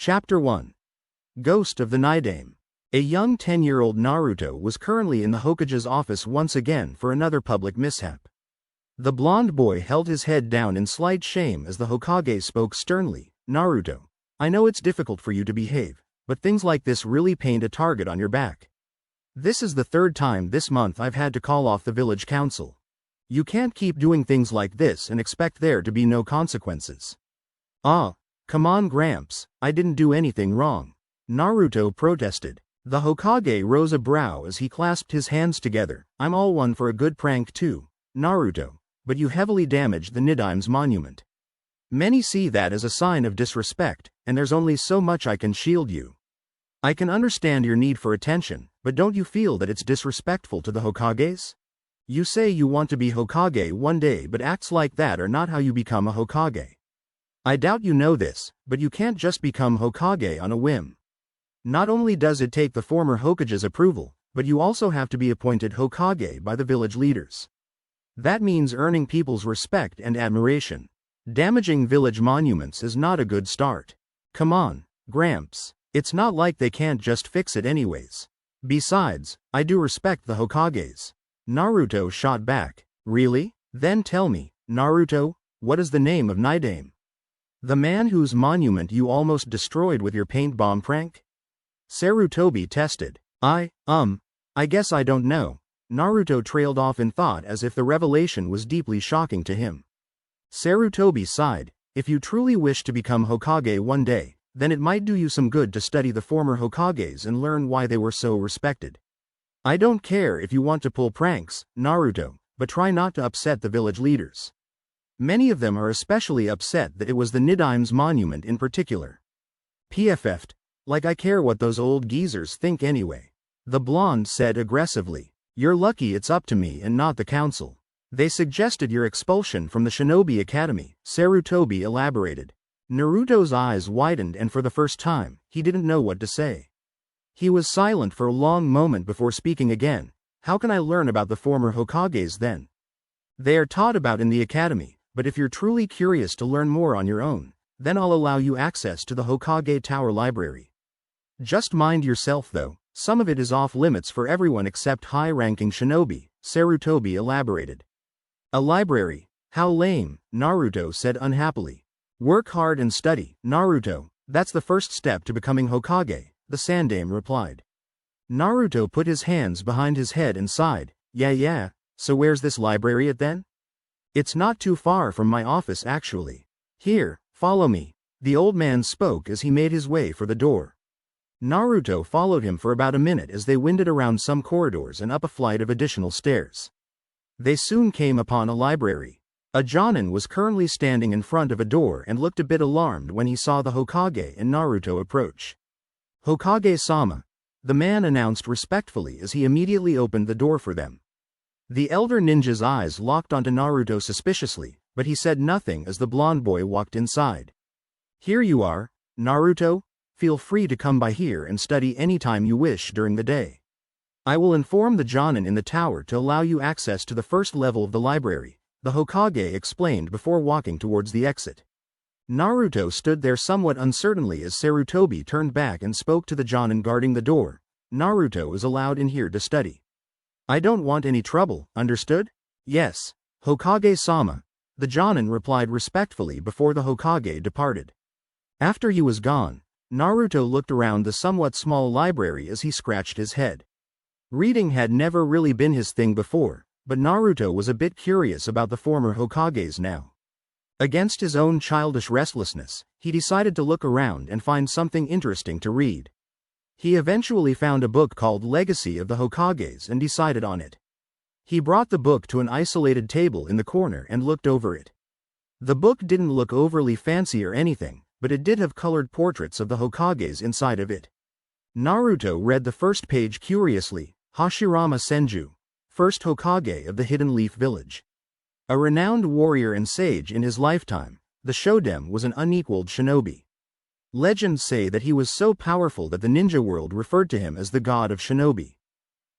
Chapter 1. Ghost of the Nidame. A young 10-year-old Naruto was currently in the Hokage's office once again for another public mishap. The blonde boy held his head down in slight shame as the Hokage spoke sternly. Naruto, I know it's difficult for you to behave, but things like this really paint a target on your back. This is the third time this month I've had to call off the village council. You can't keep doing things like this and expect there to be no consequences. Ah, come on Gramps, I didn't do anything wrong. Naruto protested. The Hokage rose a brow as he clasped his hands together. I'm all one for a good prank too, Naruto, but you heavily damaged the Nidame's monument. Many see that as a sign of disrespect, and there's only so much I can shield you. I can understand your need for attention, but don't you feel that it's disrespectful to the Hokages? You say you want to be Hokage one day, but acts like that are not how you become a Hokage. I doubt you know this, but you can't just become Hokage on a whim. Not only does it take the former Hokage's approval, but you also have to be appointed Hokage by the village leaders. That means earning people's respect and admiration. Damaging village monuments is not a good start. Come on, Gramps, it's not like they can't just fix it anyways. Besides, I do respect the Hokages. Naruto shot back. Really? Then tell me, Naruto, what is the name of Nidame? The man whose monument you almost destroyed with your paint bomb prank? Sarutobi tested. I guess I don't know. Naruto trailed off in thought as if the revelation was deeply shocking to him. Sarutobi sighed. If you truly wish to become Hokage one day, then it might do you some good to study the former Hokages and learn why they were so respected. I don't care if you want to pull pranks, Naruto, but try not to upset the village leaders. Many of them are especially upset that it was the Nidame's monument in particular. PFF'd. Like I care what those old geezers think anyway. The blonde said aggressively. You're lucky it's up to me and not the council. They suggested your expulsion from the Shinobi Academy, Sarutobi elaborated. Naruto's eyes widened and for the first time, he didn't know what to say. He was silent for a long moment before speaking again. How can I learn about the former Hokages then? They are taught about in the academy. But if you're truly curious to learn more on your own, then I'll allow you access to the Hokage Tower Library. Just mind yourself though, some of it is off limits for everyone except high-ranking shinobi, Sarutobi elaborated. A library? How lame, Naruto said unhappily. Work hard and study, Naruto, that's the first step to becoming Hokage, the Sandame replied. Naruto put his hands behind his head and sighed. Yeah, so where's this library at then? It's not too far from my office actually. Here, follow me. The old man spoke as he made his way for the door. Naruto followed him for about a minute as they winded around some corridors and up a flight of additional stairs. They soon came upon a library. A Jonin was currently standing in front of a door and looked a bit alarmed when he saw the Hokage and Naruto approach. Hokage-sama, the man announced respectfully as he immediately opened the door for them. The elder ninja's eyes locked onto Naruto suspiciously, but he said nothing as the blonde boy walked inside. Here you are, Naruto, feel free to come by here and study anytime you wish during the day. I will inform the Jonin in the tower to allow you access to the first level of the library, the Hokage explained before walking towards the exit. Naruto stood there somewhat uncertainly as Sarutobi turned back and spoke to the Jonin guarding the door. Naruto is allowed in here to study. I don't want any trouble, understood? Yes, Hokage-sama, the Jonin replied respectfully before the Hokage departed. After he was gone, Naruto looked around the somewhat small library as he scratched his head. Reading had never really been his thing before, but Naruto was a bit curious about the former Hokages now. Against his own childish restlessness, he decided to look around and find something interesting to read. He eventually found a book called Legacy of the Hokages and decided on it. He brought the book to an isolated table in the corner and looked over it. The book didn't look overly fancy or anything, but it did have colored portraits of the Hokages inside of it. Naruto read the first page curiously. Hashirama Senju, first Hokage of the Hidden Leaf Village. A renowned warrior and sage in his lifetime, the Shoden was an unequaled shinobi. Legends say that he was so powerful that the ninja world referred to him as the god of shinobi.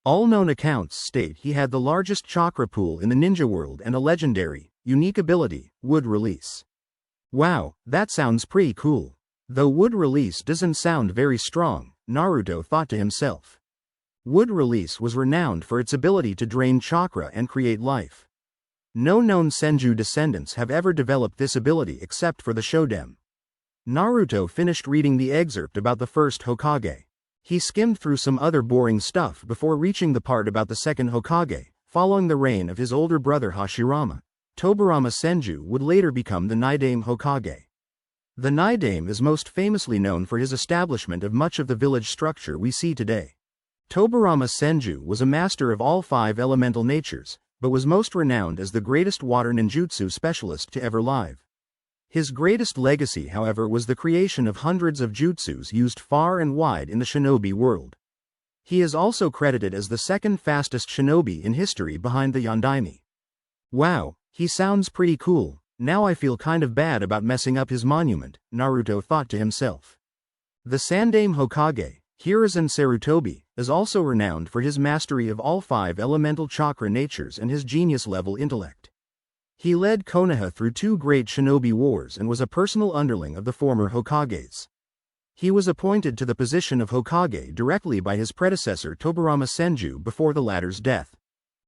All known accounts state he had the largest chakra pool in the ninja world and a legendary, unique ability, would release. Wow, that sounds pretty cool. Though wood release doesn't sound very strong, Naruto thought to himself. Wood release was renowned for its ability to drain chakra and create life. No known Senju descendants have ever developed this ability except for the Shoden. Naruto finished reading the excerpt about the first Hokage. He skimmed through some other boring stuff before reaching the part about the second Hokage. Following the reign of his older brother Hashirama, Tobirama Senju would later become the Naidame Hokage. The Naidame is most famously known for his establishment of much of the village structure we see today. Tobirama Senju was a master of all 5 elemental natures, but was most renowned as the greatest water ninjutsu specialist to ever live. His greatest legacy, however, was the creation of hundreds of jutsus used far and wide in the shinobi world. He is also credited as the second fastest shinobi in history behind the Yondaime. Wow, he sounds pretty cool. Now I feel kind of bad about messing up his monument, Naruto thought to himself. The Sandaime Hokage, Hiruzen Sarutobi, is also renowned for his mastery of all 5 elemental chakra natures and his genius-level intellect. He led Konoha through 2 great shinobi wars and was a personal underling of the former Hokages. He was appointed to the position of Hokage directly by his predecessor Tobirama Senju before the latter's death.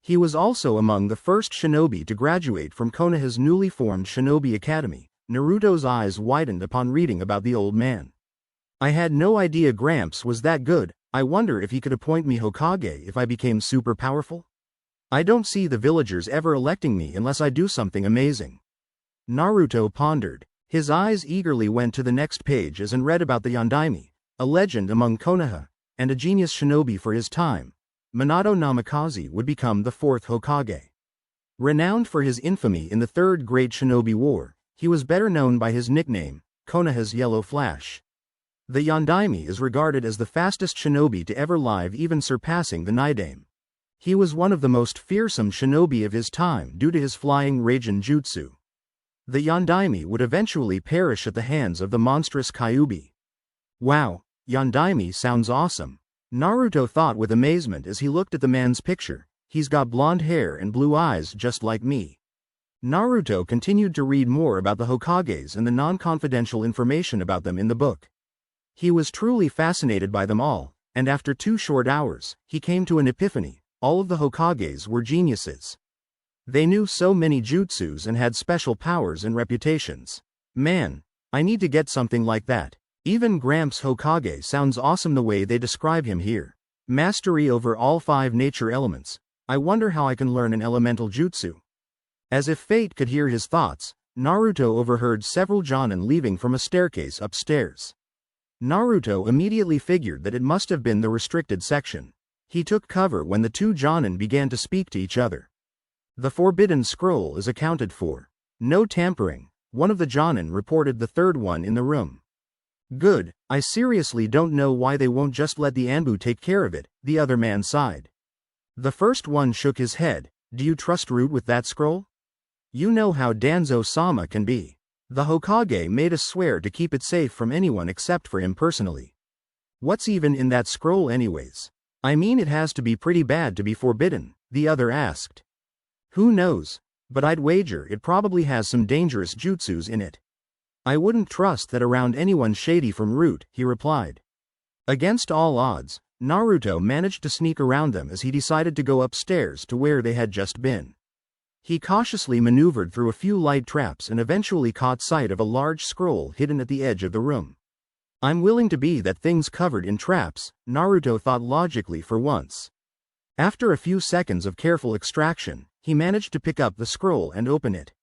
He was also among the first shinobi to graduate from Konoha's newly formed Shinobi Academy. Naruto's eyes widened upon reading about the old man. I had no idea Gramps was that good. I wonder if he could appoint me Hokage if I became super powerful? I don't see the villagers ever electing me unless I do something amazing. Naruto pondered. His eyes eagerly went to the next page as and read about the Yondaime, a legend among Konoha, and a genius shinobi for his time. Minato Namikaze would become the 4th Hokage. Renowned for his infamy in the 3rd Great Shinobi War, he was better known by his nickname, Konoha's Yellow Flash. The Yondaime is regarded as the fastest shinobi to ever live, even surpassing the Naidame. He was one of the most fearsome shinobi of his time due to his flying Raijin jutsu. The Yondaime would eventually perish at the hands of the monstrous Kyuubi. Wow, Yondaime sounds awesome. Naruto thought with amazement as he looked at the man's picture. He's got blonde hair and blue eyes just like me. Naruto continued to read more about the Hokages and the non-confidential information about them in the book. He was truly fascinated by them all, and after 2 short hours, he came to an epiphany. All of the Hokages were geniuses. They knew so many jutsus and had special powers and reputations. Man, I need to get something like that. Even Gramps Hokage sounds awesome the way they describe him here. Mastery over all 5 nature elements. I wonder how I can learn an elemental jutsu. As if fate could hear his thoughts, Naruto overheard several jonin leaving from a staircase upstairs. Naruto immediately figured that it must have been the restricted section. He took cover when the 2 jonin began to speak to each other. The forbidden scroll is accounted for. No tampering, one of the jonin reported the 3rd one in the room. Good, I seriously don't know why they won't just let the Anbu take care of it, the other man sighed. The first one shook his head. Do you trust Root with that scroll? You know how Danzo-sama can be. The Hokage made us swear to keep it safe from anyone except for him personally. What's even in that scroll anyways? I mean, it has to be pretty bad to be forbidden, the other asked. Who knows, but I'd wager it probably has some dangerous jutsus in it. I wouldn't trust that around anyone shady from Root, he replied. Against all odds, Naruto managed to sneak around them as he decided to go upstairs to where they had just been. He cautiously maneuvered through a few light traps and eventually caught sight of a large scroll hidden at the edge of the room. I'm willing to be that thing's covered in traps, Naruto thought logically for once. After a few seconds of careful extraction, he managed to pick up the scroll and open it.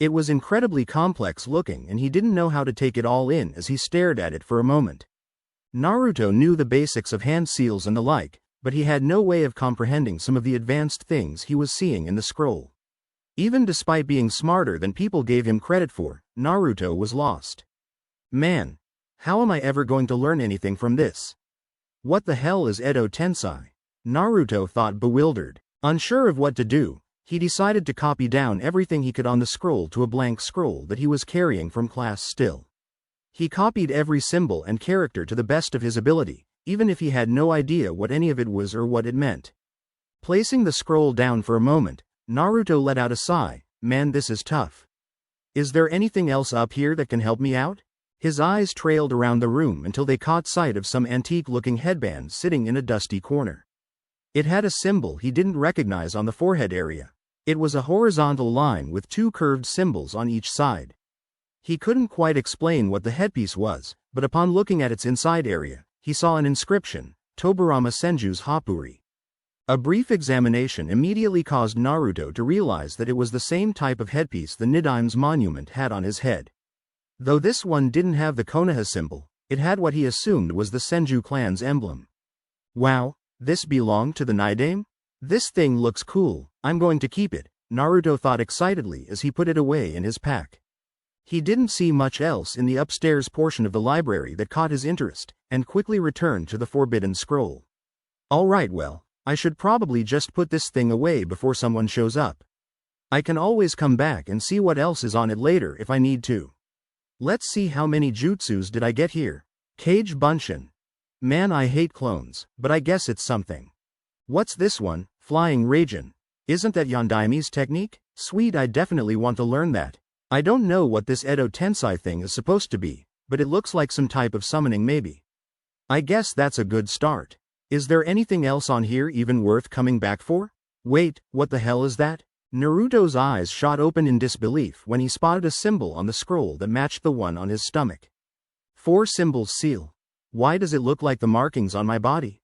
It was incredibly complex looking and he didn't know how to take it all in as he stared at it for a moment. Naruto knew the basics of hand seals and the like, but he had no way of comprehending some of the advanced things he was seeing in the scroll. Even despite being smarter than people gave him credit for, Naruto was lost. Man, how am I ever going to learn anything from this? What the hell is Edo Tensei? Naruto thought, bewildered. Unsure of what to do, he decided to copy down everything he could on the scroll to a blank scroll that he was carrying from class still. He copied every symbol and character to the best of his ability, even if he had no idea what any of it was or what it meant. Placing the scroll down for a moment, Naruto let out a sigh. Man, this is tough. Is there anything else up here that can help me out? His eyes trailed around the room until they caught sight of some antique-looking headband sitting in a dusty corner. It had a symbol he didn't recognize on the forehead area. It was a horizontal line with two curved symbols on each side. He couldn't quite explain what the headpiece was, but upon looking at its inside area, he saw an inscription, Tobirama Senju's Hapuri. A brief examination immediately caused Naruto to realize that it was the same type of headpiece the Nidaim's monument had on his head. Though this one didn't have the Konoha symbol, it had what he assumed was the Senju clan's emblem. Wow, this belonged to the Nidaime? This thing looks cool, I'm going to keep it, Naruto thought excitedly as he put it away in his pack. He didn't see much else in the upstairs portion of the library that caught his interest, and quickly returned to the forbidden scroll. Alright, well, I should probably just put this thing away before someone shows up. I can always come back and see what else is on it later if I need to. Let's see how many jutsus did I get here. Kage Bunshin. Man, I hate clones, but I guess it's something. What's this one, Flying Raijin? Isn't that Yondaime's technique? Sweet, I definitely want to learn that. I don't know what this Edo Tensei thing is supposed to be, but it looks like some type of summoning maybe. I guess that's a good start. Is there anything else on here even worth coming back for? Wait, what the hell is that? Naruto's eyes shot open in disbelief when he spotted a symbol on the scroll that matched the one on his stomach. 4 symbols seal. Why does it look like the markings on my body?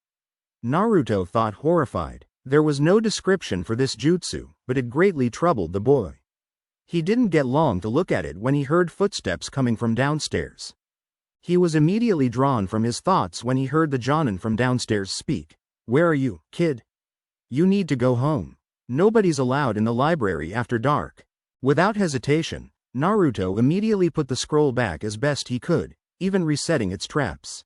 Naruto thought, horrified. There was no description for this jutsu, but it greatly troubled the boy. He didn't get long to look at it when he heard footsteps coming from downstairs. He was immediately drawn from his thoughts when he heard the Jonin from downstairs speak. Where are you, kid? You need to go home. Nobody's allowed in the library after dark. Without hesitation, Naruto immediately put the scroll back as best he could, even resetting its traps.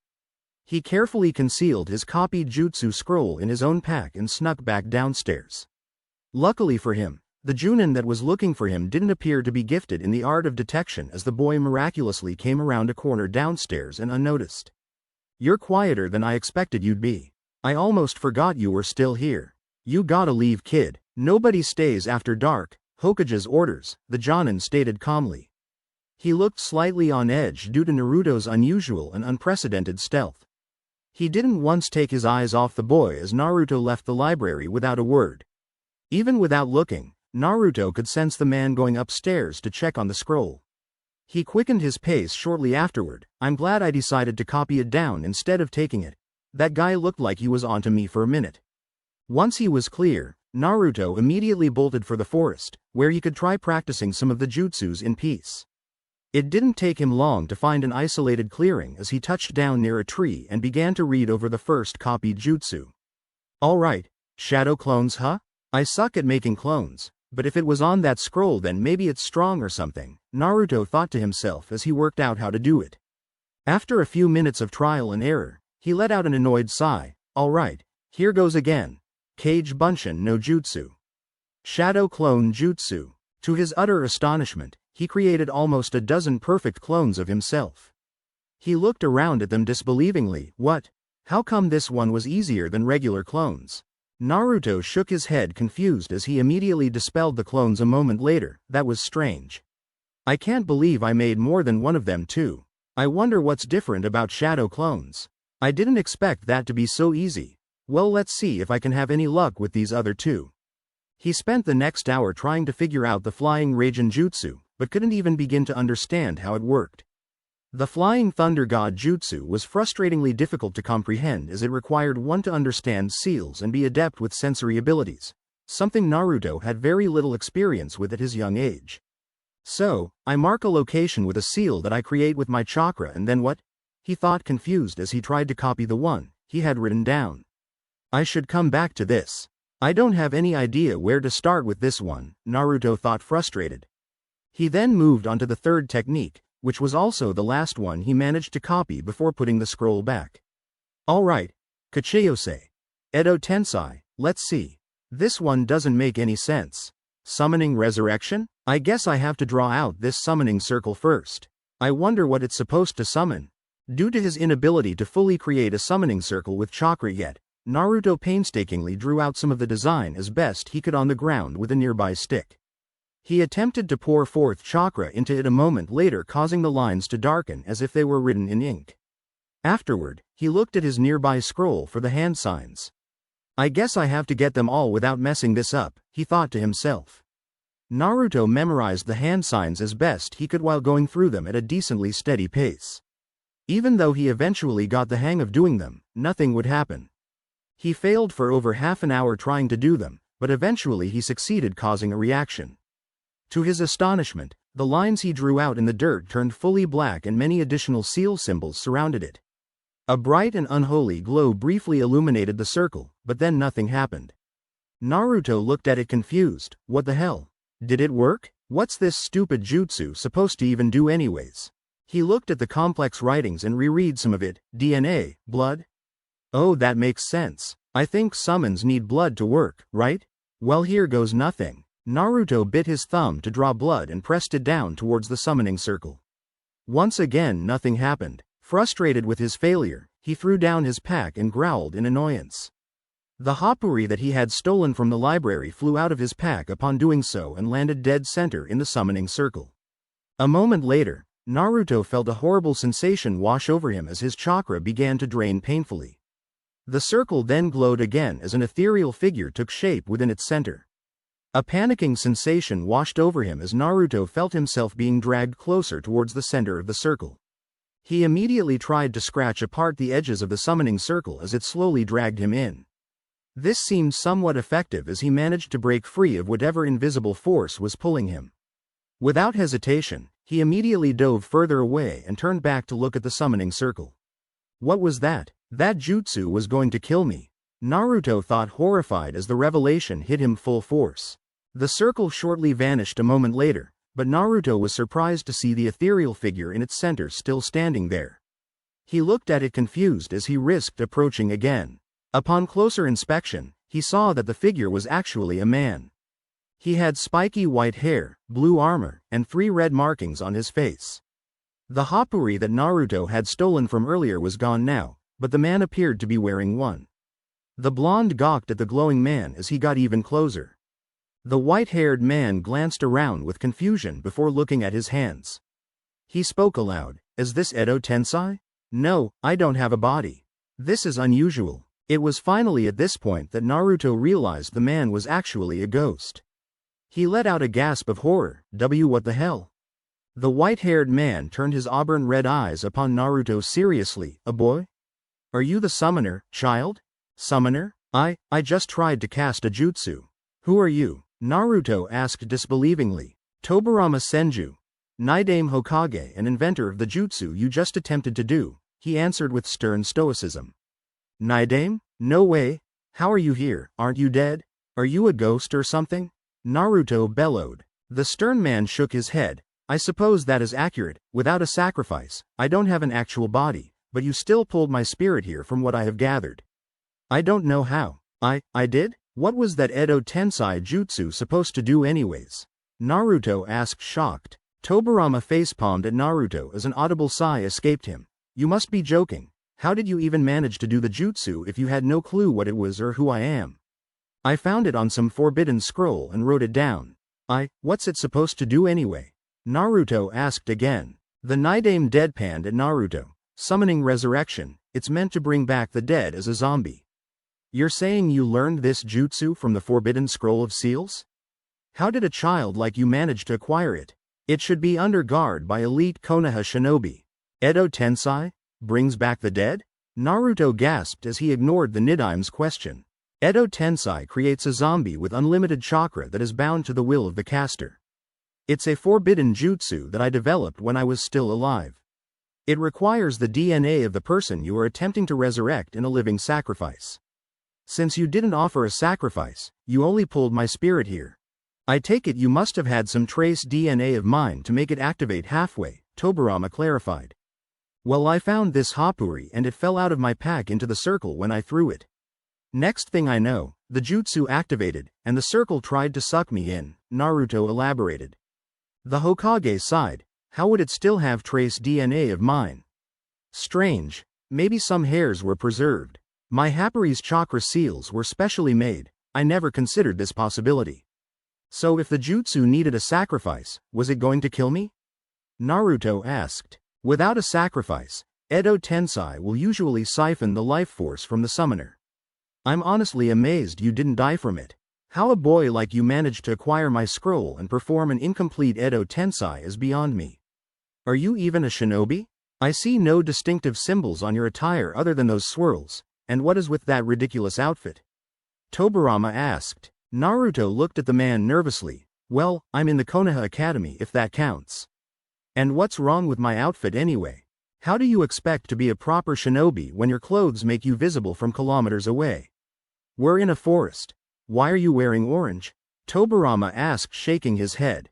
He carefully concealed his copied jutsu scroll in his own pack and snuck back downstairs. Luckily for him, the Junin that was looking for him didn't appear to be gifted in the art of detection as the boy miraculously came around a corner downstairs and unnoticed. You're quieter than I expected you'd be. I almost forgot you were still here. You gotta leave, kid. Nobody stays after dark, Hokage's orders, the Jonin stated calmly. He looked slightly on edge due to Naruto's unusual and unprecedented stealth. He didn't once take his eyes off the boy as Naruto left the library without a word. Even without looking, Naruto could sense the man going upstairs to check on the scroll. He quickened his pace shortly afterward. I'm glad I decided to copy it down instead of taking it. That guy looked like he was onto me for a minute. Once he was clear, Naruto immediately bolted for the forest, where he could try practicing some of the jutsus in peace. It didn't take him long to find an isolated clearing as he touched down near a tree and began to read over the first copied jutsu. Alright, shadow clones, huh? I suck at making clones, but if it was on that scroll then maybe it's strong or something, Naruto thought to himself as he worked out how to do it. After a few minutes of trial and error, he let out an annoyed sigh. Alright, here goes again. Kage Bunshin no Jutsu. Shadow Clone Jutsu. To his utter astonishment, he created almost a dozen perfect clones of himself. He looked around at them disbelievingly. What? How come this one was easier than regular clones? Naruto shook his head confused as he immediately dispelled the clones a moment later. That was strange. I can't believe I made more than one of them too. I wonder what's different about shadow clones. I didn't expect that to be so easy. Well, let's see if I can have any luck with these other two. He spent the next hour trying to figure out the Flying Raijin Jutsu, but couldn't even begin to understand how it worked. The Flying Thunder God Jutsu was frustratingly difficult to comprehend as it required one to understand seals and be adept with sensory abilities, something Naruto had very little experience with at his young age. So, I mark a location with a seal that I create with my chakra and then what? He thought, confused as he tried to copy the one he had written down. I should come back to this. I don't have any idea where to start with this one, Naruto thought, frustrated. He then moved on to the third technique, which was also the last one he managed to copy before putting the scroll back. Alright, Kachiyose. Edo Tensei, let's see. This one doesn't make any sense. Summoning Resurrection? I guess I have to draw out this summoning circle first. I wonder what it's supposed to summon. Due to his inability to fully create a summoning circle with chakra yet, Naruto painstakingly drew out some of the design as best he could on the ground with a nearby stick. He attempted to pour forth chakra into it a moment later, causing the lines to darken as if they were written in ink. Afterward, he looked at his nearby scroll for the hand signs. I guess I have to get them all without messing this up, he thought to himself. Naruto memorized the hand signs as best he could while going through them at a decently steady pace. Even though he eventually got the hang of doing them, nothing would happen. He failed for over half an hour trying to do them, but eventually he succeeded, causing a reaction. To his astonishment, the lines he drew out in the dirt turned fully black and many additional seal symbols surrounded it. A bright and unholy glow briefly illuminated the circle, but then nothing happened. Naruto looked at it confused. What the hell? Did it work? What's this stupid jutsu supposed to even do anyways? He looked at the complex writings and reread some of it. DNA, blood? Oh, that makes sense. I think summons need blood to work, right? Well, here goes nothing. Naruto bit his thumb to draw blood and pressed it down towards the summoning circle. Once again nothing happened. Frustrated with his failure, he threw down his pack and growled in annoyance. The hapuri that he had stolen from the library flew out of his pack upon doing so and landed dead center in the summoning circle. A moment later, Naruto felt a horrible sensation wash over him as his chakra began to drain painfully. The circle then glowed again as an ethereal figure took shape within its center. A panicking sensation washed over him as Naruto felt himself being dragged closer towards the center of the circle. He immediately tried to scratch apart the edges of the summoning circle as it slowly dragged him in. This seemed somewhat effective as he managed to break free of whatever invisible force was pulling him. Without hesitation, he immediately dove further away and turned back to look at the summoning circle. What was that? That jutsu was going to kill me. Naruto thought, horrified as the revelation hit him full force. The circle shortly vanished a moment later, but Naruto was surprised to see the ethereal figure in its center still standing there. He looked at it confused as he risked approaching again. Upon closer inspection, he saw that the figure was actually a man. He had spiky white hair, blue armor, and 3 red markings on his face. The hapuri that Naruto had stolen from earlier was gone now, but the man appeared to be wearing one. The blonde gawked at the glowing man as he got even closer. The white-haired man glanced around with confusion before looking at his hands. He spoke aloud, "Is this Edo Tensei? No, I don't have a body. This is unusual." It was finally at this point that Naruto realized the man was actually a ghost. He let out a gasp of horror. What the hell? The white-haired man turned his auburn red eyes upon Naruto seriously. A boy? Are you the summoner, child? Summoner? I just tried to cast a jutsu. Who are you? Naruto asked disbelievingly. Tobirama Senju, Naidame Hokage and inventor of the jutsu you just attempted to do, he answered with stern stoicism. Naidame? No way. How are you here? Aren't you dead? Are you a ghost or something? Naruto bellowed. The stern man shook his head. I suppose that is accurate. Without a sacrifice, I don't have an actual body, but you still pulled my spirit here from what I have gathered. I don't know how. I did? What was that Edo Tensei jutsu supposed to do anyways? Naruto asked, shocked. Tobirama facepalmed at Naruto as an audible sigh escaped him. You must be joking. How did you even manage to do the jutsu if you had no clue what it was or who I am? I found it on some forbidden scroll and wrote it down. What's it supposed to do anyway? Naruto asked again. The Naidame deadpanned at Naruto. Summoning resurrection, it's meant to bring back the dead as a zombie. You're saying you learned this jutsu from the Forbidden Scroll of Seals? How did a child like you manage to acquire it? It should be under guard by elite Konoha shinobi. Edo Tensei? Brings back the dead? Naruto gasped as he ignored the Nidame's question. Edo Tensei creates a zombie with unlimited chakra that is bound to the will of the caster. It's a forbidden jutsu that I developed when I was still alive. It requires the DNA of the person you are attempting to resurrect in a living sacrifice. Since you didn't offer a sacrifice, you only pulled my spirit here. I take it you must have had some trace DNA of mine to make it activate halfway, Tobirama clarified. Well, I found this hapuri and it fell out of my pack into the circle when I threw it. Next thing I know, the jutsu activated, and the circle tried to suck me in, Naruto elaborated. The Hokage sighed. How would it still have trace DNA of mine? Strange. Maybe some hairs were preserved. My hapuri's chakra seals were specially made. I never considered this possibility. So if the jutsu needed a sacrifice, was it going to kill me? Naruto asked. Without a sacrifice, Edo Tensei will usually siphon the life force from the summoner. I'm honestly amazed you didn't die from it. How a boy like you managed to acquire my scroll and perform an incomplete Edo Tensei is beyond me. Are you even a shinobi? I see no distinctive symbols on your attire other than those swirls, and what is with that ridiculous outfit? Tobirama asked. Naruto looked at the man nervously. Well, I'm in the Konoha Academy if that counts. And what's wrong with my outfit anyway? How do you expect to be a proper shinobi when your clothes make you visible from kilometers away? We're in a forest. Why are you wearing orange? Tobirama asked, shaking his head.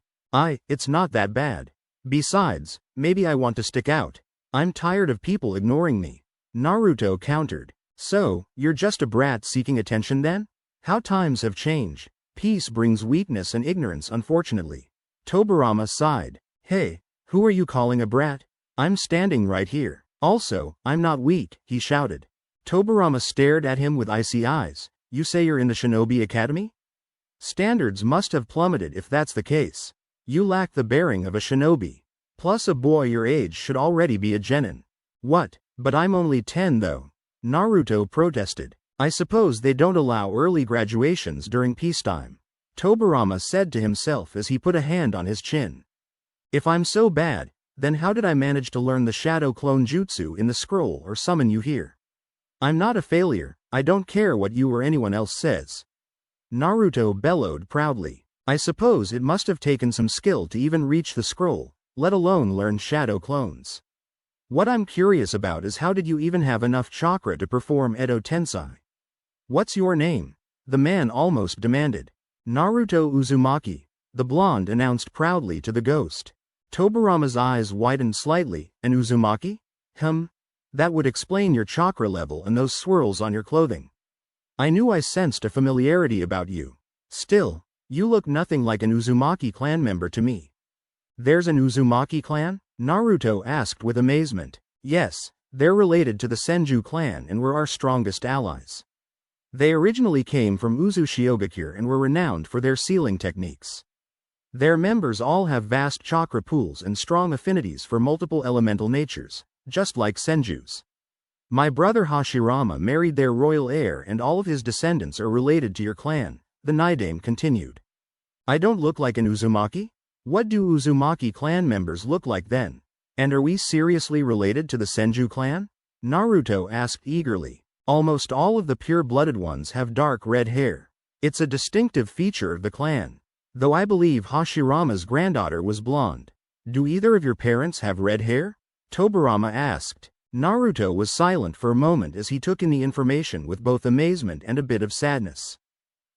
It's not that bad. Besides, maybe I want to stick out. I'm tired of people ignoring me. Naruto countered. So, you're just a brat seeking attention then? How times have changed. Peace brings weakness and ignorance, unfortunately. Tobirama sighed. Hey, who are you calling a brat? I'm standing right here. Also, I'm not weak, he shouted. Tobirama stared at him with icy eyes. You say you're in the Shinobi Academy? Standards must have plummeted if that's the case. You lack the bearing of a shinobi. Plus a boy your age should already be a genin. What? But I'm only 10 though. Naruto protested. I suppose they don't allow early graduations during peacetime. Tobirama said to himself as he put a hand on his chin. If I'm so bad, then how did I manage to learn the shadow clone jutsu in the scroll or summon you here? I'm not a failure, I don't care what you or anyone else says. Naruto bellowed proudly. I suppose it must have taken some skill to even reach the scroll, let alone learn shadow clones. What I'm curious about is how did you even have enough chakra to perform Edo Tensei? What's your name? The man almost demanded. Naruto Uzumaki, the blonde announced proudly to the ghost. Tobirama's eyes widened slightly. And Uzumaki? That would explain your chakra level and those swirls on your clothing. I knew I sensed a familiarity about you. Still, you look nothing like an Uzumaki clan member to me. There's an Uzumaki clan? Naruto asked with amazement. Yes, they're related to the Senju clan and were our strongest allies. They originally came from Uzushigakure and were renowned for their sealing techniques. Their members all have vast chakra pools and strong affinities for multiple elemental natures, just like Senju's. My brother Hashirama married their royal heir and all of his descendants are related to your clan, the Naidame continued. I don't look like an Uzumaki? What do Uzumaki clan members look like then? And are we seriously related to the Senju clan? Naruto asked eagerly. Almost all of the pure-blooded ones have dark red hair. It's a distinctive feature of the clan. Though I believe Hashirama's granddaughter was blonde. Do either of your parents have red hair? Tobirama asked. Naruto was silent for a moment as he took in the information with both amazement and a bit of sadness.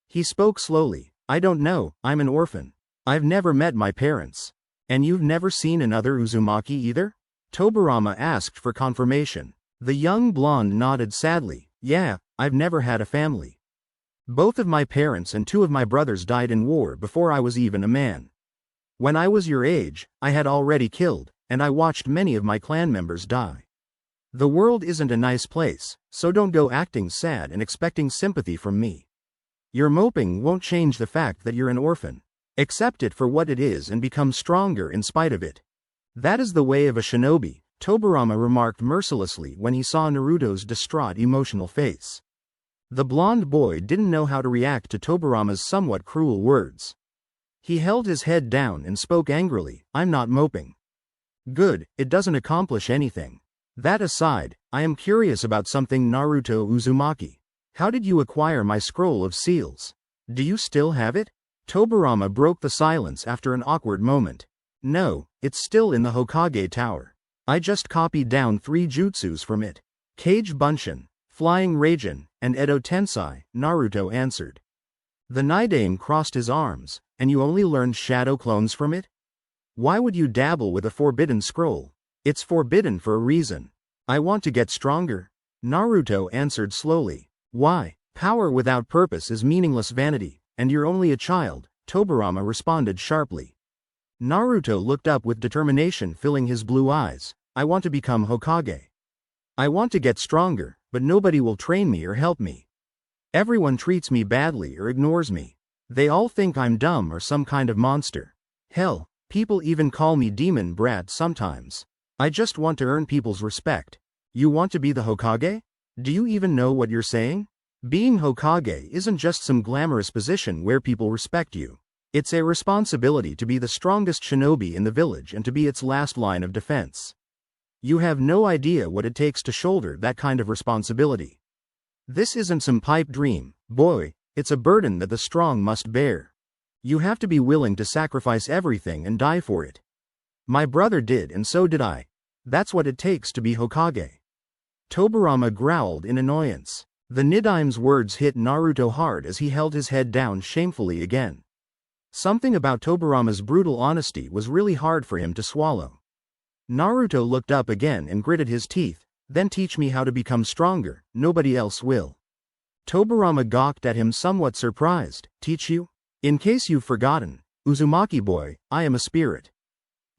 He spoke slowly. I don't know, I'm an orphan. I've never met my parents. And you've never seen another Uzumaki either? Tobirama asked for confirmation. The young blonde nodded sadly. Yeah, I've never had a family. Both of my parents and 2 of my brothers died in war before I was even a man. When I was your age, I had already killed, and I watched many of my clan members die. The world isn't a nice place, so don't go acting sad and expecting sympathy from me. Your moping won't change the fact that you're an orphan. Accept it for what it is and become stronger in spite of it. That is the way of a shinobi, Tobirama remarked mercilessly when he saw Naruto's distraught emotional face. The blonde boy didn't know how to react to Tobirama's somewhat cruel words. He held his head down and spoke angrily, I'm not moping. Good, it doesn't accomplish anything. That aside, I am curious about something Naruto Uzumaki. How did you acquire my scroll of seals? Do you still have it? Tobirama broke the silence after an awkward moment. No, it's still in the Hokage Tower. I just copied down 3 jutsus from it. Kage Bunshin, Flying Raijin, and Edo Tensei, Naruto answered. The Naidame crossed his arms. And you only learned shadow clones from it? Why would you dabble with a forbidden scroll? It's forbidden for a reason. I want to get stronger. Naruto answered slowly. Why? Power without purpose is meaningless vanity, and you're only a child, Tobirama responded sharply. Naruto looked up with determination filling his blue eyes. I want to become Hokage. I want to get stronger, but nobody will train me or help me. Everyone treats me badly or ignores me. They all think I'm dumb or some kind of monster. Hell, people even call me demon brat sometimes. I just want to earn people's respect. You want to be the Hokage? Do you even know what you're saying? Being Hokage isn't just some glamorous position where people respect you. It's a responsibility to be the strongest shinobi in the village and to be its last line of defense. You have no idea what it takes to shoulder that kind of responsibility. This isn't some pipe dream, boy, it's a burden that the strong must bear. You have to be willing to sacrifice everything and die for it. My brother did and so did I. That's what it takes to be Hokage. Tobirama growled in annoyance. The Nidaim's words hit Naruto hard as he held his head down shamefully again. Something about Tobirama's brutal honesty was really hard for him to swallow. Naruto looked up again and gritted his teeth. Then teach me how to become stronger, nobody else will. Tobirama gawked at him somewhat surprised. Teach you? In case you've forgotten, Uzumaki boy, I am a spirit.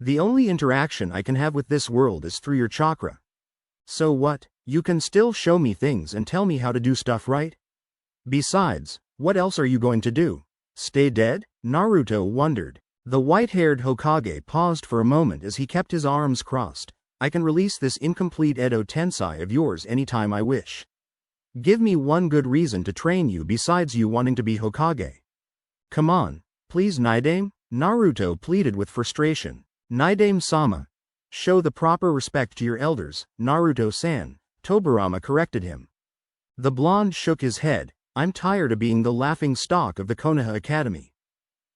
The only interaction I can have with this world is through your chakra. So what? You can still show me things and tell me how to do stuff, right? Besides, what else are you going to do? Stay dead? Naruto wondered. The white-haired Hokage paused for a moment as he kept his arms crossed. I can release this incomplete Edo Tensei of yours anytime I wish. Give me one good reason to train you besides you wanting to be Hokage. Come on, please Naidame? Naruto pleaded with frustration. Naidame-sama. Show the proper respect to your elders, Naruto-san, Tobirama corrected him. The blonde shook his head. I'm tired of being the laughing stock of the Konoha Academy.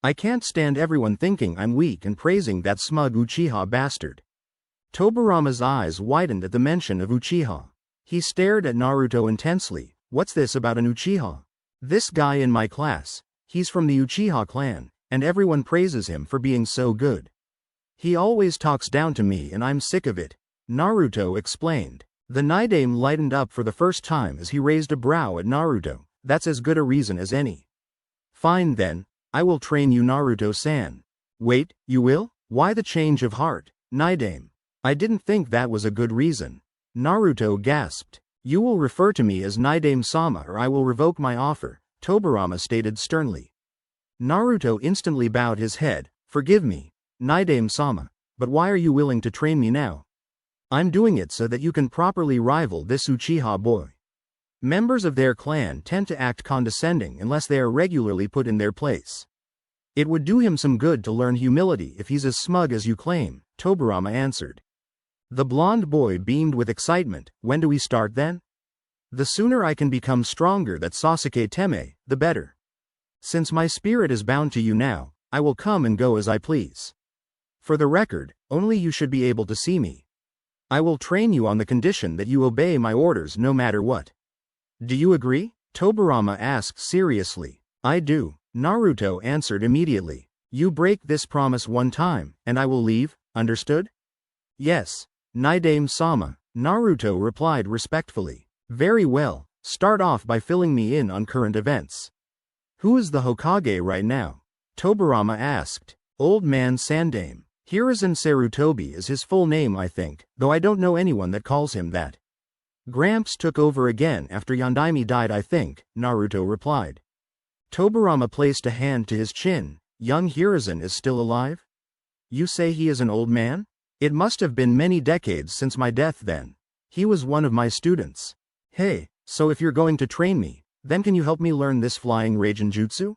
I can't stand everyone thinking I'm weak and praising that smug Uchiha bastard. Tobirama's eyes widened at the mention of Uchiha. He stared at Naruto intensely. What's this about an Uchiha? This guy in my class, he's from the Uchiha clan, and everyone praises him for being so good. He always talks down to me and I'm sick of it, Naruto explained. The Naidame lightened up for the first time as he raised a brow at Naruto. That's as good a reason as any. Fine then, I will train you Naruto-san. Wait, you will? Why the change of heart, Naidame? I didn't think that was a good reason. Naruto gasped. You will refer to me as Naidame-sama or I will revoke my offer, Tobirama stated sternly. Naruto instantly bowed his head. Forgive me, Naidame-sama, but why are you willing to train me now? I'm doing it so that you can properly rival this Uchiha boy. Members of their clan tend to act condescending unless they are regularly put in their place. It would do him some good to learn humility if he's as smug as you claim, Tobirama answered. The blonde boy beamed with excitement. When do we start then? The sooner I can become stronger than Sasuke Teme, the better. Since my spirit is bound to you now, I will come and go as I please. For the record, only you should be able to see me. I will train you on the condition that you obey my orders no matter what. Do you agree? Tobirama asked seriously. I do, Naruto answered immediately. You break this promise one time, and I will leave, understood? Yes, Naidame-sama, Naruto replied respectfully. Very well, start off by filling me in on current events. Who is the Hokage right now? Tobirama asked. Old man Sandaime. Hiruzen Sarutobi is his full name I think, though I don't know anyone that calls him that. Gramps took over again after Yondaime died I think, Naruto replied. Tobirama placed a hand to his chin. Young Hiruzen is still alive? You say he is an old man? It must have been many decades since my death then. He was one of my students. Hey, so if you're going to train me, then can you help me learn this flying Raijin jutsu?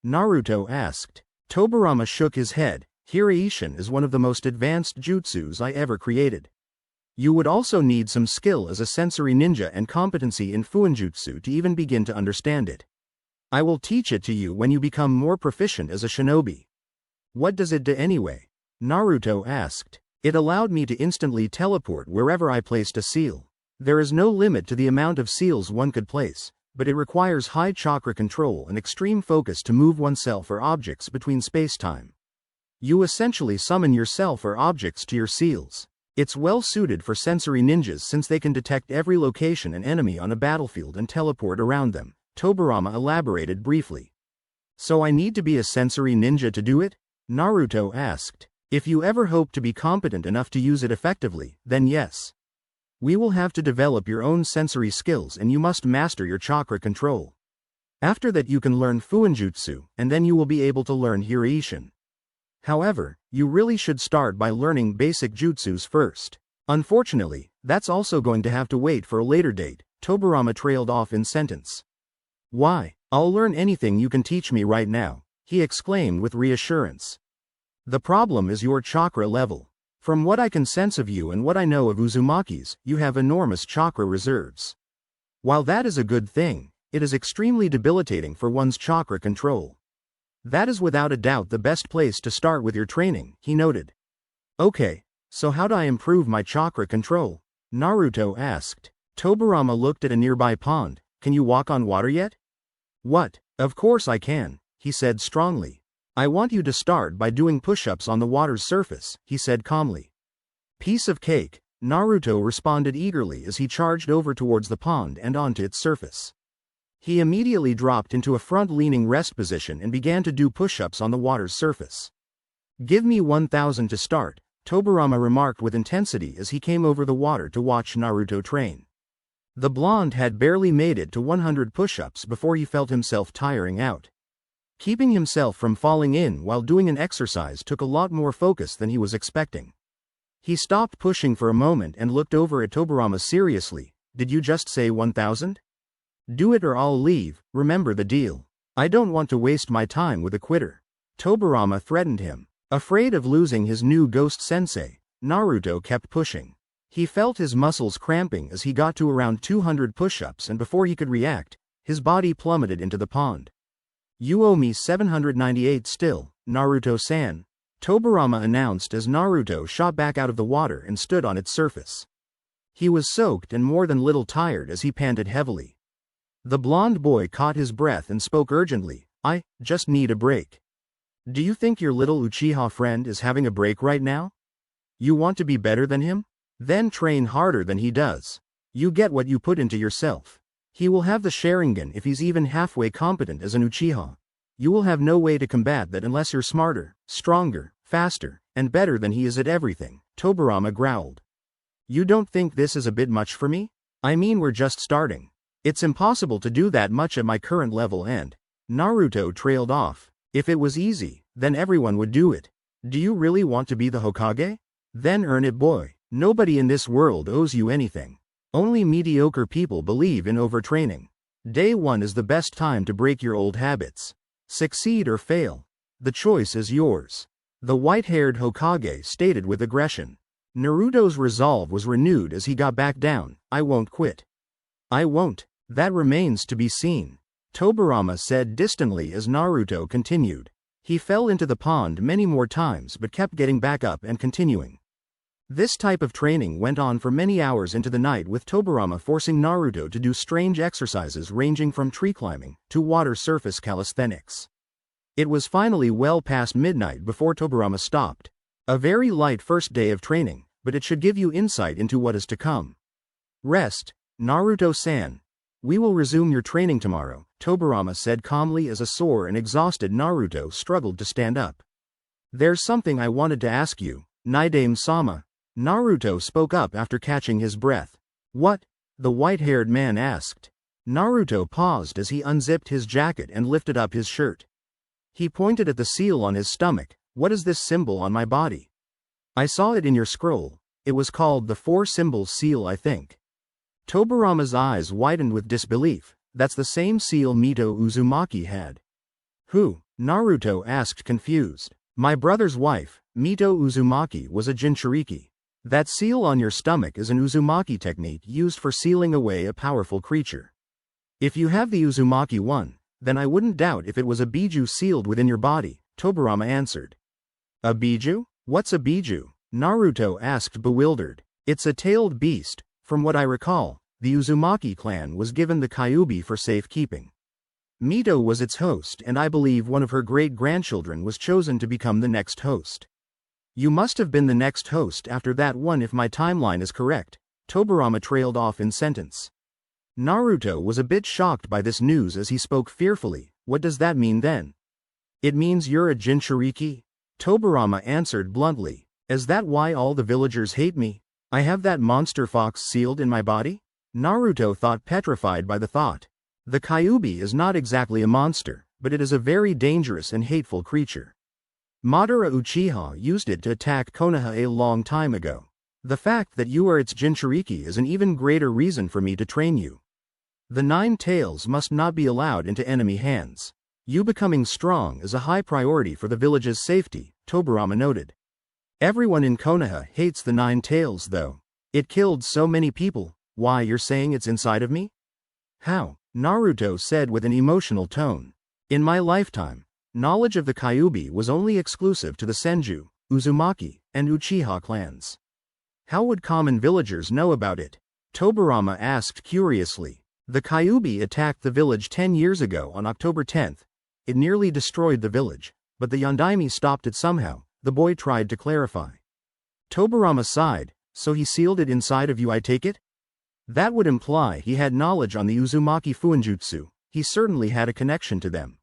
Naruto asked. Tobirama shook his head. Hiraishin is one of the most advanced jutsus I ever created. You would also need some skill as a sensory ninja and competency in fuinjutsu to even begin to understand it. I will teach it to you when you become more proficient as a shinobi. What does it do anyway? Naruto asked. It allowed me to instantly teleport wherever I placed a seal. There is no limit to the amount of seals one could place, but it requires high chakra control and extreme focus to move oneself or objects between space-time. You essentially summon yourself or objects to your seals. It's well suited for sensory ninjas since they can detect every location and enemy on a battlefield and teleport around them, Tobirama elaborated briefly. So I need to be a sensory ninja to do it? Naruto asked. If you ever hope to be competent enough to use it effectively, then yes. We will have to develop your own sensory skills and you must master your chakra control. After that you can learn Fuinjutsu, and then you will be able to learn Hiraishin. However, you really should start by learning basic jutsus first. Unfortunately, that's also going to have to wait for a later date, Tobirama trailed off in sentence. Why? I'll learn anything you can teach me right now, he exclaimed with reassurance. The problem is your chakra level. From what I can sense of you and what I know of Uzumakis, you have enormous chakra reserves. While that is a good thing, it is extremely debilitating for one's chakra control. That is without a doubt the best place to start with your training, he noted. Okay, so how do I improve my chakra control? Naruto asked. Tobirama looked at a nearby pond. Can you walk on water yet? What? Of course I can, he said strongly. I want you to start by doing push-ups on the water's surface, he said calmly. Piece of cake, Naruto responded eagerly as he charged over towards the pond and onto its surface. He immediately dropped into a front-leaning rest position and began to do push-ups on the water's surface. Give me 1,000 to start, Tobirama remarked with intensity as he came over the water to watch Naruto train. The blonde had barely made it to 100 push-ups before he felt himself tiring out. Keeping himself from falling in while doing an exercise took a lot more focus than he was expecting. He stopped pushing for a moment and looked over at Tobirama seriously. Did you just say 1,000? Do it or I'll leave, remember the deal. I don't want to waste my time with a quitter. Tobirama threatened him. Afraid of losing his new ghost sensei, Naruto kept pushing. He felt his muscles cramping as he got to around 200 push-ups, and before he could react, his body plummeted into the pond. You owe me 798 still, Naruto-san, Tobirama announced as Naruto shot back out of the water and stood on its surface. He was soaked and more than little tired as he panted heavily. The blonde boy caught his breath and spoke urgently. I just need a break. Do you think your little Uchiha friend is having a break right now? You want to be better than him? Then train harder than he does. You get what you put into yourself. He will have the Sharingan if he's even halfway competent as an Uchiha. You will have no way to combat that unless you're smarter, stronger, faster, and better than he is at everything, Tobirama growled. You don't think this is a bit much for me? I mean, we're just starting. It's impossible to do that much at my current level, and Naruto trailed off. If it was easy, then everyone would do it. Do you really want to be the Hokage? Then earn it, boy. Nobody in this world owes you anything. Only mediocre people believe in overtraining. Day 1 is the best time to break your old habits. Succeed or fail. The choice is yours. The white-haired Hokage stated with aggression. Naruto's resolve was renewed as he got back down. I won't quit. I won't. That remains to be seen, Tobirama said distantly as Naruto continued. He fell into the pond many more times but kept getting back up and continuing. This type of training went on for many hours into the night, with Tobirama forcing Naruto to do strange exercises ranging from tree climbing to water surface calisthenics. It was finally well past midnight before Tobirama stopped. A very light first day of training, but it should give you insight into what is to come. Rest, Naruto-san. We will resume your training tomorrow, Tobirama said calmly as a sore and exhausted Naruto struggled to stand up. There's something I wanted to ask you, Naidame-sama. Naruto spoke up after catching his breath. What? The white-haired man asked. Naruto paused as he unzipped his jacket and lifted up his shirt. He pointed at the seal on his stomach. What is this symbol on my body? I saw it in your scroll. It was called the Four Symbols seal, I think. Tobirama's eyes widened with disbelief. That's the same seal Mito Uzumaki had. Who? Naruto asked confused. My brother's wife, Mito Uzumaki, was a Jinchuriki. That seal on your stomach is an Uzumaki technique used for sealing away a powerful creature. If you have the Uzumaki one, then I wouldn't doubt if it was a biju sealed within your body, Tobirama answered. A biju? What's a biju? Naruto asked bewildered. It's a tailed beast. From what I recall, the Uzumaki clan was given the Kyuubi for safekeeping. Mito was its host, and I believe one of her great-grandchildren was chosen to become the next host. You must have been the next host after that one if my timeline is correct, Tobirama trailed off in sentence. Naruto was a bit shocked by this news as he spoke fearfully. What does that mean then? It means you're a Jinchuriki? Tobirama answered bluntly. Is that why all the villagers hate me? I have that monster fox sealed in my body? Naruto thought, petrified by the thought. The Kyuubi is not exactly a monster, but it is a very dangerous and hateful creature. Madara Uchiha used it to attack Konoha a long time ago. The fact that you are its Jinchuriki is an even greater reason for me to train you. The 9 tails must not be allowed into enemy hands. You becoming strong is a high priority for the village's safety, Tobirama noted. Everyone in Konoha hates the 9 tails though. It killed so many people. Why, you're saying it's inside of me? How? Naruto said with an emotional tone. In my lifetime, knowledge of the Kyuubi was only exclusive to the Senju, Uzumaki, and Uchiha clans. How would common villagers know about it? Tobirama asked curiously. The Kyuubi attacked the village 10 years ago on October 10th. It nearly destroyed the village, but the Yondaime stopped it somehow, the boy tried to clarify. Tobirama sighed. So he sealed it inside of you, I take it? That would imply he had knowledge on the Uzumaki Fuinjutsu. He certainly had a connection to them.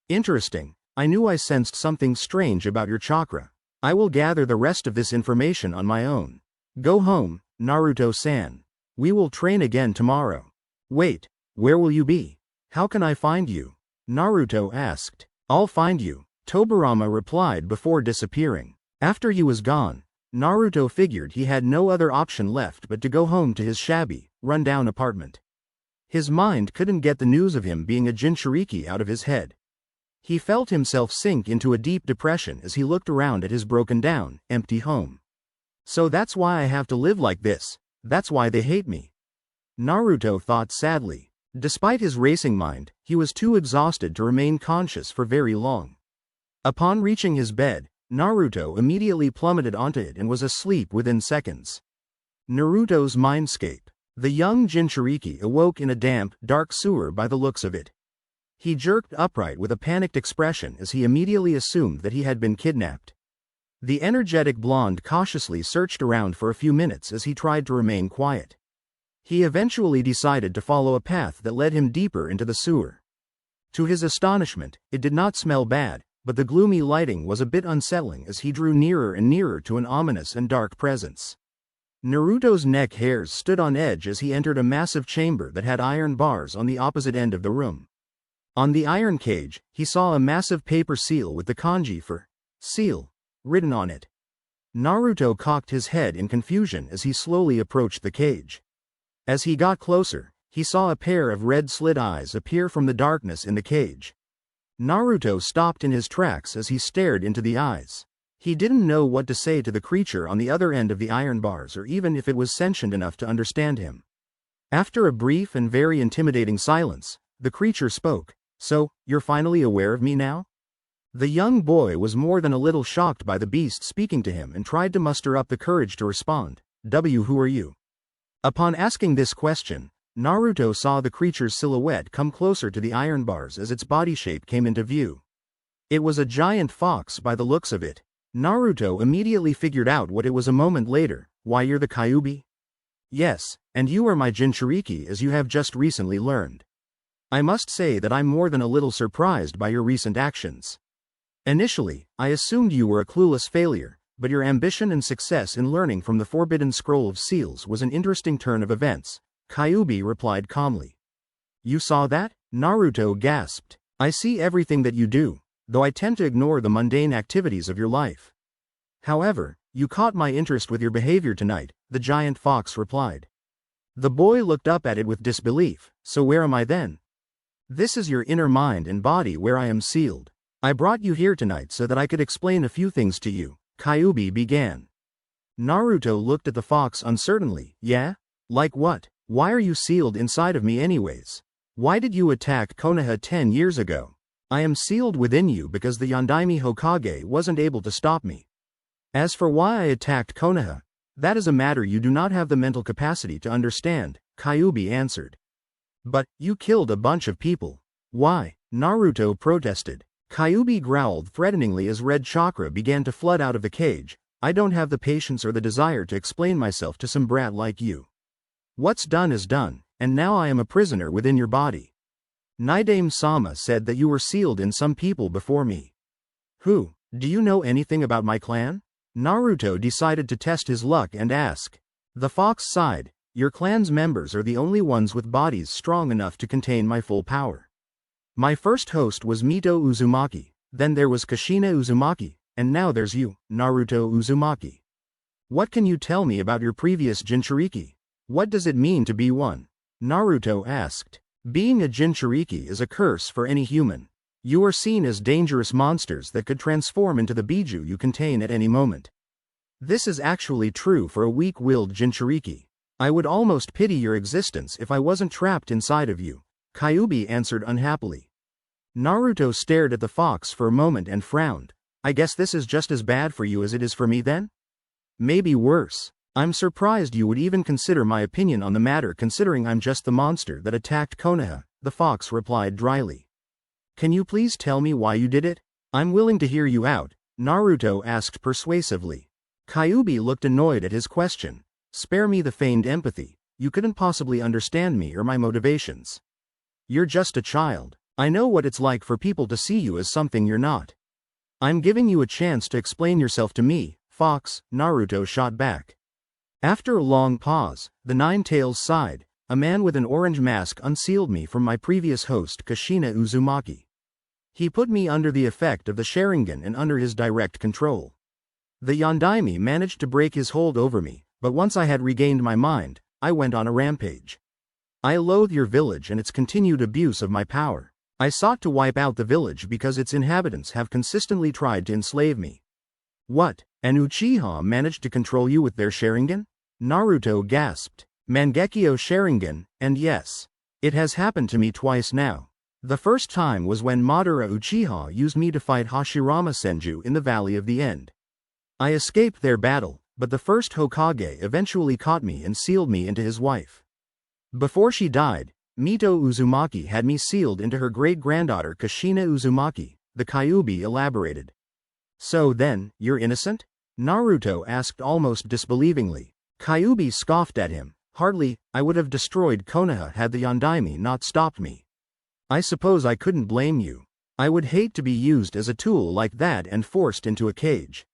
Interesting. I knew I sensed something strange about your chakra. I will gather the rest of this information on my own. Go home, Naruto-san. We will train again tomorrow. Wait, where will you be? How can I find you? Naruto asked. I'll find you, Tobirama replied before disappearing. After he was gone, Naruto figured he had no other option left but to go home to his shabby, run-down apartment. His mind couldn't get the news of him being a Jinchuriki out of his head. He felt himself sink into a deep depression as he looked around at his broken-down, empty home. So that's why I have to live like this. That's why they hate me. Naruto thought sadly. Despite his racing mind, he was too exhausted to remain conscious for very long. Upon reaching his bed, Naruto immediately plummeted onto it and was asleep within seconds. Naruto's mindscape. The young Jinchuriki awoke in a damp, dark sewer by the looks of it. He jerked upright with a panicked expression as he immediately assumed that he had been kidnapped. The energetic blonde cautiously searched around for a few minutes as he tried to remain quiet. He eventually decided to follow a path that led him deeper into the sewer. To his astonishment, it did not smell bad, but the gloomy lighting was a bit unsettling as he drew nearer and nearer to an ominous and dark presence. Naruto's neck hairs stood on edge as he entered a massive chamber that had iron bars on the opposite end of the room. On the iron cage, he saw a massive paper seal with the kanji for seal written on it. Naruto cocked his head in confusion as he slowly approached the cage. As he got closer, he saw a pair of red slit eyes appear from the darkness in the cage. Naruto stopped in his tracks as he stared into the eyes. He didn't know what to say to the creature on the other end of the iron bars or even if it was sentient enough to understand him. After a brief and very intimidating silence, the creature spoke. So, you're finally aware of me now? The young boy was more than a little shocked by the beast speaking to him and tried to muster up the courage to respond. Who are you? Upon asking this question, Naruto saw the creature's silhouette come closer to the iron bars as its body shape came into view. It was a giant fox by the looks of it. Naruto immediately figured out what it was a moment later. Why, you're the Kyuubi? Yes, and you are my Jinchuriki as you have just recently learned. I must say that I'm more than a little surprised by your recent actions. Initially, I assumed you were a clueless failure, but your ambition and success in learning from the Forbidden Scroll of Seals was an interesting turn of events, Kyuubi replied calmly. You saw that? Naruto gasped. I see everything that you do, though I tend to ignore the mundane activities of your life. However, you caught my interest with your behavior tonight, the giant fox replied. The boy looked up at it with disbelief. So where am I then? This is your inner mind and body where I am sealed. I brought you here tonight so that I could explain a few things to you, Kyuubi began. Naruto looked at the fox uncertainly. Yeah? Like what? Why are you sealed inside of me anyways? Why did you attack Konoha 10 years ago? I am sealed within you because the Yondaime Hokage wasn't able to stop me. As for why I attacked Konoha, that is a matter you do not have the mental capacity to understand, Kyuubi answered. But, you killed a bunch of people. Why? Naruto protested. Kyuubi growled threateningly as red chakra began to flood out of the cage. I don't have the patience or the desire to explain myself to some brat like you. What's done is done, and now I am a prisoner within your body. Naidame-sama said that you were sealed in some people before me. Who? Do you know anything about my clan? Naruto decided to test his luck and ask. The fox sighed. Your clan's members are the only ones with bodies strong enough to contain my full power. My first host was Mito Uzumaki, then there was Kushina Uzumaki, and now there's you, Naruto Uzumaki. What can you tell me about your previous Jinchuriki? What does it mean to be one? Naruto asked. Being a Jinchuriki is a curse for any human. You are seen as dangerous monsters that could transform into the Biju you contain at any moment. This is actually true for a weak-willed Jinchuriki. I would almost pity your existence if I wasn't trapped inside of you, Kyuubi answered unhappily. Naruto stared at the fox for a moment and frowned. I guess this is just as bad for you as it is for me then? Maybe worse. I'm surprised you would even consider my opinion on the matter considering I'm just the monster that attacked Konoha, the fox replied dryly. Can you please tell me why you did it? I'm willing to hear you out, Naruto asked persuasively. Kyuubi looked annoyed at his question. Spare me the feigned empathy, you couldn't possibly understand me or my motivations. You're just a child. I know what it's like for people to see you as something you're not. I'm giving you a chance to explain yourself to me, Fox, Naruto shot back. After a long pause, the Nine-Tails sighed. A man with an orange mask unsealed me from my previous host Kushina Uzumaki. He put me under the effect of the Sharingan and under his direct control. The Yondaime managed to break his hold over me, but once I had regained my mind, I went on a rampage. I loathe your village and its continued abuse of my power. I sought to wipe out the village because its inhabitants have consistently tried to enslave me. What? An Uchiha managed to control you with their Sharingan? Naruto gasped. Mangekyo Sharingan, and yes. It has happened to me twice now. The first time was when Madara Uchiha used me to fight Hashirama Senju in the Valley of the End. I escaped their battle, but the first Hokage eventually caught me and sealed me into his wife. Before she died, Mito Uzumaki had me sealed into her great-granddaughter Kushina Uzumaki, the Kyuubi elaborated. So then, you're innocent? Naruto asked almost disbelievingly. Kyuubi scoffed at him. Hardly, I would have destroyed Konoha had the Yondaime not stopped me. I suppose I couldn't blame you. I would hate to be used as a tool like that and forced into a cage.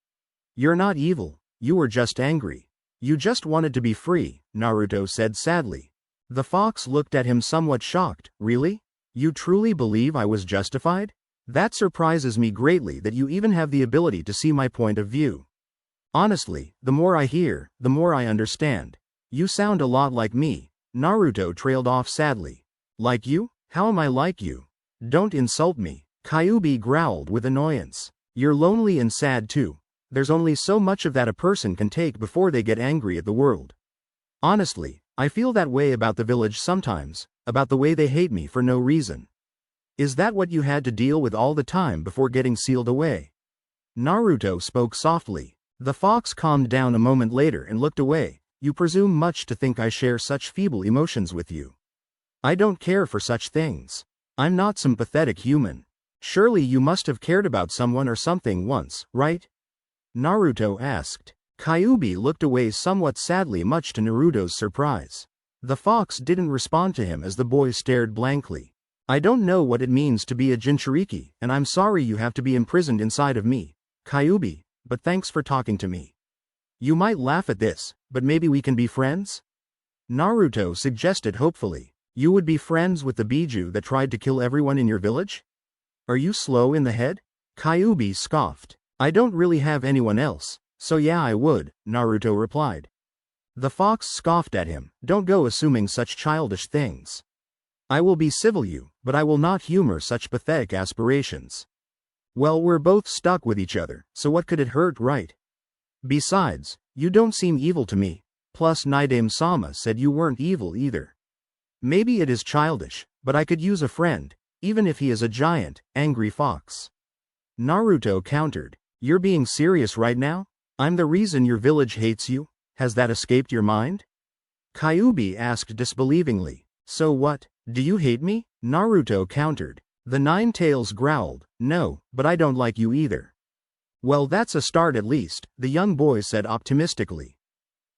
You're not evil, you were just angry. You just wanted to be free, Naruto said sadly. The fox looked at him somewhat shocked. Really? You truly believe I was justified? That surprises me greatly that you even have the ability to see my point of view. Honestly, the more I hear, the more I understand. You sound a lot like me, Naruto trailed off sadly. Like you? How am I like you? Don't insult me, Kyuubi growled with annoyance. You're lonely and sad too. There's only so much of that a person can take before they get angry at the world. Honestly, I feel that way about the village sometimes, about the way they hate me for no reason. Is that what you had to deal with all the time before getting sealed away? Naruto spoke softly. The fox calmed down a moment later and looked away. You presume much to think I share such feeble emotions with you. I don't care for such things. I'm not some pathetic human. Surely you must have cared about someone or something once, right? Naruto asked. Kyuubi looked away somewhat sadly, much to Naruto's surprise. The fox didn't respond to him as the boy stared blankly. I don't know what it means to be a Jinchuriki, and I'm sorry you have to be imprisoned inside of me, Kyuubi, but thanks for talking to me. You might laugh at this, but maybe we can be friends? Naruto suggested hopefully. You would be friends with the Biju that tried to kill everyone in your village? Are you slow in the head? Kyuubi scoffed. I don't really have anyone else, so yeah I would, Naruto replied. The fox scoffed at him. Don't go assuming such childish things. I will be civil you, but I will not humor such pathetic aspirations. Well, we're both stuck with each other, so what could it hurt, right? Besides, you don't seem evil to me, plus Naidame-sama said you weren't evil either. Maybe it is childish, but I could use a friend, even if he is a giant, angry fox. Naruto countered. You're being serious right now? I'm the reason your village hates you? Has that escaped your mind? Kyuubi asked disbelievingly. So what? Do you hate me? Naruto countered. The Nine-Tails growled. No, but I don't like you either. Well, that's a start at least, the young boy said optimistically.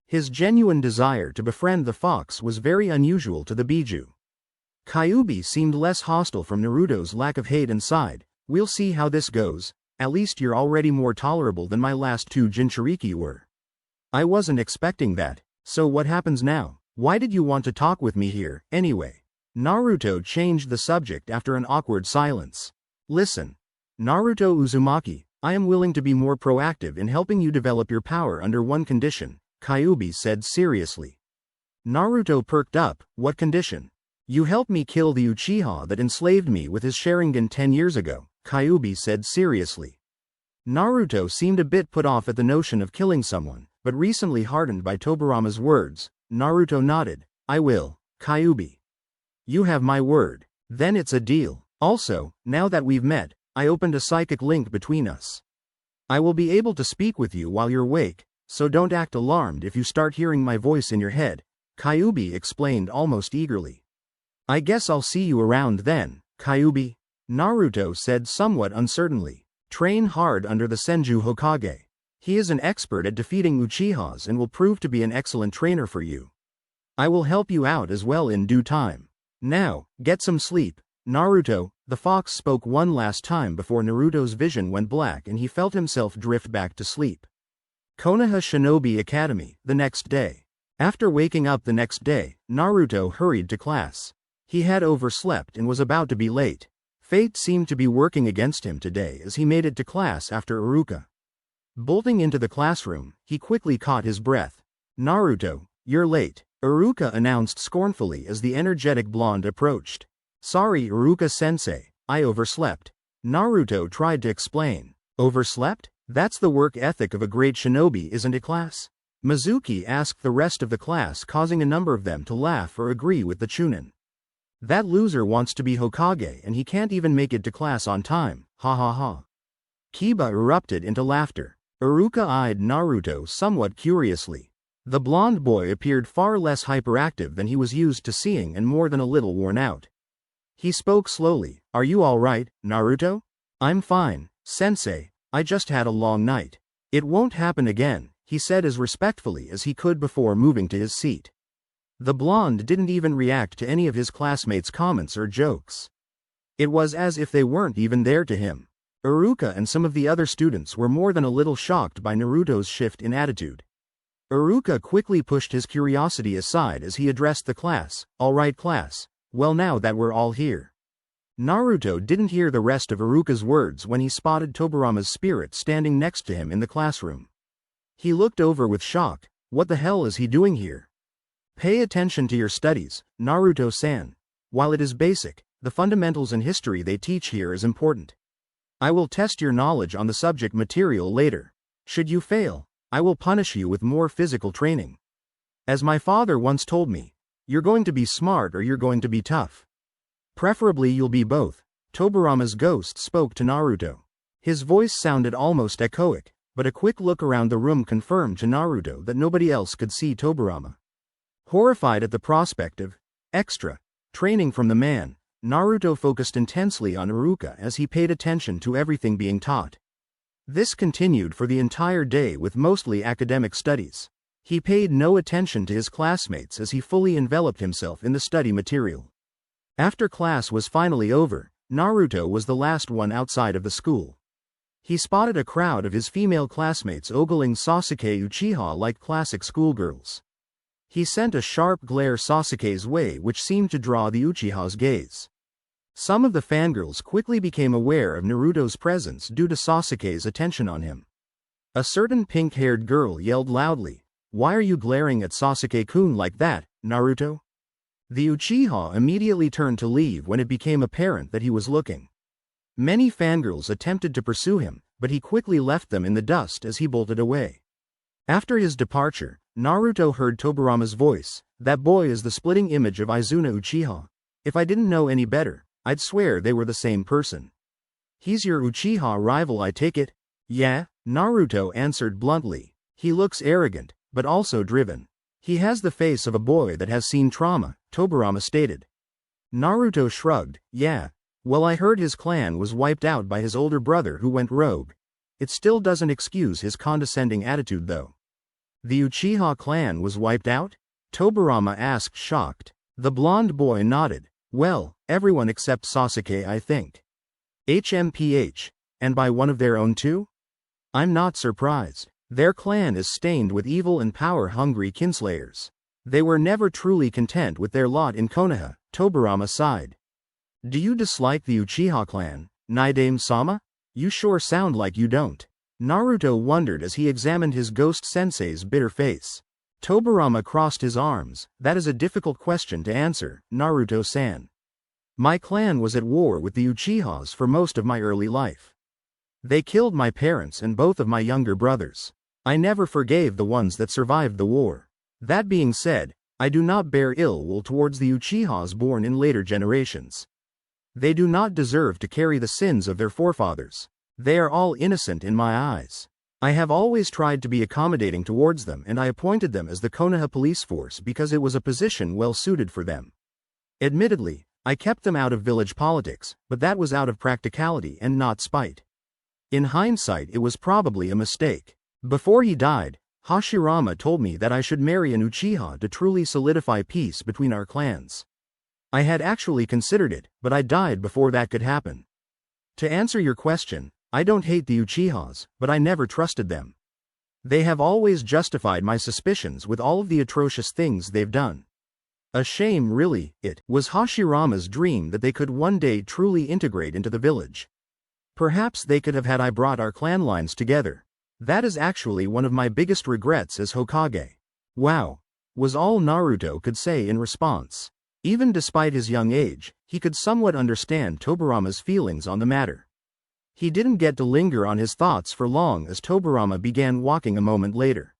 His genuine desire to befriend the fox was very unusual to the Biju. Kyuubi seemed less hostile from Naruto's lack of hate and sighed. We'll see how this goes. At least you're already more tolerable than my last two Jinchuriki were. I wasn't expecting that, so what happens now? Why did you want to talk with me here, anyway? Naruto changed the subject after an awkward silence. Listen, Naruto Uzumaki, I am willing to be more proactive in helping you develop your power under one condition, Kyuubi said seriously. Naruto perked up. What condition? You help me kill the Uchiha that enslaved me with his Sharingan 10 years ago, Kyuubi said seriously. Naruto seemed a bit put off at the notion of killing someone, but recently hardened by Tobirama's words. Naruto nodded. I will, Kyuubi. You have my word. Then it's a deal. Also, now that we've met, I opened a psychic link between us. I will be able to speak with you while you're awake, so don't act alarmed if you start hearing my voice in your head, Kyuubi explained almost eagerly. I guess I'll see you around then, Kyuubi, Naruto said somewhat uncertainly. Train hard under the Senju Hokage. He is an expert at defeating Uchihas and will prove to be an excellent trainer for you. I will help you out as well in due time. Now, get some sleep. Naruto, the fox spoke one last time before Naruto's vision went black and he felt himself drift back to sleep. Konoha Shinobi Academy, the next day. After waking up the next day, Naruto hurried to class. He had overslept and was about to be late. Fate seemed to be working against him today as he made it to class after Iruka. Bolting into the classroom, he quickly caught his breath. Naruto, you're late, Iruka announced scornfully as the energetic blonde approached. Sorry Iruka-sensei, I overslept. Naruto tried to explain. Overslept? That's the work ethic of a great shinobi, isn't it, class? Mizuki asked the rest of the class, causing a number of them to laugh or agree with the Chunin. That loser wants to be Hokage and he can't even make it to class on time, ha ha ha. Kiba erupted into laughter. Iruka eyed Naruto somewhat curiously. The blonde boy appeared far less hyperactive than he was used to seeing and more than a little worn out. He spoke slowly. Are you all right, Naruto? I'm fine, sensei, I just had a long night. It won't happen again, he said as respectfully as he could before moving to his seat. The blonde didn't even react to any of his classmates' comments or jokes. It was as if they weren't even there to him. Iruka and some of the other students were more than a little shocked by Naruto's shift in attitude. Iruka quickly pushed his curiosity aside as he addressed the class. All right, class. Well, now that we're all here. Naruto didn't hear the rest of Iruka's words when he spotted Tobirama's spirit standing next to him in the classroom. He looked over with shock. What the hell is he doing here? Pay attention to your studies, Naruto-san. While it is basic, the fundamentals and history they teach here is important. I will test your knowledge on the subject material later. Should you fail, I will punish you with more physical training. As my father once told me, you're going to be smart or you're going to be tough. Preferably you'll be both. Tobirama's ghost spoke to Naruto. His voice sounded almost echoic, but a quick look around the room confirmed to Naruto that nobody else could see Tobirama. Horrified at the prospect of extra training from the man, Naruto focused intensely on Iruka as he paid attention to everything being taught. This continued for the entire day with mostly academic studies. He paid no attention to his classmates as he fully enveloped himself in the study material. After class was finally over, Naruto was the last one outside of the school. He spotted a crowd of his female classmates ogling Sasuke Uchiha like classic schoolgirls. He sent a sharp glare Sasuke's way which seemed to draw the Uchiha's gaze. Some of the fangirls quickly became aware of Naruto's presence due to Sasuke's attention on him. A certain pink-haired girl yelled loudly, "Why are you glaring at Sasuke-kun like that, Naruto?" The Uchiha immediately turned to leave when it became apparent that he was looking. Many fangirls attempted to pursue him, but he quickly left them in the dust as he bolted away. After his departure, Naruto heard Tobirama's voice. That boy is the splitting image of Izuna Uchiha. If I didn't know any better, I'd swear they were the same person. He's your Uchiha rival, I take it? Yeah, Naruto answered bluntly. He looks arrogant, but also driven. He has the face of a boy that has seen trauma, Tobirama stated. Naruto shrugged. Yeah, well, I heard his clan was wiped out by his older brother who went rogue. It still doesn't excuse his condescending attitude though. The Uchiha clan was wiped out? Tobirama asked, shocked. The blonde boy nodded. Well, everyone except Sasuke, I think. HMPH. And by one of their own too? I'm not surprised. Their clan is stained with evil and power-hungry kinslayers. They were never truly content with their lot in Konoha, Tobirama sighed. Do you dislike the Uchiha clan, Naidame-sama? You sure sound like you don't. Naruto wondered as he examined his ghost sensei's bitter face. Tobirama crossed his arms. That is a difficult question to answer, Naruto-san. My clan was at war with the Uchihas for most of my early life. They killed my parents and both of my younger brothers. I never forgave the ones that survived the war. That being said, I do not bear ill will towards the Uchihas born in later generations. They do not deserve to carry the sins of their forefathers. They are all innocent in my eyes. I have always tried to be accommodating towards them, and I appointed them as the Konoha police force because it was a position well suited for them. Admittedly, I kept them out of village politics, but that was out of practicality and not spite. In hindsight, it was probably a mistake. Before he died, Hashirama told me that I should marry an Uchiha to truly solidify peace between our clans. I had actually considered it, but I died before that could happen. To answer your question, I don't hate the Uchihas, but I never trusted them. They have always justified my suspicions with all of the atrocious things they've done. A shame really, it was Hashirama's dream that they could one day truly integrate into the village. Perhaps they could have had I brought our clan lines together. That is actually one of my biggest regrets as Hokage. Wow, was all Naruto could say in response. Even despite his young age, he could somewhat understand Tobirama's feelings on the matter. He didn't get to linger on his thoughts for long as Tobirama began walking a moment later.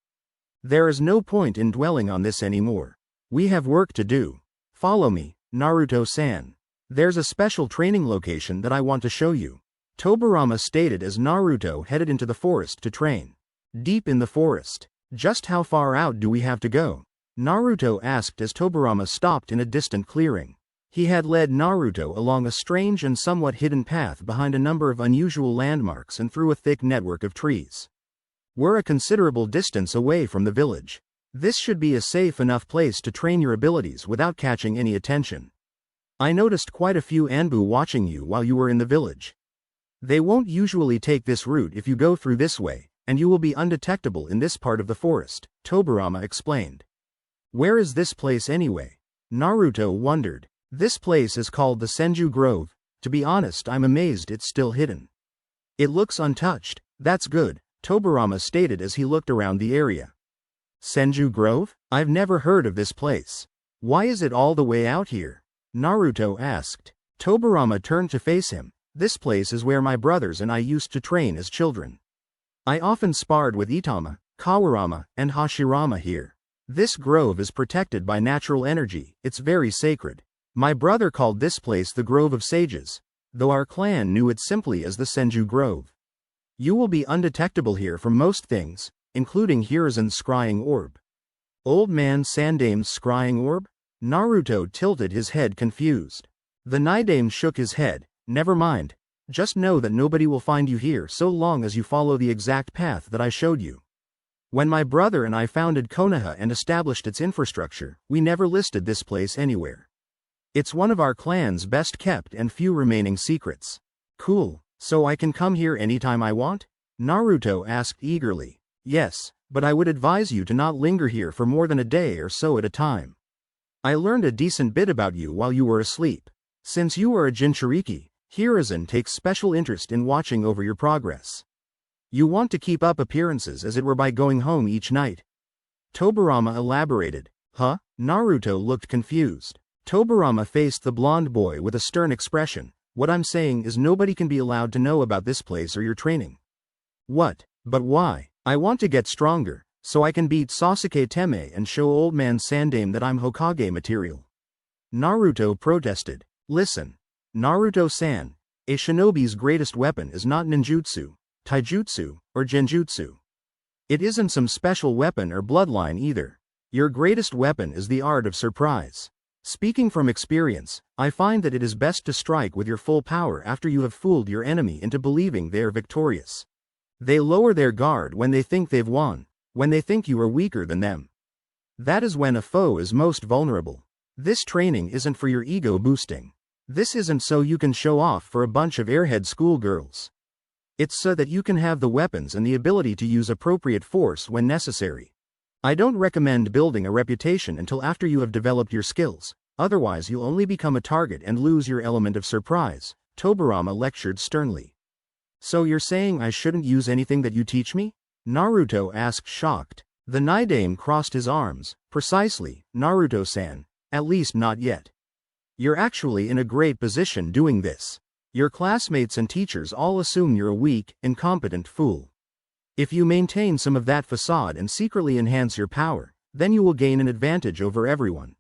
There is no point in dwelling on this anymore. We have work to do. Follow me, Naruto-san. There's a special training location that I want to show you. Tobirama stated as Naruto headed into the forest to train. Deep in the forest. Just how far out do we have to go? Naruto asked as Tobirama stopped in a distant clearing. He had led Naruto along a strange and somewhat hidden path behind a number of unusual landmarks and through a thick network of trees. We're a considerable distance away from the village. This should be a safe enough place to train your abilities without catching any attention. I noticed quite a few Anbu watching you while you were in the village. They won't usually take this route if you go through this way, and you will be undetectable in this part of the forest, Tobirama explained. Where is this place anyway? Naruto wondered. This place is called the Senju Grove. To be honest, I'm amazed it's still hidden. It looks untouched. That's good, Tobirama stated as he looked around the area. Senju Grove? I've never heard of this place. Why is it all the way out here? Naruto asked. Tobirama turned to face him. This place is where my brothers and I used to train as children. I often sparred with Itama, Kawurama, and Hashirama here. This grove is protected by natural energy, it's very sacred. My brother called this place the Grove of Sages, though our clan knew it simply as the Senju Grove. You will be undetectable here from most things, including Hiruzen's scrying orb. Old man Sandame's scrying orb? Naruto tilted his head confused. The Naidame shook his head. Never mind. Just know that nobody will find you here so long as you follow the exact path that I showed you. When my brother and I founded Konoha and established its infrastructure, we never listed this place anywhere. It's one of our clan's best kept and few remaining secrets. Cool, so I can come here anytime I want? Naruto asked eagerly. Yes, but I would advise you to not linger here for more than a day or so at a time. I learned a decent bit about you while you were asleep. Since you are a Jinchuriki, Hiruzen takes special interest in watching over your progress. You want to keep up appearances as it were by going home each night. Tobirama elaborated. Huh? Naruto looked confused. Tobirama faced the blonde boy with a stern expression. What I'm saying is nobody can be allowed to know about this place or your training. What? But why? I want to get stronger, so I can beat Sasuke Teme and show old man Sandame that I'm Hokage material. Naruto protested. Listen. Naruto-san, a shinobi's greatest weapon is not ninjutsu, taijutsu, or genjutsu. It isn't some special weapon or bloodline either. Your greatest weapon is the art of surprise. Speaking from experience, I find that it is best to strike with your full power after you have fooled your enemy into believing they are victorious. They lower their guard when they think they've won, when they think you are weaker than them. That is when a foe is most vulnerable. This training isn't for your ego boosting. This isn't so you can show off for a bunch of airhead schoolgirls. It's so that you can have the weapons and the ability to use appropriate force when necessary. I don't recommend building a reputation until after you have developed your skills, otherwise you'll only become a target and lose your element of surprise, Tobirama lectured sternly. So you're saying I shouldn't use anything that you teach me? Naruto asked shocked. The Naidame crossed his arms. Precisely, Naruto-san. At least not yet. You're actually in a great position doing this. Your classmates and teachers all assume you're a weak, incompetent fool. If you maintain some of that facade and secretly enhance your power, then you will gain an advantage over everyone.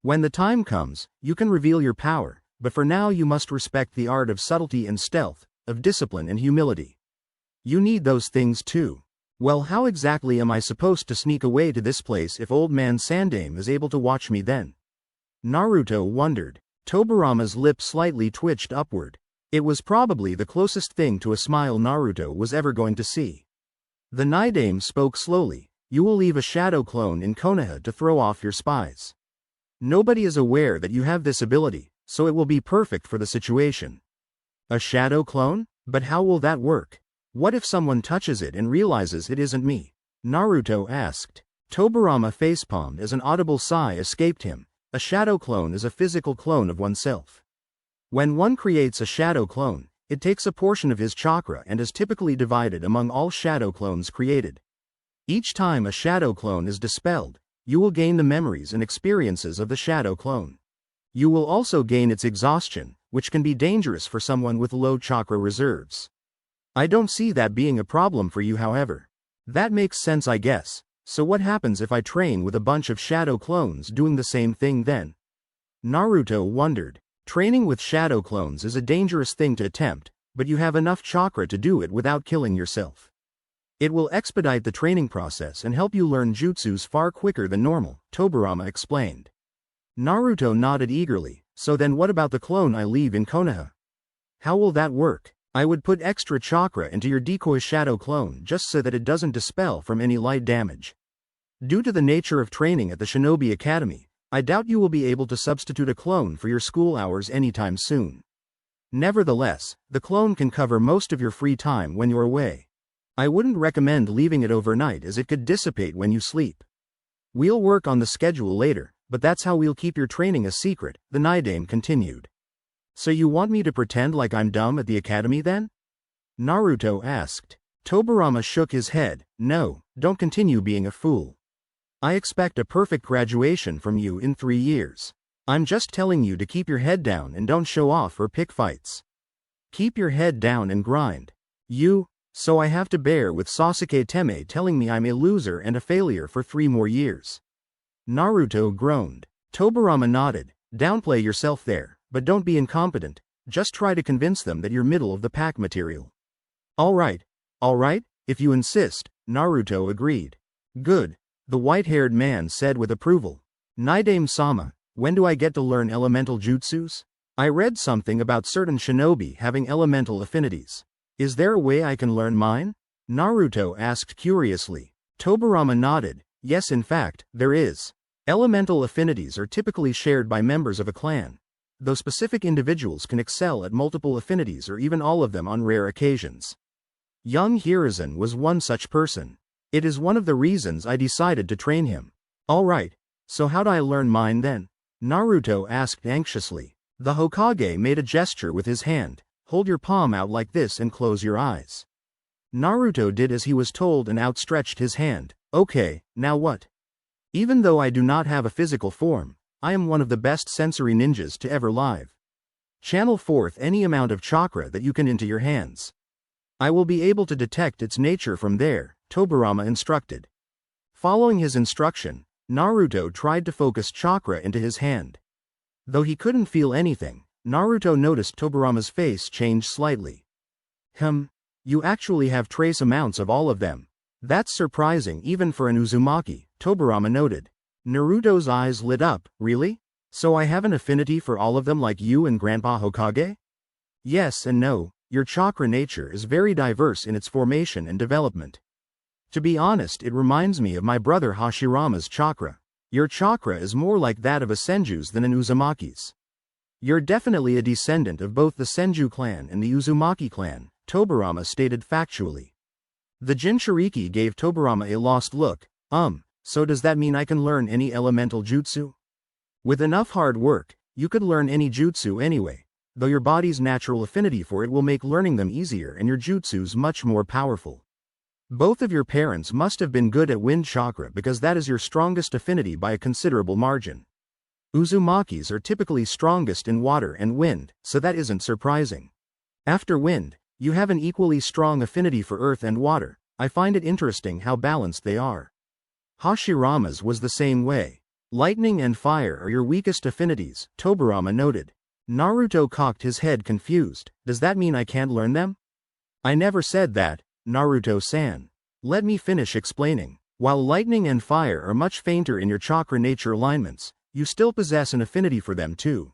When the time comes, you can reveal your power, but for now you must respect the art of subtlety and stealth, of discipline and humility. You need those things too. Well, how exactly am I supposed to sneak away to this place if old man Sandame is able to watch me then? Naruto wondered. Tobirama's lip slightly twitched upward. It was probably the closest thing to a smile Naruto was ever going to see. The Naidame spoke slowly. You will leave a shadow clone in Konoha to throw off your spies. Nobody is aware that you have this ability, so it will be perfect for the situation. A shadow clone? But how will that work? What if someone touches it and realizes it isn't me? Naruto asked. Tobirama facepalmed as an audible sigh escaped him. A shadow clone is a physical clone of oneself. When one creates a shadow clone, it takes a portion of his chakra and is typically divided among all shadow clones created. Each time a shadow clone is dispelled, you will gain the memories and experiences of the shadow clone. You will also gain its exhaustion, which can be dangerous for someone with low chakra reserves. I don't see that being a problem for you, however. That makes sense, I guess. So what happens if I train with a bunch of shadow clones doing the same thing then? Naruto wondered. Training with shadow clones is a dangerous thing to attempt, but you have enough chakra to do it without killing yourself. It will expedite the training process and help you learn jutsus far quicker than normal, Tobirama explained. Naruto nodded eagerly. So then what about the clone I leave in Konoha? How will that work? I would put extra chakra into your decoy shadow clone just so that it doesn't dispel from any light damage. Due to the nature of training at the Shinobi Academy, I doubt you will be able to substitute a clone for your school hours anytime soon. Nevertheless, the clone can cover most of your free time when you're away. I wouldn't recommend leaving it overnight as it could dissipate when you sleep. We'll work on the schedule later, but that's how we'll keep your training a secret, the Naidame continued. So you want me to pretend like I'm dumb at the academy then? Naruto asked. Tobirama shook his head. No, don't continue being a fool. I expect a perfect graduation from you in 3 years. I'm just telling you to keep your head down and don't show off or pick fights. Keep your head down and grind. So I have to bear with Sasuke Teme telling me I'm a loser and a failure for 3 more years. Naruto groaned. Tobirama nodded. Downplay yourself there, but don't be incompetent. Just try to convince them that you're middle of the pack material. Alright, if you insist, Naruto agreed. Good. The white-haired man said with approval. Naidame-sama, when do I get to learn elemental jutsus? I read something about certain shinobi having elemental affinities. Is there a way I can learn mine? Naruto asked curiously. Tobirama nodded. Yes, in fact, there is. Elemental affinities are typically shared by members of a clan, though specific individuals can excel at multiple affinities or even all of them on rare occasions. Young Hiruzen was one such person. It is one of the reasons I decided to train him. Alright, so how do I learn mine then? Naruto asked anxiously. The Hokage made a gesture with his hand. Hold your palm out like this and close your eyes. Naruto did as he was told and outstretched his hand. Okay, now what? Even though I do not have a physical form, I am one of the best sensory ninjas to ever live. Channel forth any amount of chakra that you can into your hands. I will be able to detect its nature from there, Tobirama instructed. Following his instruction, Naruto tried to focus chakra into his hand. Though he couldn't feel anything, Naruto noticed Tobirama's face change slightly. You actually have trace amounts of all of them. That's surprising even for an Uzumaki, Tobirama noted. Naruto's eyes lit up. Really? So I have an affinity for all of them like you and Grandpa Hokage? Yes and no, your chakra nature is very diverse in its formation and development. To be honest, it reminds me of my brother Hashirama's chakra. Your chakra is more like that of a Senju's than an Uzumaki's. You're definitely a descendant of both the Senju clan and the Uzumaki clan, Tobirama stated factually. The Jinchuriki gave Tobirama a lost look. So does that mean I can learn any elemental jutsu? With enough hard work, you could learn any jutsu anyway, though your body's natural affinity for it will make learning them easier and your jutsus much more powerful. Both of your parents must have been good at wind chakra because that is your strongest affinity by a considerable margin. Uzumakis are typically strongest in water and wind, so that isn't surprising. After wind, you have an equally strong affinity for earth and water. I find it interesting how balanced they are. Hashirama's was the same way. Lightning and fire are your weakest affinities, Tobirama noted. Naruto cocked his head confused. Does that mean I can't learn them? I never said that, Naruto-san. Let me finish explaining. While lightning and fire are much fainter in your chakra nature alignments, you still possess an affinity for them too.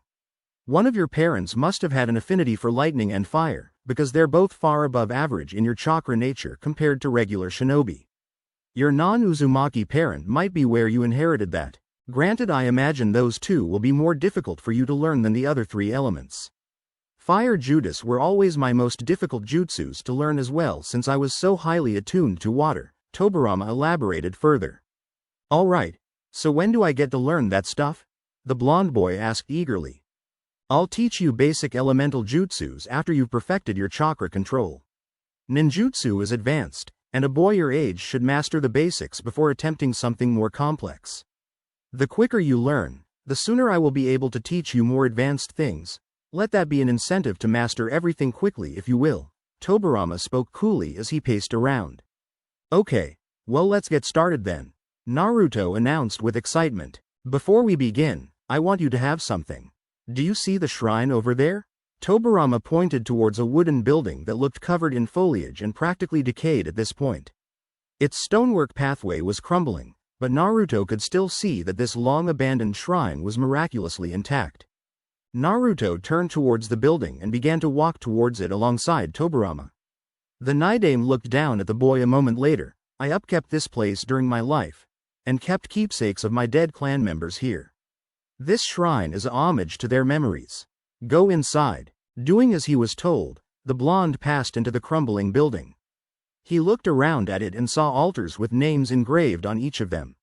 One of your parents must have had an affinity for lightning and fire, because they're both far above average in your chakra nature compared to regular shinobi. Your non-Uzumaki parent might be where you inherited that. Granted, I imagine those two will be more difficult for you to learn than the other three elements. Fire jutsus were always my most difficult jutsus to learn as well since I was so highly attuned to water, Tobirama elaborated further. Alright, so when do I get to learn that stuff? The blonde boy asked eagerly. I'll teach you basic elemental jutsus after you've perfected your chakra control. Ninjutsu is advanced, and a boy your age should master the basics before attempting something more complex. The quicker you learn, the sooner I will be able to teach you more advanced things. Let that be an incentive to master everything quickly if you will. Tobirama spoke coolly as he paced around. Okay, well let's get started then, Naruto announced with excitement. Before we begin, I want you to have something. Do you see the shrine over there? Tobirama pointed towards a wooden building that looked covered in foliage and practically decayed at this point. Its stonework pathway was crumbling, but Naruto could still see that this long-abandoned shrine was miraculously intact. Naruto turned towards the building and began to walk towards it alongside Tobirama. The Naidame looked down at the boy a moment later. I upkept this place during my life, and kept keepsakes of my dead clan members here. This shrine is a homage to their memories. Go inside. Doing as he was told, the blonde passed into the crumbling building. He looked around at it and saw altars with names engraved on each of them.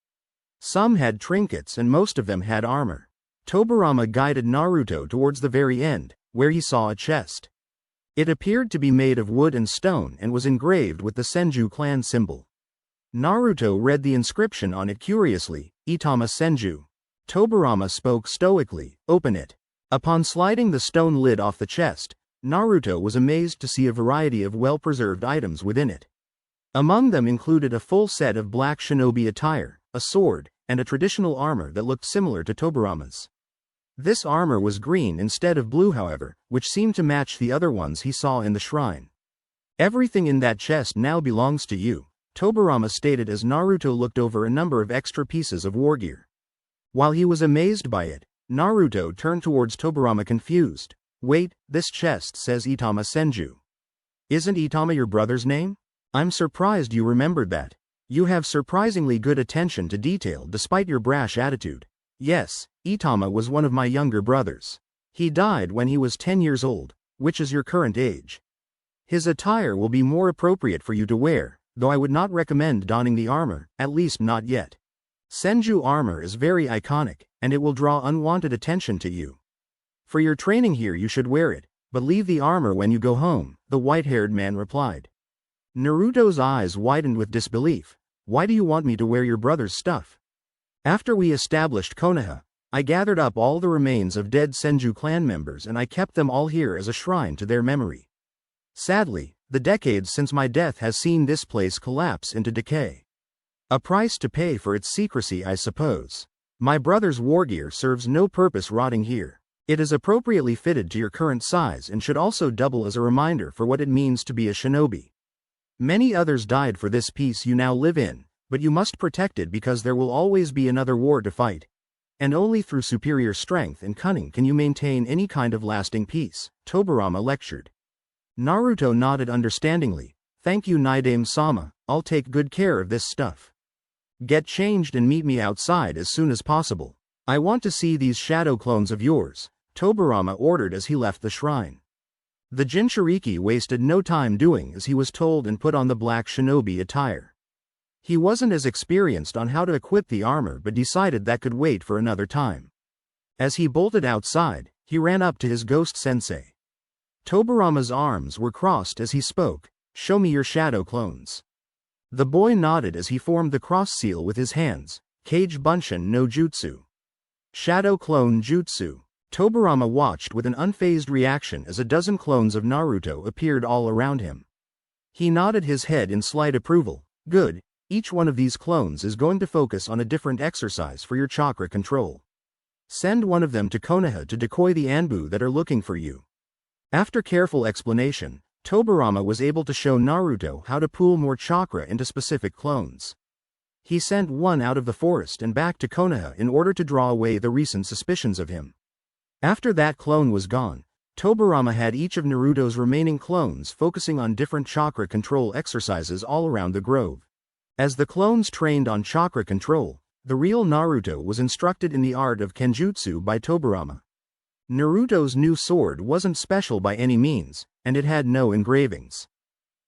Some had trinkets and most of them had armor. Tobirama guided Naruto towards the very end, where he saw a chest. It appeared to be made of wood and stone and was engraved with the Senju clan symbol. Naruto read the inscription on it curiously, Itama Senju. Tobirama spoke stoically, open it. Upon sliding the stone lid off the chest, Naruto was amazed to see a variety of well-preserved items within it. Among them included a full set of black shinobi attire, a sword, and a traditional armor that looked similar to Tobirama's. This armor was green instead of blue however, which seemed to match the other ones he saw in the shrine. Everything in that chest now belongs to you, Tobirama stated as Naruto looked over a number of extra pieces of war gear. While he was amazed by it, Naruto turned towards Tobirama confused. Wait, this chest says Itama Senju. Isn't Itama your brother's name? I'm surprised you remembered that. You have surprisingly good attention to detail despite your brash attitude. Yes, Itama was one of my younger brothers. He died when he was 10 years old, which is your current age. His attire will be more appropriate for you to wear, though I would not recommend donning the armor, at least not yet. Senju armor is very iconic, and it will draw unwanted attention to you. For your training here you should wear it, but leave the armor when you go home, the white-haired man replied. Naruto's eyes widened with disbelief. Why do you want me to wear your brother's stuff? After we established Konoha, I gathered up all the remains of dead Senju clan members and I kept them all here as a shrine to their memory. Sadly, the decades since my death has seen this place collapse into decay. A price to pay for its secrecy, I suppose. My brother's war gear serves no purpose rotting here. It is appropriately fitted to your current size and should also double as a reminder for what it means to be a shinobi. Many others died for this peace you now live in, but you must protect it because there will always be another war to fight. And only through superior strength and cunning can you maintain any kind of lasting peace, Tobirama lectured. Naruto nodded understandingly. Thank you Naidame-sama, I'll take good care of this stuff. Get changed and meet me outside as soon as possible. I want to see these shadow clones of yours, Tobirama ordered as he left the shrine. The Jinchuriki wasted no time doing as he was told and put on the black shinobi attire. He wasn't as experienced on how to equip the armor but decided that could wait for another time. As he bolted outside, he ran up to his ghost sensei. Tobirama's arms were crossed as he spoke, "Show me your shadow clones." The boy nodded as he formed the cross seal with his hands, Kage Bunshin no Jutsu. Shadow clone jutsu. Tobirama watched with an unfazed reaction as a dozen clones of Naruto appeared all around him. He nodded his head in slight approval. "Good, each one of these clones is going to focus on a different exercise for your chakra control. Send one of them to Konoha to decoy the Anbu that are looking for you." After careful explanation, Tobirama was able to show Naruto how to pool more chakra into specific clones. He sent one out of the forest and back to Konoha in order to draw away the recent suspicions of him. After that clone was gone, Tobirama had each of Naruto's remaining clones focusing on different chakra control exercises all around the grove. As the clones trained on chakra control, the real Naruto was instructed in the art of kenjutsu by Tobirama. Naruto's new sword wasn't special by any means, and it had no engravings.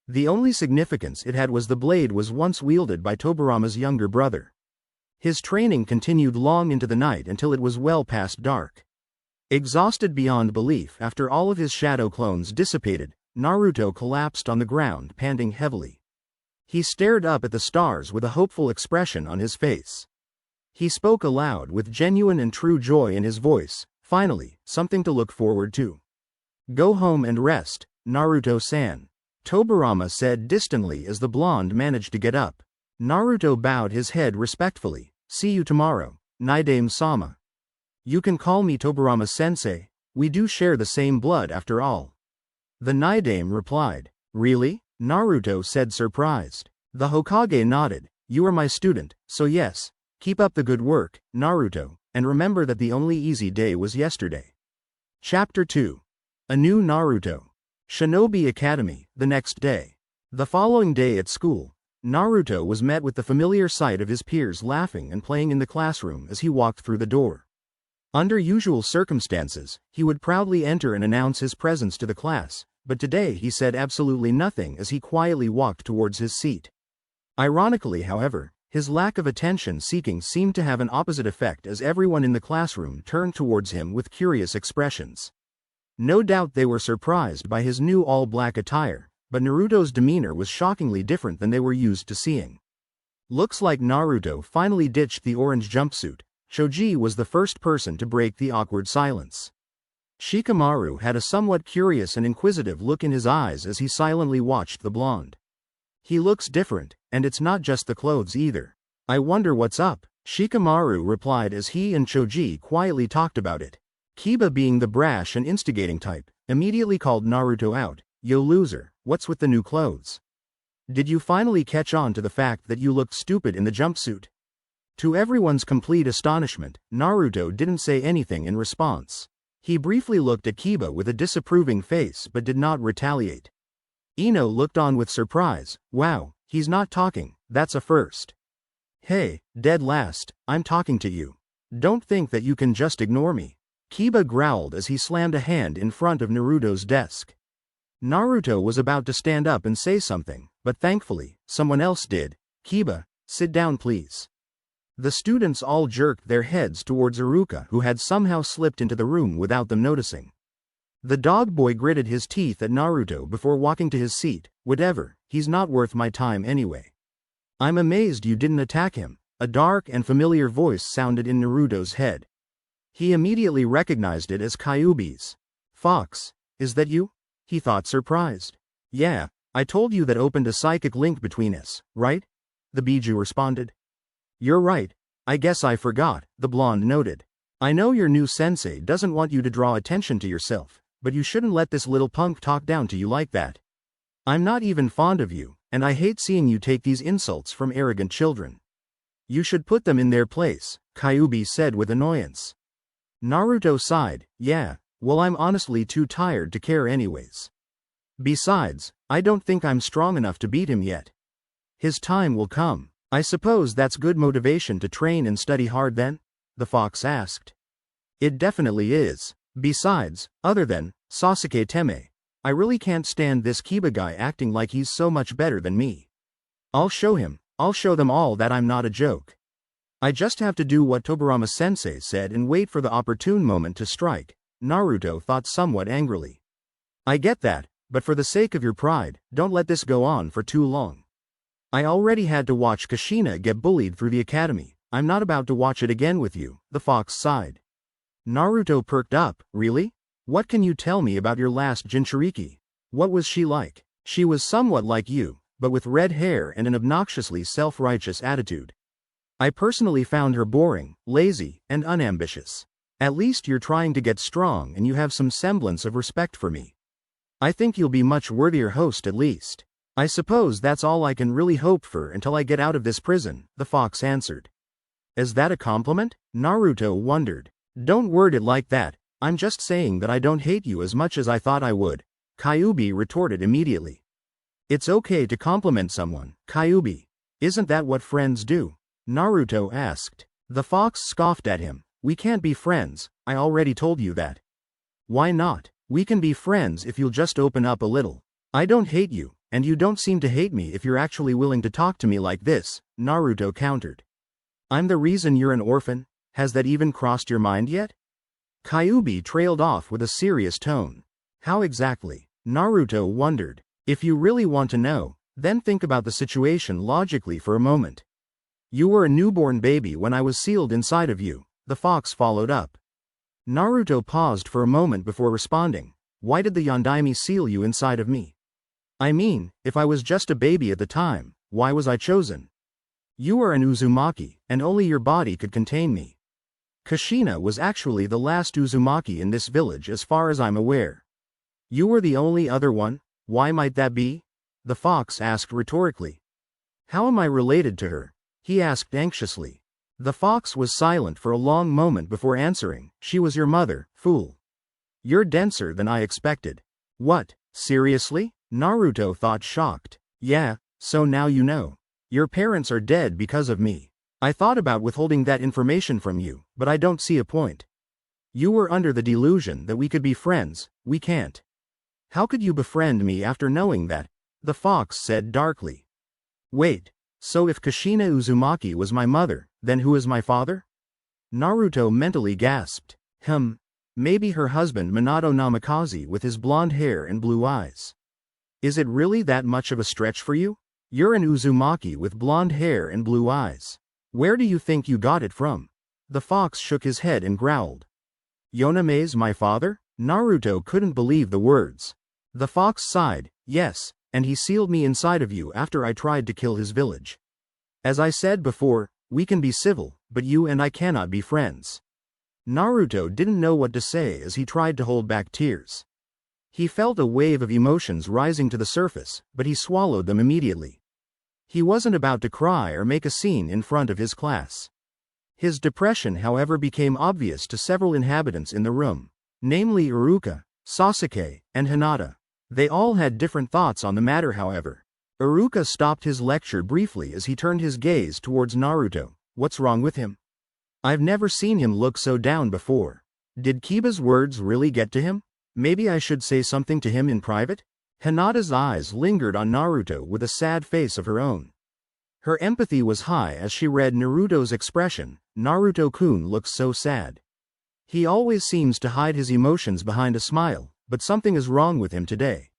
The only significance it had was the blade was once wielded by Tobirama's younger brother. His training continued long into the night until it was well past dark. Exhausted beyond belief after all of his shadow clones dissipated, Naruto collapsed on the ground, panting heavily. He stared up at the stars with a hopeful expression on his face. He spoke aloud with genuine and true joy in his voice, "Finally, something to look forward to. Go home and rest, Naruto-san," Tobirama said distantly as the blonde managed to get up. Naruto bowed his head respectfully. "See you tomorrow, Naidame-sama. You can call me Tobirama-sensei, we do share the same blood after all." The Naidame replied. "Really?" Naruto said surprised. The Hokage nodded. "You are my student, so yes, keep up the good work, Naruto, and remember that the only easy day was yesterday." Chapter 2. A New Naruto. Shinobi Academy, the next day. The following day at school, Naruto was met with the familiar sight of his peers laughing and playing in the classroom as he walked through the door. Under usual circumstances, he would proudly enter and announce his presence to the class, but today he said absolutely nothing as he quietly walked towards his seat. Ironically, however, his lack of attention-seeking seemed to have an opposite effect as everyone in the classroom turned towards him with curious expressions. No doubt they were surprised by his new all-black attire, but Naruto's demeanor was shockingly different than they were used to seeing. Looks like Naruto finally ditched the orange jumpsuit. Choji was the first person to break the awkward silence. Shikamaru had a somewhat curious and inquisitive look in his eyes as he silently watched the blonde. "He looks different, and it's not just the clothes either. I wonder what's up," Shikamaru replied as he and Choji quietly talked about it. Kiba, being the brash and instigating type, immediately called Naruto out. "Yo loser, what's with the new clothes? Did you finally catch on to the fact that you looked stupid in the jumpsuit?" To everyone's complete astonishment, Naruto didn't say anything in response. He briefly looked at Kiba with a disapproving face but did not retaliate. Ino looked on with surprise. "Wow, he's not talking, that's a first." "Hey, dead last, I'm talking to you. Don't think that you can just ignore me," Kiba growled as he slammed a hand in front of Naruto's desk. Naruto was about to stand up and say something, but thankfully, someone else did. "Kiba, sit down please." The students all jerked their heads towards Iruka, who had somehow slipped into the room without them noticing. The dog boy gritted his teeth at Naruto before walking to his seat. "Whatever, he's not worth my time anyway." "I'm amazed you didn't attack him," a dark and familiar voice sounded in Naruto's head. He immediately recognized it as Kyuubi's. "Fox, is that you?" he thought, surprised. "Yeah, I told you that opened a psychic link between us, right?" the Biju responded. "You're right, I guess I forgot," the blonde noted. "I know your new sensei doesn't want you to draw attention to yourself, but you shouldn't let this little punk talk down to you like that. I'm not even fond of you, and I hate seeing you take these insults from arrogant children. You should put them in their place," Kyuubi said with annoyance. Naruto sighed. "Yeah, well, I'm honestly too tired to care anyways. Besides, I don't think I'm strong enough to beat him yet. His time will come." "I suppose that's good motivation to train and study hard then?" the fox asked. "It definitely is. Besides, other than Sasuke Teme, I really can't stand this Kiba guy acting like he's so much better than me. I'll show him," I'll show them all that I'm not a joke. I just have to do what Tobirama sensei said and wait for the opportune moment to strike, Naruto thought somewhat angrily. I get that, but for the sake of your pride, don't let this go on for too long. I already had to watch Kushina get bullied through the academy. I'm not about to watch it again with you, the fox sighed. Naruto perked up. Really? What can you tell me about your last Jinchuriki? What was she like? She was somewhat like you, but with red hair and an obnoxiously self-righteous attitude. I personally found her boring, lazy, and unambitious. At least you're trying to get strong and you have some semblance of respect for me. I think you'll be much worthier host at least. I suppose that's all I can really hope for until I get out of this prison, the fox answered. Is that a compliment? Naruto wondered. Don't word it like that, I'm just saying that I don't hate you as much as I thought I would, Kyuubi retorted immediately. It's okay to compliment someone, Kyuubi. Isn't that what friends do? Naruto asked. The fox scoffed at him. We can't be friends, I already told you that. Why not? We can be friends if you'll just open up a little. I don't hate you, and you don't seem to hate me if you're actually willing to talk to me like this, Naruto countered. I'm the reason you're an orphan? Has that even crossed your mind yet? Kyuubi trailed off with a serious tone. How exactly? Naruto wondered. If you really want to know, then think about the situation logically for a moment. You were a newborn baby when I was sealed inside of you, the fox followed up. Naruto paused for a moment before responding. Why did the Yondaime seal you inside of me? I mean, if I was just a baby at the time, why was I chosen? You are an Uzumaki, and only your body could contain me. Kushina was actually the last Uzumaki in this village as far as I'm aware. You were the only other one? Why might that be? The fox asked rhetorically. How am I related to her? He asked anxiously. The fox was silent for a long moment before answering. She was your mother, fool. You're denser than I expected. What, seriously? Naruto thought shocked. Yeah, so now you know. Your parents are dead because of me. I thought about withholding that information from you, but I don't see a point. You were under the delusion that we could be friends. We can't. How could you befriend me after knowing that? The fox said darkly. Wait, so if Kushina Uzumaki was my mother, then who is my father? Naruto mentally gasped. Maybe her husband Minato Namikaze with his blonde hair and blue eyes. Is it really that much of a stretch for you? You're an Uzumaki with blonde hair and blue eyes. Where do you think you got it from? The fox shook his head and growled. Yoname's my father? Naruto couldn't believe the words. The fox sighed. Yes, and he sealed me inside of you after I tried to kill his village. As I said before, we can be civil, but you and I cannot be friends. Naruto didn't know what to say as he tried to hold back tears. He felt a wave of emotions rising to the surface, but he swallowed them immediately. He wasn't about to cry or make a scene in front of his class. His depression, however, became obvious to several inhabitants in the room, namely Iruka, Sasuke, and Hinata. They all had different thoughts on the matter, however. Iruka stopped his lecture briefly as he turned his gaze towards Naruto. What's wrong with him? I've never seen him look so down before. Did Kiba's words really get to him? Maybe I should say something to him in private? Hinata's eyes lingered on Naruto with a sad face of her own. Her empathy was high as she read Naruto's expression. Naruto-kun looks so sad. He always seems to hide his emotions behind a smile, but something is wrong with him today.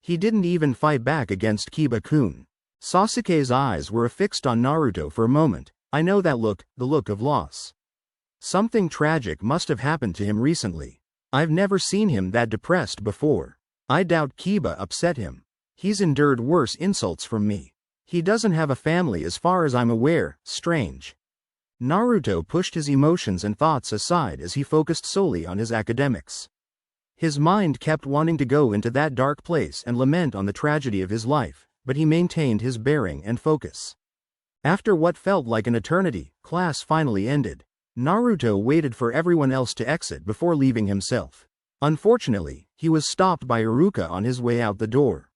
He didn't even fight back against Kiba-kun. Sasuke's eyes were affixed on Naruto for a moment. I know that look, the look of loss. Something tragic must have happened to him recently. I've never seen him that depressed before. I doubt Kiba upset him. He's endured worse insults from me. He doesn't have a family as far as I'm aware. Strange. Naruto pushed his emotions and thoughts aside as he focused solely on his academics. His mind kept wanting to go into that dark place and lament on the tragedy of his life, but he maintained his bearing and focus. After what felt like an eternity, class finally ended. Naruto waited for everyone else to exit before leaving himself. Unfortunately, he was stopped by Iruka on his way out the door.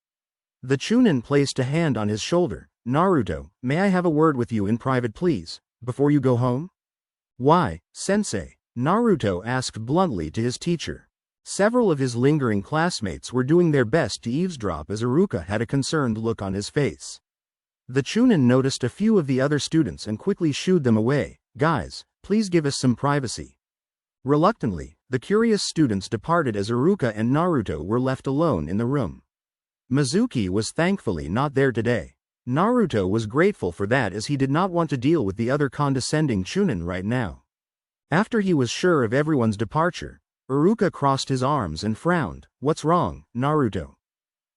The Chunin placed a hand on his shoulder. Naruto, may I have a word with you in private please, before you go home? Why, sensei? Naruto asked bluntly to his teacher. Several of his lingering classmates were doing their best to eavesdrop as Iruka had a concerned look on his face. The Chunin noticed a few of the other students and quickly shooed them away. Guys, please give us some privacy. Reluctantly, the curious students departed as Iruka and Naruto were left alone in the room. Mizuki was thankfully not there today. Naruto was grateful for that as he did not want to deal with the other condescending Chunin right now. After he was sure of everyone's departure, Iruka crossed his arms and frowned. What's wrong, Naruto?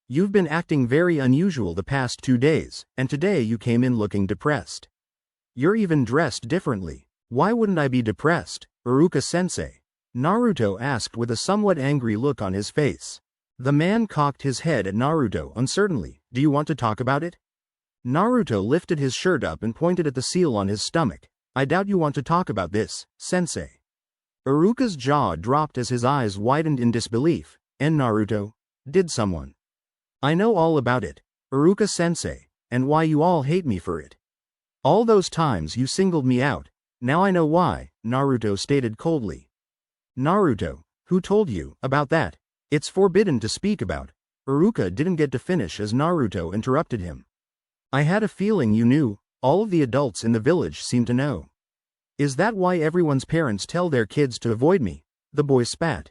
You've been acting very unusual the past 2 days, and today you came in looking depressed. You're even dressed differently. Why wouldn't I be depressed, Iruka-sensei? Naruto asked with a somewhat angry look on his face. The man cocked his head at Naruto uncertainly. Do you want to talk about it? Naruto lifted his shirt up and pointed at the seal on his stomach. I doubt you want to talk about this, sensei. Iruka's jaw dropped as his eyes widened in disbelief. And Naruto? Did someone? I know all about it, Iruka-sensei, and why you all hate me for it. All those times you singled me out. Now I know why, Naruto stated coldly. Naruto, who told you about that? It's forbidden to speak about. Iruka didn't get to finish as Naruto interrupted him. I had a feeling you knew. All of the adults in the village seem to know. Is that why everyone's parents tell their kids to avoid me? The boy spat.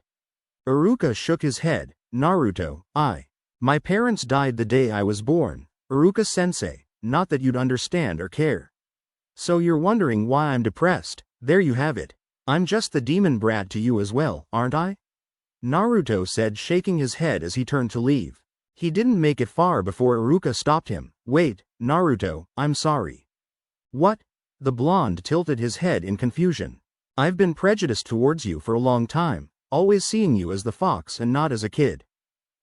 Iruka shook his head. Naruto, my parents died the day I was born, Iruka-sensei, not that you'd understand or care. So you're wondering why I'm depressed. There you have it. I'm just the demon brat to you as well, aren't I? Naruto said, shaking his head as he turned to leave. He didn't make it far before Iruka stopped him. Wait, Naruto, I'm sorry. What? The blonde tilted his head in confusion. I've been prejudiced towards you for a long time, always seeing you as the fox and not as a kid.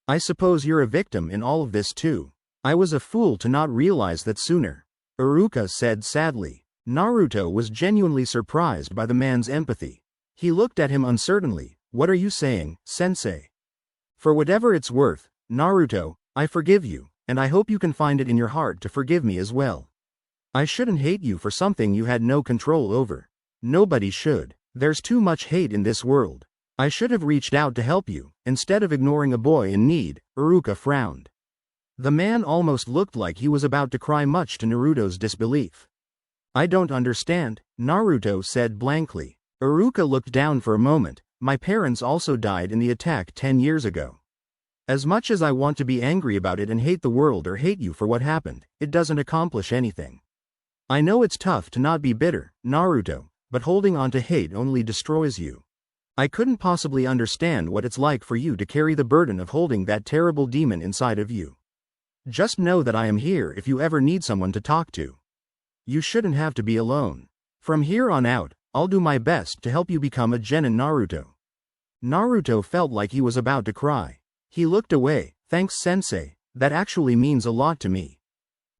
I suppose you're a victim in all of this too. I was a fool to not realize that sooner, Iruka said sadly. Naruto was genuinely surprised by the man's empathy. He looked at him uncertainly. What are you saying, sensei? For whatever it's worth, Naruto, I forgive you, and I hope you can find it in your heart to forgive me as well. I shouldn't hate you for something you had no control over. Nobody should. There's too much hate in this world. I should have reached out to help you, instead of ignoring a boy in need, Iruka frowned. The man almost looked like he was about to cry, much to Naruto's disbelief. I don't understand, Naruto said blankly. Iruka looked down for a moment. My parents also died in the attack 10 years ago. As much as I want to be angry about it and hate the world or hate you for what happened, it doesn't accomplish anything. I know it's tough to not be bitter, Naruto, but holding on to hate only destroys you. I couldn't possibly understand what it's like for you to carry the burden of holding that terrible demon inside of you. Just know that I am here if you ever need someone to talk to. You shouldn't have to be alone. From here on out, I'll do my best to help you become a genin, Naruto. Naruto felt like he was about to cry. He looked away. Thanks, sensei, that actually means a lot to me.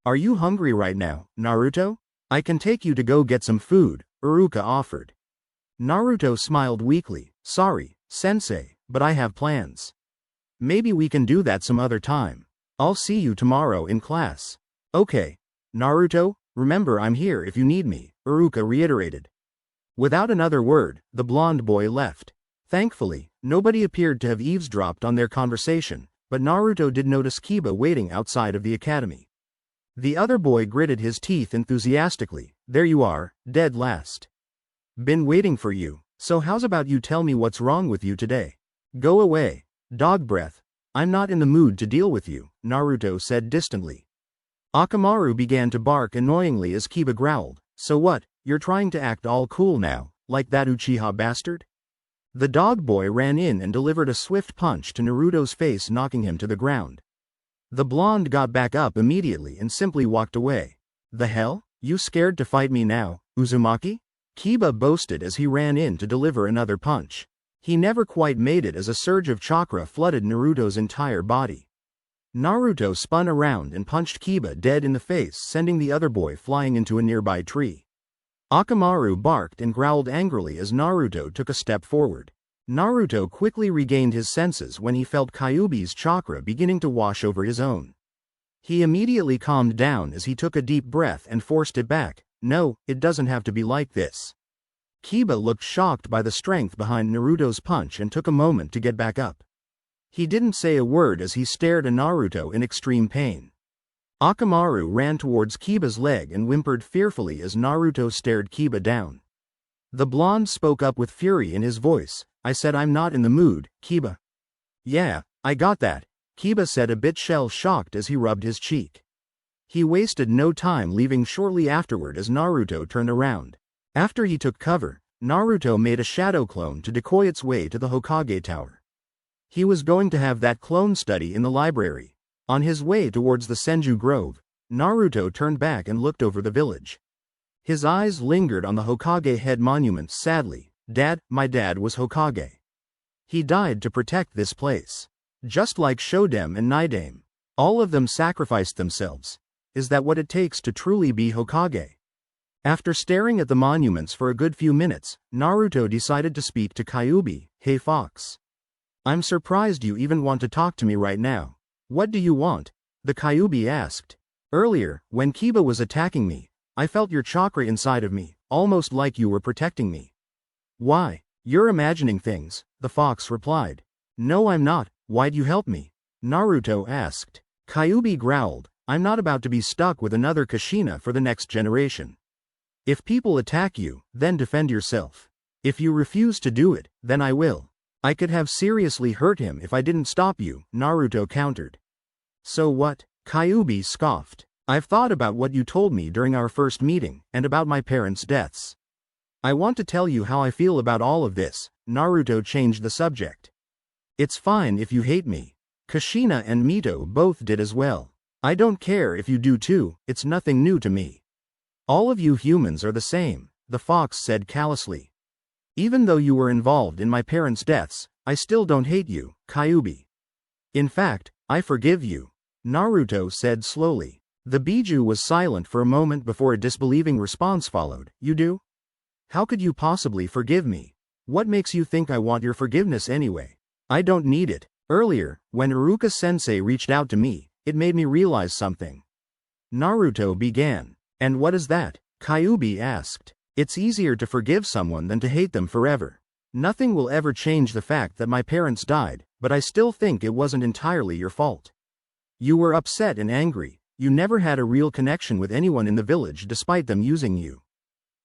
Are you hungry right now, Naruto? I can take you to go get some food, Iruka offered. Naruto smiled weakly. Sorry, sensei, but I have plans. Maybe we can do that some other time. I'll see you tomorrow in class. Okay. Naruto, remember I'm here if you need me, Iruka reiterated. Without another word, the blonde boy left. Thankfully, nobody appeared to have eavesdropped on their conversation, but Naruto did notice Kiba waiting outside of the academy. The other boy gritted his teeth enthusiastically. There you are, dead last. Been waiting for you, so how's about you tell me what's wrong with you today? Go away. Dog breath. I'm not in the mood to deal with you, Naruto said distantly. Akamaru began to bark annoyingly as Kiba growled. So what, you're trying to act all cool now, like that Uchiha bastard? The dog boy ran in and delivered a swift punch to Naruto's face, knocking him to the ground. The blonde got back up immediately and simply walked away. The hell? You scared to fight me now, Uzumaki? Kiba boasted as he ran in to deliver another punch. He never quite made it as a surge of chakra flooded Naruto's entire body. Naruto spun around and punched Kiba dead in the face, sending the other boy flying into a nearby tree. Akamaru barked and growled angrily as Naruto took a step forward. Naruto quickly regained his senses when he felt Kyuubi's chakra beginning to wash over his own. He immediately calmed down as he took a deep breath and forced it back. No, it doesn't have to be like this. Kiba looked shocked by the strength behind Naruto's punch and took a moment to get back up. He didn't say a word as he stared at Naruto in extreme pain. Akamaru ran towards Kiba's leg and whimpered fearfully as Naruto stared Kiba down. The blonde spoke up with fury in his voice. I said I'm not in the mood, Kiba. Yeah, I got that, Kiba said, a bit shell-shocked as he rubbed his cheek. He wasted no time, leaving shortly afterward as Naruto turned around. After he took cover, Naruto made a shadow clone to decoy its way to the Hokage Tower. He was going to have that clone study in the library. On his way towards the Senju Grove, Naruto turned back and looked over the village. His eyes lingered on the Hokage head monument sadly. Dad, my dad was Hokage. He died to protect this place. Just like Shodem and Naidame. All of them sacrificed themselves. Is that what it takes to truly be Hokage? After staring at the monuments for a good few minutes, Naruto decided to speak to Kyuubi. Hey Fox. I'm surprised you even want to talk to me right now. What do you want? The Kyuubi asked. Earlier, when Kiba was attacking me, I felt your chakra inside of me, almost like you were protecting me. Why? You're imagining things, the fox replied. No, I'm not. Why'd you help me? Naruto asked. Kyuubi growled. I'm not about to be stuck with another Kushina for the next generation. If people attack you, then defend yourself. If you refuse to do it, then I will. I could have seriously hurt him if I didn't stop you, Naruto countered. So what? Kyuubi scoffed. I've thought about what you told me during our first meeting, and about my parents' deaths. I want to tell you how I feel about all of this. Naruto changed the subject. It's fine if you hate me. Kushina and Mito both did as well. I don't care if you do too, it's nothing new to me. All of you humans are the same, the fox said callously. Even though you were involved in my parents' deaths, I still don't hate you, Kyuubi. In fact, I forgive you, Naruto said slowly. The Biju was silent for a moment before a disbelieving response followed. You do? How could you possibly forgive me? What makes you think I want your forgiveness anyway? I don't need it. Earlier, when Iruka-sensei reached out to me, it made me realize something. Naruto began. And what is that? Kyuubi asked. It's easier to forgive someone than to hate them forever. Nothing will ever change the fact that my parents died, but I still think it wasn't entirely your fault. You were upset and angry. You never had a real connection with anyone in the village despite them using you.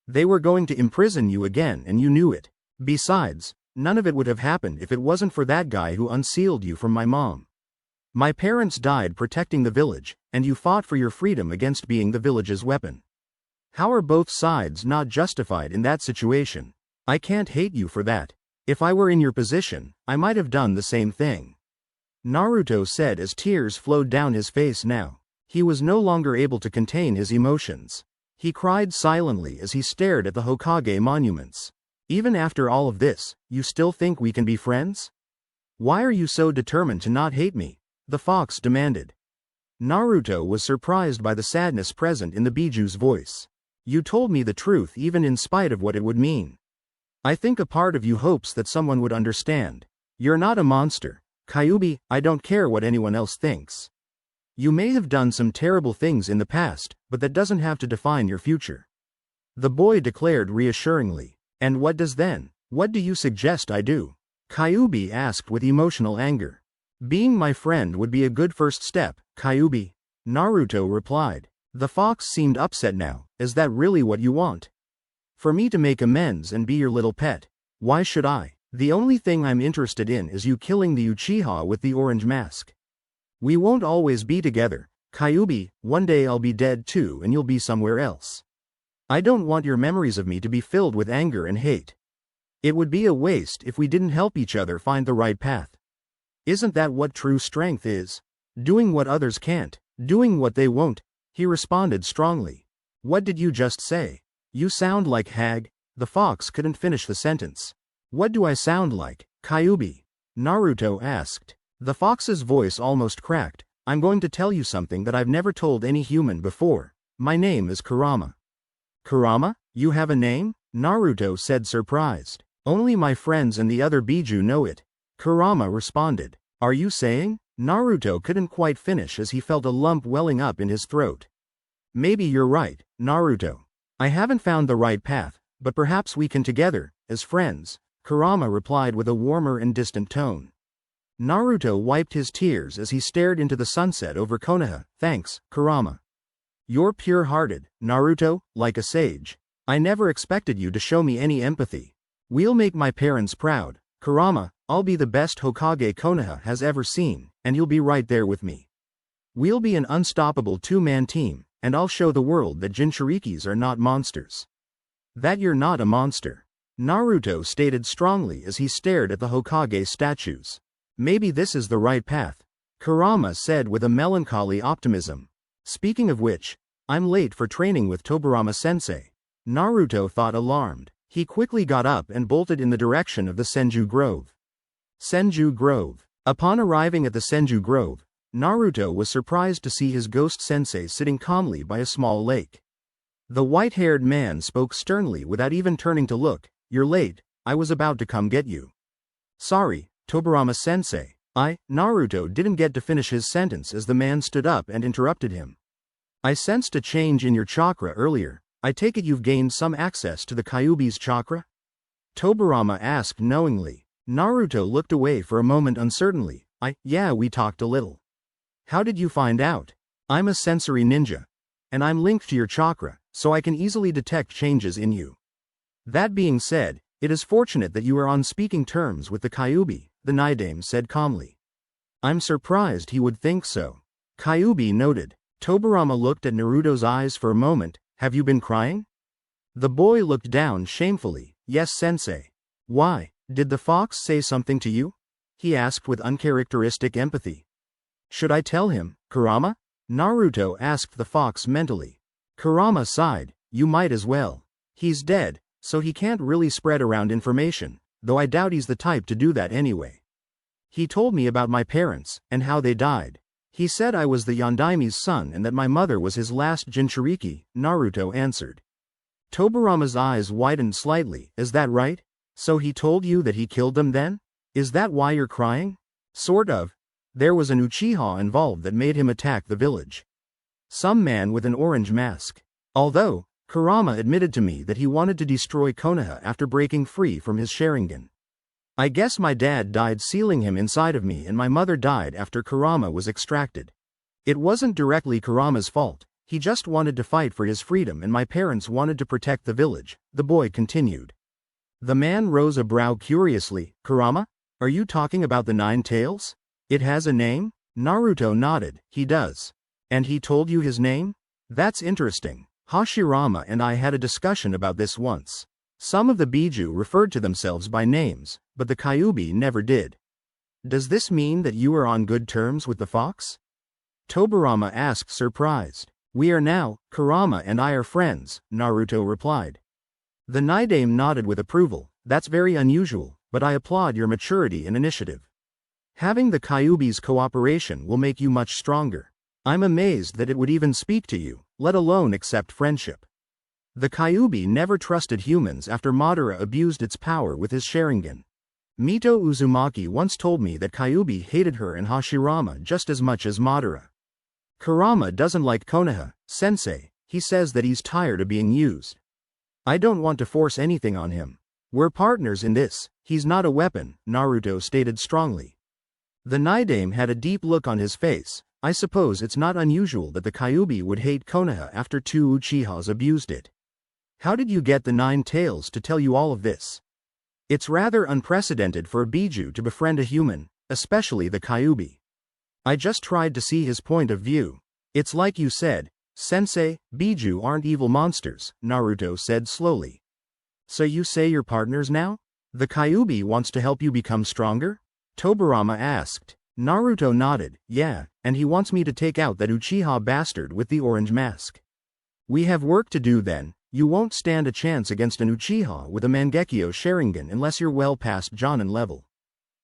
They were going to imprison you again and you knew it. Besides, none of it would have happened if it wasn't for that guy who unsealed you from my mom. My parents died protecting the village, and you fought for your freedom against being the village's weapon. How are both sides not justified in that situation? I can't hate you for that. If I were in your position, I might have done the same thing. Naruto said as tears flowed down his face now. He was no longer able to contain his emotions. He cried silently as he stared at the Hokage monuments. Even after all of this, you still think we can be friends? Why are you so determined to not hate me? The fox demanded. Naruto was surprised by the sadness present in the Biju's voice. You told me the truth even in spite of what it would mean. I think a part of you hopes that someone would understand. You're not a monster. Kyuubi, I don't care what anyone else thinks. You may have done some terrible things in the past, but that doesn't have to define your future. The boy declared reassuringly. And what does then? What do you suggest I do? Kyuubi asked with emotional anger. Being my friend would be a good first step, Kyuubi. Naruto replied. The fox seemed upset now. Is that really what you want? For me to make amends and be your little pet? Why should I? The only thing I'm interested in is you killing the Uchiha with the orange mask. We won't always be together, Kyuubi. One day I'll be dead too and you'll be somewhere else. I don't want your memories of me to be filled with anger and hate. It would be a waste if we didn't help each other find the right path. Isn't that what true strength is? Doing what others can't, doing what they won't, he responded strongly. What did you just say? You sound like Hag. The fox couldn't finish the sentence. What do I sound like, Kyuubi? Naruto asked. The fox's voice almost cracked. I'm going to tell you something that I've never told any human before. My name is Kurama. Kurama? You have a name? Naruto said surprised. Only my friends and the other Biju know it. Kurama responded. Are you saying? Naruto couldn't quite finish as he felt a lump welling up in his throat. Maybe you're right, Naruto. I haven't found the right path, but perhaps we can together, as friends, Kurama replied with a warmer and distant tone. Naruto wiped his tears as he stared into the sunset over Konoha. Thanks, Kurama. You're pure-hearted, Naruto, like a sage. I never expected you to show me any empathy. We'll make my parents proud. Kurama, I'll be the best Hokage Konoha has ever seen, and you'll be right there with me. We'll be an unstoppable two-man team, and I'll show the world that Jinchurikis are not monsters. That you're not a monster. Naruto stated strongly as he stared at the Hokage statues. Maybe this is the right path, Kurama said with a melancholy optimism. Speaking of which, I'm late for training with Tobirama-sensei. Naruto thought alarmed. He quickly got up and bolted in the direction of the Senju Grove. Senju Grove. Upon arriving at the Senju Grove, Naruto was surprised to see his ghost sensei sitting calmly by a small lake. The white-haired man spoke sternly without even turning to look. You're late, I was about to come get you. Sorry, Tobirama-sensei. Naruto didn't get to finish his sentence as the man stood up and interrupted him. I sensed a change in your chakra earlier. I take it you've gained some access to the Kyuubi's chakra? Tobirama asked knowingly. Naruto looked away for a moment uncertainly. Yeah, we talked a little. How did you find out? I'm a sensory ninja. And I'm linked to your chakra, so I can easily detect changes in you. That being said, it is fortunate that you are on speaking terms with the Kyuubi, the Naidame said calmly. I'm surprised he would think so. Kyuubi noted. Tobirama looked at Naruto's eyes for a moment. Have you been crying? The boy looked down shamefully. Yes, sensei. Why, did the fox say something to you? He asked with uncharacteristic empathy. Should I tell him, Kurama? Naruto asked the fox mentally. Kurama sighed. You might as well. He's dead, so he can't really spread around information, though I doubt he's the type to do that anyway. He told me about my parents, and how they died. He said I was the Yondaime's son and that my mother was his last Jinchuriki, Naruto answered. Tobirama's eyes widened slightly. Is that right? So he told you that he killed them then? Is that why you're crying? Sort of. There was an Uchiha involved that made him attack the village. Some man with an orange mask. Although, Kurama admitted to me that he wanted to destroy Konoha after breaking free from his Sharingan. I guess my dad died sealing him inside of me and my mother died after Kurama was extracted. It wasn't directly Kurama's fault, he just wanted to fight for his freedom and my parents wanted to protect the village, the boy continued. The man rose a brow curiously. Kurama? Are you talking about the Nine Tails? It has a name? Naruto nodded. He does. And he told you his name? That's interesting. Hashirama and I had a discussion about this once. Some of the Biju referred to themselves by names, but the Kyuubi never did. Does this mean that you are on good terms with the fox? Tobirama asked surprised. We are now, Kurama and I are friends, Naruto replied. The Naidame nodded with approval. That's very unusual, but I applaud your maturity and initiative. Having the Kyuubi's cooperation will make you much stronger. I'm amazed that it would even speak to you, let alone accept friendship. The Kyuubi never trusted humans after Madara abused its power with his Sharingan. Mito Uzumaki once told me that Kyuubi hated her and Hashirama just as much as Madara. Kurama doesn't like Konoha, sensei, he says that he's tired of being used. I don't want to force anything on him. We're partners in this, he's not a weapon, Naruto stated strongly. The Naidame had a deep look on his face. I suppose it's not unusual that the Kyuubi would hate Konoha after two Uchihas abused it. How did you get the Nine Tails to tell you all of this? It's rather unprecedented for a Biju to befriend a human, especially the Kyuubi. I just tried to see his point of view. It's like you said, sensei, Biju aren't evil monsters, Naruto said slowly. So you say you're partners now? The Kyuubi wants to help you become stronger? Tobirama asked. Naruto nodded. Yeah, and he wants me to take out that Uchiha bastard with the orange mask. We have work to do then. You won't stand a chance against an Uchiha with a Mangekyo Sharingan unless you're well past Jonin level.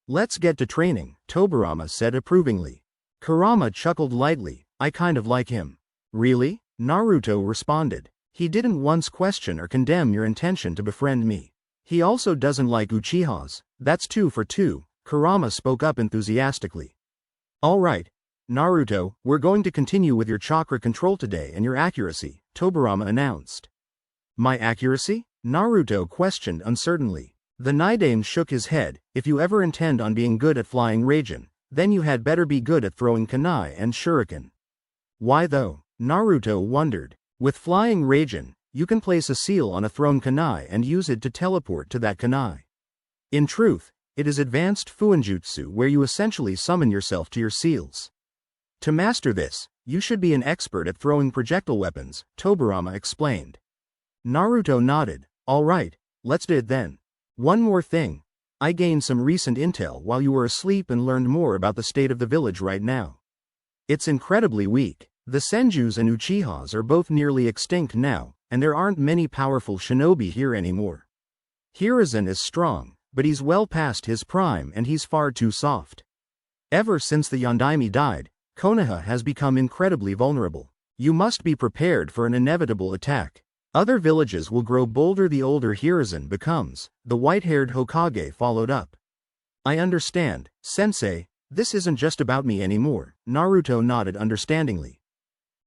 Let's get to training, Tobirama said approvingly. Kurama chuckled lightly. I kind of like him. Really? Naruto responded. He didn't once question or condemn your intention to befriend me. He also doesn't like Uchihas. That's 2 for 2, Kurama spoke up enthusiastically. Alright, Naruto, we're going to continue with your chakra control today and your accuracy, Tobirama announced. My accuracy? Naruto questioned uncertainly. The Naidame shook his head. If you ever intend on being good at flying Raijin, then you had better be good at throwing kunai and shuriken. Why though? Naruto wondered. With flying Raijin, you can place a seal on a thrown kunai and use it to teleport to that kunai. In truth, it is advanced fuinjutsu where you essentially summon yourself to your seals. To master this, you should be an expert at throwing projectile weapons, Tobirama explained. Naruto nodded. Alright, let's do it then. One more thing. I gained some recent intel while you were asleep and learned more about the state of the village right now. It's incredibly weak. The Senjus and Uchihas are both nearly extinct now, and there aren't many powerful shinobi here anymore. Hiruzen is strong, but he's well past his prime and he's far too soft. Ever since the Yondaime died, Konoha has become incredibly vulnerable. You must be prepared for an inevitable attack. Other villages will grow bolder the older Hiruzen becomes, the white-haired Hokage followed up. I understand, Sensei, this isn't just about me anymore, Naruto nodded understandingly.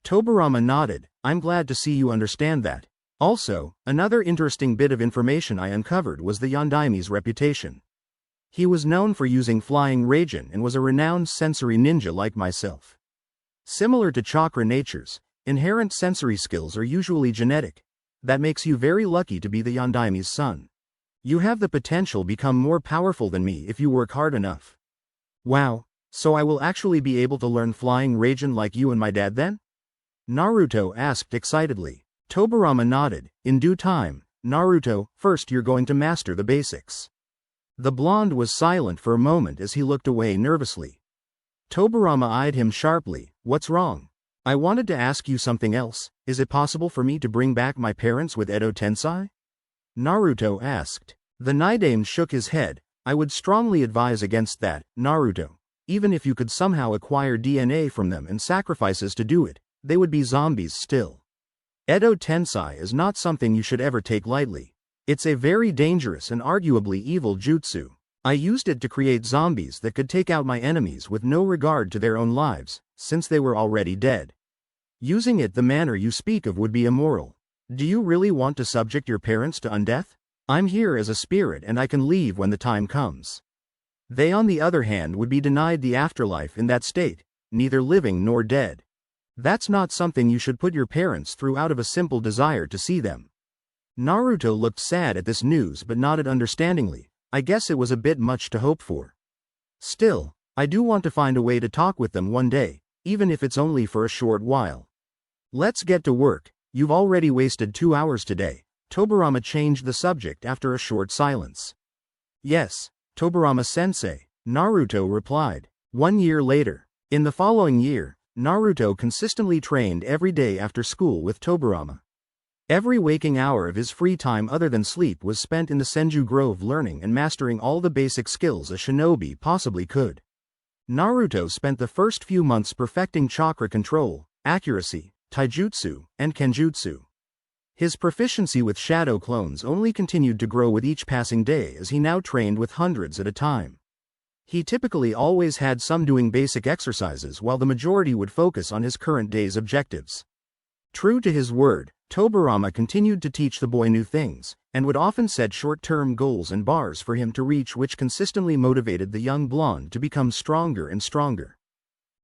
Tobirama nodded, I'm glad to see you understand that. Also, another interesting bit of information I uncovered was the Yondaime's reputation. He was known for using flying Raijin and was a renowned sensory ninja like myself. Similar to chakra natures, inherent sensory skills are usually genetic. That makes you very lucky to be the Yondaime's son. You have the potential to become more powerful than me if you work hard enough. Wow, so I will actually be able to learn flying Raijin like you and my dad then? Naruto asked excitedly. Tobirama nodded. In due time, Naruto, first you're going to master the basics. The blonde was silent for a moment as he looked away nervously. Tobirama eyed him sharply. What's wrong? I wanted to ask you something else. Is it possible for me to bring back my parents with Edo Tensei? Naruto asked. The Naidame shook his head. I would strongly advise against that, Naruto. Even if you could somehow acquire DNA from them and sacrifices to do it, they would be zombies still. Edo Tensei is not something you should ever take lightly. It's a very dangerous and arguably evil jutsu. I used it to create zombies that could take out my enemies with no regard to their own lives, since they were already dead. Using it the manner you speak of would be immoral. Do you really want to subject your parents to undeath? I'm here as a spirit and I can leave when the time comes. They on the other hand would be denied the afterlife in that state, neither living nor dead. That's not something you should put your parents through out of a simple desire to see them. Naruto looked sad at this news but nodded understandingly. I guess it was a bit much to hope for. Still, I do want to find a way to talk with them one day, even if it's only for a short while. Let's get to work. You've already wasted 2 hours today. Tobirama changed the subject after a short silence. Yes, Tobirama-sensei, Naruto replied. 1 year later. In the following year, Naruto consistently trained every day after school with Tobirama. Every waking hour of his free time other than sleep was spent in the Senju Grove learning and mastering all the basic skills a shinobi possibly could. Naruto spent the first few months perfecting chakra control, accuracy, taijutsu, and kenjutsu. His proficiency with shadow clones only continued to grow with each passing day as he now trained with hundreds at a time. He typically always had some doing basic exercises while the majority would focus on his current day's objectives. True to his word, Tobirama continued to teach the boy new things, and would often set short-term goals and bars for him to reach which consistently motivated the young blonde to become stronger and stronger.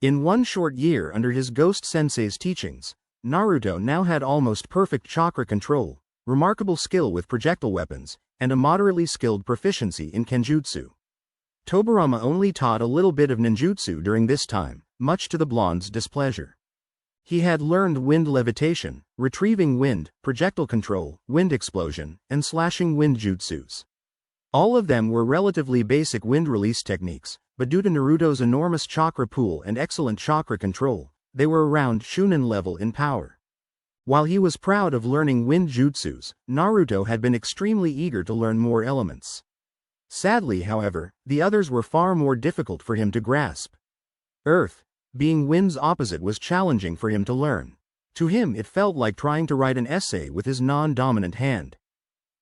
In 1 short year under his ghost sensei's teachings, Naruto now had almost perfect chakra control, remarkable skill with projectile weapons, and a moderately skilled proficiency in kenjutsu. Tobirama only taught a little bit of ninjutsu during this time, much to the blonde's displeasure. He had learned wind levitation, retrieving wind, projectile control, wind explosion, and slashing wind jutsus. All of them were relatively basic wind release techniques, but due to Naruto's enormous chakra pool and excellent chakra control, they were around Shunin level in power. While he was proud of learning wind jutsus, Naruto had been extremely eager to learn more elements. Sadly, however, the others were far more difficult for him to grasp. Earth, being wind's opposite, was challenging for him to learn. To him it felt like trying to write an essay with his non-dominant hand.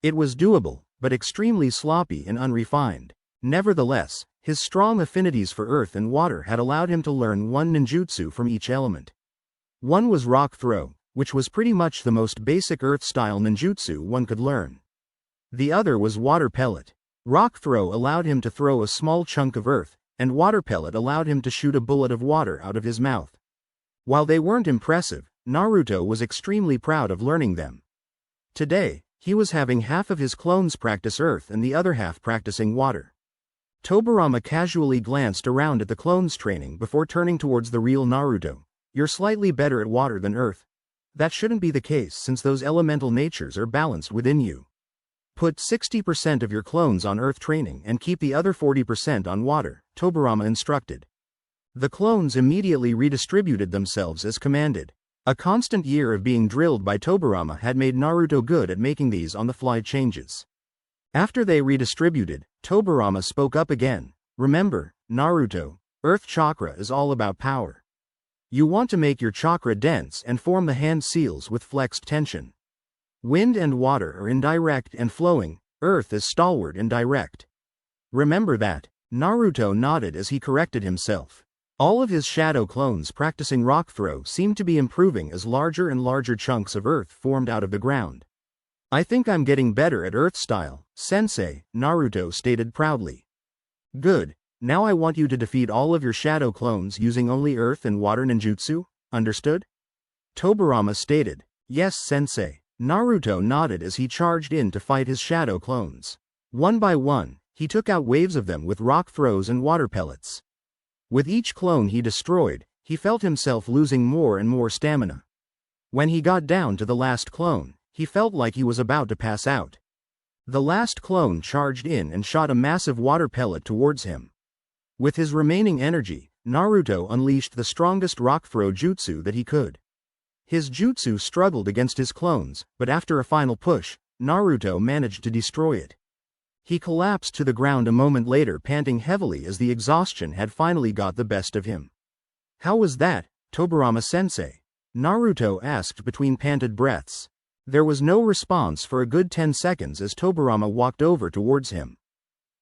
It was doable, but extremely sloppy and unrefined. Nevertheless, his strong affinities for earth and water had allowed him to learn one ninjutsu from each element. One was rock throw, which was pretty much the most basic earth-style ninjutsu one could learn. The other was water pellet. Rock throw allowed him to throw a small chunk of earth, and water pellet allowed him to shoot a bullet of water out of his mouth. While they weren't impressive, Naruto was extremely proud of learning them. Today, he was having half of his clones practice earth and the other half practicing water. Tobirama casually glanced around at the clones training before turning towards the real Naruto. You're slightly better at water than earth. That shouldn't be the case since those elemental natures are balanced within you. Put 60% of your clones on earth training and keep the other 40% on water, Tobirama instructed. The clones immediately redistributed themselves as commanded. A constant year of being drilled by Tobirama had made Naruto good at making these on-the-fly changes. After they redistributed, Tobirama spoke up again. Remember, Naruto, Earth Chakra is all about power. You want to make your chakra dense and form the hand seals with flexed tension. Wind and water are indirect and flowing, earth is stalwart and direct. Remember that. Naruto nodded as he corrected himself. All of his shadow clones practicing rock throw seemed to be improving as larger and larger chunks of earth formed out of the ground. I think I'm getting better at earth style, Sensei, Naruto stated proudly. Good, now I want you to defeat all of your shadow clones using only earth and water ninjutsu, understood? Tobirama stated. Yes, Sensei. Naruto nodded as he charged in to fight his shadow clones. One by one, he took out waves of them with rock throws and water pellets. With each clone he destroyed, he felt himself losing more and more stamina. When he got down to the last clone, he felt like he was about to pass out. The last clone charged in and shot a massive water pellet towards him. With his remaining energy, Naruto unleashed the strongest rock throw jutsu that he could. His jutsu struggled against his clones, but after a final push, Naruto managed to destroy it. He collapsed to the ground a moment later, panting heavily as the exhaustion had finally got the best of him. How was that, Tobirama-sensei? Naruto asked between panted breaths. There was no response for a good 10 seconds as Tobirama walked over towards him.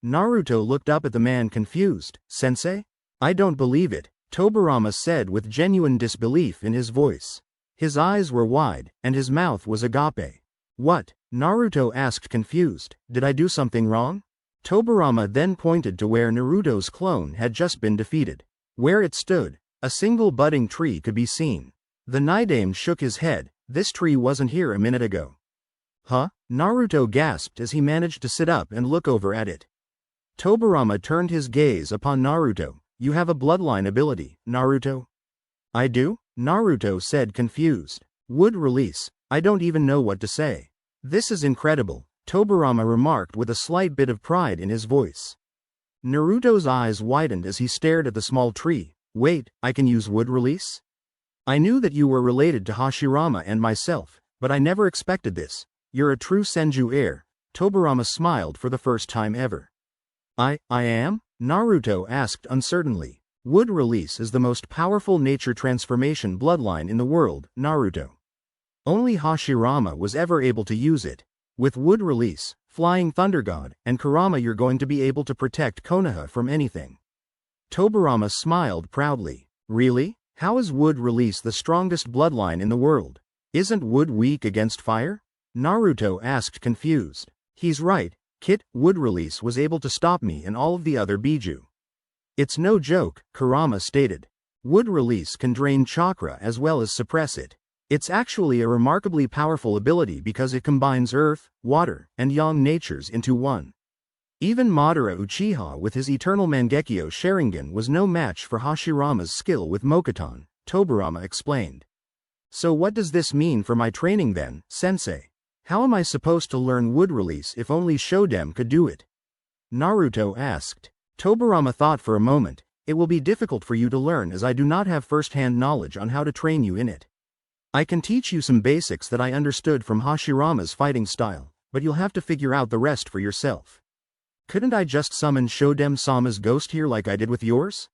Naruto looked up at the man confused. Sensei? I don't believe it, Tobirama said with genuine disbelief in his voice. His eyes were wide, and his mouth was agape. What? Naruto asked confused. Did I do something wrong? Tobirama then pointed to where Naruto's clone had just been defeated. Where it stood, a single budding tree could be seen. The Naidame shook his head. This tree wasn't here a minute ago. Huh? Naruto gasped as he managed to sit up and look over at it. Tobirama turned his gaze upon Naruto. You have a bloodline ability, Naruto? I do? Naruto said confused. Would release. I don't even know what to say. This is incredible, Tobirama remarked with a slight bit of pride in his voice. Naruto's eyes widened as he stared at the small tree. Wait, I can use wood release? I knew that you were related to Hashirama and myself, but I never expected this. You're a true Senju heir. Tobirama smiled for the first time ever. I am? Naruto asked uncertainly. Wood release is the most powerful nature transformation bloodline in the world, Naruto. Only Hashirama was ever able to use it. With wood release, Flying Thunder God, and Kurama you're going to be able to protect Konoha from anything. Tobirama smiled proudly. Really? How is wood release the strongest bloodline in the world? Isn't wood weak against fire? Naruto asked confused. He's right, Kit, wood release was able to stop me and all of the other Biju. It's no joke, Kurama stated. Wood release can drain chakra as well as suppress it. It's actually a remarkably powerful ability because it combines earth, water, and yang natures into one. Even Madara Uchiha with his eternal Mangekyo Sharingan was no match for Hashirama's skill with Mokuton, Tobirama explained. So what does this mean for my training then, sensei? How am I supposed to learn wood release if only Shodem could do it? Naruto asked. Tobirama thought for a moment. It will be difficult for you to learn as I do not have first-hand knowledge on how to train you in it. I can teach you some basics that I understood from Hashirama's fighting style, but you'll have to figure out the rest for yourself. Couldn't I just summon Shodem-sama's ghost here like I did with yours?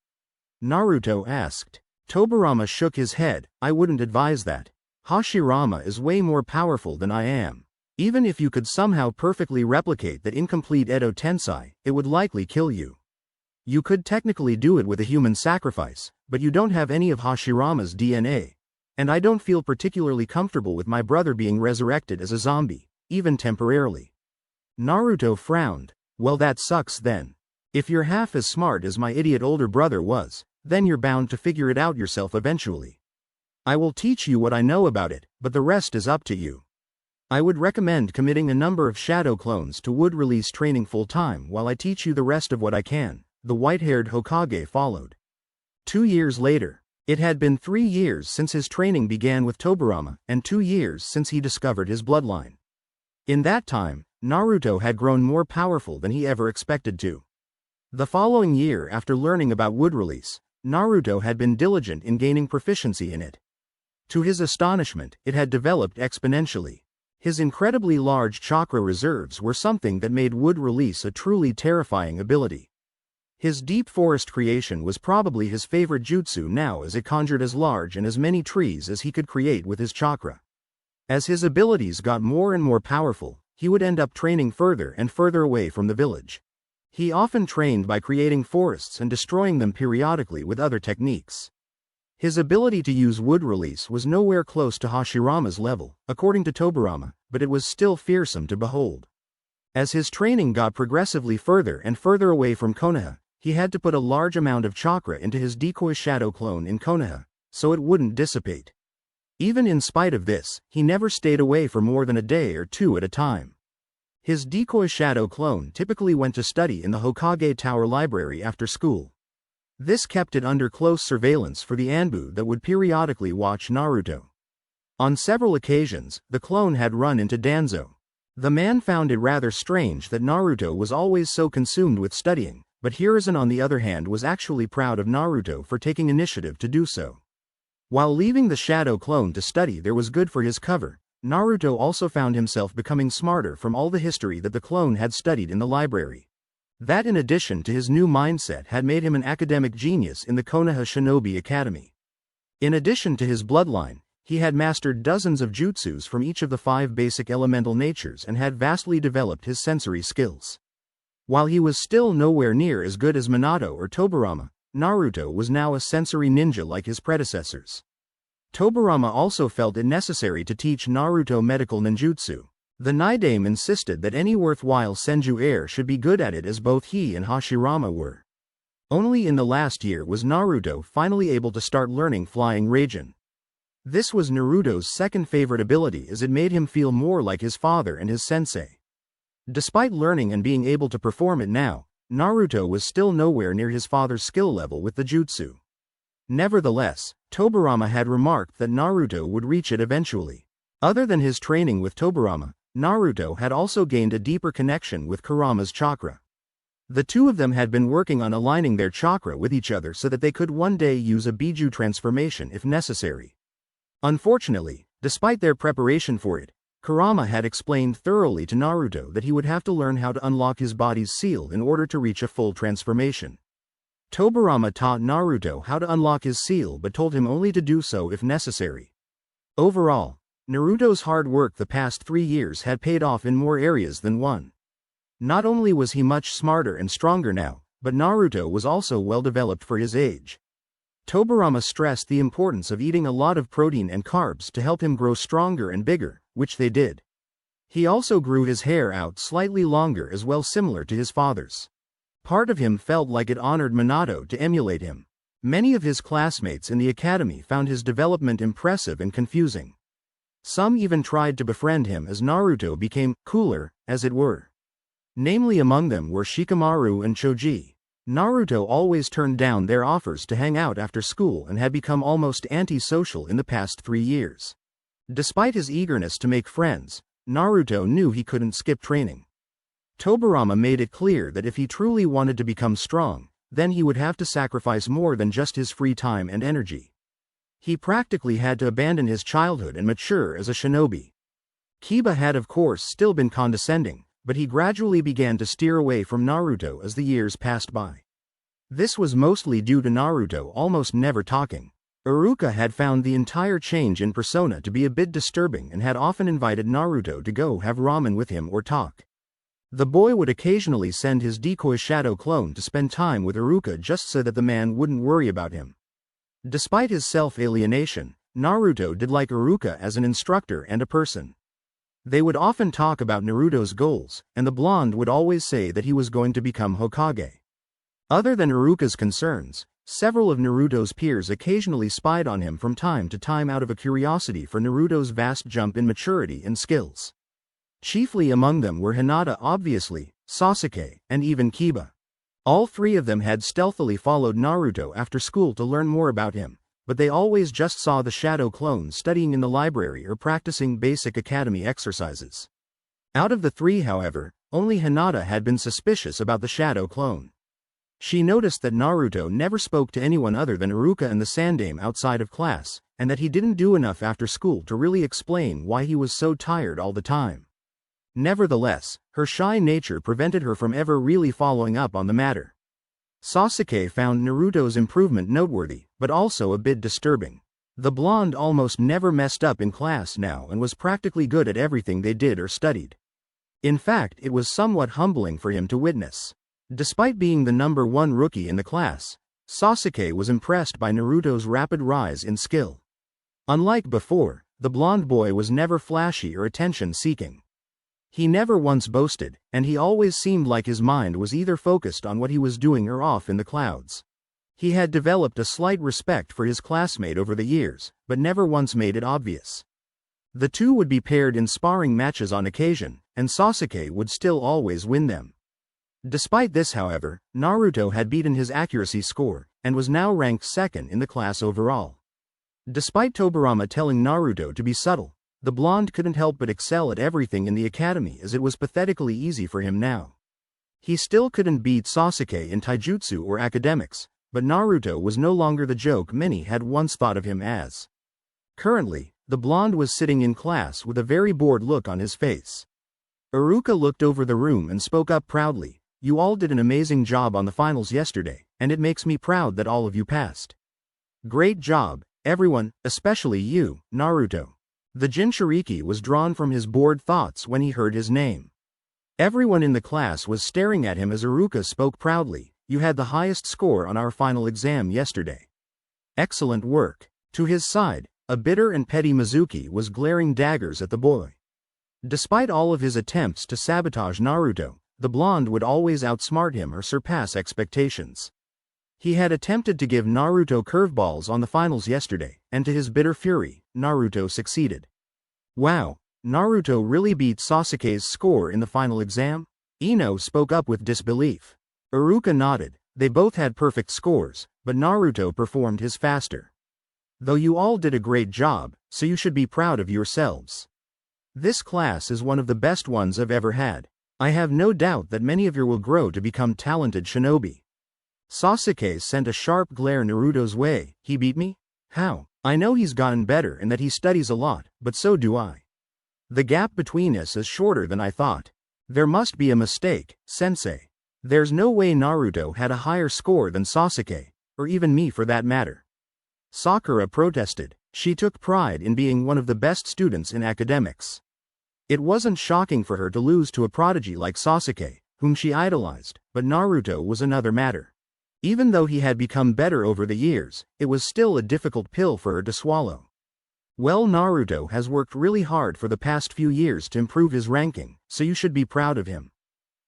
Naruto asked. Tobirama shook his head. I wouldn't advise that. Hashirama is way more powerful than I am. Even if you could somehow perfectly replicate that incomplete Edo Tensei, it would likely kill you. You could technically do it with a human sacrifice, but you don't have any of Hashirama's DNA. And I don't feel particularly comfortable with my brother being resurrected as a zombie, even temporarily. Naruto frowned. Well, that sucks then. If you're half as smart as my idiot older brother was, then you're bound to figure it out yourself eventually. I will teach you what I know about it, but the rest is up to you. I would recommend committing a number of shadow clones to wood release training full-time while I teach you the rest of what I can, the white-haired Hokage followed. 2 years later. It had been 3 years since his training began with Tobirama, and 2 years since he discovered his bloodline. In that time, Naruto had grown more powerful than he ever expected to. The following year after learning about wood release, Naruto had been diligent in gaining proficiency in it. To his astonishment, it had developed exponentially. His incredibly large chakra reserves were something that made wood release a truly terrifying ability. His deep forest creation was probably his favorite jutsu now, as it conjured as large and as many trees as he could create with his chakra. As his abilities got more and more powerful, he would end up training further and further away from the village. He often trained by creating forests and destroying them periodically with other techniques. His ability to use wood release was nowhere close to Hashirama's level, according to Tobirama, but it was still fearsome to behold. As his training got progressively further and further away from Konoha, he had to put a large amount of chakra into his decoy shadow clone in Konoha, so it wouldn't dissipate. Even in spite of this, he never stayed away for more than a day or two at a time. His decoy shadow clone typically went to study in the Hokage Tower library after school. This kept it under close surveillance for the Anbu that would periodically watch Naruto. On several occasions, the clone had run into Danzo. The man found it rather strange that Naruto was always so consumed with studying, but Hiruzen on the other hand was actually proud of Naruto for taking initiative to do so. While leaving the shadow clone to study there was good for his cover, Naruto also found himself becoming smarter from all the history that the clone had studied in the library. That, in addition to his new mindset, had made him an academic genius in the Konoha Shinobi Academy. In addition to his bloodline, he had mastered dozens of jutsus from each of the 5 basic elemental natures and had vastly developed his sensory skills. While he was still nowhere near as good as Minato or Tobirama, Naruto was now a sensory ninja like his predecessors. Tobirama also felt it necessary to teach Naruto medical ninjutsu. The Naidame insisted that any worthwhile Senju heir should be good at it, as both he and Hashirama were. Only in the last year was Naruto finally able to start learning Flying Raijin. This was Naruto's second favorite ability, as it made him feel more like his father and his sensei. Despite learning and being able to perform it now, Naruto was still nowhere near his father's skill level with the jutsu. Nevertheless, Tobirama had remarked that Naruto would reach it eventually. Other than his training with Tobirama, Naruto had also gained a deeper connection with Kurama's chakra. The two of them had been working on aligning their chakra with each other so that they could one day use a Biju transformation if necessary. Unfortunately, despite their preparation for it, Kurama had explained thoroughly to Naruto that he would have to learn how to unlock his body's seal in order to reach a full transformation. Tobirama taught Naruto how to unlock his seal but told him only to do so if necessary. Overall, Naruto's hard work the past 3 years had paid off in more areas than one. Not only was he much smarter and stronger now, but Naruto was also well developed for his age. Tobirama stressed the importance of eating a lot of protein and carbs to help him grow stronger and bigger, which they did. He also grew his hair out slightly longer as well, similar to his father's. Part of him felt like it honored Minato to emulate him. Many of his classmates in the academy found his development impressive and confusing. Some even tried to befriend him as Naruto became cooler, as it were. Namely, among them were Shikamaru and Choji. Naruto always turned down their offers to hang out after school and had become almost antisocial in the past 3 years. Despite his eagerness to make friends, Naruto knew he couldn't skip training. Tobirama made it clear that if he truly wanted to become strong, then he would have to sacrifice more than just his free time and energy. He practically had to abandon his childhood and mature as a shinobi. Kiba had of course still been condescending, but he gradually began to steer away from Naruto as the years passed by. This was mostly due to Naruto almost never talking. Iruka had found the entire change in persona to be a bit disturbing and had often invited Naruto to go have ramen with him or talk. The boy would occasionally send his decoy shadow clone to spend time with Iruka just so that the man wouldn't worry about him. Despite his self-alienation, Naruto did like Iruka as an instructor and a person. They would often talk about Naruto's goals, and the blonde would always say that he was going to become Hokage. Other than Iruka's concerns, several of Naruto's peers occasionally spied on him from time to time out of a curiosity for Naruto's vast jump in maturity and skills. Chiefly among them were Hinata obviously, Sasuke, and even Kiba. All three of them had stealthily followed Naruto after school to learn more about him, but they always just saw the shadow clone studying in the library or practicing basic academy exercises. Out of the three, however, only Hinata had been suspicious about the shadow clone. She noticed that Naruto never spoke to anyone other than Iruka and the Sandaime outside of class, and that he didn't do enough after school to really explain why he was so tired all the time. Nevertheless, her shy nature prevented her from ever really following up on the matter. Sasuke found Naruto's improvement noteworthy, but also a bit disturbing. The blonde almost never messed up in class now and was practically good at everything they did or studied. In fact, it was somewhat humbling for him to witness. Despite being the #1 rookie in the class, Sasuke was impressed by Naruto's rapid rise in skill. Unlike before, the blonde boy was never flashy or attention-seeking. He never once boasted, and he always seemed like his mind was either focused on what he was doing or off in the clouds. He had developed a slight respect for his classmate over the years, but never once made it obvious. The two would be paired in sparring matches on occasion, and Sasuke would still always win them. Despite this, however, Naruto had beaten his accuracy score, and was now ranked second in the class overall. Despite Tobirama telling Naruto to be subtle, the blonde couldn't help but excel at everything in the academy as it was pathetically easy for him now. He still couldn't beat Sasuke in taijutsu or academics, but Naruto was no longer the joke many had once thought of him as. Currently, the blonde was sitting in class with a very bored look on his face. Iruka looked over the room and spoke up proudly, "You all did an amazing job on the finals yesterday, and it makes me proud that all of you passed. Great job, everyone, especially you, Naruto." The Jinchuriki was drawn from his bored thoughts when he heard his name. Everyone in the class was staring at him as Iruka spoke proudly, "You had the highest score on our final exam yesterday. Excellent work." To his side, a bitter and petty Mizuki was glaring daggers at the boy. Despite all of his attempts to sabotage Naruto, the blonde would always outsmart him or surpass expectations. He had attempted to give Naruto curveballs on the finals yesterday, and to his bitter fury, Naruto succeeded. "Wow, Naruto really beat Sasuke's score in the final exam?" Ino spoke up with disbelief. Iruka nodded. They both had perfect scores, but Naruto performed his faster. "Though you all did a great job, so you should be proud of yourselves. This class is one of the best ones I've ever had. I have no doubt that many of you will grow to become talented shinobi." Sasuke sent a sharp glare Naruto's way. "He beat me? How? I know he's gotten better and that he studies a lot, but so do I. The gap between us is shorter than I thought. There must be a mistake, sensei. There's no way Naruto had a higher score than Sasuke, or even me for that matter." Sakura protested. She took pride in being one of the best students in academics. It wasn't shocking for her to lose to a prodigy like Sasuke, whom she idolized, but Naruto was another matter. Even though he had become better over the years, it was still a difficult pill for her to swallow. "Well, Naruto has worked really hard for the past few years to improve his ranking, so you should be proud of him.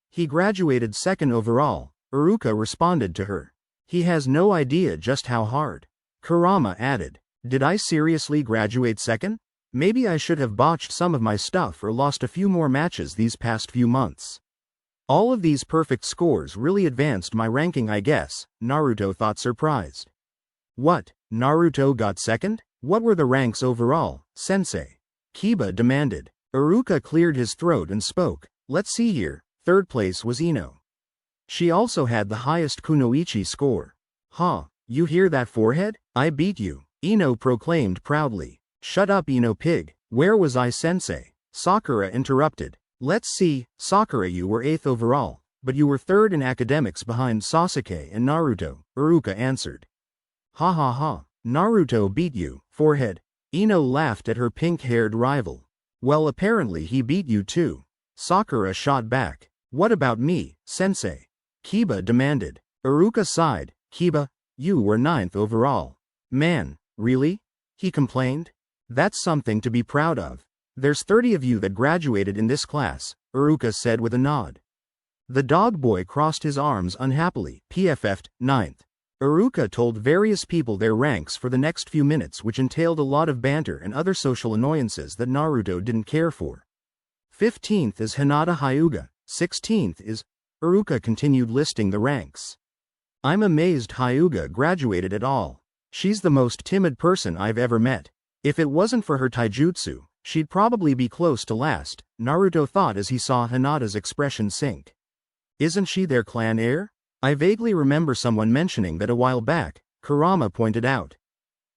He graduated second overall," Iruka responded to her. "He has no idea just how hard." Kurama added, "Did I seriously graduate second? Maybe I should have botched some of my stuff or lost a few more matches these past few months. All of these perfect scores really advanced my ranking, I guess," Naruto thought, surprised. "What, Naruto got second? What were the ranks overall, sensei?" Kiba demanded. Iruka cleared his throat and spoke, "Let's see here, third place was Ino. She also had the highest kunoichi score." "Huh, you hear that, forehead? I beat you," Ino proclaimed proudly. "Shut up, Ino pig, where was I, sensei?" Sakura interrupted. "Let's see, Sakura, you were 8th overall, but you were 3rd in academics behind Sasuke and Naruto," Iruka answered. "Ha ha ha, Naruto beat you, forehead." Ino laughed at her pink-haired rival. "Well, apparently he beat you too," Sakura shot back. "What about me, sensei?" Kiba demanded. Iruka sighed. "Kiba, you were 9th overall." "Man, really?" he complained. "That's something to be proud of." There's 30 of you that graduated in this class, Iruka said with a nod. The dog boy crossed his arms unhappily, PFF'd, 9th. Iruka told various people their ranks for the next few minutes, which entailed a lot of banter and other social annoyances that Naruto didn't care for. 15th is Hinata Hyuga, 16th is... Iruka continued listing the ranks. I'm amazed Hyuga graduated at all. She's the most timid person I've ever met. If it wasn't for her taijutsu, she'd probably be close to last, Naruto thought as he saw Hinata's expression sink. Isn't she their clan heir? I vaguely remember someone mentioning that a while back, Kurama pointed out.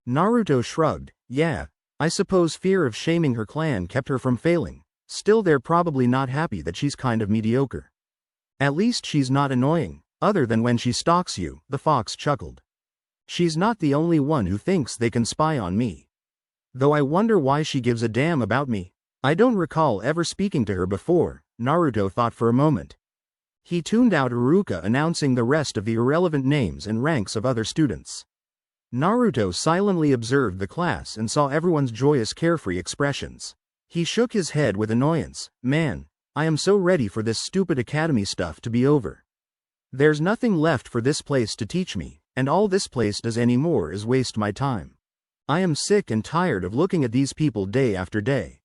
Naruto shrugged. Yeah, I suppose fear of shaming her clan kept her from failing. Still, they're probably not happy that she's kind of mediocre. At least she's not annoying, other than when she stalks you, the fox chuckled. She's not the only one who thinks they can spy on me. Though I wonder why she gives a damn about me. I don't recall ever speaking to her before, Naruto thought for a moment. He tuned out Iruka announcing the rest of the irrelevant names and ranks of other students. Naruto silently observed the class and saw everyone's joyous carefree expressions. He shook his head with annoyance. Man, I am so ready for this stupid academy stuff to be over. There's nothing left for this place to teach me, and all this place does anymore is waste my time. I am sick and tired of looking at these people day after day.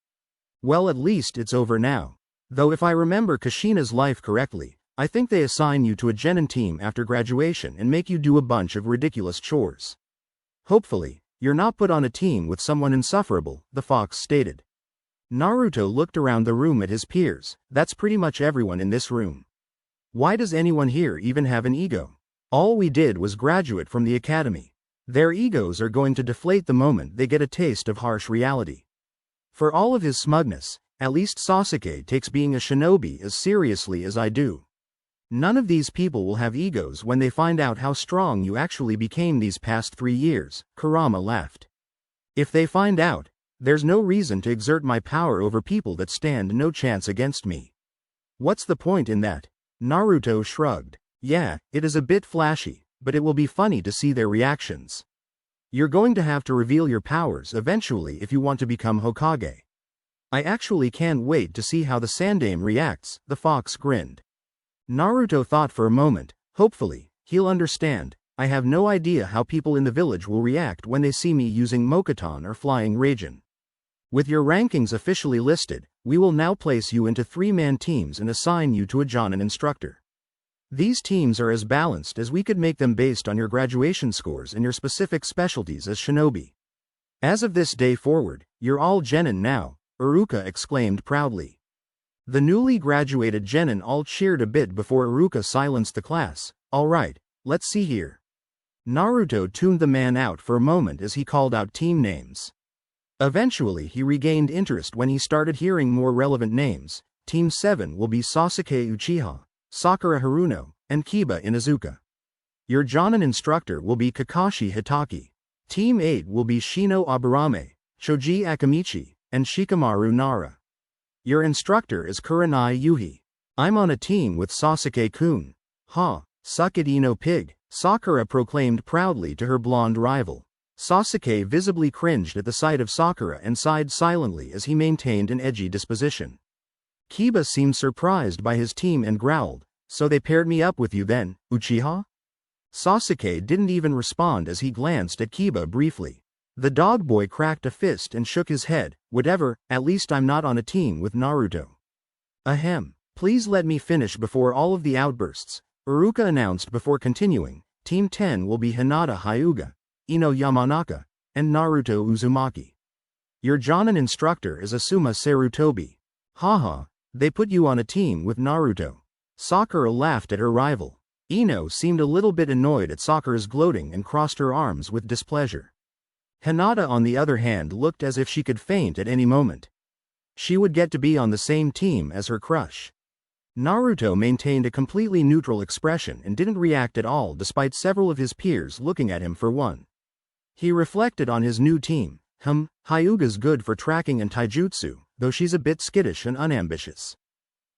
Well, at least it's over now. Though if I remember Kushina's life correctly, I think they assign you to a genin team after graduation and make you do a bunch of ridiculous chores. Hopefully, you're not put on a team with someone insufferable, the fox stated. Naruto looked around the room at his peers. That's pretty much everyone in this room. Why does anyone here even have an ego? All we did was graduate from the academy. Their egos are going to deflate the moment they get a taste of harsh reality. For all of his smugness, at least Sasuke takes being a shinobi as seriously as I do. None of these people will have egos when they find out how strong you actually became these past 3 years, Kurama laughed. If they find out, there's no reason to exert my power over people that stand no chance against me. What's the point in that? Naruto shrugged. Yeah, it is a bit flashy, but it will be funny to see their reactions. You're going to have to reveal your powers eventually if you want to become Hokage. I actually can't wait to see how the Sandaime reacts, the fox grinned. Naruto thought for a moment. Hopefully, he'll understand. I have no idea how people in the village will react when they see me using Mokuton or Flying Raijin. With your rankings officially listed, we will now place you into 3-man teams and assign you to a Jonin instructor. These teams are as balanced as we could make them based on your graduation scores and your specific specialties as shinobi. As of this day forward, you're all genin now, Iruka exclaimed proudly. The newly graduated genin all cheered a bit before Iruka silenced the class. All right, let's see here. Naruto tuned the man out for a moment as he called out team names. Eventually he regained interest when he started hearing more relevant names. Team 7 will be Sasuke Uchiha, Sakura Haruno, and Kiba Inuzuka. Your Jonin instructor will be Kakashi Hitaki. Team 8 will be Shino Aburame, Choji Akamichi, and Shikamaru Nara. Your instructor is Kurenai Yuhi. I'm on a team with Sasuke-kun. Ha, suck it Ino pig, Sakura proclaimed proudly to her blonde rival. Sasuke visibly cringed at the sight of Sakura and sighed silently as he maintained an edgy disposition. Kiba seemed surprised by his team and growled, so they paired me up with you then, Uchiha? Sasuke didn't even respond as he glanced at Kiba briefly. The dog boy cracked a fist and shook his head. Whatever, at least I'm not on a team with Naruto. Ahem. Please let me finish before all of the outbursts, Iruka announced before continuing. Team 10 will be Hinata Hyuga, Ino Yamanaka, and Naruto Uzumaki. Your Jonin instructor is Asuma Sarutobi. Haha, they put you on a team with Naruto. Sakura laughed at her rival. Ino seemed a little bit annoyed at Sakura's gloating and crossed her arms with displeasure. Hinata on the other hand looked as if she could faint at any moment. She would get to be on the same team as her crush. Naruto maintained a completely neutral expression and didn't react at all despite several of his peers looking at him for one. He reflected on his new team. Hyuga's good for tracking and taijutsu, though she's a bit skittish and unambitious.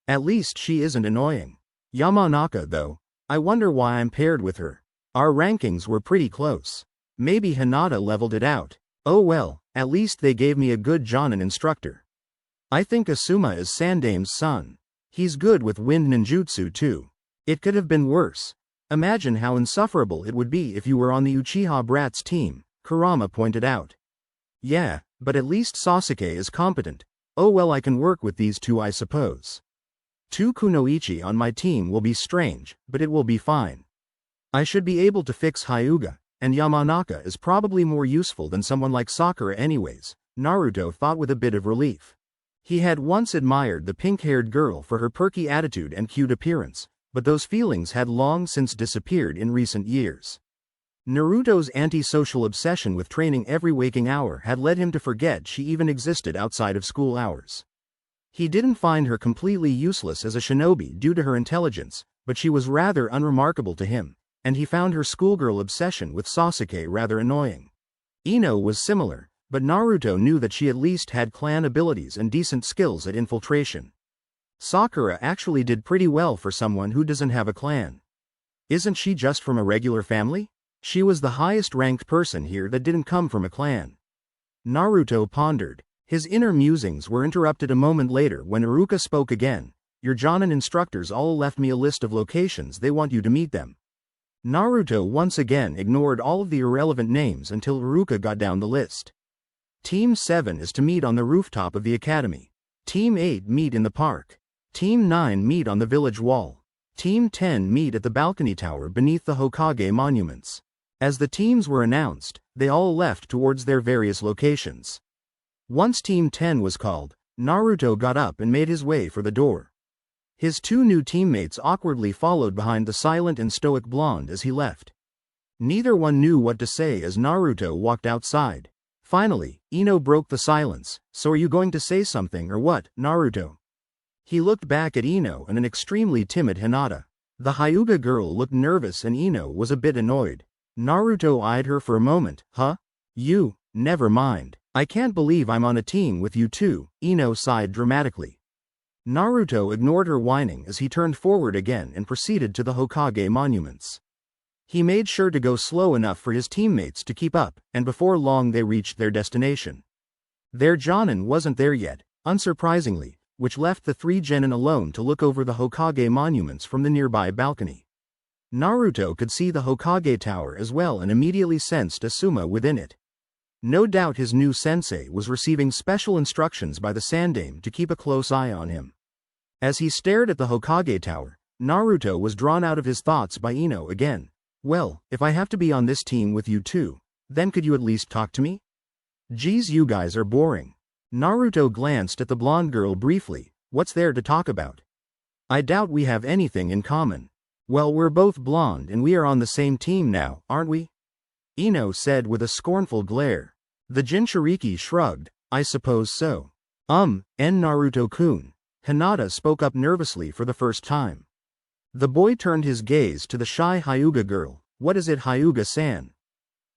At least she isn't annoying. Yamanaka though, I wonder why I'm paired with her. Our rankings were pretty close. Maybe Hinata leveled it out. Oh well, at least they gave me a good Jonin instructor. I think Asuma is Sandame's son. He's good with wind ninjutsu too. It could have been worse. Imagine how insufferable it would be if you were on the Uchiha Brats team, Kurama pointed out. Yeah, but at least Sasuke is competent. Oh well, I can work with these two, I suppose. 2 Kunoichi on my team will be strange, but it will be fine. I should be able to fix Hyuga, and Yamanaka is probably more useful than someone like Sakura anyways, Naruto thought with a bit of relief. He had once admired the pink-haired girl for her perky attitude and cute appearance, but those feelings had long since disappeared in recent years. Naruto's antisocial obsession with training every waking hour had led him to forget she even existed outside of school hours. He didn't find her completely useless as a shinobi due to her intelligence, but she was rather unremarkable to him, and he found her schoolgirl obsession with Sasuke rather annoying. Ino was similar, but Naruto knew that she at least had clan abilities and decent skills at infiltration. Sakura actually did pretty well for someone who doesn't have a clan. Isn't she just from a regular family? She was the highest-ranked person here that didn't come from a clan. Naruto pondered. His inner musings were interrupted a moment later when Iruka spoke again. Your Jonin instructors all left me a list of locations they want you to meet them. Naruto once again ignored all of the irrelevant names until Iruka got down the list. Team 7 is to meet on the rooftop of the academy. Team 8 meet in the park. Team 9 meet on the village wall. Team 10 meet at the balcony tower beneath the Hokage monuments. As the teams were announced, they all left towards their various locations. Once Team 10 was called, Naruto got up and made his way for the door. His 2 new teammates awkwardly followed behind the silent and stoic blonde as he left. Neither one knew what to say as Naruto walked outside. Finally, Ino broke the silence. So are you going to say something or what, Naruto? He looked back at Ino and an extremely timid Hinata. The Hyuga girl looked nervous and Ino was a bit annoyed. Naruto eyed her for a moment. Huh? You? Never mind. I can't believe I'm on a team with you too, Ino sighed dramatically. Naruto ignored her whining as he turned forward again and proceeded to the Hokage monuments. He made sure to go slow enough for his teammates to keep up, and before long they reached their destination. Their Jonin wasn't there yet, unsurprisingly, which left the 3 genin alone to look over the Hokage monuments from the nearby balcony. Naruto could see the Hokage tower as well and immediately sensed Asuma within it. No doubt his new sensei was receiving special instructions by the Sandame to keep a close eye on him. As he stared at the Hokage tower, Naruto was drawn out of his thoughts by Ino again. Well, if I have to be on this team with you too, then could you at least talk to me? Geez, you guys are boring. Naruto glanced at the blonde girl briefly. What's there to talk about? I doubt we have anything in common. Well, we're both blonde and we are on the same team now, aren't we? Ino said with a scornful glare. The Jinchuriki shrugged. I suppose so. Naruto-kun. Hinata spoke up nervously for the first time. The boy turned his gaze to the shy Hyuga girl. What is it, Hyuga-san?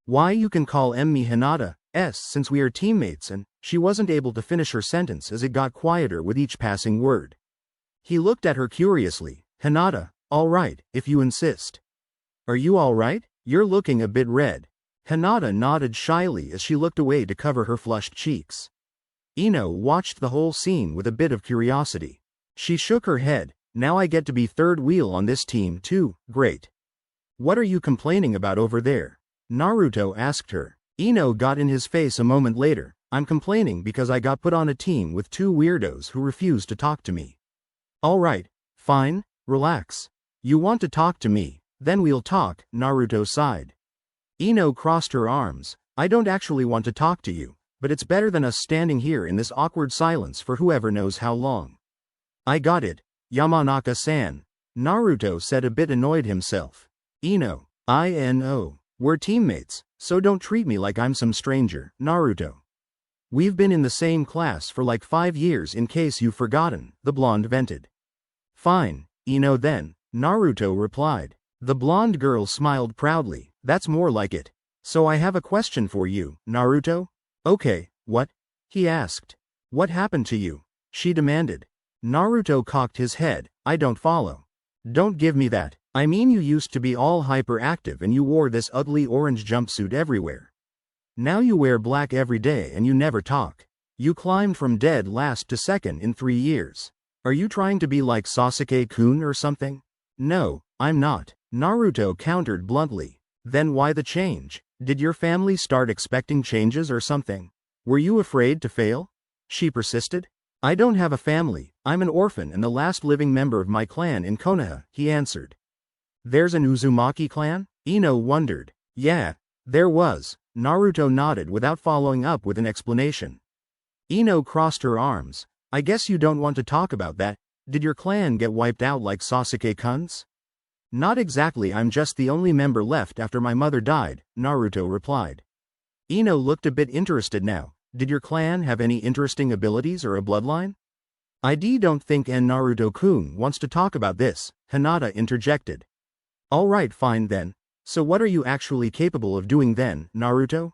Why, you can call me Hinata, since we are teammates, and she wasn't able to finish her sentence as it got quieter with each passing word. He looked at her curiously. Hinata, all right, if you insist. Are you all right? You're looking a bit red. Hinata nodded shyly as she looked away to cover her flushed cheeks. Ino watched the whole scene with a bit of curiosity. She shook her head. Now I get to be third wheel on this team too, great. What are you complaining about over there? Naruto asked her. Ino got in his face a moment later. I'm complaining because I got put on a team with 2 weirdos who refused to talk to me. Alright, fine, relax. You want to talk to me, then we'll talk, Naruto sighed. Ino crossed her arms. I don't actually want to talk to you, but it's better than us standing here in this awkward silence for whoever knows how long. I got it. Yamanaka-san, Naruto said, a bit annoyed himself. Ino, we're teammates, so don't treat me like I'm some stranger, Naruto. We've been in the same class for like 5 years in case you've forgotten, the blonde vented. Fine, Ino then, Naruto replied. The blonde girl smiled proudly. That's more like it. So I have a question for you, Naruto? Okay, what? He asked. What happened to you? She demanded. Naruto cocked his head. I don't follow. Don't give me that. I mean, you used to be all hyperactive and you wore this ugly orange jumpsuit everywhere. Now you wear black every day and you never talk. You climbed from dead last to second in 3 years. Are you trying to be like Sasuke-kun or something? No, I'm not, Naruto countered bluntly. Then why the change? Did your family start expecting changes or something? Were you afraid to fail? She persisted. I don't have a family, I'm an orphan and the last living member of my clan in Konoha, he answered. There's an Uzumaki clan? Ino wondered. Yeah, there was. Naruto nodded without following up with an explanation. Ino crossed her arms. I guess you don't want to talk about that. Did your clan get wiped out like Sasuke-kun's? Not exactly, I'm just the only member left after my mother died, Naruto replied. Ino looked a bit interested now. Did your clan have any interesting abilities or a bloodline? I don't think Naruto-kun wants to talk about this, Hinata interjected. Alright, fine then. So what are you actually capable of doing then, Naruto?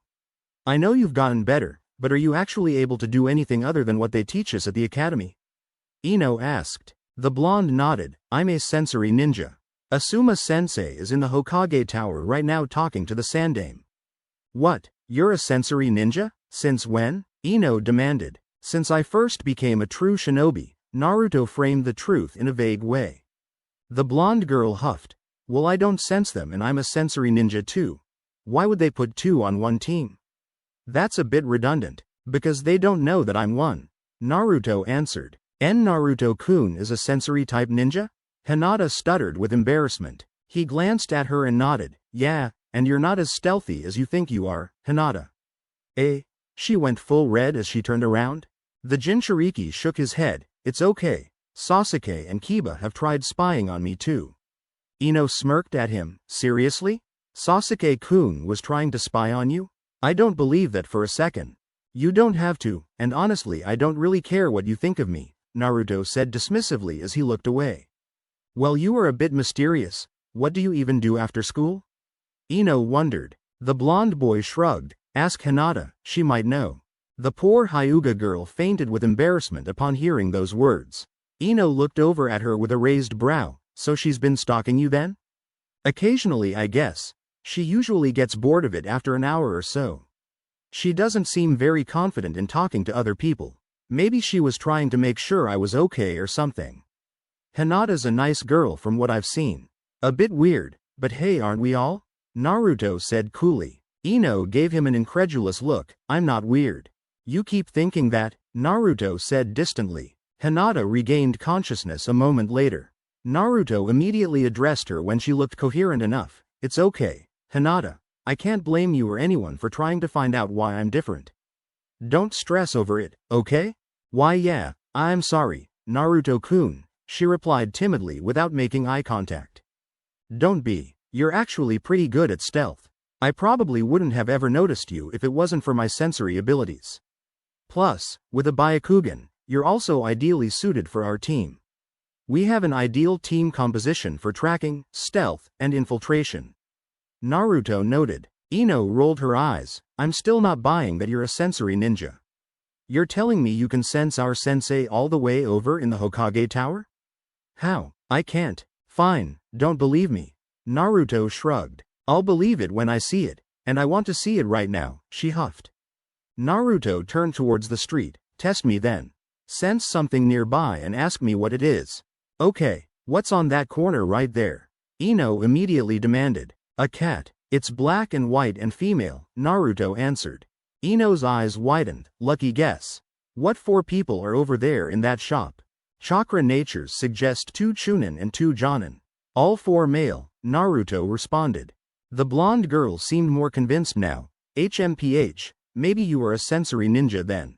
I know you've gotten better, but are you actually able to do anything other than what they teach us at the academy? Ino asked. The blonde nodded. I'm a sensory ninja. Asuma Sensei is in the Hokage Tower right now talking to the Sandaime. What? You're a sensory ninja? Since when? Ino demanded. Since I first became a true shinobi, Naruto framed the truth in a vague way. The blonde girl huffed. Well, I don't sense them and I'm a sensory ninja too. Why would they put two on one team? That's a bit redundant, because they don't know that I'm one. Naruto answered. Naruto-kun is a sensory-type ninja? Hinata stuttered with embarrassment. He glanced at her and nodded. Yeah, and you're not as stealthy as you think you are, Hinata. Eh? She went full red as she turned around. The Jinchuriki shook his head. It's okay. Sasuke and Kiba have tried spying on me too. Ino smirked at him. Seriously? Sasuke-kun was trying to spy on you? I don't believe that for a second. You don't have to, and honestly I don't really care what you think of me, Naruto said dismissively as he looked away. Well, you are a bit mysterious. What do you even do after school? Ino wondered. The blonde boy shrugged. Ask Hinata, she might know. The poor Hyuga girl fainted with embarrassment upon hearing those words. Ino looked over at her with a raised brow. So she's been stalking you then? Occasionally, I guess. She usually gets bored of it after an hour or so. She doesn't seem very confident in talking to other people. Maybe she was trying to make sure I was okay or something. Hinata's a nice girl from what I've seen. A bit weird, but hey, aren't we all? Naruto said coolly. Ino gave him an incredulous look. I'm not weird. You keep thinking that, Naruto said distantly. Hinata regained consciousness a moment later. Naruto immediately addressed her when she looked coherent enough. It's okay, Hinata. I can't blame you or anyone for trying to find out why I'm different. Don't stress over it, okay? Why yeah, I'm sorry, Naruto-kun, she replied timidly without making eye contact. Don't be. You're actually pretty good at stealth. I probably wouldn't have ever noticed you if it wasn't for my sensory abilities. Plus, with a Byakugan, you're also ideally suited for our team. We have an ideal team composition for tracking, stealth, and infiltration. Naruto noted. Ino rolled her eyes. I'm still not buying that you're a sensory ninja. You're telling me you can sense our sensei all the way over in the Hokage Tower? How? I can't. Fine, don't believe me. Naruto shrugged. I'll believe it when I see it, and I want to see it right now, she huffed. Naruto turned towards the street. Test me then. Sense something nearby and ask me what it is. Okay, what's on that corner right there? Ino immediately demanded. A cat. It's black and white and female, Naruto answered. Ino's eyes widened. Lucky guess. What 4 people are over there in that shop? Chakra natures suggest 2 Chunin and 2 Jonin. All 4 male, Naruto responded. The blonde girl seemed more convinced now. HMPH, maybe you are a sensory ninja then.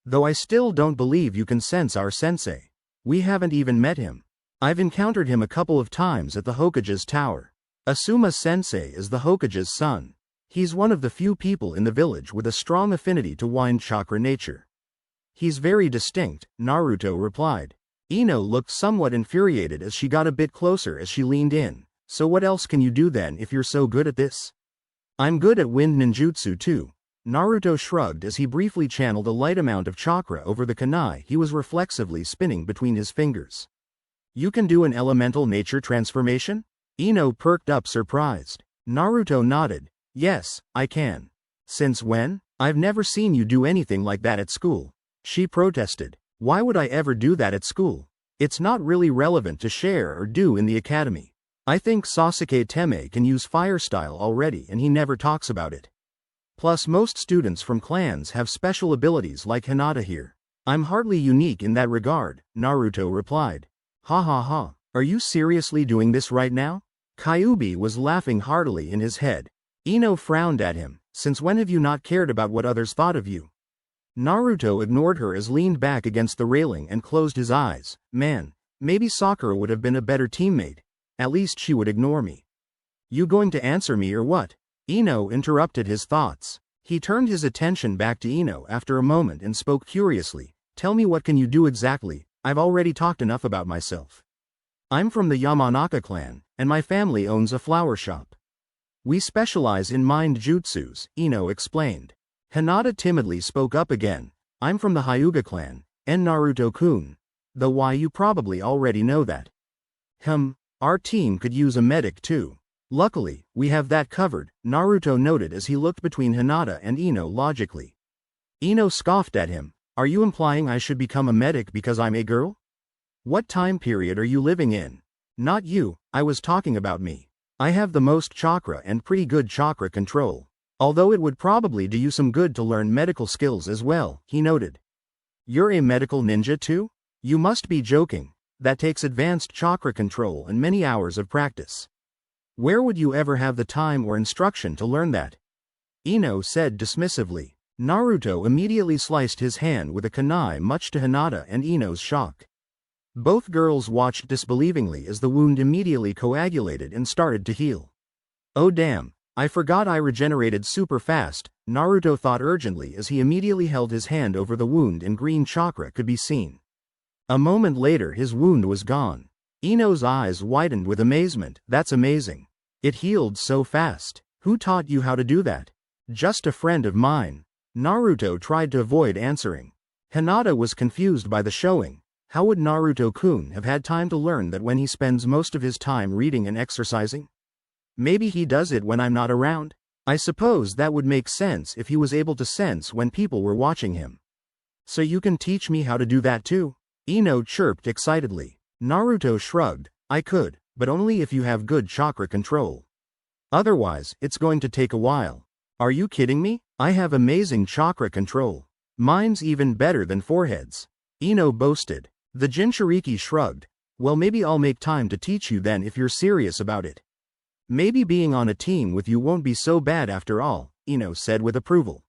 Though I still don't believe you can sense our sensei. We haven't even met him. I've encountered him a couple of times at the Hokage's tower. Asuma Sensei is the Hokage's son. He's one of the few people in the village with a strong affinity to wind chakra nature. He's very distinct, Naruto replied. Ino looked somewhat infuriated as she got a bit closer as she leaned in. So what else can you do then if you're so good at this? I'm good at wind ninjutsu too. Naruto shrugged as he briefly channeled a light amount of chakra over the kunai he was reflexively spinning between his fingers. You can do an elemental nature transformation? Ino perked up surprised. Naruto nodded. Yes, I can. Since when? I've never seen you do anything like that at school. She protested. Why would I ever do that at school? It's not really relevant to share or do in the academy. I think Sasuke Teme can use fire style already and he never talks about it. Plus most students from clans have special abilities like Hinata here. I'm hardly unique in that regard, Naruto replied. Ha ha ha, are you seriously doing this right now? Kyuubi was laughing heartily in his head. Ino frowned at him. Since when have you not cared about what others thought of you? Naruto ignored her as leaned back against the railing and closed his eyes. Man, maybe Sakura would have been a better teammate. At least she would ignore me. You going to answer me or what? Ino interrupted his thoughts. He turned his attention back to Ino after a moment and spoke curiously. Tell me, what can you do exactly? I've already talked enough about myself. I'm from the Yamanaka clan, and my family owns a flower shop. We specialize in mind jutsus, Ino explained. Hinata timidly spoke up again. I'm from the Hyuga clan, and Naruto-kun. Though why, you probably already know that. Our team could use a medic too. Luckily, we have that covered, Naruto noted as he looked between Hinata and Ino logically. Ino scoffed at him. Are you implying I should become a medic because I'm a girl? What time period are you living in? Not you, I was talking about me. I have the most chakra and pretty good chakra control. Although it would probably do you some good to learn medical skills as well, he noted. You're a medical ninja too? You must be joking. That takes advanced chakra control and many hours of practice. Where would you ever have the time or instruction to learn that? Ino said dismissively. Naruto immediately sliced his hand with a kunai, much to Hinata and Ino's shock. Both girls watched disbelievingly as the wound immediately coagulated and started to heal. Oh damn, I forgot I regenerated super fast, Naruto thought urgently as he immediately held his hand over the wound and green chakra could be seen. A moment later his wound was gone. Ino's eyes widened with amazement. That's amazing. It healed so fast. Who taught you how to do that? Just a friend of mine. Naruto tried to avoid answering. Hinata was confused by the showing. How would Naruto-kun have had time to learn that when he spends most of his time reading and exercising? Maybe he does it when I'm not around? I suppose that would make sense if he was able to sense when people were watching him. So you can teach me how to do that too? Ino chirped excitedly. Naruto shrugged. I could, but only if you have good chakra control. Otherwise, it's going to take a while. Are you kidding me? I have amazing chakra control. Mine's even better than Forehead's. Ino boasted. The Jinchuriki shrugged. Well, maybe I'll make time to teach you then if you're serious about it. Maybe being on a team with you won't be so bad after all, Ino said with approval.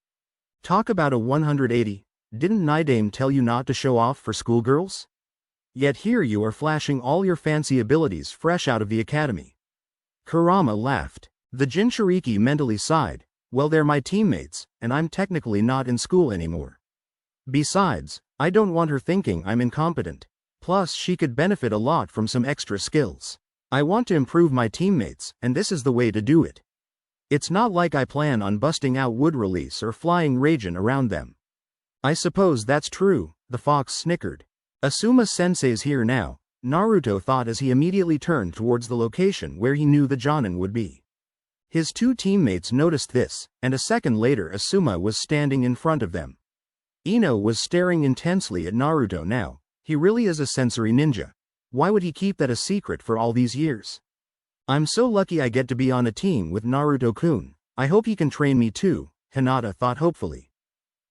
Talk about a 180. Didn't Naidame tell you not to show off for schoolgirls? Yet here you are flashing all your fancy abilities fresh out of the academy. Kurama laughed. The Jinchuriki mentally sighed. Well, they're my teammates, and I'm technically not in school anymore. Besides, I don't want her thinking I'm incompetent. Plus, she could benefit a lot from some extra skills. I want to improve my teammates, and this is the way to do it. It's not like I plan on busting out wood release or flying Raijin around them. I suppose that's true, the fox snickered. Asuma sensei's here now, Naruto thought as he immediately turned towards the location where he knew the Jonin would be. His two teammates noticed this, and a second later Asuma was standing in front of them. Ino was staring intensely at Naruto now. He really is a sensory ninja. Why would he keep that a secret for all these years? I'm so lucky I get to be on a team with Naruto-kun. I hope he can train me too, Hinata thought hopefully.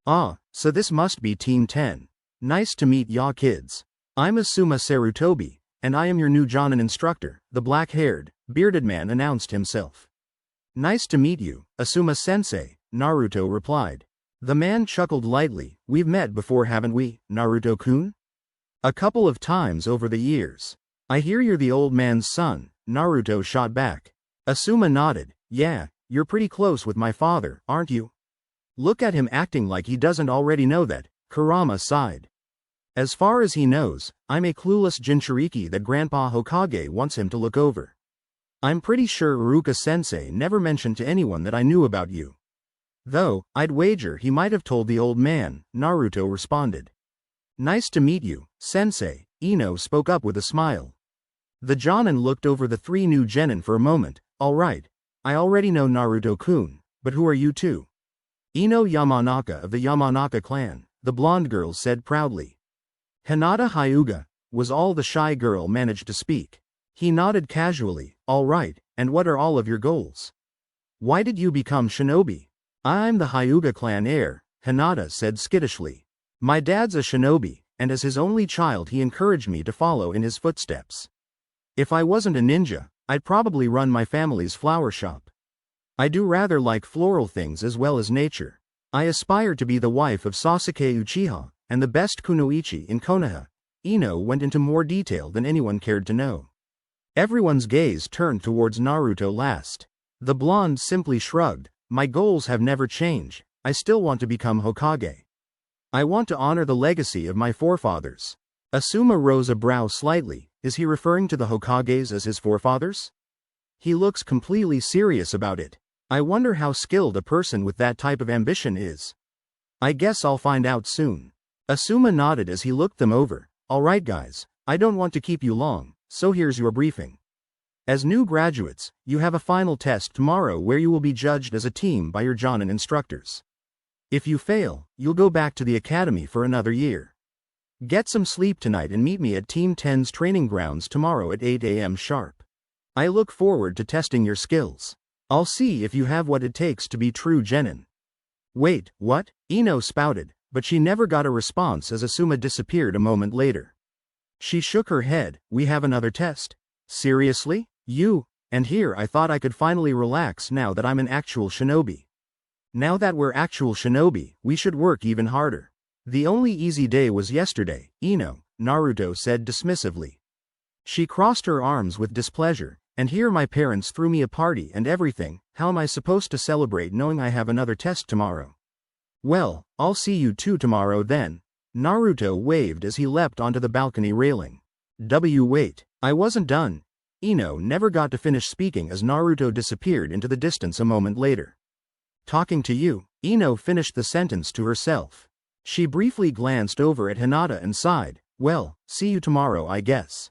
Ah, so this must be Team 10. Nice to meet ya kids. I'm Asuma Sarutobi, and I am your new Jonin instructor, the black-haired, bearded man announced himself. Nice to meet you, Asuma sensei, Naruto replied. The man chuckled lightly. We've met before, haven't we, Naruto-kun? A couple of times over the years. I hear you're the old man's son, Naruto shot back. Asuma nodded. Yeah, you're pretty close with my father, aren't you? Look at him acting like he doesn't already know that, Kurama sighed. As far as he knows, I'm a clueless Jinchuriki that Grandpa Hokage wants him to look over. I'm pretty sure Iruka-sensei never mentioned to anyone that I knew about you. Though, I'd wager he might have told the old man, Naruto responded. Nice to meet you, sensei, Ino spoke up with a smile. The Jonin looked over the three new genin for a moment. All right, I already know Naruto-kun, but who are you two? Ino Yamanaka of the Yamanaka clan, the blonde girl said proudly. Hinata Hyuga, was all the shy girl managed to speak. He nodded casually. All right, and what are all of your goals? Why did you become shinobi? I'm the Hyuga clan heir, Hinata said skittishly. My dad's a shinobi, and as his only child he encouraged me to follow in his footsteps. If I wasn't a ninja, I'd probably run my family's flower shop. I do rather like floral things as well as nature. I aspire to be the wife of Sasuke Uchiha, and the best kunoichi in Konoha. Ino went into more detail than anyone cared to know. Everyone's gaze turned towards Naruto last. The blonde simply shrugged. My goals have never changed. I still want to become Hokage. I want to honor the legacy of my forefathers. Asuma rose a brow slightly. Is he referring to the Hokages as his forefathers? He looks completely serious about it. I wonder how skilled a person with that type of ambition is. I guess I'll find out soon. Asuma nodded as he looked them over. Alright guys, I don't want to keep you long, so here's your briefing. As new graduates, you have a final test tomorrow where you will be judged as a team by your Jonin instructors. If you fail, you'll go back to the academy for another year. Get some sleep tonight and meet me at Team 10's training grounds tomorrow at 8 a.m. sharp. I look forward to testing your skills. I'll see if you have what it takes to be true genin. Wait, what? Ino spouted, but she never got a response as Asuma disappeared a moment later. She shook her head. We have another test? Seriously? And here I thought I could finally relax now that I'm an actual shinobi. Now that we're actual shinobi, we should work even harder. The only easy day was yesterday, Ino, Naruto said dismissively. She crossed her arms with displeasure. And here my parents threw me a party and everything. How am I supposed to celebrate knowing I have another test tomorrow? Well, I'll see you two tomorrow then. Naruto waved as he leapt onto the balcony railing. Wait, I wasn't done. Ino never got to finish speaking as Naruto disappeared into the distance a moment later. Talking to you, Ino finished the sentence to herself. She briefly glanced over at Hinata and sighed. Well, see you tomorrow I guess.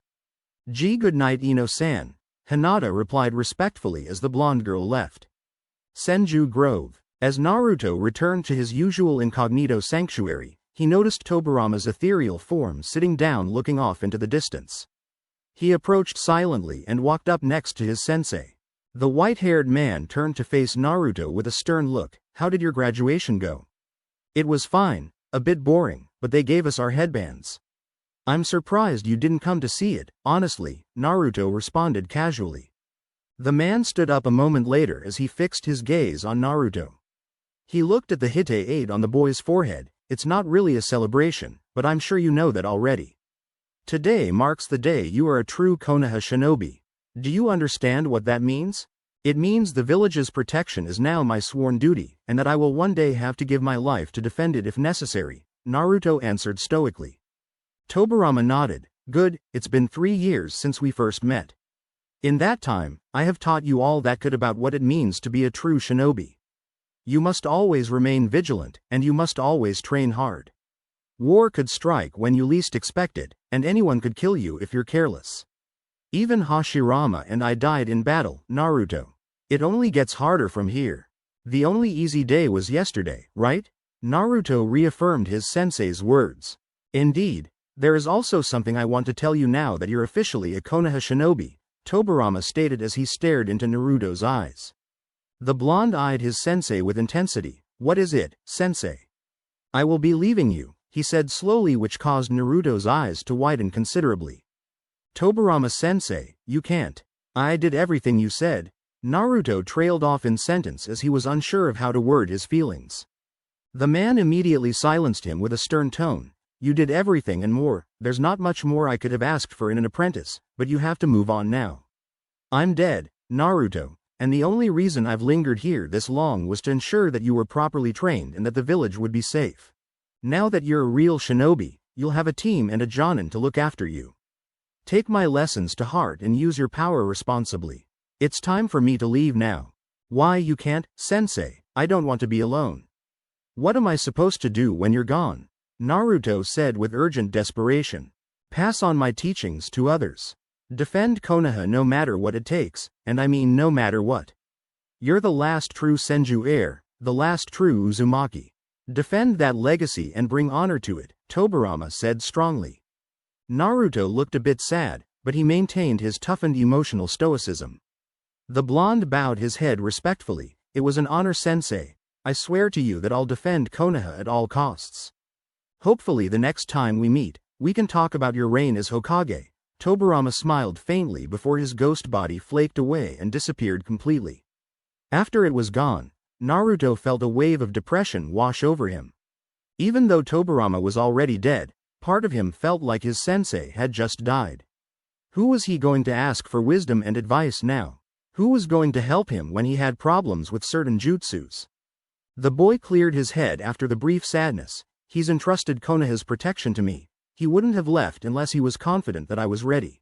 Good night Ino-san. Hinata replied respectfully as the blonde girl left. Senju Grove. As Naruto returned to his usual incognito sanctuary, he noticed Tobirama's ethereal form sitting down looking off into the distance. He approached silently and walked up next to his sensei. The white-haired man turned to face Naruto with a stern look. How did your graduation go? It was fine, a bit boring, but they gave us our headbands. I'm surprised you didn't come to see it, honestly, Naruto responded casually. The man stood up a moment later as he fixed his gaze on Naruto. He looked at the Hite 8 on the boy's forehead. It's not really a celebration, but I'm sure you know that already. Today marks the day you are a true Konoha shinobi. Do you understand what that means? It means the village's protection is now my sworn duty, and that I will one day have to give my life to defend it if necessary, Naruto answered stoically. Tobirama nodded. Good, it's been 3 years since we first met. In that time, I have taught you all that could about what it means to be a true shinobi. You must always remain vigilant, and you must always train hard. War could strike when you least expect it, and anyone could kill you if you're careless. Even Hashirama and I died in battle, Naruto. It only gets harder from here. The only easy day was yesterday, right? Naruto reaffirmed his sensei's words. Indeed. There is also something I want to tell you now that you're officially a Konoha shinobi, Tobirama stated as he stared into Naruto's eyes. The blonde eyed his sensei with intensity. What is it, sensei? I will be leaving you, he said slowly, which caused Naruto's eyes to widen considerably. Tobirama sensei, you can't. I did everything you said. Naruto trailed off in sentence as he was unsure of how to word his feelings. The man immediately silenced him with a stern tone. You did everything and more. There's not much more I could have asked for in an apprentice, but you have to move on now. I'm dead, Naruto, and the only reason I've lingered here this long was to ensure that you were properly trained and that the village would be safe. Now that you're a real shinobi, you'll have a team and a jonin to look after you. Take my lessons to heart and use your power responsibly. It's time for me to leave now. Why you can't, sensei? I don't want to be alone. What am I supposed to do when you're gone? Naruto said with urgent desperation. Pass on my teachings to others. Defend Konoha no matter what it takes, and I mean no matter what. You're the last true Senju heir, the last true Uzumaki. Defend that legacy and bring honor to it, Tobirama said strongly. Naruto looked a bit sad, but he maintained his toughened emotional stoicism. The blonde bowed his head respectfully. It was an honor, sensei. I swear to you that I'll defend Konoha at all costs. Hopefully the next time we meet, we can talk about your reign as Hokage. Tobirama smiled faintly before his ghost body flaked away and disappeared completely. After it was gone, Naruto felt a wave of depression wash over him. Even though Tobirama was already dead, part of him felt like his sensei had just died. Who was he going to ask for wisdom and advice now? Who was going to help him when he had problems with certain jutsus? The boy cleared his head after the brief sadness. He's entrusted Konoha's protection to me. He wouldn't have left unless he was confident that I was ready.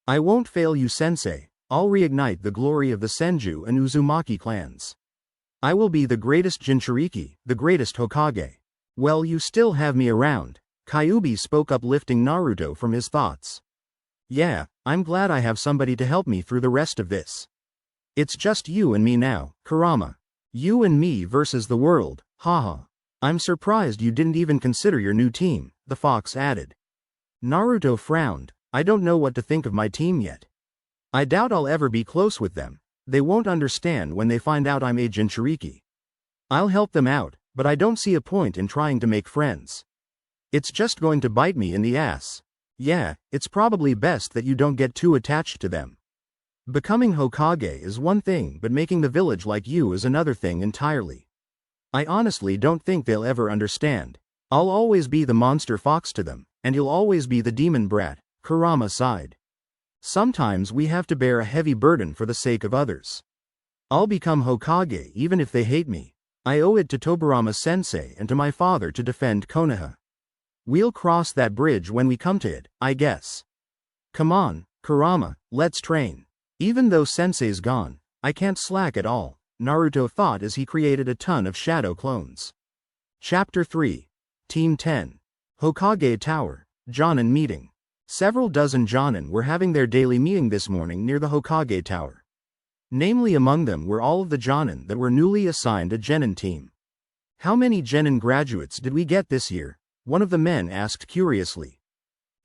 I won't fail you, sensei. I'll reignite the glory of the Senju and Uzumaki clans. I will be the greatest Jinchuriki, the greatest Hokage. Well, you still have me around. Kyuubi spoke up, lifting Naruto from his thoughts. Yeah, I'm glad I have somebody to help me through the rest of this. It's just you and me now, Kurama. You and me versus the world, haha. I'm surprised you didn't even consider your new team, the fox added. Naruto frowned. I don't know what to think of my team yet. I doubt I'll ever be close with them. They won't understand when they find out I'm a Jinchuriki. I'll help them out, but I don't see a point in trying to make friends. It's just going to bite me in the ass. Yeah, it's probably best that you don't get too attached to them. Becoming Hokage is one thing, but making the village like you is another thing entirely. I honestly don't think they'll ever understand. I'll always be the monster fox to them, and you'll always be the demon brat, Kurama sighed. Sometimes we have to bear a heavy burden for the sake of others. I'll become Hokage even if they hate me. I owe it to Tobirama sensei and to my father to defend Konoha. We'll cross that bridge when we come to it, I guess. Come on, Kurama, let's train. Even though sensei's gone, I can't slack at all, Naruto thought as he created a ton of shadow clones. Chapter 3. Team 10. Hokage Tower, Jonin meeting. Several dozen Jonin were having their daily meeting this morning near the Hokage Tower. Namely, among them were all of the Jonin that were newly assigned a Genin team. How many Genin graduates did we get this year? One of the men asked curiously.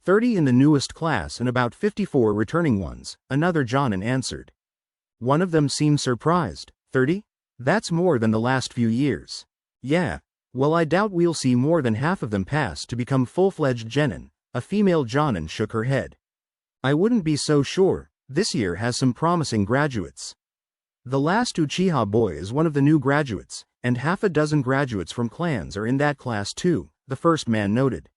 30 in the newest class and about 54 returning ones, another Jonin answered. One of them seemed surprised. 30? That's more than the last few years. Yeah. Well, I doubt we'll see more than half of them pass to become full-fledged Genin. A female Jonin shook her head. I wouldn't be so sure. This year has some promising graduates. The last Uchiha boy is one of the new graduates, and half a dozen graduates from clans are in that class too, the first man noted.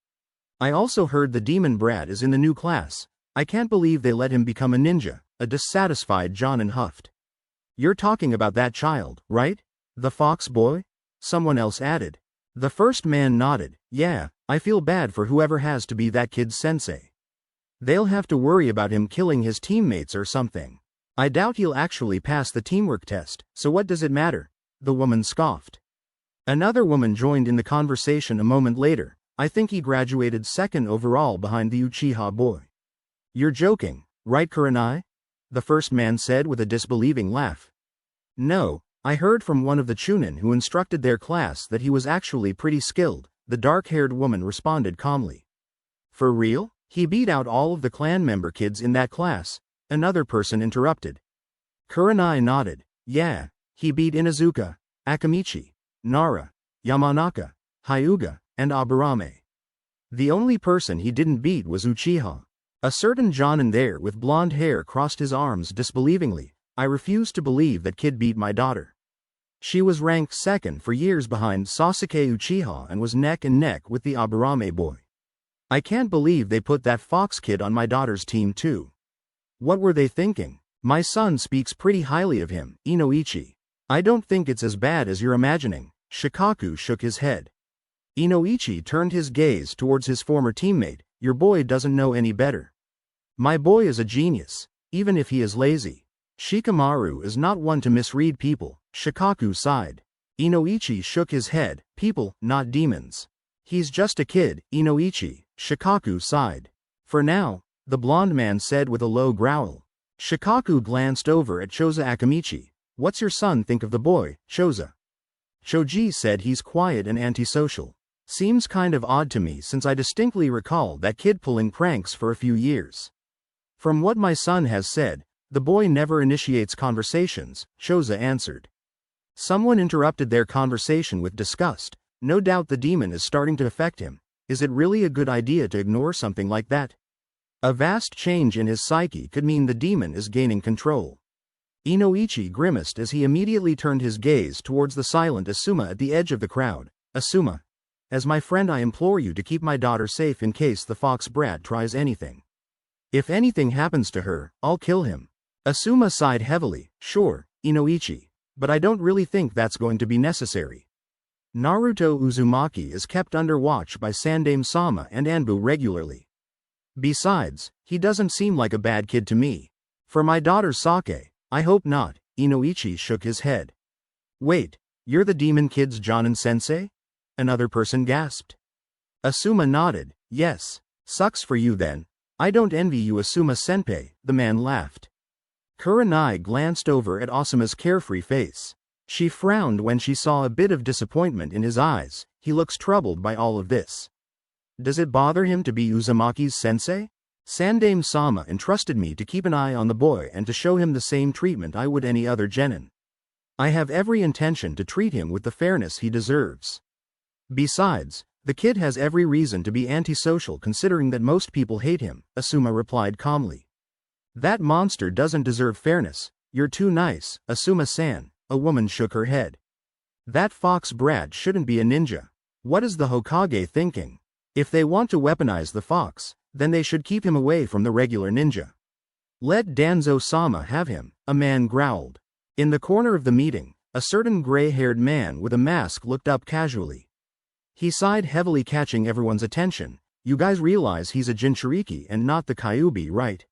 I also heard the demon brat is in the new class. I can't believe they let him become a ninja, a dissatisfied Jonin huffed. You're talking about that child, right? The fox boy? Someone else added. The first man nodded. Yeah, I feel bad for whoever has to be that kid's sensei. They'll have to worry about him killing his teammates or something. I doubt he'll actually pass the teamwork test, so what does it matter? The woman scoffed. Another woman joined in the conversation a moment later. I think he graduated second overall behind the Uchiha boy. You're joking, right, Kurenai? The first man said with a disbelieving laugh. No, I heard from one of the Chunin who instructed their class that he was actually pretty skilled, the dark-haired woman responded calmly. For real? He beat out all of the clan member kids in that class, another person interrupted. Kurenai nodded. Yeah, he beat Inuzuka, Akamichi, Nara, Yamanaka, Hyuga, and Aburame. The only person he didn't beat was Uchiha. A certain Jonin there with blonde hair crossed his arms disbelievingly. I refuse to believe that kid beat my daughter. She was ranked second for years behind Sasuke Uchiha and was neck and neck with the Aburame boy. I can't believe they put that fox kid on my daughter's team too. What were they thinking? My son speaks pretty highly of him, Inoichi. I don't think it's as bad as you're imagining. Shikaku shook his head. Inoichi turned his gaze towards his former teammate. Your boy doesn't know any better. My boy is a genius, even if he is lazy. Shikamaru is not one to misread people, Shikaku sighed. Inoichi shook his head. People, not demons. He's just a kid, Inoichi, Shikaku sighed. For now, the blonde man said with a low growl. Shikaku glanced over at Choza Akamichi. What's your son think of the boy, Choza? Choji said he's quiet and antisocial. Seems kind of odd to me since I distinctly recall that kid pulling pranks for a few years. From what my son has said, the boy never initiates conversations, Choza answered. Someone interrupted their conversation with disgust. No doubt the demon is starting to affect him. Is it really a good idea to ignore something like that? A vast change in his psyche could mean the demon is gaining control. Inoichi grimaced as he immediately turned his gaze towards the silent Asuma at the edge of the crowd. Asuma, as my friend, I implore you to keep my daughter safe in case the fox brat tries anything. If anything happens to her, I'll kill him. Asuma sighed heavily. Sure, Inoichi, but I don't really think that's going to be necessary. Naruto Uzumaki is kept under watch by Sandaime-sama and Anbu regularly. Besides, he doesn't seem like a bad kid to me. For my daughter Sake, I hope not. Inoichi shook his head. Wait, you're the demon kid's Jonin-sensei? Another person gasped. Asuma nodded. Yes. Sucks for you then. I don't envy you, Asuma-senpai, the man laughed. Kurenai glanced over at Asuma's carefree face. She frowned when she saw a bit of disappointment in his eyes. He looks troubled by all of this. Does it bother him to be Uzumaki's sensei? Sandaime-sama entrusted me to keep an eye on the boy and to show him the same treatment I would any other genin. I have every intention to treat him with the fairness he deserves. Besides, the kid has every reason to be antisocial considering that most people hate him, Asuma replied calmly. That monster doesn't deserve fairness. You're too nice, Asuma-san. A woman shook her head. That fox brat shouldn't be a ninja. What is the Hokage thinking? If they want to weaponize the fox, then they should keep him away from the regular ninja. Let Danzo-sama have him, a man growled. In the corner of the meeting, a certain gray-haired man with a mask looked up casually. He sighed heavily, catching everyone's attention. You guys realize he's a Jinchuriki and not the Kyuubi, right?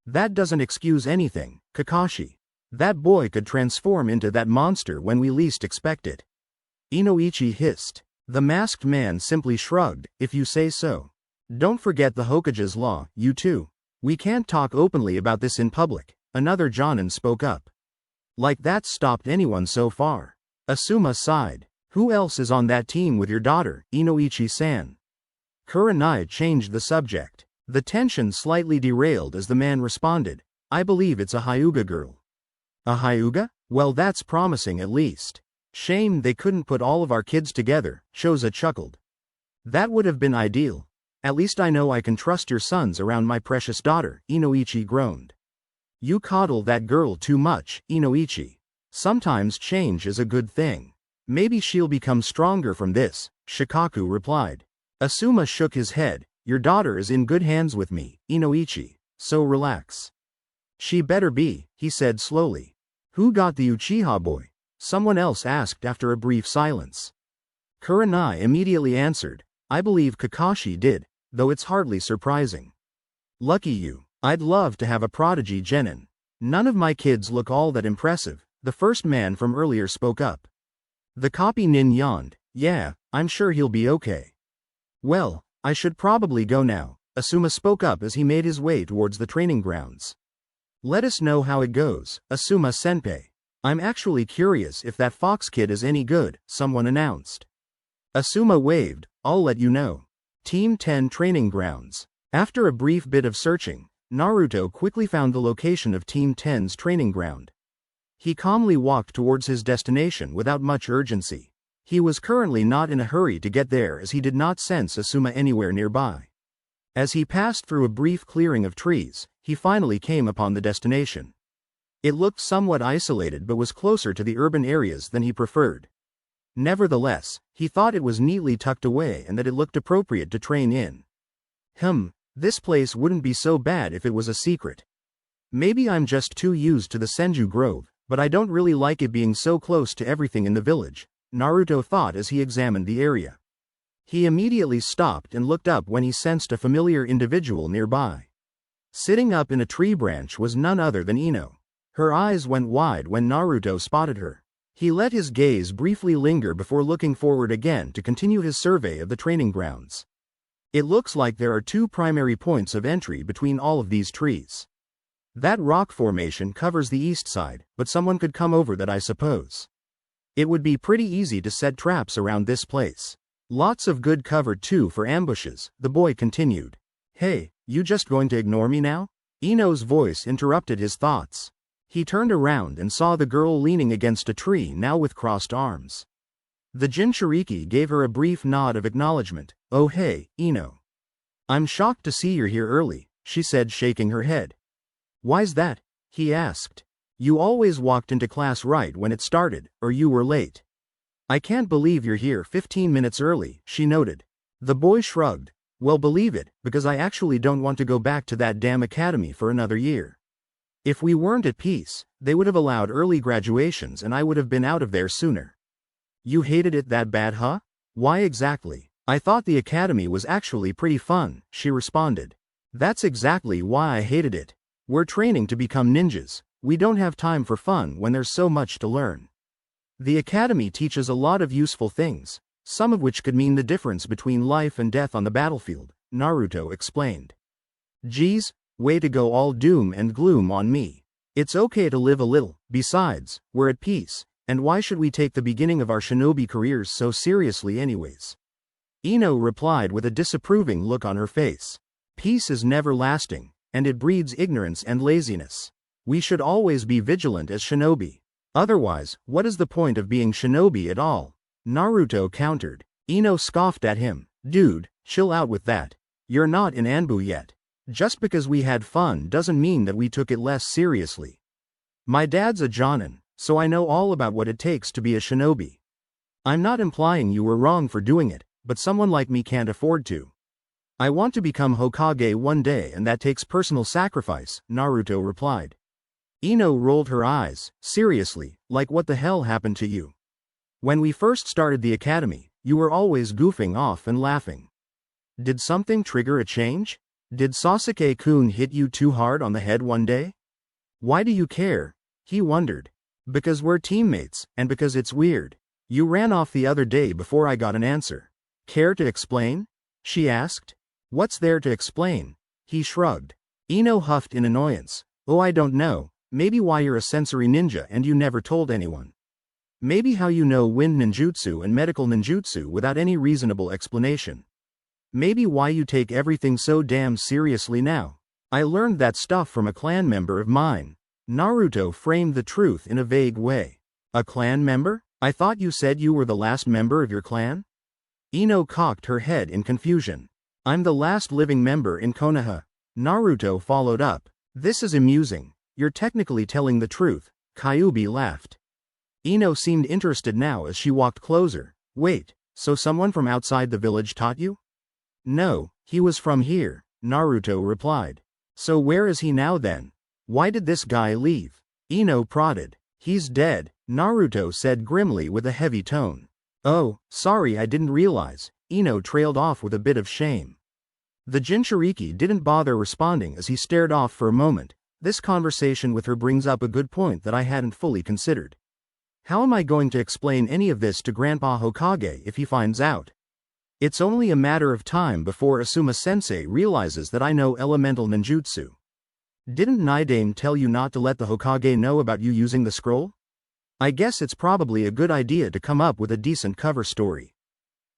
That doesn't excuse anything, Kakashi. That boy could transform into that monster when we least expect it. Inoichi hissed. The masked man simply shrugged. If you say so. Don't forget the Hokage's law, you too. We can't talk openly about this in public. Another Jonin spoke up. Like that stopped anyone so far. Asuma sighed. Who else is on that team with your daughter, Inoichi-san? Kurenai changed the subject. The tension slightly derailed as the man responded. I believe it's a Hyuga girl. A Hyuga? Well, that's promising at least. Shame they couldn't put all of our kids together, Choza chuckled. That would have been ideal. At least I know I can trust your sons around my precious daughter, Inoichi groaned. You coddle that girl too much, Inoichi. Sometimes change is a good thing. Maybe she'll become stronger from this, Shikaku replied. Asuma shook his head. Your daughter is in good hands with me, Inoichi, so relax. She better be, he said slowly. Who got the Uchiha boy? Someone else asked after a brief silence. Kurenai immediately answered. I believe Kakashi did, though it's hardly surprising. Lucky you. I'd love to have a prodigy genin. None of my kids look all that impressive, the first man from earlier spoke up. The copy nin yawned. Yeah, I'm sure he'll be okay. Well, I should probably go now, Asuma spoke up as he made his way towards the training grounds. Let us know how it goes, Asuma-senpai. I'm actually curious if that fox kid is any good, someone announced. Asuma waved. I'll let you know. Team 10 Training Grounds. After a brief bit of searching, Naruto quickly found the location of Team 10's training ground. He calmly walked towards his destination without much urgency. He was currently not in a hurry to get there as he did not sense Asuma anywhere nearby. As he passed through a brief clearing of trees, he finally came upon the destination. It looked somewhat isolated but was closer to the urban areas than he preferred. Nevertheless, he thought it was neatly tucked away and that it looked appropriate to train in. This place wouldn't be so bad if it was a secret. Maybe I'm just too used to the Senju Grove, but I don't really like it being so close to everything in the village, Naruto thought as he examined the area. He immediately stopped and looked up when he sensed a familiar individual nearby. Sitting up in a tree branch was none other than Ino. Her eyes went wide when Naruto spotted her. He let his gaze briefly linger before looking forward again to continue his survey of the training grounds. It looks like there are two primary points of entry between all of these trees. That rock formation covers the east side, but someone could come over that, I suppose. It would be pretty easy to set traps around this place. Lots of good cover too for ambushes, the boy continued. Hey, you just going to ignore me now? Ino's voice interrupted his thoughts. He turned around and saw the girl leaning against a tree now with crossed arms. The Jinchuriki gave her a brief nod of acknowledgement. Oh hey, Ino. I'm shocked to see you're here early, she said, shaking her head. Why's that? He asked. You always walked into class right when it started, or you were late. I can't believe you're here 15 minutes early, she noted. The boy shrugged. Well, believe it, because I actually don't want to go back to that damn academy for another year. If we weren't at peace, they would have allowed early graduations and I would have been out of there sooner. You hated it that bad, huh? Why exactly? I thought the academy was actually pretty fun, she responded. That's exactly why I hated it. We're training to become ninjas. We don't have time for fun when there's so much to learn. The academy teaches a lot of useful things, some of which could mean the difference between life and death on the battlefield, Naruto explained. Geez, way to go all doom and gloom on me. It's okay to live a little, besides, we're at peace, and why should we take the beginning of our shinobi careers so seriously anyways? Ino replied with a disapproving look on her face. Peace is never lasting, and it breeds ignorance and laziness. We should always be vigilant as shinobi. Otherwise, what is the point of being shinobi at all? Naruto countered. Ino scoffed at him. Dude, chill out with that. You're not in Anbu yet. Just because we had fun doesn't mean that we took it less seriously. My dad's a jonin, so I know all about what it takes to be a shinobi. I'm not implying you were wrong for doing it, but someone like me can't afford to. I want to become Hokage one day and that takes personal sacrifice, Naruto replied. Ino rolled her eyes. Seriously, like what the hell happened to you? When we first started the academy, you were always goofing off and laughing. Did something trigger a change? Did Sasuke-kun hit you too hard on the head one day? Why do you care? He wondered. Because we're teammates, and because it's weird. You ran off the other day before I got an answer. Care to explain? She asked. What's there to explain? He shrugged. Ino huffed in annoyance. Oh, I don't know. Maybe why you're a sensory ninja and you never told anyone. Maybe how you know wind ninjutsu and medical ninjutsu without any reasonable explanation. Maybe why you take everything so damn seriously now. I learned that stuff from a clan member of mine. Naruto framed the truth in a vague way. A clan member? I thought you said you were the last member of your clan? Ino cocked her head in confusion. I'm the last living member in Konoha. Naruto followed up. This is amusing. You're technically telling the truth. Kyuubi laughed. Ino seemed interested now as she walked closer. Wait, so someone from outside the village taught you? No, he was from here, Naruto replied. So where is he now then? Why did this guy leave? Ino prodded. He's dead, Naruto said grimly with a heavy tone. Oh, sorry, I didn't realize. Ino trailed off with a bit of shame. The Jinchuriki didn't bother responding as he stared off for a moment. This conversation with her brings up a good point that I hadn't fully considered. How am I going to explain any of this to Grandpa Hokage if he finds out? It's only a matter of time before Asuma-sensei realizes that I know elemental ninjutsu. Didn't Naidame tell you not to let the Hokage know about you using the scroll? I guess it's probably a good idea to come up with a decent cover story.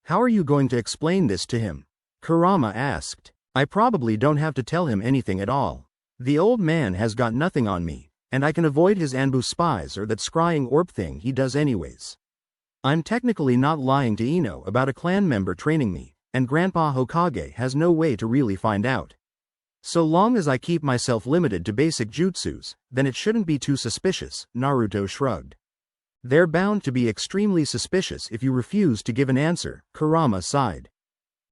How are you going to explain this to him? Kurama asked. I probably don't have to tell him anything at all. The old man has got nothing on me, and I can avoid his Anbu spies or that scrying orb thing he does anyways. I'm technically not lying to Ino about a clan member training me, and Grandpa Hokage has no way to really find out. So long as I keep myself limited to basic jutsus, then it shouldn't be too suspicious, Naruto shrugged. They're bound to be extremely suspicious if you refuse to give an answer, Kurama sighed.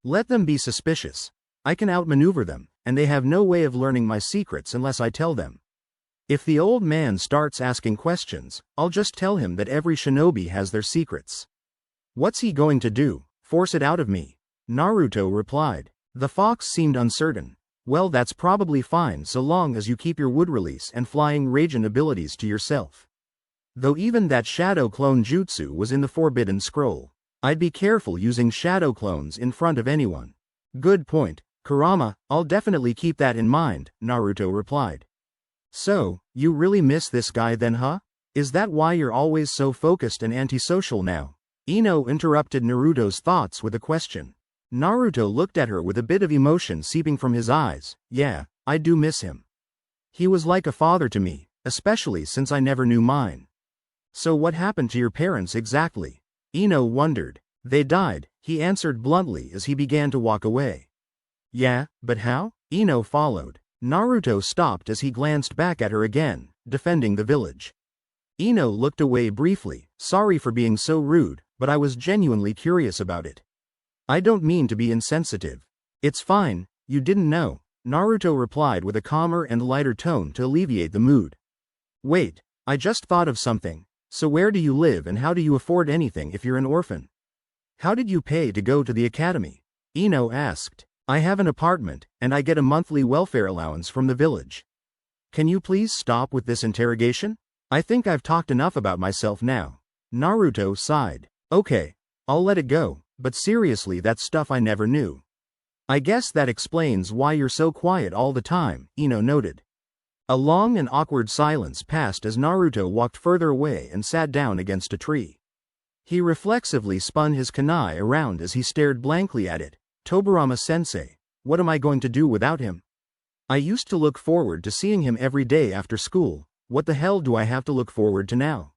Let them be suspicious. I can outmaneuver them, and they have no way of learning my secrets unless I tell them. If the old man starts asking questions, I'll just tell him that every shinobi has their secrets. What's he going to do? Force it out of me? Naruto replied. The fox seemed uncertain. Well, that's probably fine so long as you keep your wood release and flying Raijin abilities to yourself. Though even that shadow clone jutsu was in the Forbidden Scroll. I'd be careful using shadow clones in front of anyone. Good point, Kurama, I'll definitely keep that in mind, Naruto replied. So, you really miss this guy then, huh? Is that why you're always so focused and antisocial now? Ino interrupted Naruto's thoughts with a question. Naruto looked at her with a bit of emotion seeping from his eyes. Yeah, I do miss him. He was like a father to me, especially since I never knew mine. So what happened to your parents exactly? Ino wondered. They died, he answered bluntly as he began to walk away. Yeah, but how? Ino followed. Naruto stopped as he glanced back at her again, defending the village. Ino looked away briefly. Sorry for being so rude, but I was genuinely curious about it. I don't mean to be insensitive. It's fine, you didn't know, Naruto replied with a calmer and lighter tone to alleviate the mood. Wait, I just thought of something. So where do you live and how do you afford anything if you're an orphan? How did you pay to go to the academy? Ino asked. I have an apartment, and I get a monthly welfare allowance from the village. Can you please stop with this interrogation? I think I've talked enough about myself now. Naruto sighed. Okay, I'll let it go, but seriously, that's stuff I never knew. I guess that explains why you're so quiet all the time, Ino noted. A long and awkward silence passed as Naruto walked further away and sat down against a tree. He reflexively spun his kunai around as he stared blankly at it. Tobirama sensei, what am I going to do without him? I used to look forward to seeing him every day after school. What the hell do I have to look forward to now?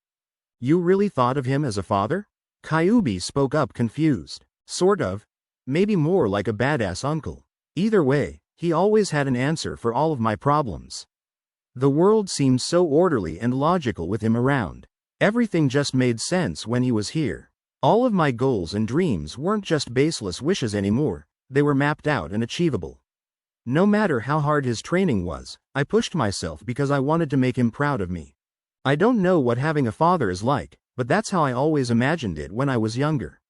You really thought of him as a father? Kyuubi spoke up confused. Sort of. Maybe more like a badass uncle. Either way, he always had an answer for all of my problems. The world seemed so orderly and logical with him around. Everything just made sense when he was here. All of my goals and dreams weren't just baseless wishes anymore, they were mapped out and achievable. No matter how hard his training was, I pushed myself because I wanted to make him proud of me. I don't know what having a father is like, but that's how I always imagined it when I was younger.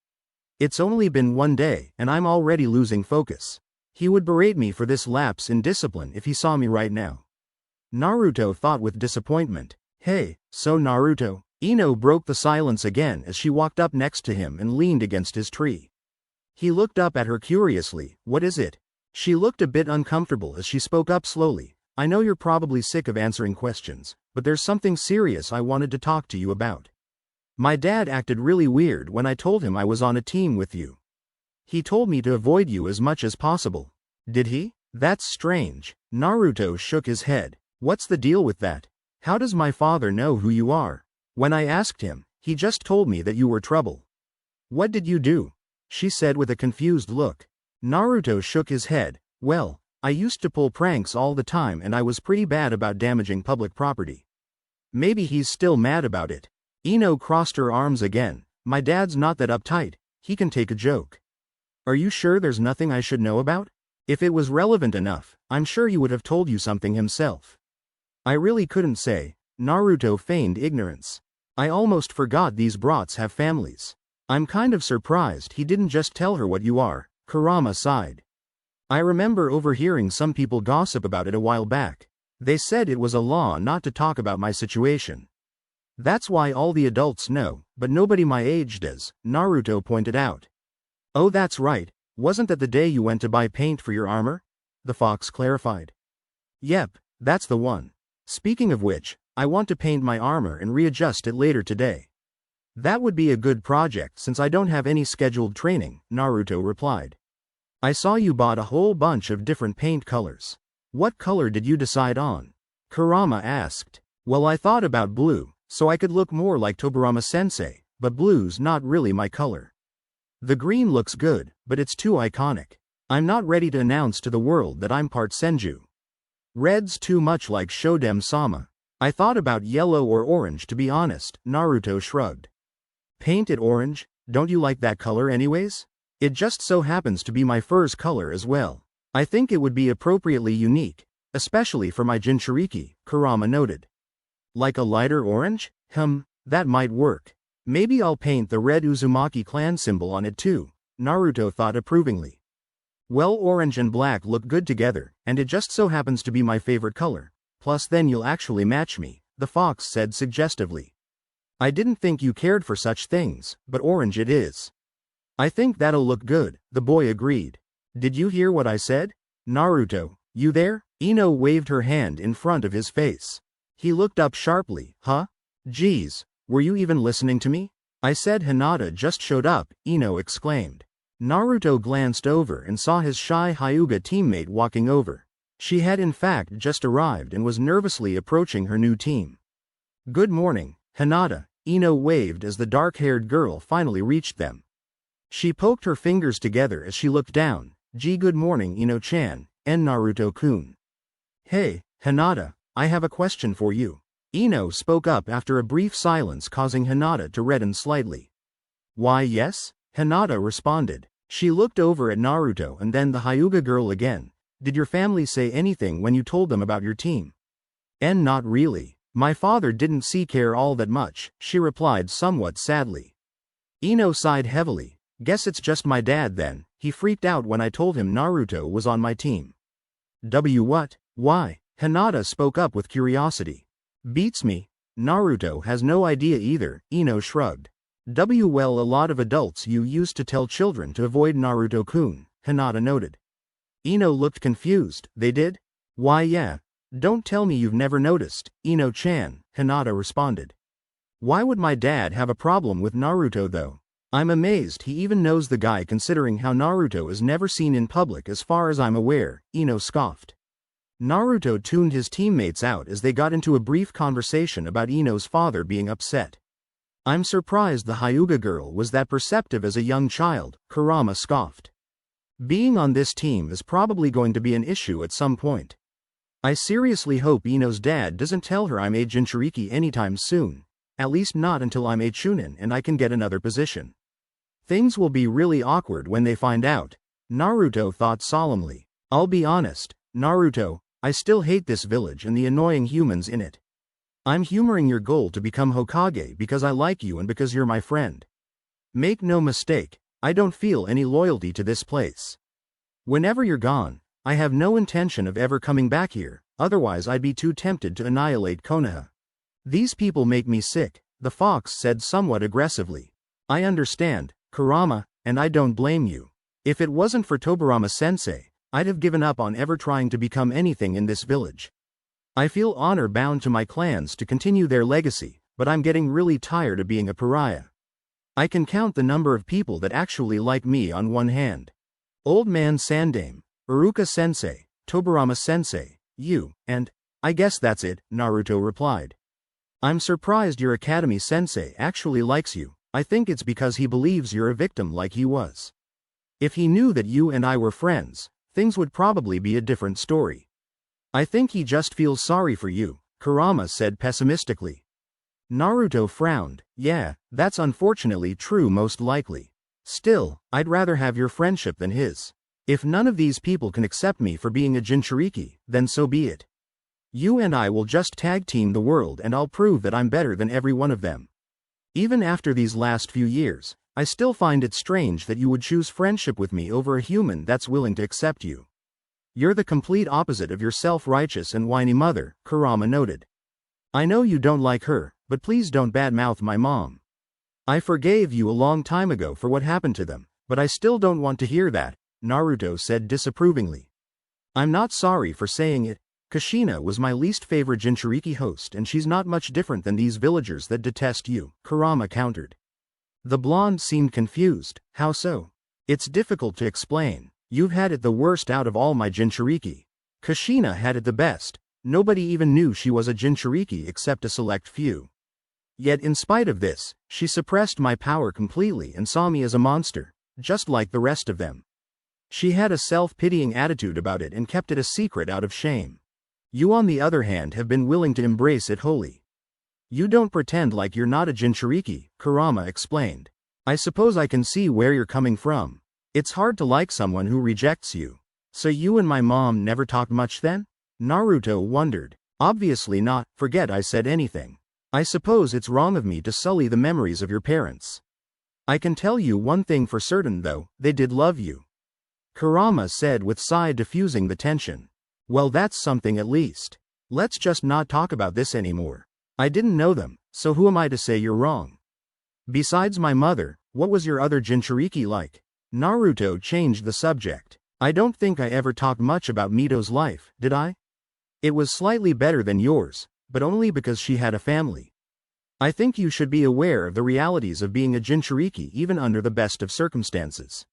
It's only been one day, and I'm already losing focus. He would berate me for this lapse in discipline if he saw me right now. Naruto thought with disappointment. Hey, so Naruto? Ino broke the silence again as she walked up next to him and leaned against his tree. He looked up at her curiously. What is it? She looked a bit uncomfortable as she spoke up slowly. I know you're probably sick of answering questions, but there's something serious I wanted to talk to you about. My dad acted really weird when I told him I was on a team with you. He told me to avoid you as much as possible. Did he? That's strange. Naruto shook his head. What's the deal with that? How does my father know who you are? When I asked him, he just told me that you were trouble. What did you do? She said with a confused look. Naruto shook his head. Well, I used to pull pranks all the time and I was pretty bad about damaging public property. Maybe he's still mad about it. Ino crossed her arms again. My dad's not that uptight, he can take a joke. Are you sure there's nothing I should know about? If it was relevant enough, I'm sure he would have told you something himself. I really couldn't say. Naruto feigned ignorance. I almost forgot these brats have families. I'm kind of surprised he didn't just tell her what you are. Kurama sighed. I remember overhearing some people gossip about it a while back. They said it was a law not to talk about my situation. That's why all the adults know, but nobody my age does, Naruto pointed out. Oh, that's right, wasn't that the day you went to buy paint for your armor? The fox clarified. Yep, that's the one. Speaking of which, I want to paint my armor and readjust it later today. That would be a good project since I don't have any scheduled training, Naruto replied. I saw you bought a whole bunch of different paint colors. What color did you decide on? Kurama asked. Well, I thought about blue, so I could look more like Tobirama sensei, but blue's not really my color. The green looks good, but it's too iconic. I'm not ready to announce to the world that I'm part Senju. Red's too much like Shodem-sama. I thought about yellow or orange to be honest, Naruto shrugged. Paint it orange? Don't you like that color anyways? It just so happens to be my fur's color as well. I think it would be appropriately unique, especially for my Jinchuriki, Kurama noted. Like a lighter orange? That might work. Maybe I'll paint the red Uzumaki clan symbol on it too, Naruto thought approvingly. Well, orange and black look good together, and it just so happens to be my favorite color. Plus then you'll actually match me, the fox said suggestively. I didn't think you cared for such things, but orange it is. I think that'll look good, the boy agreed. Did you hear what I said? Naruto, you there? Ino waved her hand in front of his face. He looked up sharply. Huh? Geez, were you even listening to me? I said Hinata just showed up, Ino exclaimed. Naruto glanced over and saw his shy Hyuga teammate walking over. She had in fact just arrived and was nervously approaching her new team. Good morning, Hinata, Ino waved as the dark-haired girl finally reached them. She poked her fingers together as she looked down. Good morning Ino-chan, and Naruto-kun. Hey, Hinata, I have a question for you. Ino spoke up after a brief silence causing Hinata to redden slightly. Why yes? Hinata responded. She looked over at Naruto and then the Hyuga girl again. Did your family say anything when you told them about your team? Not really. My father didn't care all that much, she replied somewhat sadly. Ino sighed heavily. Guess it's just my dad then, he freaked out when I told him Naruto was on my team. What? Why? Hinata spoke up with curiosity. Beats me. Naruto has no idea either, Ino shrugged. Well, a lot of adults used to tell children to avoid Naruto-kun, Hinata noted. Ino looked confused. They did? Why yeah. Don't tell me you've never noticed, Ino-chan, Hinata responded. Why would my dad have a problem with Naruto though? I'm amazed he even knows the guy considering how Naruto is never seen in public as far as I'm aware, Ino scoffed. Naruto tuned his teammates out as they got into a brief conversation about Ino's father being upset. I'm surprised the Hyuga girl was that perceptive as a young child, Kurama scoffed. Being on this team is probably going to be an issue at some point. I seriously hope Ino's dad doesn't tell her I'm a Jinchuriki anytime soon, at least not until I'm a Chunin and I can get another position. Things will be really awkward when they find out, Naruto thought solemnly. I'll be honest, Naruto, I still hate this village and the annoying humans in it. I'm humoring your goal to become Hokage because I like you and because you're my friend. Make no mistake, I don't feel any loyalty to this place. Whenever you're gone, I have no intention of ever coming back here, otherwise I'd be too tempted to annihilate Konoha. These people make me sick, the fox said somewhat aggressively. I understand, Kurama, and I don't blame you. If it wasn't for Tobirama-sensei, I'd have given up on ever trying to become anything in this village. I feel honor-bound to my clans to continue their legacy, but I'm getting really tired of being a pariah. I can count the number of people that actually like me on one hand. Old Man Sandame, Iruka-sensei, Tobirama-sensei, you, and I guess that's it, Naruto replied. I'm surprised your academy-sensei actually likes you. I think it's because he believes you're a victim like he was. If he knew that you and I were friends, things would probably be a different story. I think he just feels sorry for you, Kurama said pessimistically. Naruto frowned. Yeah, that's unfortunately true most likely. Still, I'd rather have your friendship than his. If none of these people can accept me for being a Jinchuriki, then so be it. You and I will just tag team the world and I'll prove that I'm better than every one of them. Even after these last few years, I still find it strange that you would choose friendship with me over a human that's willing to accept you. You're the complete opposite of your self-righteous and whiny mother, Kurama noted. I know you don't like her, but please don't badmouth my mom. I forgave you a long time ago for what happened to them, but I still don't want to hear that, Naruto said disapprovingly. I'm not sorry for saying it. Kushina was my least favorite Jinchuriki host and she's not much different than these villagers that detest you, Kurama countered. The blonde seemed confused. How so? It's difficult to explain. You've had it the worst out of all my Jinchuriki. Kushina had it the best. Nobody even knew she was a Jinchuriki except a select few. Yet in spite of this, she suppressed my power completely and saw me as a monster, just like the rest of them. She had a self-pitying attitude about it and kept it a secret out of shame. You on the other hand have been willing to embrace it wholly. You don't pretend like you're not a Jinchuriki, Kurama explained. I suppose I can see where you're coming from. It's hard to like someone who rejects you. So you and my mom never talked much then? Naruto wondered. Obviously not, forget I said anything. I suppose it's wrong of me to sully the memories of your parents. I can tell you one thing for certain though, they did love you. Kurama said with sigh diffusing the tension. Well that's something at least. Let's just not talk about this anymore. I didn't know them, so who am I to say you're wrong? Besides my mother, what was your other Jinchuriki like? Naruto changed the subject. I don't think I ever talked much about Mito's life, did I? It was slightly better than yours, but only because she had a family. I think you should be aware of the realities of being a Jinchuriki even under the best of circumstances.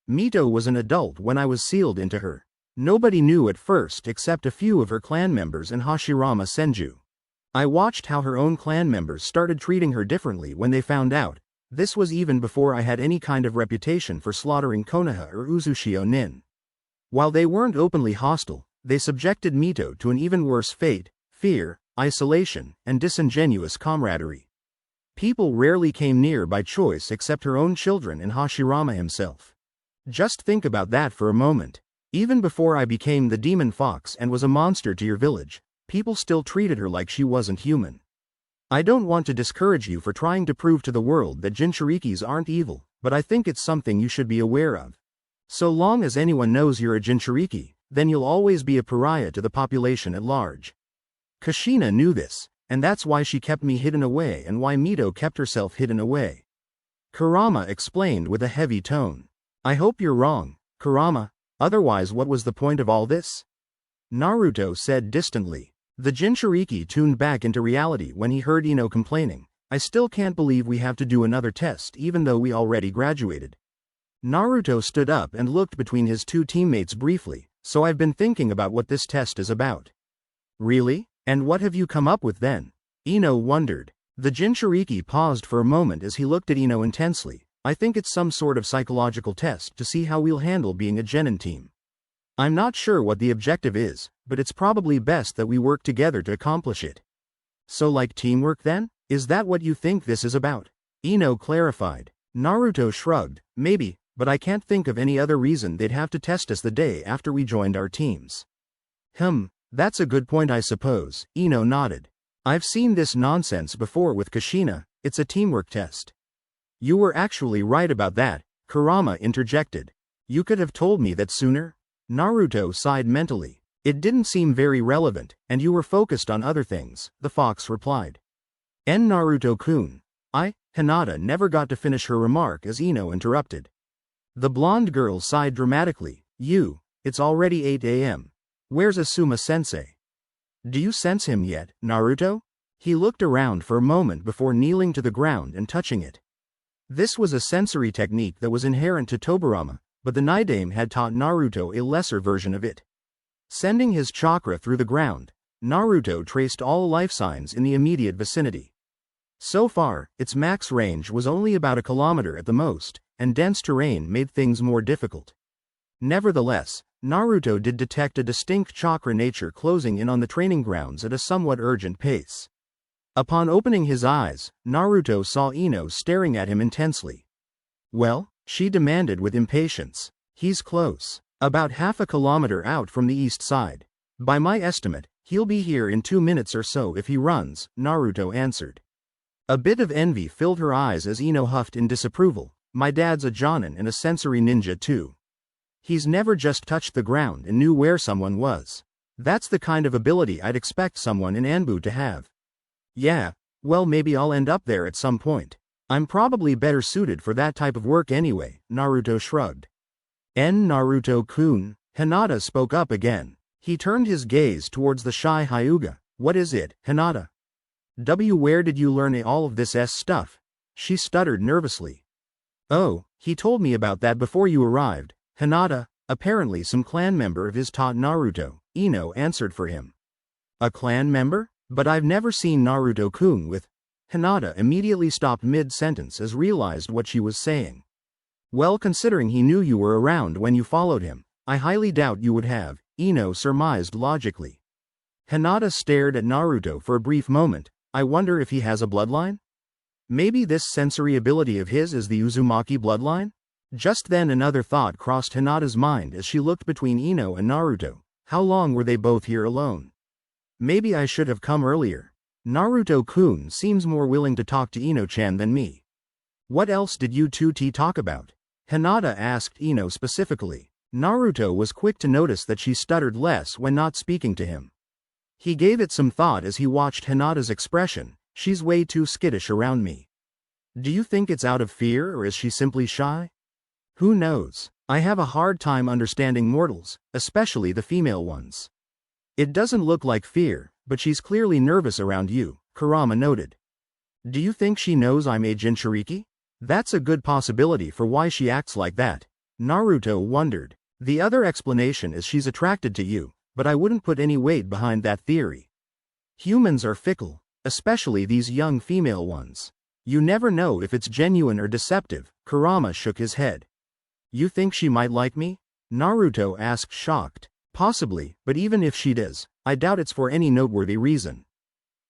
Mito was an adult when I was sealed into her. Nobody knew at first except a few of her clan members and Hashirama Senju. I watched how her own clan members started treating her differently when they found out. This was even before I had any kind of reputation for slaughtering Konoha or Uzushio Nin. While they weren't openly hostile, they subjected Mito to an even worse fate: fear, isolation, and disingenuous camaraderie. People rarely came near by choice except her own children and Hashirama himself. Just think about that for a moment. Even before I became the demon fox and was a monster to your village, people still treated her like she wasn't human. I don't want to discourage you for trying to prove to the world that Jinchurikis aren't evil, but I think it's something you should be aware of. So long as anyone knows you're a Jinchuriki, then you'll always be a pariah to the population at large. Kushina knew this, and that's why she kept me hidden away and why Mito kept herself hidden away. Kurama explained with a heavy tone. I hope you're wrong, Kurama, otherwise what was the point of all this? Naruto said distantly. The Jinchuriki tuned back into reality when he heard Ino complaining. I still can't believe we have to do another test even though we already graduated. Naruto stood up and looked between his two teammates briefly. So I've been thinking about what this test is about. Really? And what have you come up with then? Ino wondered. The Jinchuriki paused for a moment as he looked at Ino intensely. I think it's some sort of psychological test to see how we'll handle being a genin team. I'm not sure what the objective is, but it's probably best that we work together to accomplish it. So like teamwork then? Is that what you think this is about? Ino clarified. Naruto shrugged. Maybe, but I can't think of any other reason they'd have to test us the day after we joined our teams. That's a good point I suppose, Ino nodded. I've seen this nonsense before with Kushina. It's a teamwork test. You were actually right about that, Kurama interjected. You could have told me that sooner? Naruto sighed mentally. It didn't seem very relevant, and you were focused on other things, the fox replied. Naruto-kun. Hinata never got to finish her remark as Ino interrupted. The blonde girl sighed dramatically. It's already 8 a.m. Where's Asuma-sensei? Do you sense him yet, Naruto? He looked around for a moment before kneeling to the ground and touching it. This was a sensory technique that was inherent to Tobirama, but the Naidame had taught Naruto a lesser version of it. Sending his chakra through the ground, Naruto traced all life signs in the immediate vicinity. So far, its max range was only about a kilometer at the most, and dense terrain made things more difficult. Nevertheless, Naruto did detect a distinct chakra nature closing in on the training grounds at a somewhat urgent pace. Upon opening his eyes, Naruto saw Ino staring at him intensely. Well? She demanded with impatience. He's close. About half a kilometer out from the east side. By my estimate, he'll be here in 2 minutes or so if he runs, Naruto answered. A bit of envy filled her eyes as Ino huffed in disapproval. My dad's a jonin and a sensory ninja too. He's never just touched the ground and knew where someone was. That's the kind of ability I'd expect someone in Anbu to have. Yeah, well maybe I'll end up there at some point. I'm probably better suited for that type of work anyway, Naruto shrugged. Naruto-kun, Hinata spoke up again. He turned his gaze towards the shy Hyuga. What is it, Hinata? Where did you learn all of this stuff? She stuttered nervously. Oh, he told me about that before you arrived. Hinata, apparently some clan member of his taught Naruto, Ino answered for him. A clan member? But I've never seen Naruto-kun with... Hinata immediately stopped mid-sentence as realized what she was saying. Well, considering he knew you were around when you followed him, I highly doubt you would have, Ino surmised logically. Hinata stared at Naruto for a brief moment. I wonder if he has a bloodline? Maybe this sensory ability of his is the Uzumaki bloodline? Just then another thought crossed Hinata's mind as she looked between Ino and Naruto. How long were they both here alone? Maybe I should have come earlier. Naruto-kun seems more willing to talk to Ino-chan than me. What else did you two talk about? Hinata asked Ino specifically. Naruto was quick to notice that she stuttered less when not speaking to him. He gave it some thought as he watched Hinata's expression. She's way too skittish around me. Do you think it's out of fear or is she simply shy? Who knows? I have a hard time understanding mortals, especially the female ones. It doesn't look like fear, but she's clearly nervous around you, Kurama noted. Do you think she knows I'm a Jinchuriki? That's a good possibility for why she acts like that. Naruto wondered. The other explanation is she's attracted to you, but I wouldn't put any weight behind that theory. Humans are fickle, especially these young female ones. You never know if it's genuine or deceptive. Kurama shook his head. You think she might like me? Naruto asked, shocked. Possibly, but even if she does, I doubt it's for any noteworthy reason.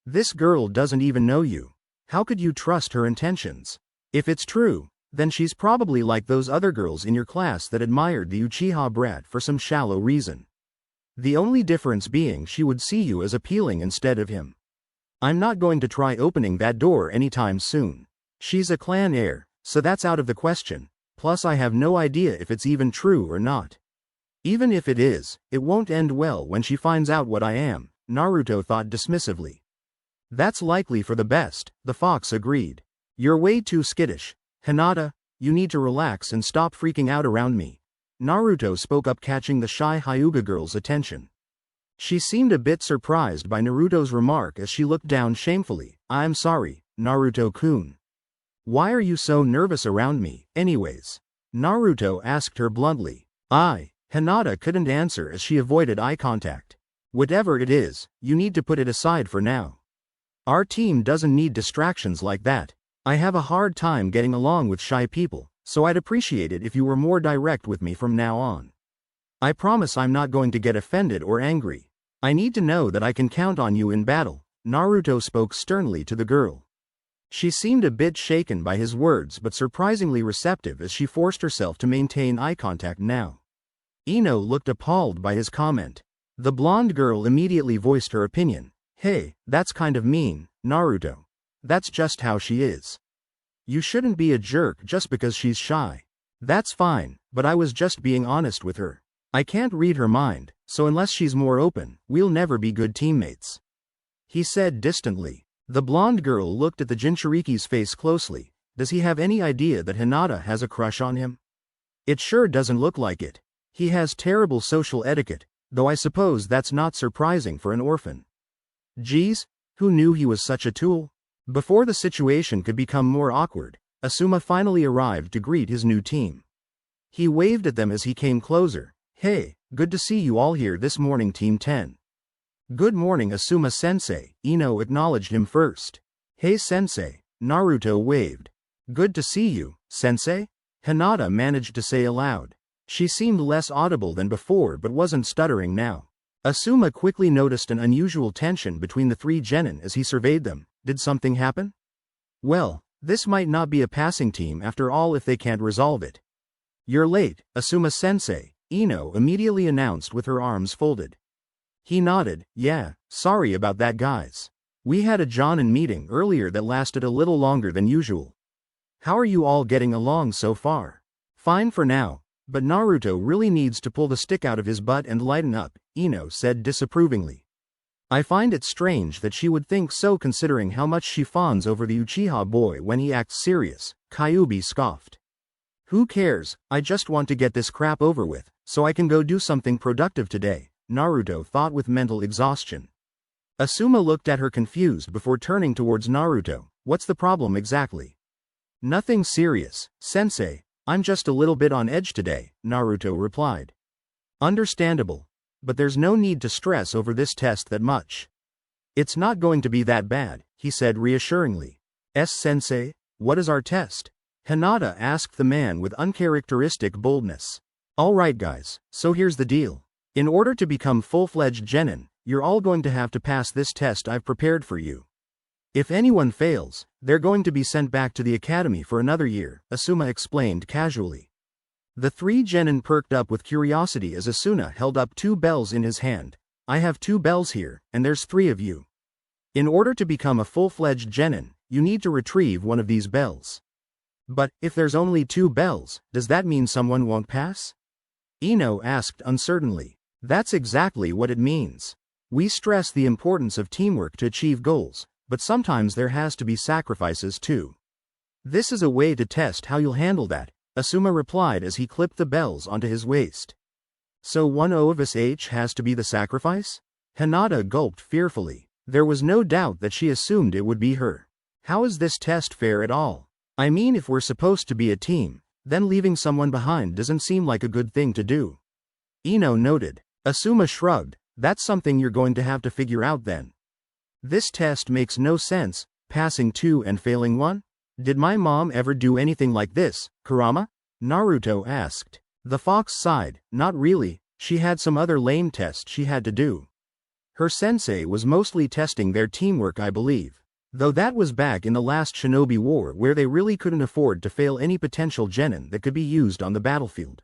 This girl doesn't even know you. How could you trust her intentions? If it's true, then she's probably like those other girls in your class that admired the Uchiha brat for some shallow reason. The only difference being she would see you as appealing instead of him. I'm not going to try opening that door anytime soon. She's a clan heir, so that's out of the question, plus I have no idea if it's even true or not. Even if it is, it won't end well when she finds out what I am, Naruto thought dismissively. That's likely for the best, the fox agreed. You're way too skittish. Hinata, you need to relax and stop freaking out around me. Naruto spoke up, catching the shy Hyuga girl's attention. She seemed a bit surprised by Naruto's remark as she looked down shamefully. I'm sorry, Naruto-kun. Why are you so nervous around me, anyways? Naruto asked her bluntly. Hinata couldn't answer as she avoided eye contact. Whatever it is, you need to put it aside for now. Our team doesn't need distractions like that. I have a hard time getting along with shy people, so I'd appreciate it if you were more direct with me from now on. I promise I'm not going to get offended or angry. I need to know that I can count on you in battle. Naruto spoke sternly to the girl. She seemed a bit shaken by his words but surprisingly receptive as she forced herself to maintain eye contact now. Ino looked appalled by his comment. The blonde girl immediately voiced her opinion. Hey, that's kind of mean, Naruto. That's just how she is. You shouldn't be a jerk just because she's shy. That's fine, but I was just being honest with her. I can't read her mind, so unless she's more open, we'll never be good teammates. He said distantly. The blonde girl looked at the Jinchuriki's face closely. Does he have any idea that Hinata has a crush on him? It sure doesn't look like it. He has terrible social etiquette, though I suppose that's not surprising for an orphan. Geez, who knew he was such a tool? Before the situation could become more awkward, Asuma finally arrived to greet his new team. He waved at them as he came closer. Hey, good to see you all here this morning, Team 10. Good morning, Asuma-sensei, Ino acknowledged him first. Hey sensei, Naruto waved. Good to see you, sensei? Hinata managed to say aloud. She seemed less audible than before but wasn't stuttering now. Asuma quickly noticed an unusual tension between the three genin as he surveyed them. Did something happen? Well, this might not be a passing team after all if they can't resolve it. You're late, Asuma-sensei, Ino immediately announced with her arms folded. He nodded. Yeah, sorry about that guys. We had a Jonin meeting earlier that lasted a little longer than usual. How are you all getting along so far? Fine for now. But Naruto really needs to pull the stick out of his butt and lighten up, Ino said disapprovingly. I find it strange that she would think so considering how much she fawns over the Uchiha boy when he acts serious, Kyuubi scoffed. Who cares, I just want to get this crap over with, so I can go do something productive today, Naruto thought with mental exhaustion. Asuma looked at her confused before turning towards Naruto. What's the problem exactly? Nothing serious, sensei. I'm just a little bit on edge today, Naruto replied. Understandable. But there's no need to stress over this test that much. It's not going to be that bad, he said reassuringly. Sensei, what is our test? Hinata asked the man with uncharacteristic boldness. Alright guys, so here's the deal. In order to become full-fledged genin, you're all going to have to pass this test I've prepared for you. If anyone fails, they're going to be sent back to the academy for another year, Asuma explained casually. The three genin perked up with curiosity as Asuna held up 2 bells in his hand. I have 2 bells here, and there's 3 of you. In order to become a full-fledged genin, you need to retrieve one of these bells. But, if there's only 2 bells, does that mean someone won't pass? Ino asked uncertainly. That's exactly what it means. We stress the importance of teamwork to achieve goals. But sometimes there has to be sacrifices too. This is a way to test how you'll handle that, Asuma replied as he clipped the bells onto his waist. So one of us each has to be the sacrifice? Hinata gulped fearfully. There was no doubt that she assumed it would be her. How is this test fair at all? I mean, if we're supposed to be a team, then leaving someone behind doesn't seem like a good thing to do. Ino noted. Asuma shrugged. That's something you're going to have to figure out then. This test makes no sense, passing 2 and failing 1? Did my mom ever do anything like this, Kurama? Naruto asked. The fox sighed. Not really, she had some other lame tests she had to do. Her sensei was mostly testing their teamwork, I believe. Though that was back in the last Shinobi War where they really couldn't afford to fail any potential genin that could be used on the battlefield.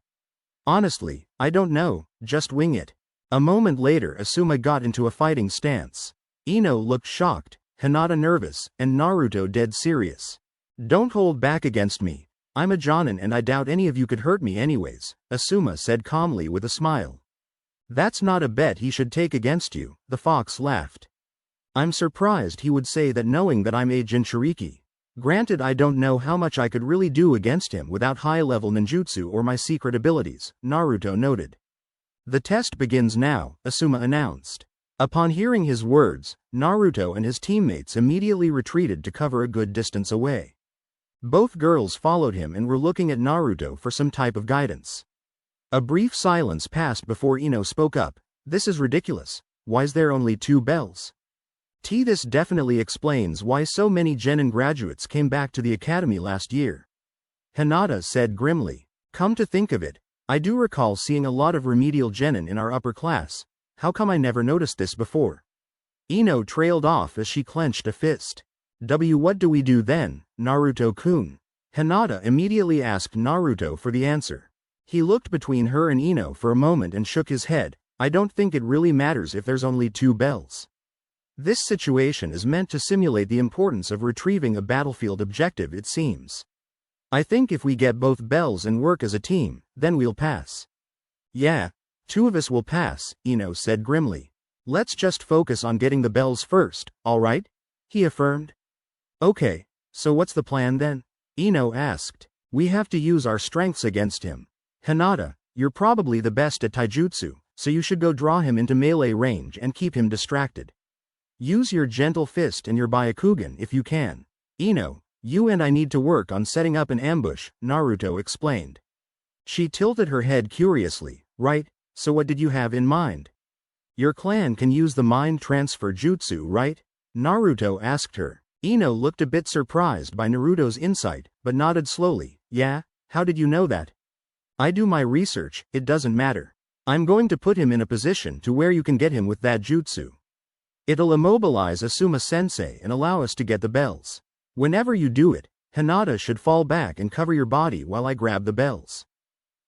Honestly, I don't know, just wing it. A moment later Asuma got into a fighting stance. Ino looked shocked, Hinata nervous, and Naruto dead serious. Don't hold back against me. I'm a jonin and I doubt any of you could hurt me anyways, Asuma said calmly with a smile. That's not a bet he should take against you, the fox laughed. I'm surprised he would say that knowing that I'm a Jinchuriki. Granted, I don't know how much I could really do against him without high-level ninjutsu or my secret abilities, Naruto noted. The test begins now, Asuma announced. Upon hearing his words, Naruto and his teammates immediately retreated to cover a good distance away. Both girls followed him and were looking at Naruto for some type of guidance. A brief silence passed before Ino spoke up. This is ridiculous. Why's there only 2 bells? This definitely explains why so many genin graduates came back to the academy last year. Hinata said grimly. Come to think of it, I do recall seeing a lot of remedial genin in our upper class. How come I never noticed this before? Ino trailed off as she clenched a fist. What do we do then, Naruto-kun? Hinata immediately asked Naruto for the answer. He looked between her and Ino for a moment and shook his head. I don't think it really matters if there's only 2 bells. This situation is meant to simulate the importance of retrieving a battlefield objective, it seems. I think if we get both bells and work as a team, then we'll pass. Yeah, 2 of us will pass, Ino said grimly. Let's just focus on getting the bells first, alright? He affirmed. Okay, so what's the plan then? Ino asked. We have to use our strengths against him. Hinata, you're probably the best at taijutsu, so you should go draw him into melee range and keep him distracted. Use your gentle fist and your Byakugan if you can. Ino, you and I need to work on setting up an ambush, Naruto explained. She tilted her head curiously. Right, so what did you have in mind? Your clan can use the mind transfer jutsu, right? Naruto asked her. Ino looked a bit surprised by Naruto's insight, but nodded slowly. Yeah, how did you know that? I do my research, it doesn't matter. I'm going to put him in a position to where you can get him with that jutsu. It'll immobilize Asuma-sensei and allow us to get the bells. Whenever you do it, Hinata should fall back and cover your body while I grab the bells.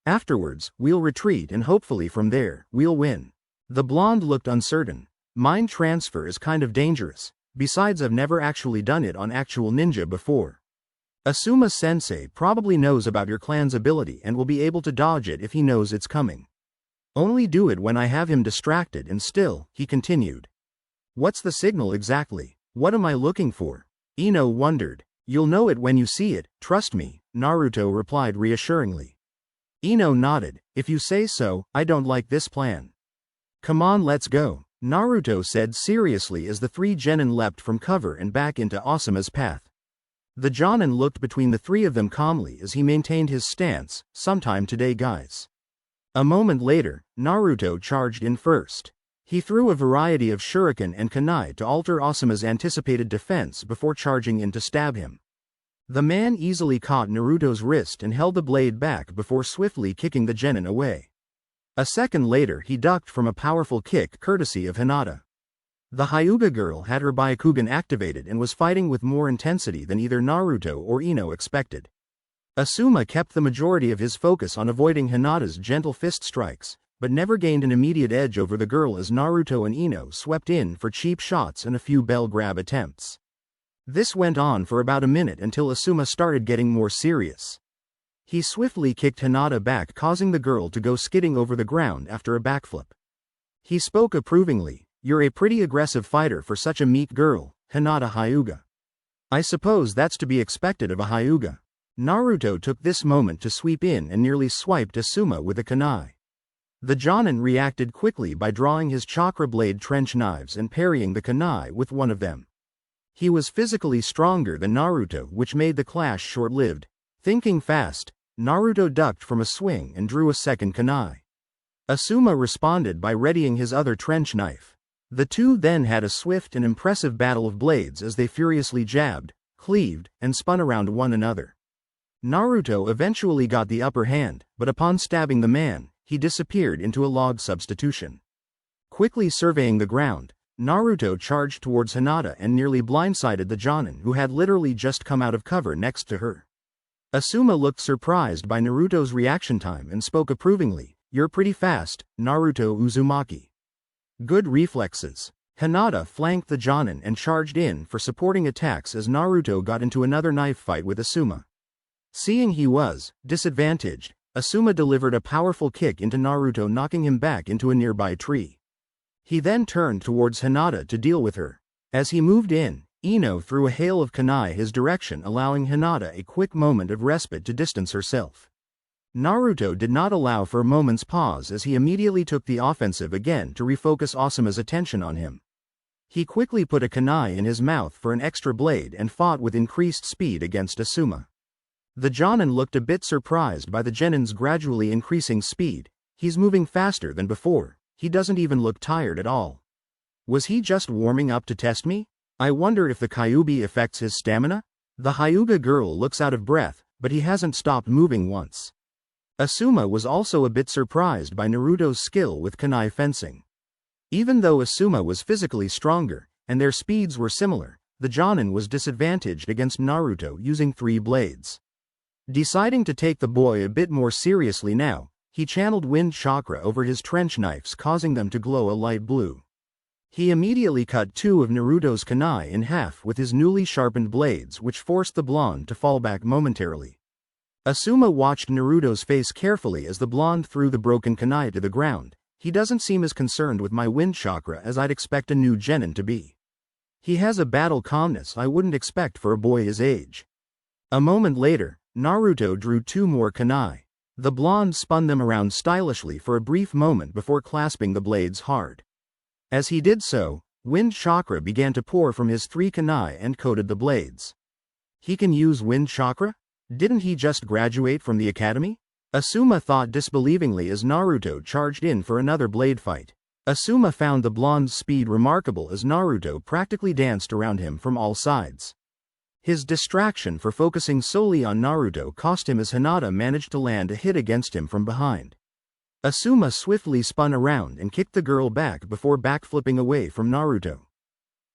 Afterwards, we'll retreat and hopefully from there, we'll win. The blonde looked uncertain. Mind transfer is kind of dangerous. Besides, I've never actually done it on actual ninja before. Asuma-sensei probably knows about your clan's ability and will be able to dodge it if he knows it's coming. Only do it when I have him distracted and still, he continued. What's the signal exactly? What am I looking for? Ino wondered. You'll know it when you see it, trust me, Naruto replied reassuringly. Ino nodded. If you say so, I don't like this plan. Come on, let's go, Naruto said seriously as the 3 genin leapt from cover and back into Asuma's path. The jonin looked between the 3 of them calmly as he maintained his stance. Sometime today, guys. A moment later, Naruto charged in first. He threw a variety of shuriken and kunai to alter Asuma's anticipated defense before charging in to stab him. The man easily caught Naruto's wrist and held the blade back before swiftly kicking the genin away. A second later he ducked from a powerful kick courtesy of Hinata. The Hyuga girl had her Byakugan activated and was fighting with more intensity than either Naruto or Ino expected. Asuma kept the majority of his focus on avoiding Hinata's gentle fist strikes, but never gained an immediate edge over the girl as Naruto and Ino swept in for cheap shots and a few bell grab attempts. This went on for about a minute until Asuma started getting more serious. He swiftly kicked Hinata back, causing the girl to go skidding over the ground after a backflip. He spoke approvingly. You're a pretty aggressive fighter for such a meek girl, Hinata Hyuga. I suppose that's to be expected of a Hyuga. Naruto took this moment to sweep in and nearly swiped Asuma with a kunai. The jonin reacted quickly by drawing his chakra blade trench knives and parrying the kunai with one of them. He was physically stronger than Naruto, which made the clash short-lived. Thinking fast, Naruto ducked from a swing and drew a second kunai. Asuma responded by readying his other trench knife. The two then had a swift and impressive battle of blades as they furiously jabbed, cleaved, and spun around one another. Naruto eventually got the upper hand, but upon stabbing the man, he disappeared into a log substitution. Quickly surveying the ground, Naruto charged towards Hinata and nearly blindsided the Jonin, who had literally just come out of cover next to her. Asuma looked surprised by Naruto's reaction time and spoke approvingly, "You're pretty fast, Naruto Uzumaki." Good reflexes. Hinata flanked the Jonin and charged in for supporting attacks as Naruto got into another knife fight with Asuma. Seeing he was disadvantaged, Asuma delivered a powerful kick into Naruto, knocking him back into a nearby tree. He then turned towards Hinata to deal with her. As he moved in, Ino threw a hail of kunai his direction, allowing Hinata a quick moment of respite to distance herself. Naruto did not allow for a moment's pause as he immediately took the offensive again to refocus Asuma's attention on him. He quickly put a kunai in his mouth for an extra blade and fought with increased speed against Asuma. The Jonin looked a bit surprised by the Genin's gradually increasing speed. He's moving faster than before. He doesn't even look tired at all. Was he just warming up to test me? I wonder if the Kyuubi affects his stamina? The Hyuga girl looks out of breath, but he hasn't stopped moving once. Asuma was also a bit surprised by Naruto's skill with kunai fencing. Even though Asuma was physically stronger, and their speeds were similar, the Jonin was disadvantaged against Naruto using 3 blades. Deciding to take the boy a bit more seriously now, he channeled wind chakra over his trench knives, causing them to glow a light blue. He immediately cut 2 of Naruto's kunai in half with his newly sharpened blades, which forced the blonde to fall back momentarily. Asuma watched Naruto's face carefully as the blonde threw the broken kunai to the ground. He doesn't seem as concerned with my wind chakra as I'd expect a new genin to be. He has a battle calmness I wouldn't expect for a boy his age. A moment later, Naruto drew 2 more kunai. The blonde spun them around stylishly for a brief moment before clasping the blades hard. As he did so, wind chakra began to pour from his 3 kunai and coated the blades. He can use wind chakra? Didn't he just graduate from the academy? Asuma thought disbelievingly as Naruto charged in for another blade fight. Asuma found the blonde's speed remarkable as Naruto practically danced around him from all sides. His distraction for focusing solely on Naruto cost him as Hinata managed to land a hit against him from behind. Asuma swiftly spun around and kicked the girl back before backflipping away from Naruto.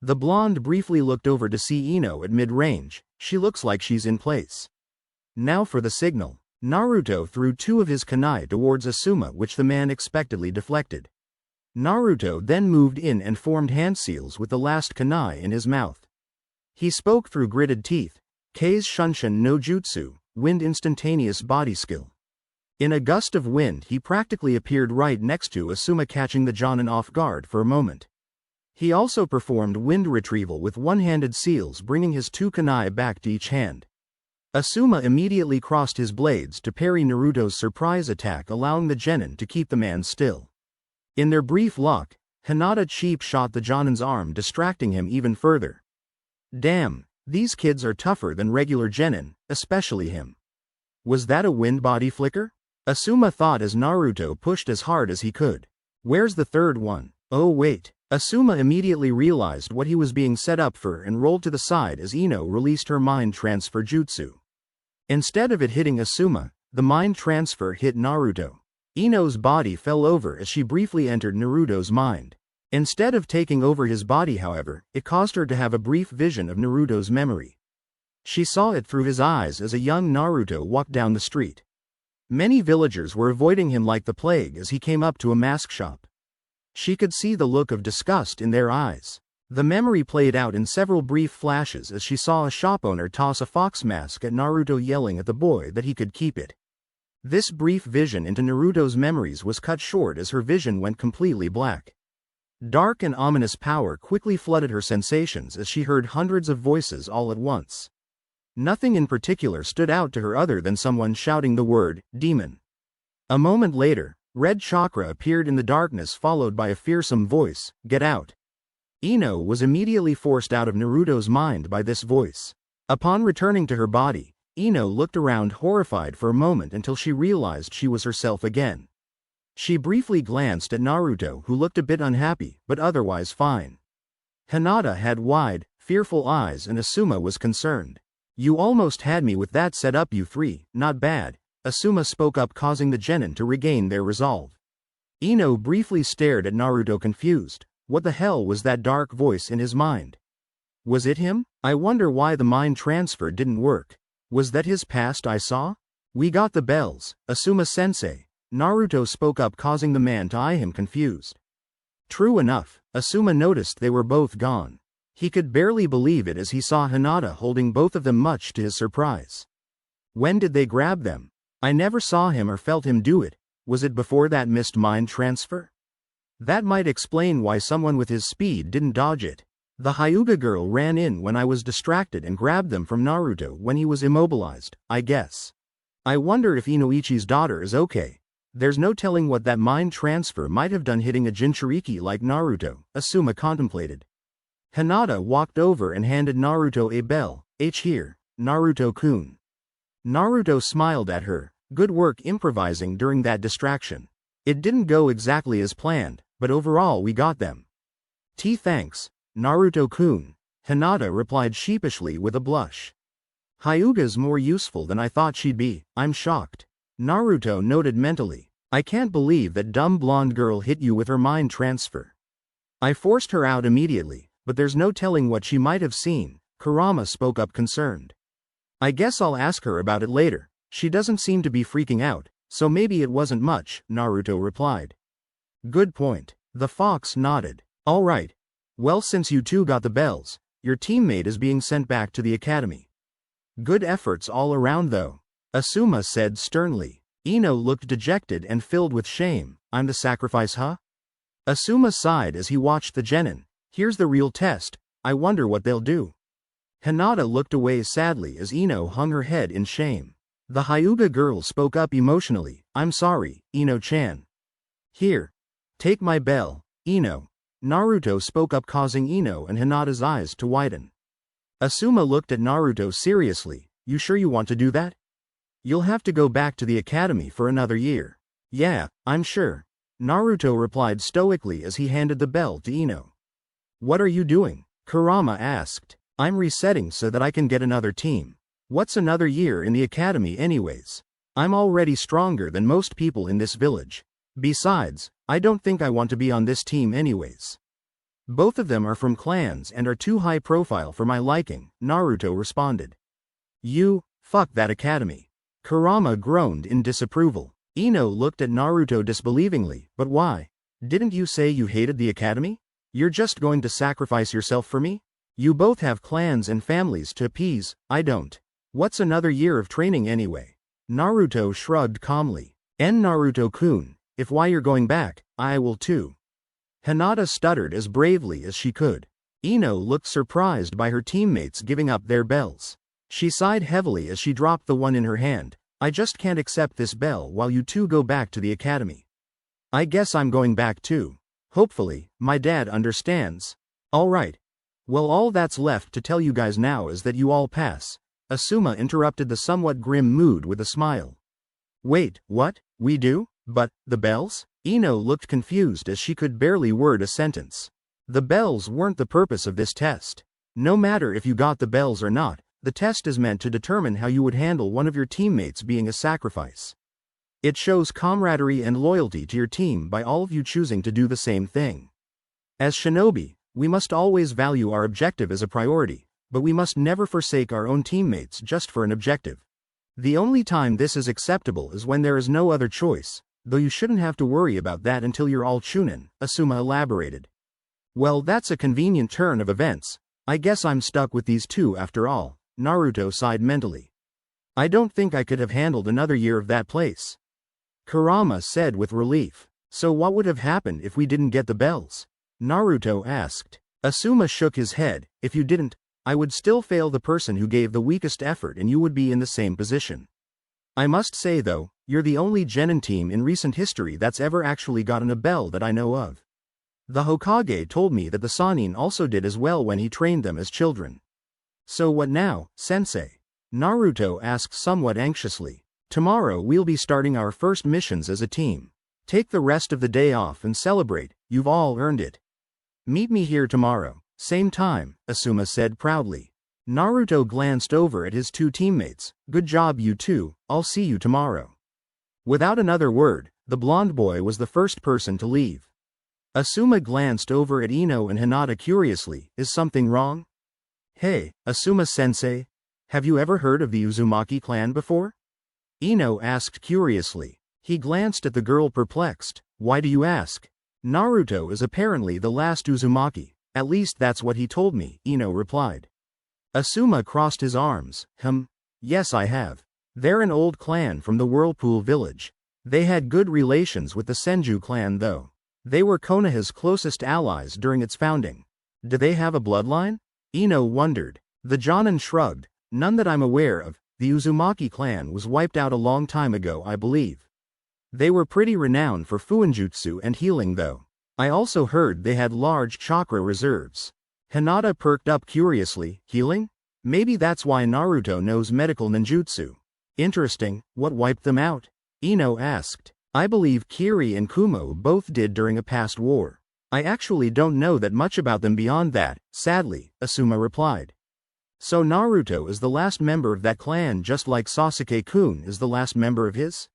The blonde briefly looked over to see Ino at mid-range. She looks like she's in place. Now for the signal. Naruto threw 2 of his kunai towards Asuma, which the man expectedly deflected. Naruto then moved in and formed hand seals with the last kunai in his mouth. He spoke through gritted teeth, "Kei's Shunshin no Jutsu, wind instantaneous body skill." In a gust of wind he practically appeared right next to Asuma, catching the Jonin off guard for a moment. He also performed wind retrieval with one-handed seals, bringing his 2 kunai back to each hand. Asuma immediately crossed his blades to parry Naruto's surprise attack, allowing the genin to keep the man still. In their brief lock, Hinata cheap shot the Jonin's arm, distracting him even further. Damn, these kids are tougher than regular genin, especially him. Was that a wind body flicker? Asuma thought as Naruto pushed as hard as he could. Where's the third one? Oh wait. Asuma immediately realized what he was being set up for and rolled to the side as Ino released her mind transfer jutsu. Instead of it hitting Asuma, the mind transfer hit Naruto. Ino's body fell over as she briefly entered Naruto's mind. Instead of taking over his body, however, it caused her to have a brief vision of Naruto's memory. She saw it through his eyes as a young Naruto walked down the street. Many villagers were avoiding him like the plague as he came up to a mask shop. She could see the look of disgust in their eyes. The memory played out in several brief flashes as she saw a shop owner toss a fox mask at Naruto, yelling at the boy that he could keep it. This brief vision into Naruto's memories was cut short as her vision went completely black. Dark and ominous power quickly flooded her sensations as she heard hundreds of voices all at once. Nothing in particular stood out to her other than someone shouting the word, "demon." A moment later, red chakra appeared in the darkness, followed by a fearsome voice, "Get out." Ino was immediately forced out of Naruto's mind by this voice. Upon returning to her body, Ino looked around horrified for a moment until she realized she was herself again. She briefly glanced at Naruto, who looked a bit unhappy, but otherwise fine. Hinata had wide, fearful eyes and Asuma was concerned. "You almost had me with that set up, you three, not bad," Asuma spoke up, causing the genin to regain their resolve. Ino briefly stared at Naruto confused. What the hell was that dark voice in his mind? Was it him? I wonder why the mind transfer didn't work. Was that his past I saw? "We got the bells, Asuma-sensei," Naruto spoke up, causing the man to eye him confused. True enough, Asuma noticed they were both gone. He could barely believe it as he saw Hinata holding both of them, much to his surprise. When did they grab them? I never saw him or felt him do it. Was it before that missed mind transfer? That might explain why someone with his speed didn't dodge it. The Hyuga girl ran in when I was distracted and grabbed them from Naruto when he was immobilized, I guess. I wonder if Inoichi's daughter is okay. There's no telling what that mind transfer might have done hitting a Jinchuriki like Naruto, Asuma contemplated. Hinata walked over and handed Naruto a bell. Here, Naruto-kun. Naruto smiled at her. Good work improvising during that distraction. It didn't go exactly as planned, but overall we got them. Thanks, Naruto-kun, Hinata replied sheepishly with a blush. Hyuga's more useful than I thought she'd be, I'm shocked. Naruto noted mentally. I can't believe that dumb blonde girl hit you with her mind transfer. I forced her out immediately, but there's no telling what she might have seen, Kurama spoke up concerned. I guess I'll ask her about it later. She doesn't seem to be freaking out, so maybe it wasn't much, Naruto replied. Good point. The fox nodded. All right. Well, since you two got the bells, your teammate is being sent back to the academy. Good efforts all around though, Asuma said sternly. Ino looked dejected and filled with shame. I'm the sacrifice, huh? Asuma sighed as he watched the genin. Here's the real test. I wonder what they'll do. Hinata looked away sadly as Ino hung her head in shame. The Hyuga girl spoke up emotionally. I'm sorry, Ino-chan. Here. Take my bell, Ino. Naruto spoke up, causing Ino and Hinata's eyes to widen. Asuma looked at Naruto seriously. You sure you want to do that? You'll have to go back to the academy for another year. Yeah, I'm sure. Naruto replied stoically as he handed the bell to Ino. What are you doing? Kurama asked. I'm resetting so that I can get another team. What's another year in the academy anyways? I'm already stronger than most people in this village. Besides, I don't think I want to be on this team anyways. Both of them are from clans and are too high profile for my liking, Naruto responded. Fuck that academy. Kurama groaned in disapproval. Ino looked at Naruto disbelievingly, but why? Didn't you say you hated the academy? You're just going to sacrifice yourself for me? You both have clans and families to appease, I don't. What's another year of training anyway? Naruto shrugged calmly. Naruto-kun, if why you're going back, I will too. Hinata stuttered as bravely as she could. Ino looked surprised by her teammates giving up their bells. She sighed heavily as she dropped the one in her hand. I just can't accept this bell while you two go back to the academy. I guess I'm going back too. Hopefully, my dad understands. Alright. Well, all that's left to tell you guys now is that you all pass. Asuma interrupted the somewhat grim mood with a smile. Wait, what? We do? But, the bells? Ino looked confused as she could barely word a sentence. The bells weren't the purpose of this test. No matter if you got the bells or not, the test is meant to determine how you would handle one of your teammates being a sacrifice. It shows camaraderie and loyalty to your team by all of you choosing to do the same thing. As shinobi, we must always value our objective as a priority, but we must never forsake our own teammates just for an objective. The only time this is acceptable is when there is no other choice, though you shouldn't have to worry about that until you're all chunin, Asuma elaborated. Well, that's a convenient turn of events. I guess I'm stuck with these two after all, Naruto sighed mentally. I don't think I could have handled another year of that place. Kurama said with relief. So what would have happened if we didn't get the bells? Naruto asked. Asuma shook his head. If you didn't, I would still fail the person who gave the weakest effort and you would be in the same position. I must say though, you're the only genin team in recent history that's ever actually gotten a bell that I know of. The Hokage told me that the Sannin also did as well when he trained them as children. So what now, sensei? Naruto asked somewhat anxiously. Tomorrow we'll be starting our first missions as a team. Take the rest of the day off and celebrate, you've all earned it. Meet me here tomorrow, same time, Asuma said proudly. Naruto glanced over at his two teammates. Good job you two, I'll see you tomorrow. Without another word, the blonde boy was the first person to leave. Asuma glanced over at Ino and Hinata curiously. Is something wrong? Hey, Asuma-sensei, have you ever heard of the Uzumaki clan before? Ino asked curiously. He glanced at the girl perplexed. Why do you ask? Naruto is apparently the last Uzumaki, at least that's what he told me, Ino replied. Asuma crossed his arms. Yes I have. They're an old clan from the Whirlpool village. They had good relations with the Senju clan though. They were Konoha's closest allies during its founding. Do they have a bloodline? Ino wondered. The Jonin shrugged. None that I'm aware of. The Uzumaki clan was wiped out a long time ago I believe. They were pretty renowned for fuinjutsu and healing though. I also heard they had large chakra reserves. Hinata perked up curiously. Healing? Maybe that's why Naruto knows medical ninjutsu. Interesting, what wiped them out? Ino asked. I believe Kiri and Kumo both did during a past war. I actually don't know that much about them beyond that, sadly, Asuma replied. So Naruto is the last member of that clan just like Sasuke-kun is the last member of his?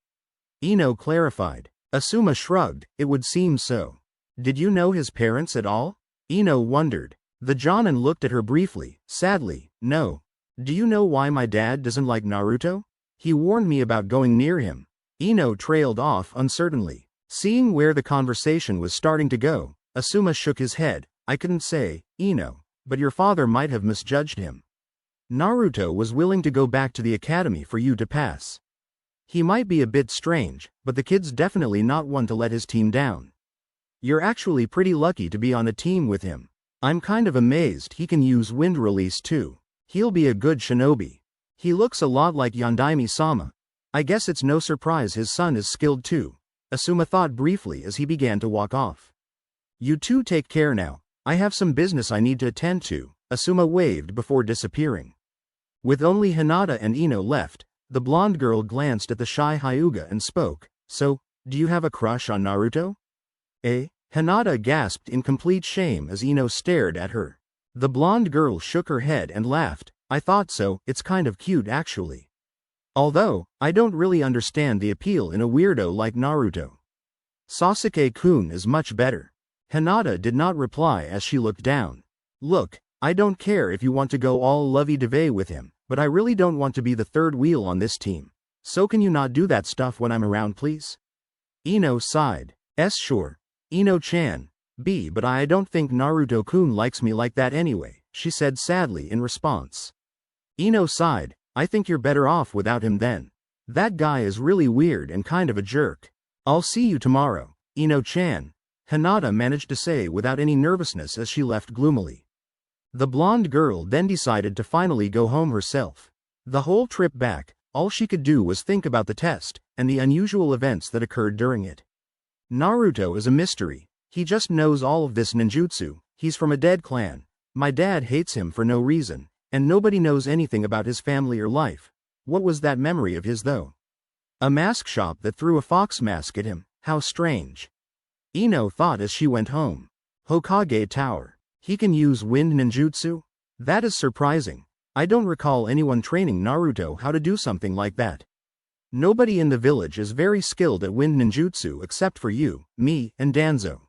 Ino clarified. Asuma shrugged, it would seem so. Did you know his parents at all? Ino wondered. The Jonin looked at her briefly. Sadly, no. Do you know why my dad doesn't like Naruto? He warned me about going near him. Ino trailed off uncertainly. Seeing where the conversation was starting to go, Asuma shook his head. I couldn't say, Ino, but your father might have misjudged him. Naruto was willing to go back to the academy for you to pass. He might be a bit strange, but the kid's definitely not one to let his team down. You're actually pretty lucky to be on a team with him. I'm kind of amazed he can use wind release too. He'll be a good shinobi. He looks a lot like Yondaime-sama. I guess it's no surprise his son is skilled too, Asuma thought briefly as he began to walk off. You two take care now, I have some business I need to attend to, Asuma waved before disappearing. With only Hinata and Ino left, the blonde girl glanced at the shy Hyuga and spoke. So, do you have a crush on Naruto? Eh? Hinata gasped in complete shame as Ino stared at her. The blonde girl shook her head and laughed. I thought so, it's kind of cute actually. Although, I don't really understand the appeal in a weirdo like Naruto. Sasuke-kun is much better. Hinata did not reply as she looked down. Look, I don't care if you want to go all lovey-dovey with him, but I really don't want to be the third wheel on this team. So can you not do that stuff when I'm around please? Ino sighed. Sure. Ino-chan. But I don't think Naruto-kun likes me like that anyway, she said sadly in response. Ino sighed. I think you're better off without him then. That guy is really weird and kind of a jerk. I'll see you tomorrow, Ino-chan. Hinata managed to say without any nervousness as she left gloomily. The blonde girl then decided to finally go home herself. The whole trip back, all she could do was think about the test, and the unusual events that occurred during it. Naruto is a mystery. He just knows all of this ninjutsu, he's from a dead clan. My dad hates him for no reason, and nobody knows anything about his family or life. What was that memory of his though? A mask shop that threw a fox mask at him, how strange. Ino thought as she went home. Hokage Tower. He can use wind ninjutsu? That is surprising. I don't recall anyone training Naruto how to do something like that. Nobody in the village is very skilled at wind ninjutsu except for you, me, and Danzo.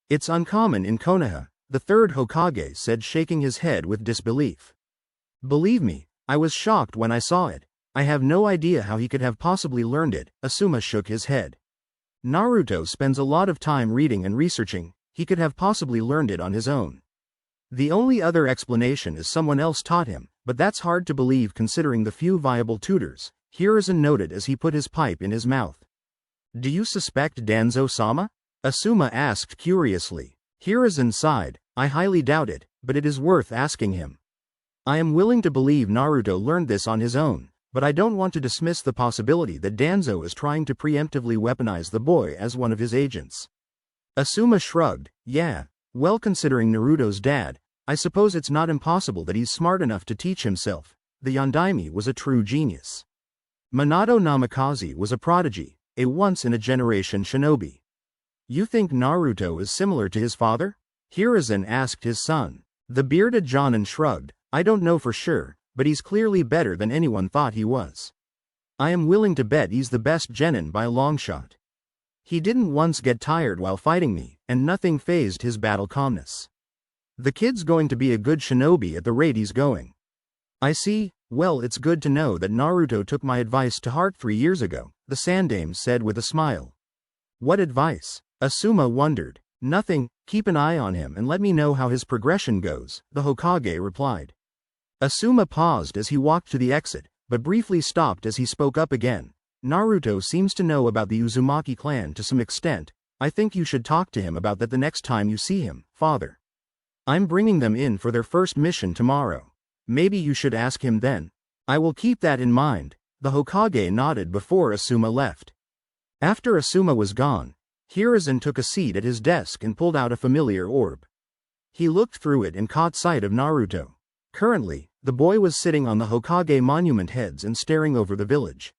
It's uncommon in Konoha, the third Hokage said shaking his head with disbelief. Believe me, I was shocked when I saw it. I have no idea how he could have possibly learned it, Asuma shook his head. Naruto spends a lot of time reading and researching, he could have possibly learned it on his own. The only other explanation is someone else taught him, but that's hard to believe considering the few viable tutors, Hiruzen noted as he put his pipe in his mouth. Do you suspect Danzo-sama? Asuma asked curiously. Hiruzen sighed. I highly doubt it, but it is worth asking him. I am willing to believe Naruto learned this on his own, but I don't want to dismiss the possibility that Danzo is trying to preemptively weaponize the boy as one of his agents. Asuma shrugged. Yeah, well, considering Naruto's dad, I suppose it's not impossible that he's smart enough to teach himself. The Yondaime was a true genius. Minato Namikaze was a prodigy, a once-in-a-generation shinobi. You think Naruto is similar to his father? Hiruzen asked his son. The bearded Jonin shrugged. I don't know for sure, but he's clearly better than anyone thought he was. I am willing to bet he's the best genin by a long shot. He didn't once get tired while fighting me, and nothing fazed his battle calmness. The kid's going to be a good shinobi at the rate he's going. I see. Well, it's good to know that Naruto took my advice to heart 3 years ago, the Sandaime said with a smile. What advice? Asuma wondered. Nothing, keep an eye on him and let me know how his progression goes, the Hokage replied. Asuma paused as he walked to the exit, but briefly stopped as he spoke up again. Naruto seems to know about the Uzumaki clan to some extent. I think you should talk to him about that the next time you see him, father. I'm bringing them in for their first mission tomorrow. Maybe you should ask him then. I will keep that in mind, the Hokage nodded before Asuma left. After Asuma was gone, Hiruzen took a seat at his desk and pulled out a familiar orb. He looked through it and caught sight of Naruto. Currently, the boy was sitting on the Hokage monument heads and staring over the village.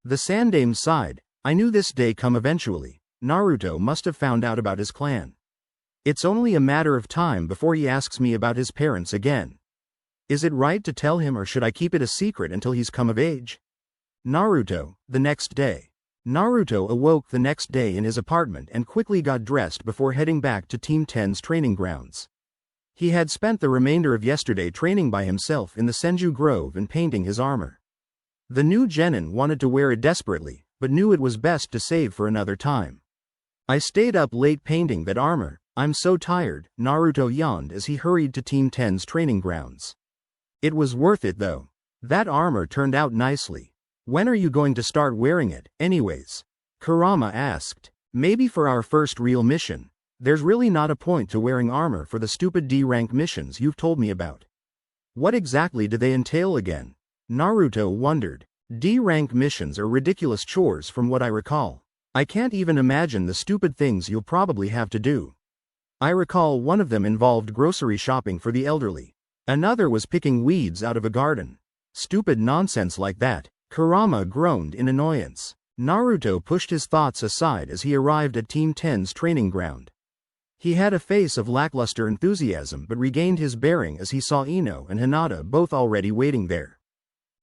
The Sandaime sighed. I knew this day come eventually. Naruto must have found out about his clan. It's only a matter of time before he asks me about his parents again. Is it right to tell him or should I keep it a secret until he's come of age? Naruto, the next day. Naruto awoke the next day in his apartment and quickly got dressed before heading back to Team 10's training grounds. He had spent the remainder of yesterday training by himself in the Senju Grove and painting his armor. The new genin wanted to wear it desperately, but knew it was best to save for another time. I stayed up late painting that armor. I'm so tired, Naruto yawned as he hurried to Team 10's training grounds. It was worth it though. That armor turned out nicely. When are you going to start wearing it, anyways? Kurama asked. Maybe for our first real mission. There's really not a point to wearing armor for the stupid D-rank missions you've told me about. What exactly do they entail again? Naruto wondered. D-rank missions are ridiculous chores from what I recall. I can't even imagine the stupid things you'll probably have to do. I recall one of them involved grocery shopping for the elderly. Another was picking weeds out of a garden. Stupid nonsense like that, Kurama groaned in annoyance. Naruto pushed his thoughts aside as he arrived at Team 10's training ground. He had a face of lackluster enthusiasm but regained his bearing as he saw Ino and Hinata both already waiting there.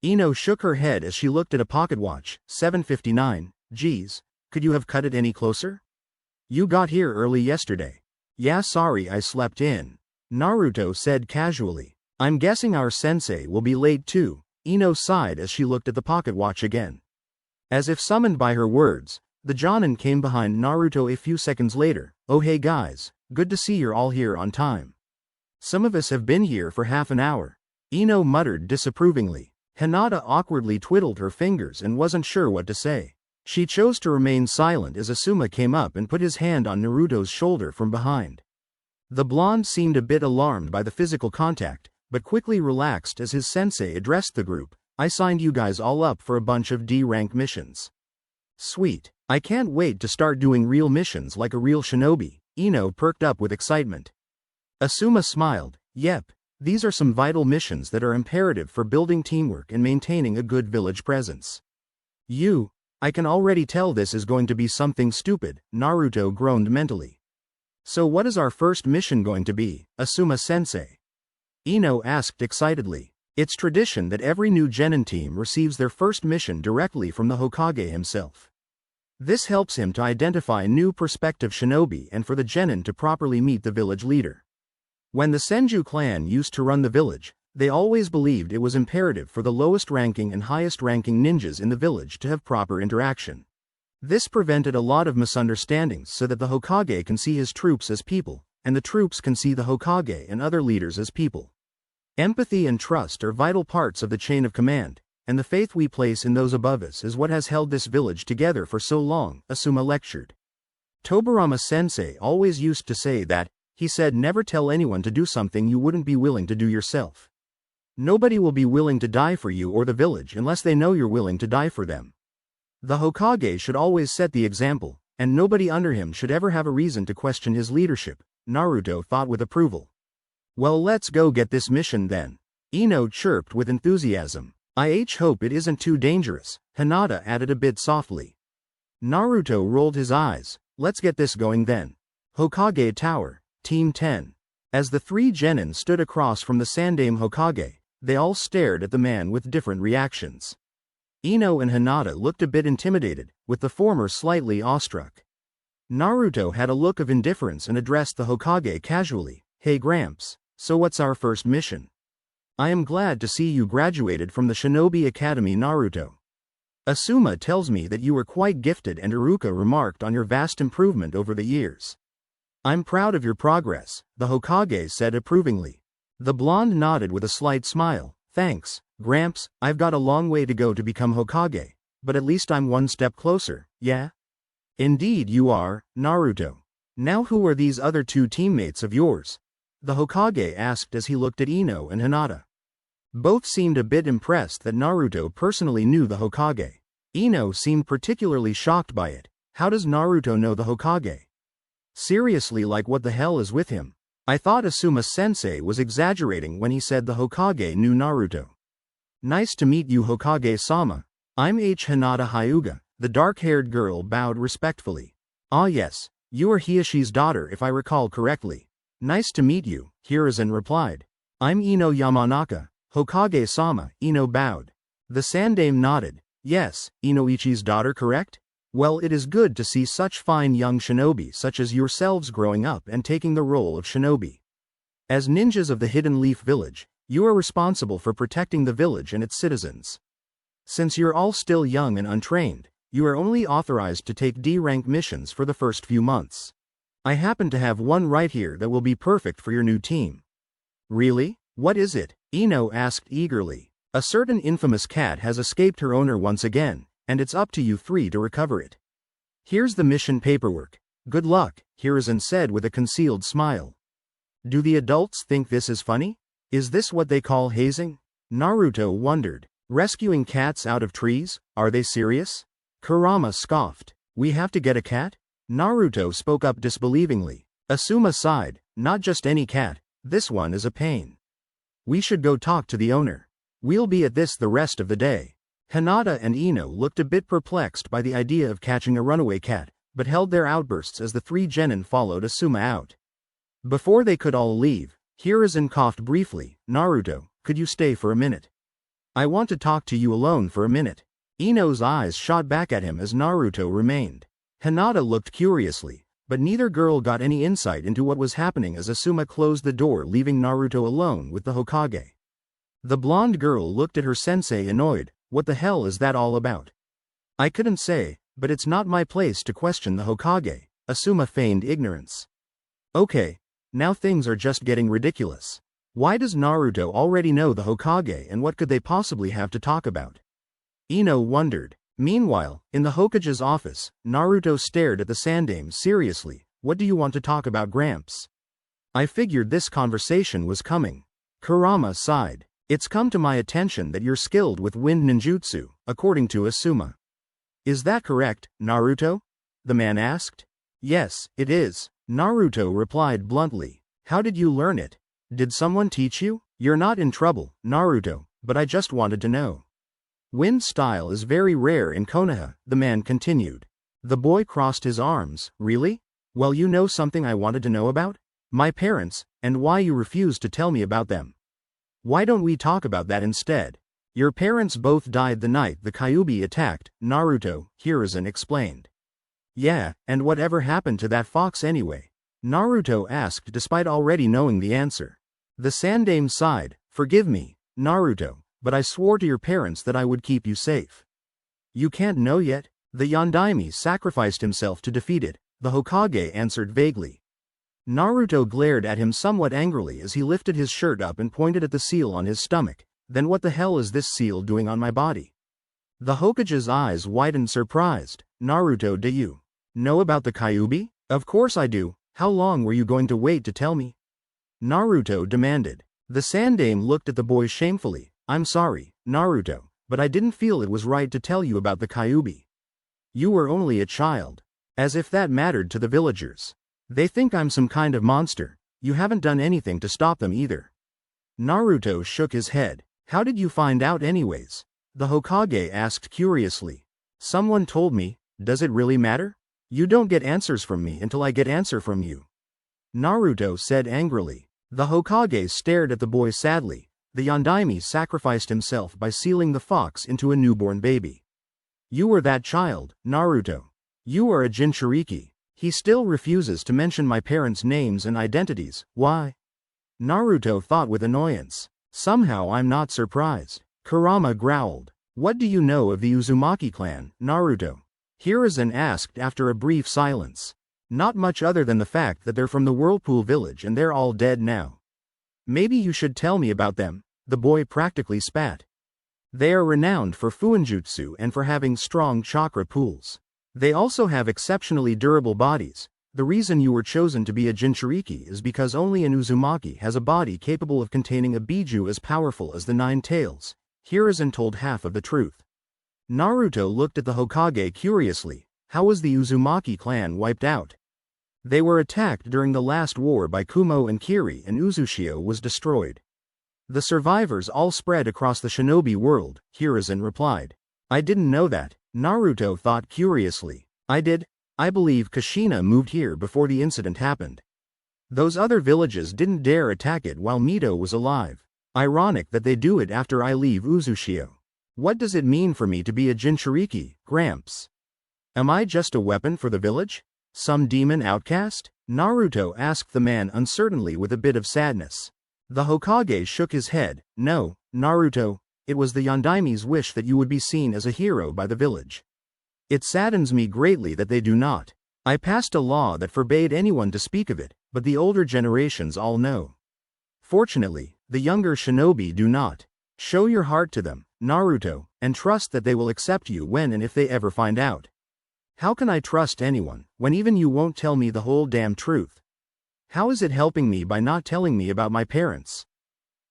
Ino shook her head as she looked at a pocket watch. 7:59, geez, could you have cut it any closer? You got here early yesterday. Yeah, sorry I slept in. Naruto said casually. I'm guessing our sensei will be late too, Ino sighed as she looked at the pocket watch again. As if summoned by her words, the Jonin came behind Naruto a few seconds later. Oh hey guys, good to see you're all here on time. Some of us have been here for half an hour. Ino muttered disapprovingly. Hinata awkwardly twiddled her fingers and wasn't sure what to say. She chose to remain silent as Asuma came up and put his hand on Naruto's shoulder from behind. The blonde seemed a bit alarmed by the physical contact, but quickly relaxed as his sensei addressed the group. I signed you guys all up for a bunch of D-rank missions. Sweet. I can't wait to start doing real missions like a real shinobi. Ino perked up with excitement. Asuma smiled. Yep, these are some vital missions that are imperative for building teamwork and maintaining a good village presence. I can already tell this is going to be something stupid, Naruto groaned mentally. So what is our first mission going to be, Asuma-sensei? Ino asked excitedly. It's tradition that every new genin team receives their first mission directly from the Hokage himself. This helps him to identify new prospective shinobi and for the genin to properly meet the village leader. When the Senju clan used to run the village, they always believed it was imperative for the lowest ranking and highest ranking ninjas in the village to have proper interaction. This prevented a lot of misunderstandings so that the Hokage can see his troops as people, and the troops can see the Hokage and other leaders as people. Empathy and trust are vital parts of the chain of command, and the faith we place in those above us is what has held this village together for so long, Asuma lectured. Tobirama sensei always used to say that, he said, never tell anyone to do something you wouldn't be willing to do yourself. Nobody will be willing to die for you or the village unless they know you're willing to die for them. The Hokage should always set the example, and nobody under him should ever have a reason to question his leadership, Naruto thought with approval. Well, let's go get this mission then. Ino chirped with enthusiasm. I hope it isn't too dangerous, Hinata added a bit softly. Naruto rolled his eyes. Let's get this going then. Hokage Tower, Team 10. As the three genin stood across from the Sandaime Hokage, they all stared at the man with different reactions. Ino and Hinata looked a bit intimidated, with the former slightly awestruck. Naruto had a look of indifference and addressed the Hokage casually. Hey Gramps, so what's our first mission? I am glad to see you graduated from the Shinobi Academy, Naruto. Asuma tells me that you were quite gifted and Iruka remarked on your vast improvement over the years. I'm proud of your progress, the Hokage said approvingly. The blonde nodded with a slight smile. Thanks, Gramps, I've got a long way to go to become Hokage, but at least I'm one step closer, yeah? Indeed you are, Naruto. Now who are these other two teammates of yours? The Hokage asked as he looked at Ino and Hinata. Both seemed a bit impressed that Naruto personally knew the Hokage. Ino seemed particularly shocked by it. How does Naruto know the Hokage? Seriously, like what the hell is with him? I thought Asuma-sensei was exaggerating when he said the Hokage knew Naruto. Nice to meet you, Hokage-sama. I'm Hinata Hyuga. The dark-haired girl bowed respectfully. Ah yes, you are Hiashi's daughter if I recall correctly. Nice to meet you, Hiruzen replied. I'm Ino Yamanaka, Hokage-sama. Ino bowed. The Sandaime nodded. Yes, Inoichi's daughter, correct? Well, it is good to see such fine young shinobi such as yourselves growing up and taking the role of shinobi. As ninjas of the Hidden Leaf Village, you are responsible for protecting the village and its citizens. Since you're all still young and untrained, you are only authorized to take D-rank missions for the first few months. I happen to have one right here that will be perfect for your new team. Really? What is it? Ino asked eagerly. A certain infamous cat has escaped her owner once again, and it's up to you three to recover it. Here's the mission paperwork. Good luck, Hiruzen said with a concealed smile. Do the adults think this is funny? Is this what they call hazing? Naruto wondered. Rescuing cats out of trees? Are they serious? Kurama scoffed. We have to get a cat? Naruto spoke up disbelievingly. Asuma sighed. Not just any cat, this one is a pain. We should go talk to the owner. We'll be at this the rest of the day. Hinata and Ino looked a bit perplexed by the idea of catching a runaway cat, but held their outbursts as the three genin followed Asuma out. Before they could all leave, Hiruzen coughed briefly. Naruto, could you stay for a minute? I want to talk to you alone for a minute. Ino's eyes shot back at him as Naruto remained. Hinata looked curiously, but neither girl got any insight into what was happening as Asuma closed the door, leaving Naruto alone with the Hokage. The blonde girl looked at her sensei annoyed. What the hell is that all about? I couldn't say, but it's not my place to question the Hokage. Asuma feigned ignorance. Okay, now things are just getting ridiculous. Why does Naruto already know the Hokage and what could they possibly have to talk about? Ino wondered. Meanwhile, in the Hokage's office, Naruto stared at the Sandaime seriously. What do you want to talk about, Gramps? I figured this conversation was coming. Kurama sighed. It's come to my attention that you're skilled with wind ninjutsu, according to Asuma. Is that correct, Naruto? The man asked. Yes, it is, Naruto replied bluntly. How did you learn it? Did someone teach you? You're not in trouble, Naruto, but I just wanted to know. Wind style is very rare in Konoha, the man continued. The boy crossed his arms. Really? Well, you know something I wanted to know about? My parents, and why you refused to tell me about them. Why don't we talk about that instead? Your parents both died the night the Kyuubi attacked, Naruto, Hiruzen explained. Yeah, and whatever happened to that fox anyway? Naruto asked despite already knowing the answer. The Sandaime sighed. Forgive me, Naruto, but I swore to your parents that I would keep you safe. You can't know yet? The Yondaime sacrificed himself to defeat it, the Hokage answered vaguely. Naruto glared at him somewhat angrily as he lifted his shirt up and pointed at the seal on his stomach. Then what the hell is this seal doing on my body? The Hokage's eyes widened surprised. Naruto, do you know about the Kyuubi? Of course I do. How long were you going to wait to tell me? Naruto demanded. The Sandaime looked at the boy shamefully. I'm sorry, Naruto, but I didn't feel it was right to tell you about the Kyuubi. You were only a child. As if that mattered to the villagers. They think I'm some kind of monster. You haven't done anything to stop them either. Naruto shook his head. How did you find out anyways? The Hokage asked curiously. Someone told me. Does it really matter? You don't get answers from me until I get answer from you. Naruto said angrily. The Hokage stared at the boy sadly. The Yondaime sacrificed himself by sealing the fox into a newborn baby. You were that child, Naruto. You are a Jinchuriki. He still refuses to mention my parents' names and identities. Why? Naruto thought with annoyance. Somehow I'm not surprised. Kurama growled. What do you know of the Uzumaki clan, Naruto? Hiruzen asked after a brief silence. Not much other than the fact that they're from the Whirlpool village and they're all dead now. Maybe you should tell me about them, the boy practically spat. They are renowned for fuinjutsu and for having strong chakra pools. They also have exceptionally durable bodies. The reason you were chosen to be a Jinchuriki is because only an Uzumaki has a body capable of containing a Biju as powerful as the 9 tails. Hiruzen told half of the truth. Naruto looked at the Hokage curiously. How was the Uzumaki clan wiped out? They were attacked during the last war by Kumo and Kiri and Uzushio was destroyed. The survivors all spread across the shinobi world, Hiruzen replied. I didn't know that, Naruto thought curiously. I did. I believe Kushina moved here before the incident happened. Those other villages didn't dare attack it while Mito was alive. Ironic that they do it after I leave Uzushio. What does it mean for me to be a Jinchuriki, Gramps? Am I just a weapon for the village? Some demon outcast? Naruto asked the man uncertainly with a bit of sadness. The Hokage shook his head. No, Naruto, it was the Yondaime's wish that you would be seen as a hero by the village. It saddens me greatly that they do not. I passed a law that forbade anyone to speak of it, but the older generations all know. Fortunately, the younger shinobi do not. Show your heart to them, Naruto, and trust that they will accept you when and if they ever find out. How can I trust anyone, when even you won't tell me the whole damn truth? How is it helping me by not telling me about my parents?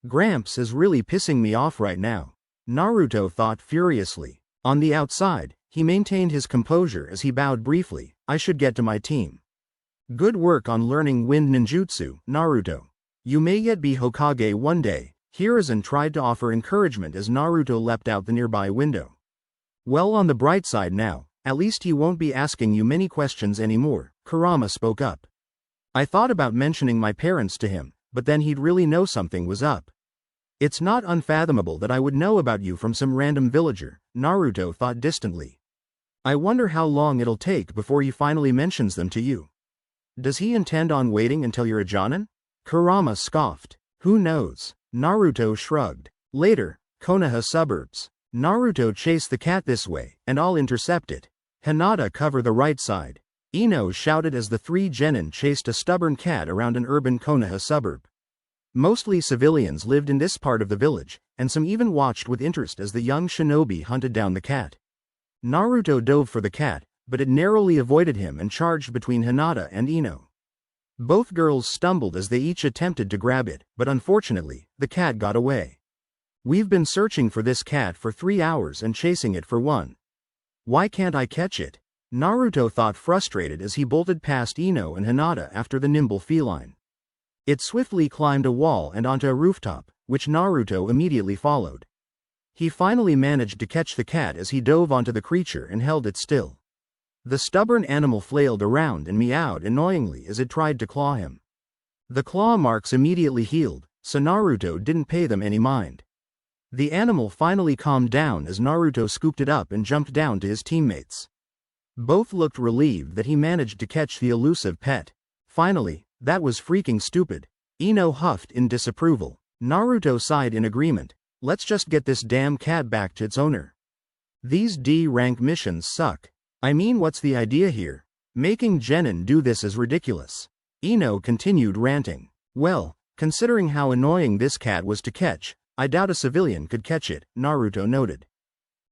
Gramps is really pissing me off right now. Naruto thought furiously. On the outside, he maintained his composure as he bowed briefly. I should get to my team. Good work on learning wind ninjutsu, Naruto. You may yet be Hokage one day. Hiruzen tried to offer encouragement as Naruto leapt out the nearby window. Well, on the bright side now, at least he won't be asking you many questions anymore, Kurama spoke up. I thought about mentioning my parents to him, but then he'd really know something was up. It's not unfathomable that I would know about you from some random villager, Naruto thought distantly. I wonder how long it'll take before he finally mentions them to you. Does he intend on waiting until you're a Jonin? Kurama scoffed. Who knows? Naruto shrugged. Later, Konoha suburbs. Naruto chased the cat this way, and I'll intercept it. Hinata cover the right side. Ino shouted as the 3 genin chased a stubborn cat around an urban Konoha suburb. Mostly civilians lived in this part of the village, and some even watched with interest as the young shinobi hunted down the cat. Naruto dove for the cat, but it narrowly avoided him and charged between Hinata and Ino. Both girls stumbled as they each attempted to grab it, but unfortunately, the cat got away. We've been searching for this cat for 3 hours and chasing it for 1. Why can't I catch it? Naruto thought frustrated as he bolted past Ino and Hinata after the nimble feline. It swiftly climbed a wall and onto a rooftop, which Naruto immediately followed. He finally managed to catch the cat as he dove onto the creature and held it still. The stubborn animal flailed around and meowed annoyingly as it tried to claw him. The claw marks immediately healed, so Naruto didn't pay them any mind. The animal finally calmed down as Naruto scooped it up and jumped down to his teammates. Both looked relieved that he managed to catch the elusive pet. Finally, that was freaking stupid. Ino huffed in disapproval. Naruto sighed in agreement. Let's just get this damn cat back to its owner. These D-rank missions suck. I mean, what's the idea here? Making genin do this is ridiculous. Ino continued ranting. Well, considering how annoying this cat was to catch, I doubt a civilian could catch it, Naruto noted.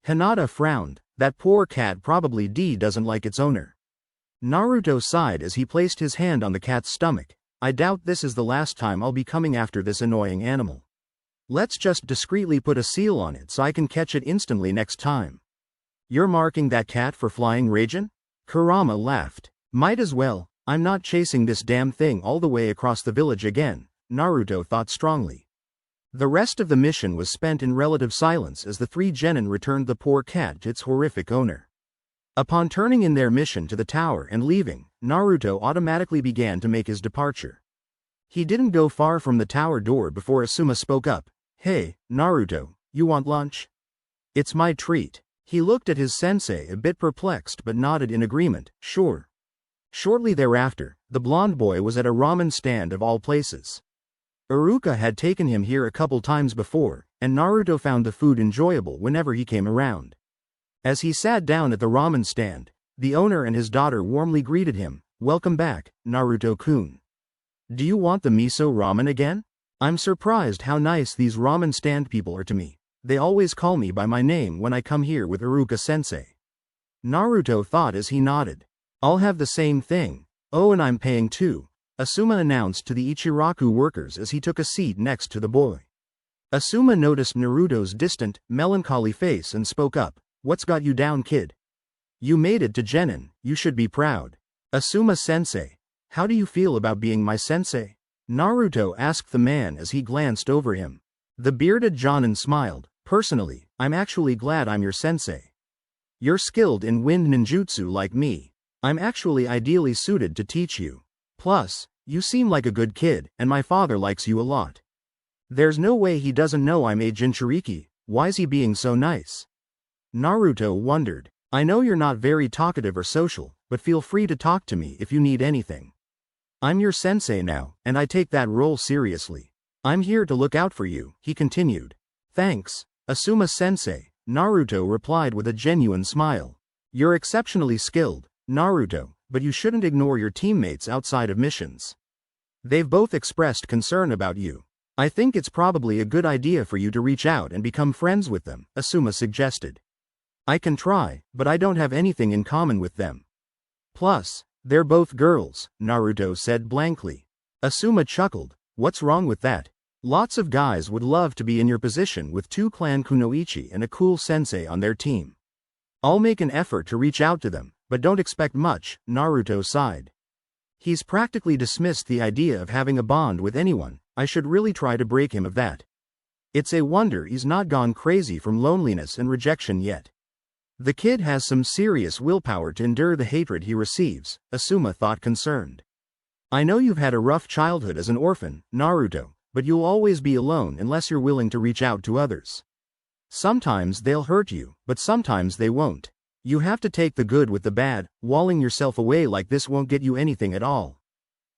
Hinata frowned. That poor cat probably doesn't like its owner. Naruto sighed as he placed his hand on the cat's stomach. I doubt this is the last time I'll be coming after this annoying animal. Let's just discreetly put a seal on it so I can catch it instantly next time. You're marking that cat for flying Raijin? Kurama laughed. Might as well, I'm not chasing this damn thing all the way across the village again, Naruto thought strongly. The rest of the mission was spent in relative silence as the three genin returned the poor cat to its horrific owner. Upon turning in their mission to the tower and leaving, Naruto automatically began to make his departure. He didn't go far from the tower door before Asuma spoke up. Hey, Naruto, you want lunch? It's my treat. He looked at his sensei a bit perplexed but nodded in agreement, sure. Shortly thereafter, the blonde boy was at a ramen stand of all places. Iruka had taken him here a couple times before, and Naruto found the food enjoyable whenever he came around. As he sat down at the ramen stand, the owner and his daughter warmly greeted him. Welcome back, Naruto-kun. Do you want the miso ramen again? I'm surprised how nice these ramen stand people are to me. They always call me by my name when I come here with Iruka-sensei. Naruto thought as he nodded. I'll have the same thing. Oh, and I'm paying too, Asuma announced to the Ichiraku workers as he took a seat next to the boy. Asuma noticed Naruto's distant, melancholy face and spoke up. What's got you down, kid? You made it to Genin, you should be proud. Asuma-sensei, how do you feel about being my sensei? Naruto asked the man as he glanced over him. The bearded Jonin smiled. Personally, I'm actually glad I'm your sensei. You're skilled in wind ninjutsu like me. I'm actually ideally suited to teach you. Plus, you seem like a good kid, and my father likes you a lot. There's no way he doesn't know I'm a Jinchuriki. Why's he being so nice? Naruto wondered. I know you're not very talkative or social, but feel free to talk to me if you need anything. I'm your sensei now, and I take that role seriously. I'm here to look out for you, he continued. Thanks, Asuma-sensei, Naruto replied with a genuine smile. You're exceptionally skilled, Naruto, but you shouldn't ignore your teammates outside of missions. They've both expressed concern about you. I think it's probably a good idea for you to reach out and become friends with them, Asuma suggested. I can try, but I don't have anything in common with them. Plus, they're both girls, Naruto said blankly. Asuma chuckled. What's wrong with that? Lots of guys would love to be in your position with two clan kunoichi and a cool sensei on their team. I'll make an effort to reach out to them, but don't expect much, Naruto sighed. He's practically dismissed the idea of having a bond with anyone. I should really try to break him of that. It's a wonder he's not gone crazy from loneliness and rejection yet. The kid has some serious willpower to endure the hatred he receives, Asuma thought concerned. I know you've had a rough childhood as an orphan, Naruto, but you'll always be alone unless you're willing to reach out to others. Sometimes they'll hurt you, but sometimes they won't. You have to take the good with the bad. Walling yourself away like this won't get you anything at all.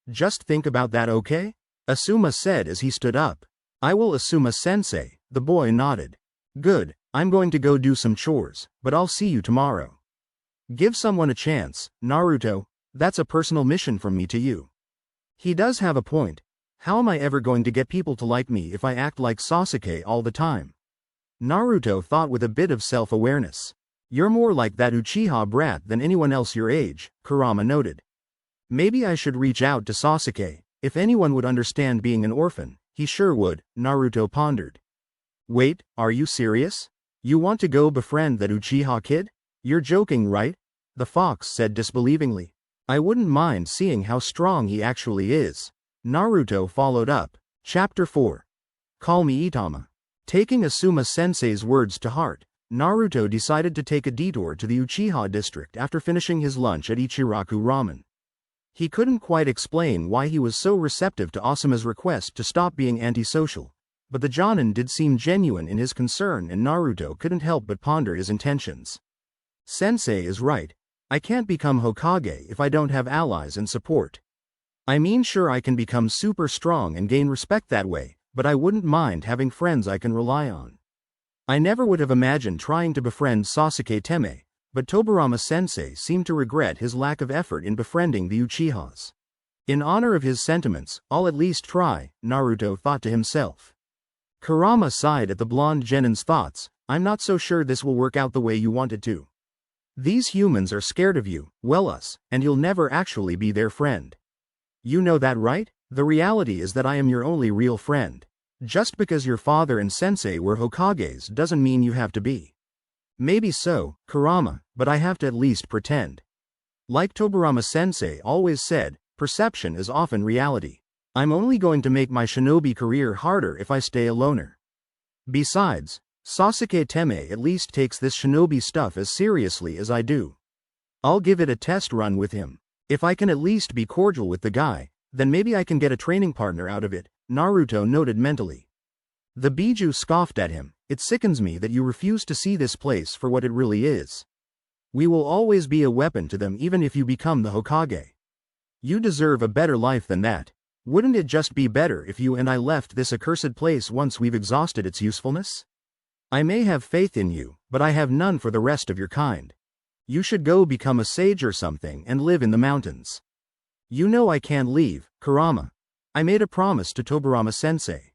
Just think about that, okay? Asuma said as he stood up. I will, Asuma-sensei, the boy nodded. Good, I'm going to go do some chores, but I'll see you tomorrow. Give someone a chance, Naruto, that's a personal mission from me to you. He does have a point. How am I ever going to get people to like me if I act like Sasuke all the time? Naruto thought with a bit of self-awareness. You're more like that Uchiha brat than anyone else your age, Kurama noted. Maybe I should reach out to Sasuke. If anyone would understand being an orphan, he sure would, Naruto pondered. Wait, are you serious? You want to go befriend that Uchiha kid? You're joking, right? The fox said disbelievingly. I wouldn't mind seeing how strong he actually is. Naruto followed up. Chapter 4. Call me Itama. Taking Asuma-sensei's words to heart, Naruto decided to take a detour to the Uchiha district after finishing his lunch at Ichiraku Ramen. He couldn't quite explain why he was so receptive to Asuma's request to stop being antisocial, but the Jonin did seem genuine in his concern and Naruto couldn't help but ponder his intentions. Sensei is right. I can't become Hokage if I don't have allies and support. I mean, sure, I can become super strong and gain respect that way, but I wouldn't mind having friends I can rely on. I never would have imagined trying to befriend Sasuke Teme, but Tobirama-sensei seemed to regret his lack of effort in befriending the Uchihas. In honor of his sentiments, I'll at least try, Naruto thought to himself. Kurama sighed at the blonde genin's thoughts. I'm not so sure this will work out the way you want it to. These humans are scared of you, well us, and you'll never actually be their friend. You know that, right? The reality is that I am your only real friend. Just because your father and sensei were Hokages doesn't mean you have to be. Maybe so, Kurama, but I have to at least pretend. Like Tobirama-sensei always said, perception is often reality. I'm only going to make my shinobi career harder if I stay a loner. Besides, Sasuke Teme at least takes this shinobi stuff as seriously as I do. I'll give it a test run with him. If I can at least be cordial with the guy, then maybe I can get a training partner out of it, Naruto noted mentally. The Biju scoffed at him. It sickens me that you refuse to see this place for what it really is. We will always be a weapon to them even if you become the Hokage. You deserve a better life than that. Wouldn't it just be better if you and I left this accursed place once we've exhausted its usefulness? I may have faith in you, but I have none for the rest of your kind. You should go become a sage or something and live in the mountains. You know I can't leave, Kurama. I made a promise to Tobirama-sensei.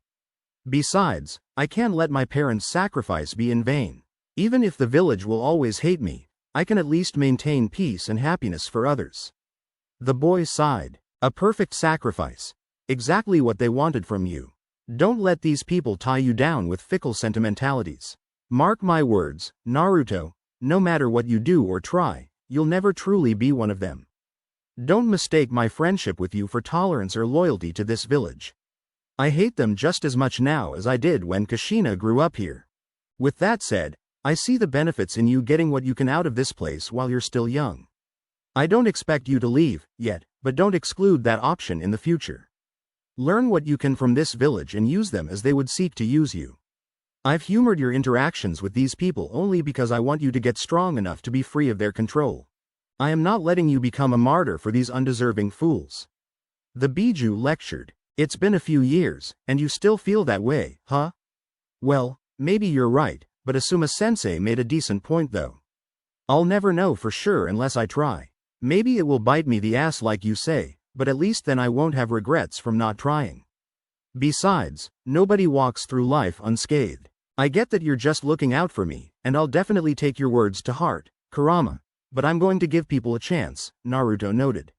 Besides, I can't let my parents' sacrifice be in vain. Even if the village will always hate me, I can at least maintain peace and happiness for others. The boy sighed. A perfect sacrifice. Exactly what they wanted from you. Don't let these people tie you down with fickle sentimentalities. Mark my words, Naruto, no matter what you do or try, you'll never truly be one of them. Don't mistake my friendship with you for tolerance or loyalty to this village. I hate them just as much now as I did when Kushina grew up here. With that said, I see the benefits in you getting what you can out of this place while you're still young. I don't expect you to leave, yet, but don't exclude that option in the future. Learn what you can from this village and use them as they would seek to use you. I've humored your interactions with these people only because I want you to get strong enough to be free of their control. I am not letting you become a martyr for these undeserving fools. The Biju lectured. It's been a few years, and you still feel that way, huh? Well, maybe you're right, but Asuma-sensei made a decent point though. I'll never know for sure unless I try. Maybe it will bite me the ass like you say, but at least then I won't have regrets from not trying. Besides, nobody walks through life unscathed. I get that you're just looking out for me, and I'll definitely take your words to heart, Kurama, but I'm going to give people a chance, Naruto noted.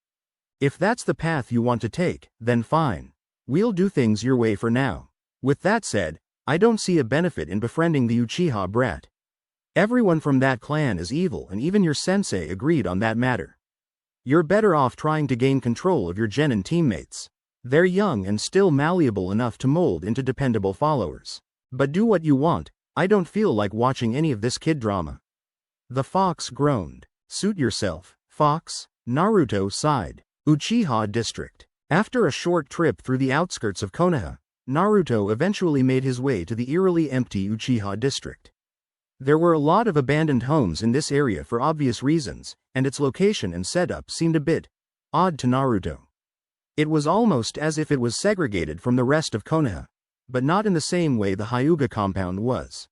If that's the path you want to take, then fine. We'll do things your way for now. With that said, I don't see a benefit in befriending the Uchiha brat. Everyone from that clan is evil and even your sensei agreed on that matter. You're better off trying to gain control of your genin teammates. They're young and still malleable enough to mold into dependable followers. But do what you want, I don't feel like watching any of this kid drama. The fox groaned. Suit yourself, fox, Naruto sighed. Uchiha District. After a short trip through the outskirts of Konoha, Naruto eventually made his way to the eerily empty Uchiha District. There were a lot of abandoned homes in this area for obvious reasons, and its location and setup seemed a bit odd to Naruto. It was almost as if it was segregated from the rest of Konoha, but not in the same way the Hyuga compound was.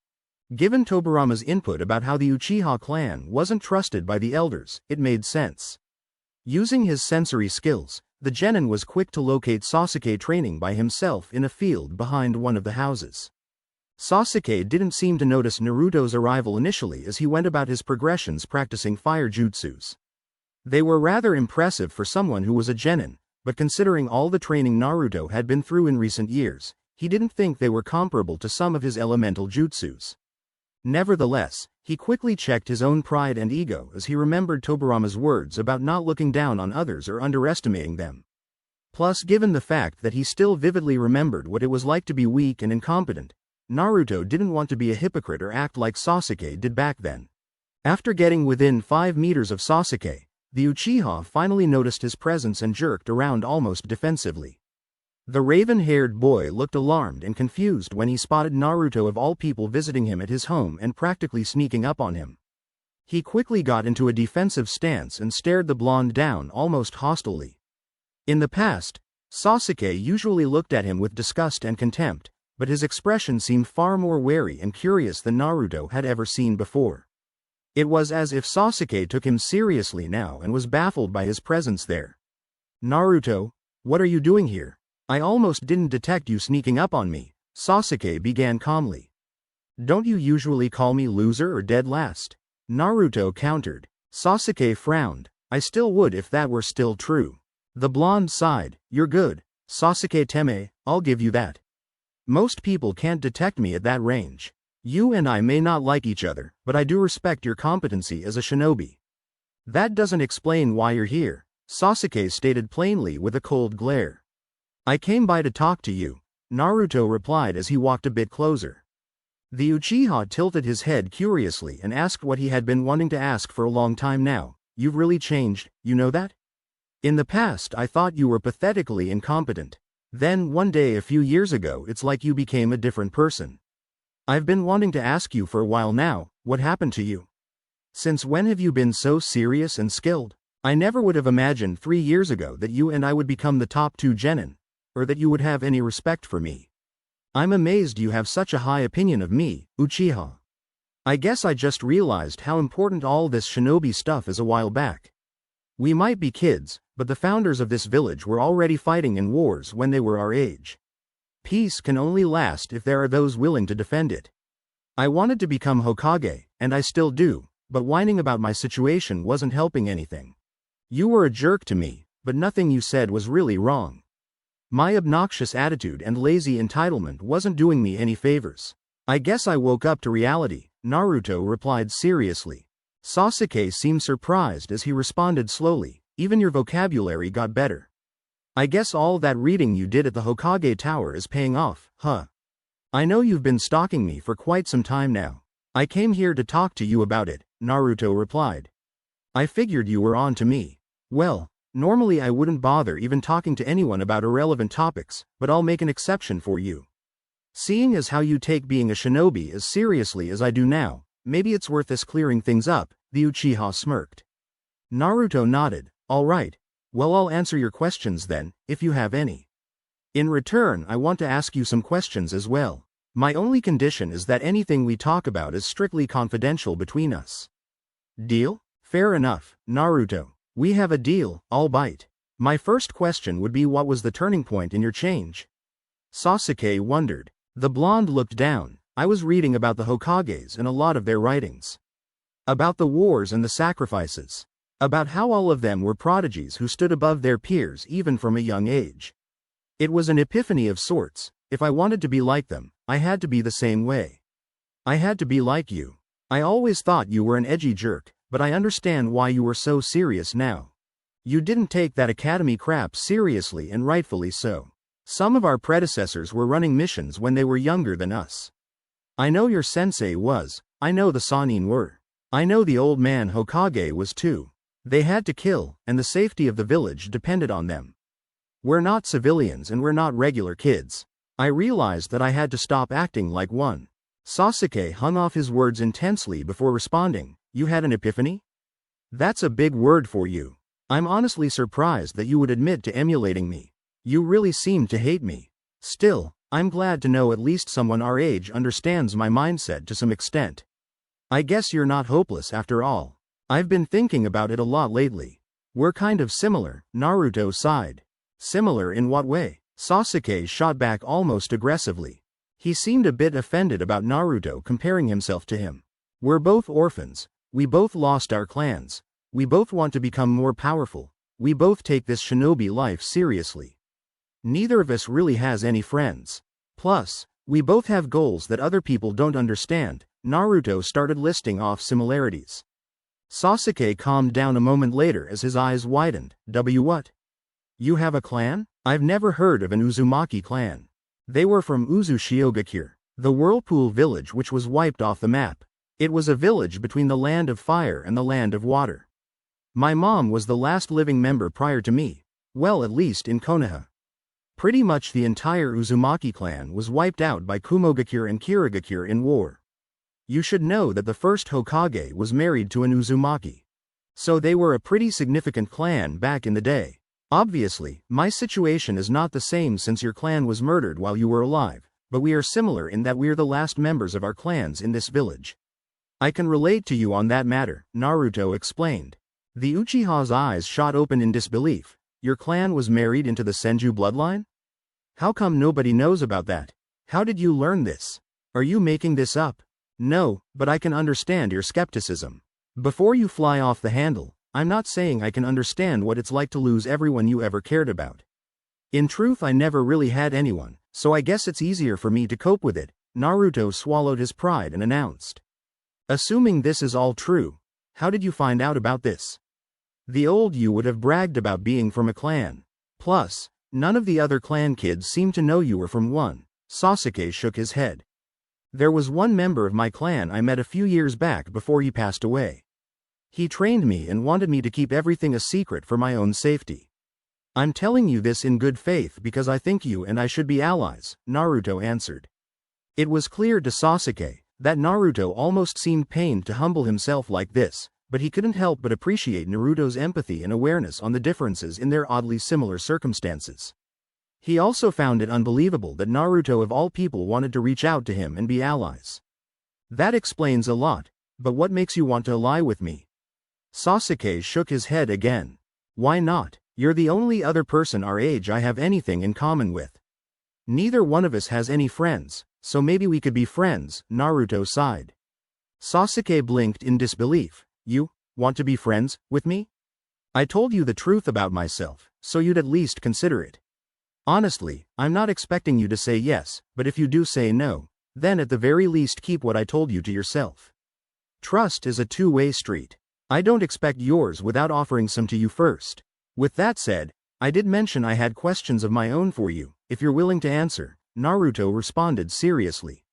Given Tobirama's input about how the Uchiha clan wasn't trusted by the elders, it made sense. Using his sensory skills, the genin was quick to locate Sasuke training by himself in a field behind one of the houses. Sasuke didn't seem to notice Naruto's arrival initially as he went about his progressions practicing fire jutsus. They were rather impressive for someone who was a genin, but considering all the training Naruto had been through in recent years, he didn't think they were comparable to some of his elemental jutsus. Nevertheless, he quickly checked his own pride and ego as he remembered Tobirama's words about not looking down on others or underestimating them. Plus, given the fact that he still vividly remembered what it was like to be weak and incompetent, Naruto didn't want to be a hypocrite or act like Sasuke did back then. After getting within 5 meters of Sasuke, the Uchiha finally noticed his presence and jerked around almost defensively. The raven-haired boy looked alarmed and confused when he spotted Naruto of all people visiting him at his home and practically sneaking up on him. He quickly got into a defensive stance and stared the blonde down almost hostilely. In the past, Sasuke usually looked at him with disgust and contempt, but his expression seemed far more wary and curious than Naruto had ever seen before. It was as if Sasuke took him seriously now and was baffled by his presence there. Naruto, what are you doing here? I almost didn't detect you sneaking up on me, Sasuke began calmly. Don't you usually call me loser or dead last? Naruto countered. Sasuke frowned. I still would if that were still true. The blonde sighed. You're good, Sasuke Teme, I'll give you that. Most people can't detect me at that range. You and I may not like each other, but I do respect your competency as a shinobi. That doesn't explain why you're here, Sasuke stated plainly with a cold glare. I came by to talk to you, Naruto replied as he walked a bit closer. The Uchiha tilted his head curiously and asked what he had been wanting to ask for a long time now. You've really changed, you know that? In the past I thought you were pathetically incompetent. Then one day a few years ago it's like you became a different person. I've been wanting to ask you for a while now, what happened to you? Since when have you been so serious and skilled? I never would have imagined 3 years ago that you and I would become the top 2 genin, or that you would have any respect for me. I'm amazed you have such a high opinion of me, Uchiha. I guess I just realized how important all this shinobi stuff is a while back. We might be kids, but the founders of this village were already fighting in wars when they were our age. Peace can only last if there are those willing to defend it. I wanted to become Hokage, and I still do, but whining about my situation wasn't helping anything. You were a jerk to me, but nothing you said was really wrong. My obnoxious attitude and lazy entitlement wasn't doing me any favors. I guess I woke up to reality, Naruto replied seriously. Sasuke seemed surprised as he responded slowly, even your vocabulary got better. I guess all that reading you did at the Hokage Tower is paying off, huh? I know you've been stalking me for quite some time now. I came here to talk to you about it, Naruto replied. I figured you were on to me. Well, normally I wouldn't bother even talking to anyone about irrelevant topics, but I'll make an exception for you. Seeing as how you take being a shinobi as seriously as I do now, maybe it's worth us clearing things up, the Uchiha smirked. Naruto nodded. All right. Well, I'll answer your questions then, if you have any. In return, I want to ask you some questions as well. My only condition is that anything we talk about is strictly confidential between us. Deal? Fair enough, Naruto. We have a deal, I'll bite. My first question would be, what was the turning point in your change? Sasuke wondered. The blonde looked down. I was reading about the Hokages and a lot of their writings. About the wars and the sacrifices. About how all of them were prodigies who stood above their peers even from a young age. It was an epiphany of sorts. If I wanted to be like them, I had to be the same way. I had to be like you. I always thought you were an edgy jerk, but I understand why you were so serious now. You didn't take that academy crap seriously, and rightfully so. Some of our predecessors were running missions when they were younger than us. I know your sensei was, I know the Sannin were. I know the old man Hokage was too. They had to kill, and the safety of the village depended on them. We're not civilians and we're not regular kids. I realized that I had to stop acting like one. Sasuke hung off his words intensely before responding. You had an epiphany? That's a big word for you. I'm honestly surprised that you would admit to emulating me. You really seem to hate me. Still, I'm glad to know at least someone our age understands my mindset to some extent. I guess you're not hopeless after all. I've been thinking about it a lot lately. We're kind of similar, Naruto sighed. Similar in what way? Sasuke shot back almost aggressively. He seemed a bit offended about Naruto comparing himself to him. We're both orphans. We both lost our clans. We both want to become more powerful. We both take this shinobi life seriously. Neither of us really has any friends. Plus, we both have goals that other people don't understand. Naruto started listing off similarities. Sasuke calmed down a moment later as his eyes widened. What? You have a clan? I've never heard of an Uzumaki clan. They were from Uzushiogakure, the whirlpool village which was wiped off the map. It was a village between the land of fire and the land of water. My mom was the last living member prior to me. Well, at least in Konoha. Pretty much the entire Uzumaki clan was wiped out by Kumogakure and Kirigakure in war. You should know that the first Hokage was married to an Uzumaki. So they were a pretty significant clan back in the day. Obviously, my situation is not the same since your clan was murdered while you were alive, but we are similar in that we're the last members of our clans in this village. I can relate to you on that matter, Naruto explained. The Uchiha's eyes shot open in disbelief. Your clan was married into the Senju bloodline? How come nobody knows about that? How did you learn this? Are you making this up? No, but I can understand your skepticism. Before you fly off the handle, I'm not saying I can understand what it's like to lose everyone you ever cared about. In truth, I never really had anyone, so I guess it's easier for me to cope with it. Naruto swallowed his pride and announced. Assuming this is all true, how did you find out about this? The old you would have bragged about being from a clan. Plus, none of the other clan kids seemed to know you were from one. Sasuke shook his head. There was one member of my clan I met a few years back before he passed away. He trained me and wanted me to keep everything a secret for my own safety. I'm telling you this in good faith because I think you and I should be allies, Naruto answered. It was clear to Sasuke that Naruto almost seemed pained to humble himself like this, but he couldn't help but appreciate Naruto's empathy and awareness on the differences in their oddly similar circumstances. He also found it unbelievable that Naruto of all people wanted to reach out to him and be allies. That explains a lot, but what makes you want to ally with me? Sasuke shook his head again. Why not? You're the only other person our age I have anything in common with. Neither one of us has any friends, so maybe we could be friends, Naruto sighed. Sasuke blinked in disbelief. You want to be friends with me? I told you the truth about myself, so you'd at least consider it. Honestly, I'm not expecting you to say yes, but if you do say no, then at the very least keep what I told you to yourself. Trust is a two-way street. I don't expect yours without offering some to you first. With that said, I did mention I had questions of my own for you, if you're willing to answer, Naruto responded seriously.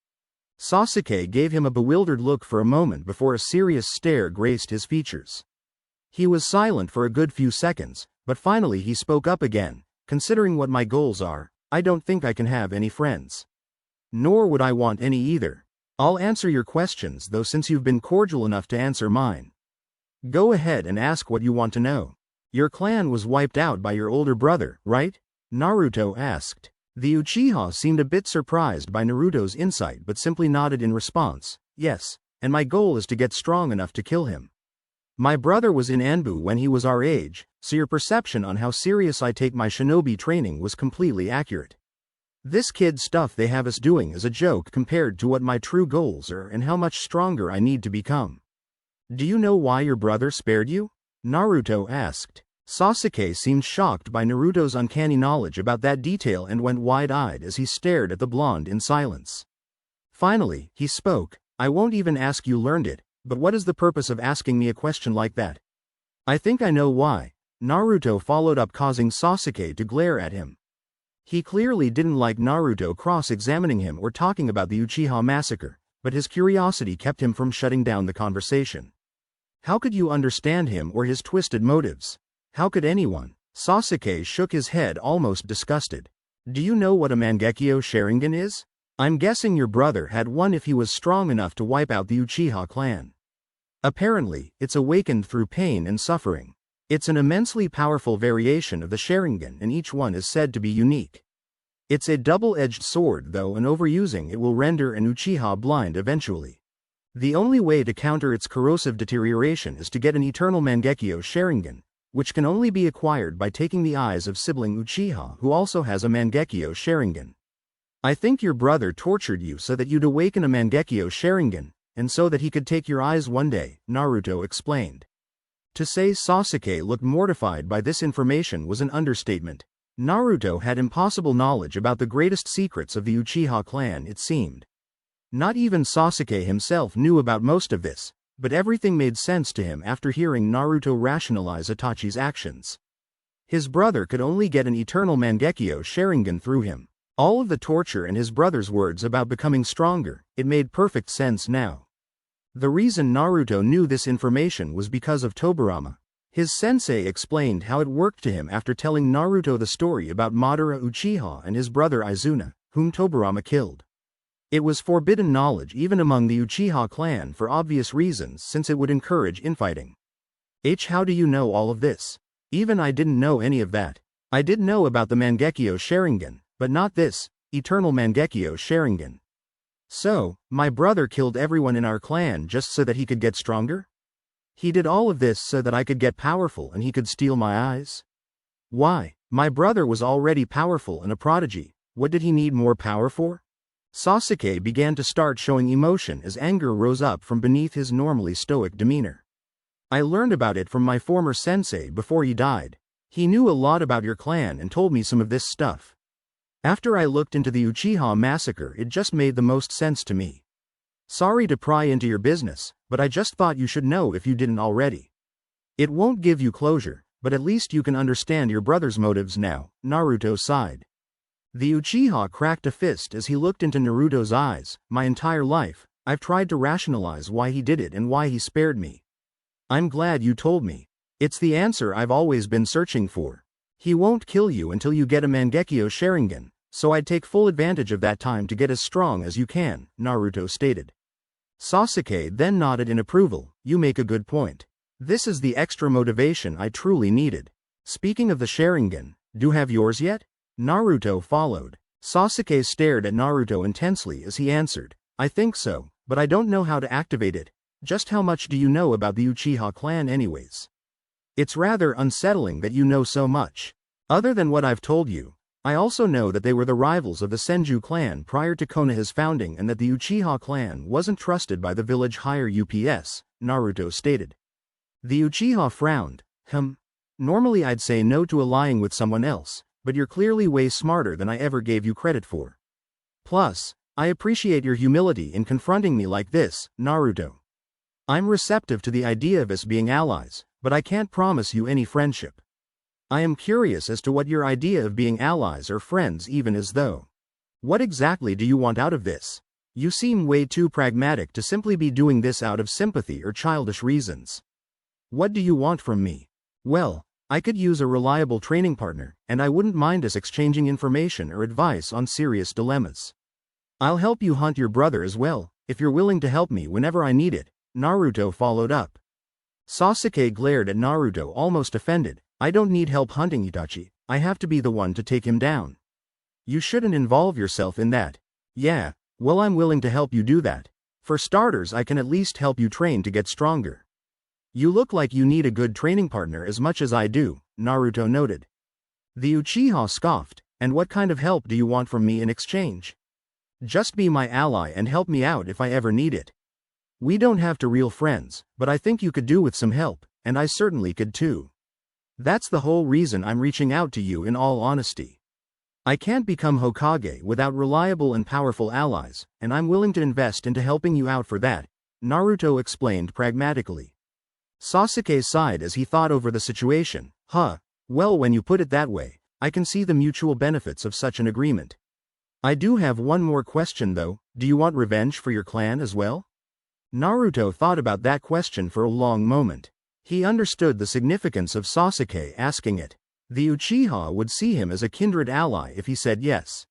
Sasuke gave him a bewildered look for a moment before a serious stare graced his features. He was silent for a good few seconds, but finally he spoke up again. Considering what my goals are, I don't think I can have any friends. Nor would I want any either. I'll answer your questions though since you've been cordial enough to answer mine. Go ahead and ask what you want to know. Your clan was wiped out by your older brother, right? Naruto asked. The Uchiha seemed a bit surprised by Naruto's insight but simply nodded in response. Yes, and my goal is to get strong enough to kill him. My brother was in Anbu when he was our age, so your perception on how serious I take my shinobi training was completely accurate. This kid stuff they have us doing is a joke compared to what my true goals are and how much stronger I need to become. Do you know why your brother spared you? Naruto asked. Sasuke seemed shocked by Naruto's uncanny knowledge about that detail and went wide-eyed as he stared at the blonde in silence. Finally, he spoke. I won't even ask you learned it, but what is the purpose of asking me a question like that? I think I know why. Naruto followed up, causing Sasuke to glare at him. He clearly didn't like Naruto cross-examining him or talking about the Uchiha massacre, but his curiosity kept him from shutting down the conversation. How could you understand him or his twisted motives? How could anyone? Sasuke shook his head, almost disgusted. Do you know what a Mangekyo Sharingan is? I'm guessing your brother had one if he was strong enough to wipe out the Uchiha clan. Apparently, it's awakened through pain and suffering. It's an immensely powerful variation of the Sharingan and each one is said to be unique. It's a double-edged sword though, and overusing it will render an Uchiha blind eventually. The only way to counter its corrosive deterioration is to get an eternal Mangekyo Sharingan, which can only be acquired by taking the eyes of sibling Uchiha who also has a Mangekyo Sharingan. I think your brother tortured you so that you'd awaken a Mangekyo Sharingan, and so that he could take your eyes one day, Naruto explained. To say Sasuke looked mortified by this information was an understatement. Naruto had impossible knowledge about the greatest secrets of the Uchiha clan, it seemed. Not even Sasuke himself knew about most of this, but everything made sense to him after hearing Naruto rationalize Itachi's actions. His brother could only get an eternal Mangekyo Sharingan through him. All of the torture and his brother's words about becoming stronger, it made perfect sense now. The reason Naruto knew this information was because of Tobirama. His sensei explained how it worked to him after telling Naruto the story about Madara Uchiha and his brother Izuna, whom Tobirama killed. It was forbidden knowledge even among the Uchiha clan for obvious reasons, since it would encourage infighting. How do you know all of this? Even I didn't know any of that. I did know about the Mangekyo Sharingan, but not this, eternal Mangekyo Sharingan. So, my brother killed everyone in our clan just so that he could get stronger? He did all of this so that I could get powerful and he could steal my eyes? Why? My brother was already powerful and a prodigy. What did he need more power for? Sasuke began to start showing emotion as anger rose up from beneath his normally stoic demeanor. I learned about it from my former sensei before he died. He knew a lot about your clan and told me some of this stuff. After I looked into the Uchiha massacre, it just made the most sense to me. Sorry to pry into your business, but I just thought you should know if you didn't already. It won't give you closure, but at least you can understand your brother's motives now, Naruto sighed. The Uchiha cracked a fist as he looked into Naruto's eyes. My entire life, I've tried to rationalize why he did it and why he spared me. I'm glad you told me. It's the answer I've always been searching for. He won't kill you until you get a Mangekyo Sharingan, so I'd take full advantage of that time to get as strong as you can, Naruto stated. Sasuke then nodded in approval. You make a good point. This is the extra motivation I truly needed. Speaking of the Sharingan, do you have yours yet? Naruto followed. Sasuke stared at Naruto intensely as he answered, I think so, but I don't know how to activate it. Just how much do you know about the Uchiha clan anyways? It's rather unsettling that you know so much. Other than what I've told you, I also know that they were the rivals of the Senju clan prior to Konoha's founding and that the Uchiha clan wasn't trusted by the village higher UPS, Naruto stated. The Uchiha frowned. Normally I'd say no to allying with someone else, but you're clearly way smarter than I ever gave you credit for. Plus, I appreciate your humility in confronting me like this, Naruto. I'm receptive to the idea of us being allies, but I can't promise you any friendship. I am curious as to what your idea of being allies or friends even is though. What exactly do you want out of this? You seem way too pragmatic to simply be doing this out of sympathy or childish reasons. What do you want from me? Well, I could use a reliable training partner, and I wouldn't mind us exchanging information or advice on serious dilemmas. I'll help you hunt your brother as well, if you're willing to help me whenever I need it, Naruto followed up. Sasuke glared at Naruto almost offended. I don't need help hunting Itachi, I have to be the one to take him down. You shouldn't involve yourself in that. Yeah, well I'm willing to help you do that. For starters I can at least help you train to get stronger. You look like you need a good training partner as much as I do, Naruto noted. The Uchiha scoffed, and what kind of help do you want from me in exchange? Just be my ally and help me out if I ever need it. We don't have to real friends, but I think you could do with some help, and I certainly could too. That's the whole reason I'm reaching out to you in all honesty. I can't become Hokage without reliable and powerful allies, and I'm willing to invest into helping you out for that, Naruto explained pragmatically. Sasuke sighed as he thought over the situation. Well when you put it that way, I can see the mutual benefits of such an agreement. I do have one more question though, do you want revenge for your clan as well? Naruto thought about that question for a long moment. He understood the significance of Sasuke asking it. The Uchiha would see him as a kindred ally if he said yes.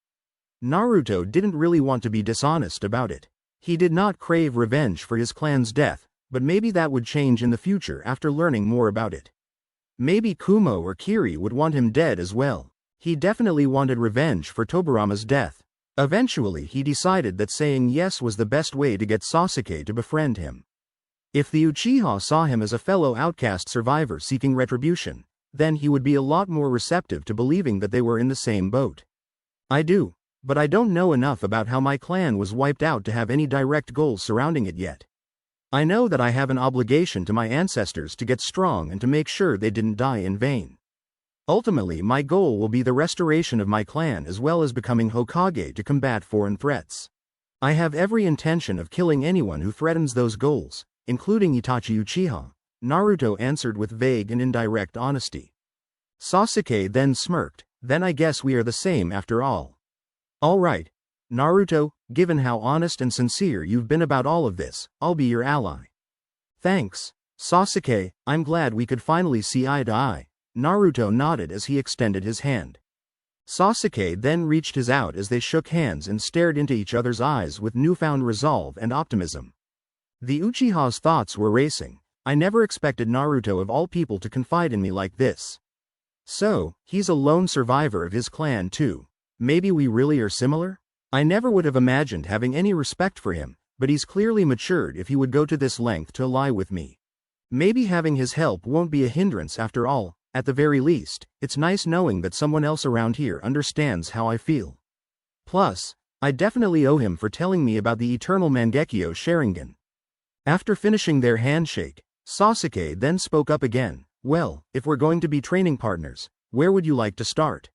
Naruto didn't really want to be dishonest about it. He did not crave revenge for his clan's death, but maybe that would change in the future after learning more about it. Maybe Kumo or Kiri would want him dead as well. He definitely wanted revenge for Tobirama's death. Eventually he decided that saying yes was the best way to get Sasuke to befriend him. If the Uchiha saw him as a fellow outcast survivor seeking retribution, then he would be a lot more receptive to believing that they were in the same boat. I do, but I don't know enough about how my clan was wiped out to have any direct goals surrounding it yet. I know that I have an obligation to my ancestors to get strong and to make sure they didn't die in vain. Ultimately my goal will be the restoration of my clan as well as becoming Hokage to combat foreign threats. I have every intention of killing anyone who threatens those goals, including Itachi Uchiha, Naruto answered with vague and indirect honesty. Sasuke then smirked, then I guess we are the same after all. Alright, Naruto, given how honest and sincere you've been about all of this, I'll be your ally. Thanks, Sasuke, I'm glad we could finally see eye to eye. Naruto nodded as he extended his hand. Sasuke then reached his out as they shook hands and stared into each other's eyes with newfound resolve and optimism. The Uchiha's thoughts were racing. I never expected Naruto of all people to confide in me like this. So, he's a lone survivor of his clan too. Maybe we really are similar? I never would have imagined having any respect for him, but he's clearly matured if he would go to this length to ally with me. Maybe having his help won't be a hindrance after all. At the very least, it's nice knowing that someone else around here understands how I feel. Plus, I definitely owe him for telling me about the eternal Mangekyo Sharingan. After finishing their handshake, Sasuke then spoke up again. Well, if we're going to be training partners, where would you like to start?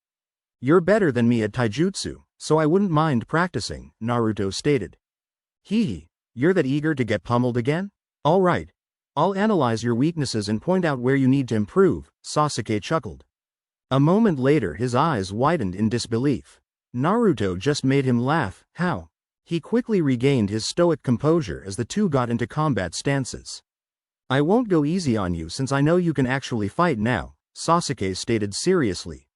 You're better than me at taijutsu, so I wouldn't mind practicing, Naruto stated. You're that eager to get pummeled again? Alright. I'll analyze your weaknesses and point out where you need to improve, Sasuke chuckled. A moment later his eyes widened in disbelief. Naruto just made him laugh, how? He quickly regained his stoic composure as the two got into combat stances. I won't go easy on you since I know you can actually fight now, Sasuke stated seriously.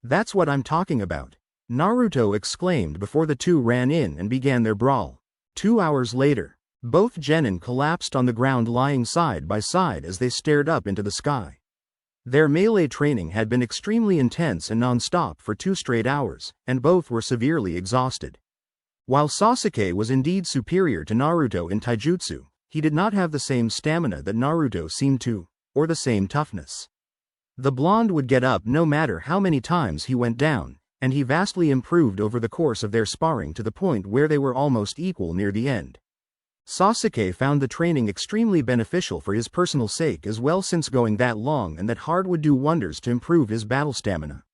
That's what I'm talking about, Naruto exclaimed before the two ran in and began their brawl. 2 hours later, both genin collapsed on the ground lying side by side as they stared up into the sky. Their melee training had been extremely intense and non-stop for 2 straight hours, and both were severely exhausted. While Sasuke was indeed superior to Naruto in taijutsu, he did not have the same stamina that Naruto seemed to, or the same toughness. The blonde would get up no matter how many times he went down, and he vastly improved over the course of their sparring to the point where they were almost equal near the end. Sasuke found the training extremely beneficial for his personal sake as well since going that long and that hard would do wonders to improve his battle stamina.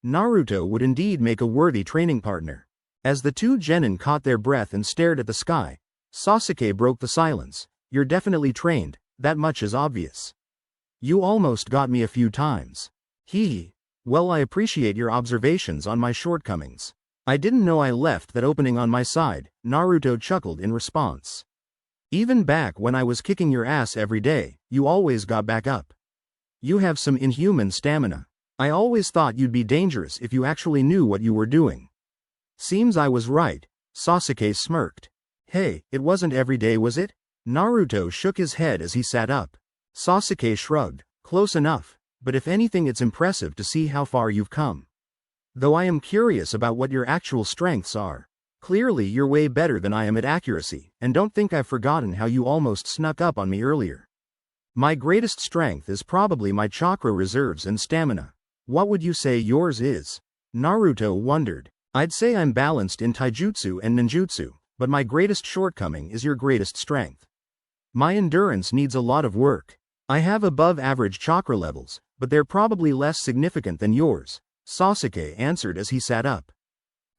Naruto would indeed make a worthy training partner. As the two genin caught their breath and stared at the sky, Sasuke broke the silence. You're definitely trained, that much is obvious. You almost got me a few times. Hee. Well, I appreciate your observations on my shortcomings. I didn't know I left that opening on my side, Naruto chuckled in response. Even back when I was kicking your ass every day, you always got back up. You have some inhuman stamina. I always thought you'd be dangerous if you actually knew what you were doing. Seems I was right, Sasuke smirked. Hey, it wasn't every day, was it? Naruto shook his head as he sat up. Sasuke shrugged. Close enough, but if anything it's impressive to see how far you've come. Though I am curious about what your actual strengths are. Clearly you're way better than I am at accuracy, and don't think I've forgotten how you almost snuck up on me earlier. My greatest strength is probably my chakra reserves and stamina. What would you say yours is? Naruto wondered. I'd say I'm balanced in taijutsu and ninjutsu, but my greatest shortcoming is your greatest strength. My endurance needs a lot of work. I have above average chakra levels, but they're probably less significant than yours, Sasuke answered as he sat up.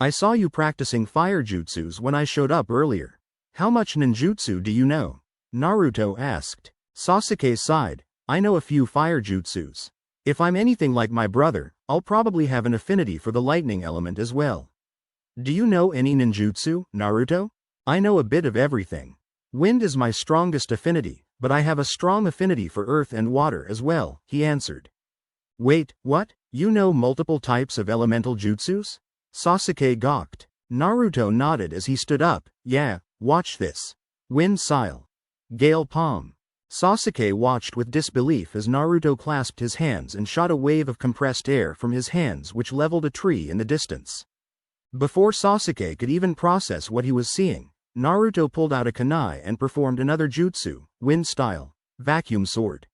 I saw you practicing fire jutsus when I showed up earlier. How much ninjutsu do you know? Naruto asked. Sasuke sighed. I know a few fire jutsus. If I'm anything like my brother, I'll probably have an affinity for the lightning element as well. Do you know any ninjutsu, Naruto? I know a bit of everything. Wind is my strongest affinity, but I have a strong affinity for earth and water as well, he answered. Wait, what? You know multiple types of elemental jutsus? Sasuke gawked. Naruto nodded as he stood up. Yeah, watch this. Wind Style. Gale Palm. Sasuke watched with disbelief as Naruto clasped his hands and shot a wave of compressed air from his hands which leveled a tree in the distance. Before Sasuke could even process what he was seeing, Naruto pulled out a kunai and performed another jutsu, Wind Style, Vacuum Sword.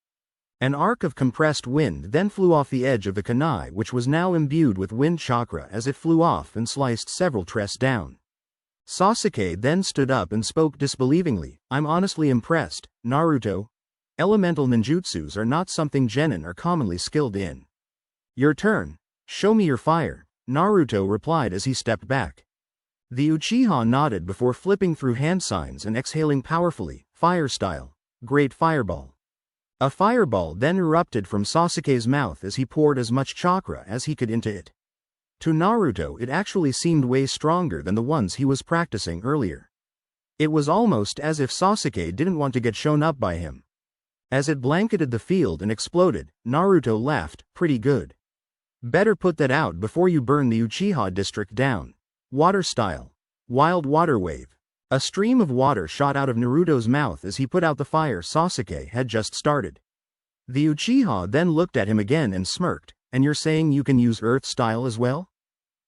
An arc of compressed wind then flew off the edge of the kunai which was now imbued with wind chakra as it flew off and sliced several trees down. Sasuke then stood up and spoke disbelievingly. I'm honestly impressed, Naruto. Elemental ninjutsus are not something genin are commonly skilled in. Your turn. Show me your fire, Naruto replied as he stepped back. The Uchiha nodded before flipping through hand signs and exhaling powerfully, Fire Style, Great Fireball. A fireball then erupted from Sasuke's mouth as he poured as much chakra as he could into it. To Naruto it actually seemed way stronger than the ones he was practicing earlier. It was almost as if Sasuke didn't want to get shown up by him. As it blanketed the field and exploded, Naruto laughed, pretty good. Better put that out before you burn the Uchiha district down. Water Style. Wild Water Wave. A stream of water shot out of Naruto's mouth as he put out the fire Sasuke had just started. The Uchiha then looked at him again and smirked. And you're saying you can use Earth Style as well?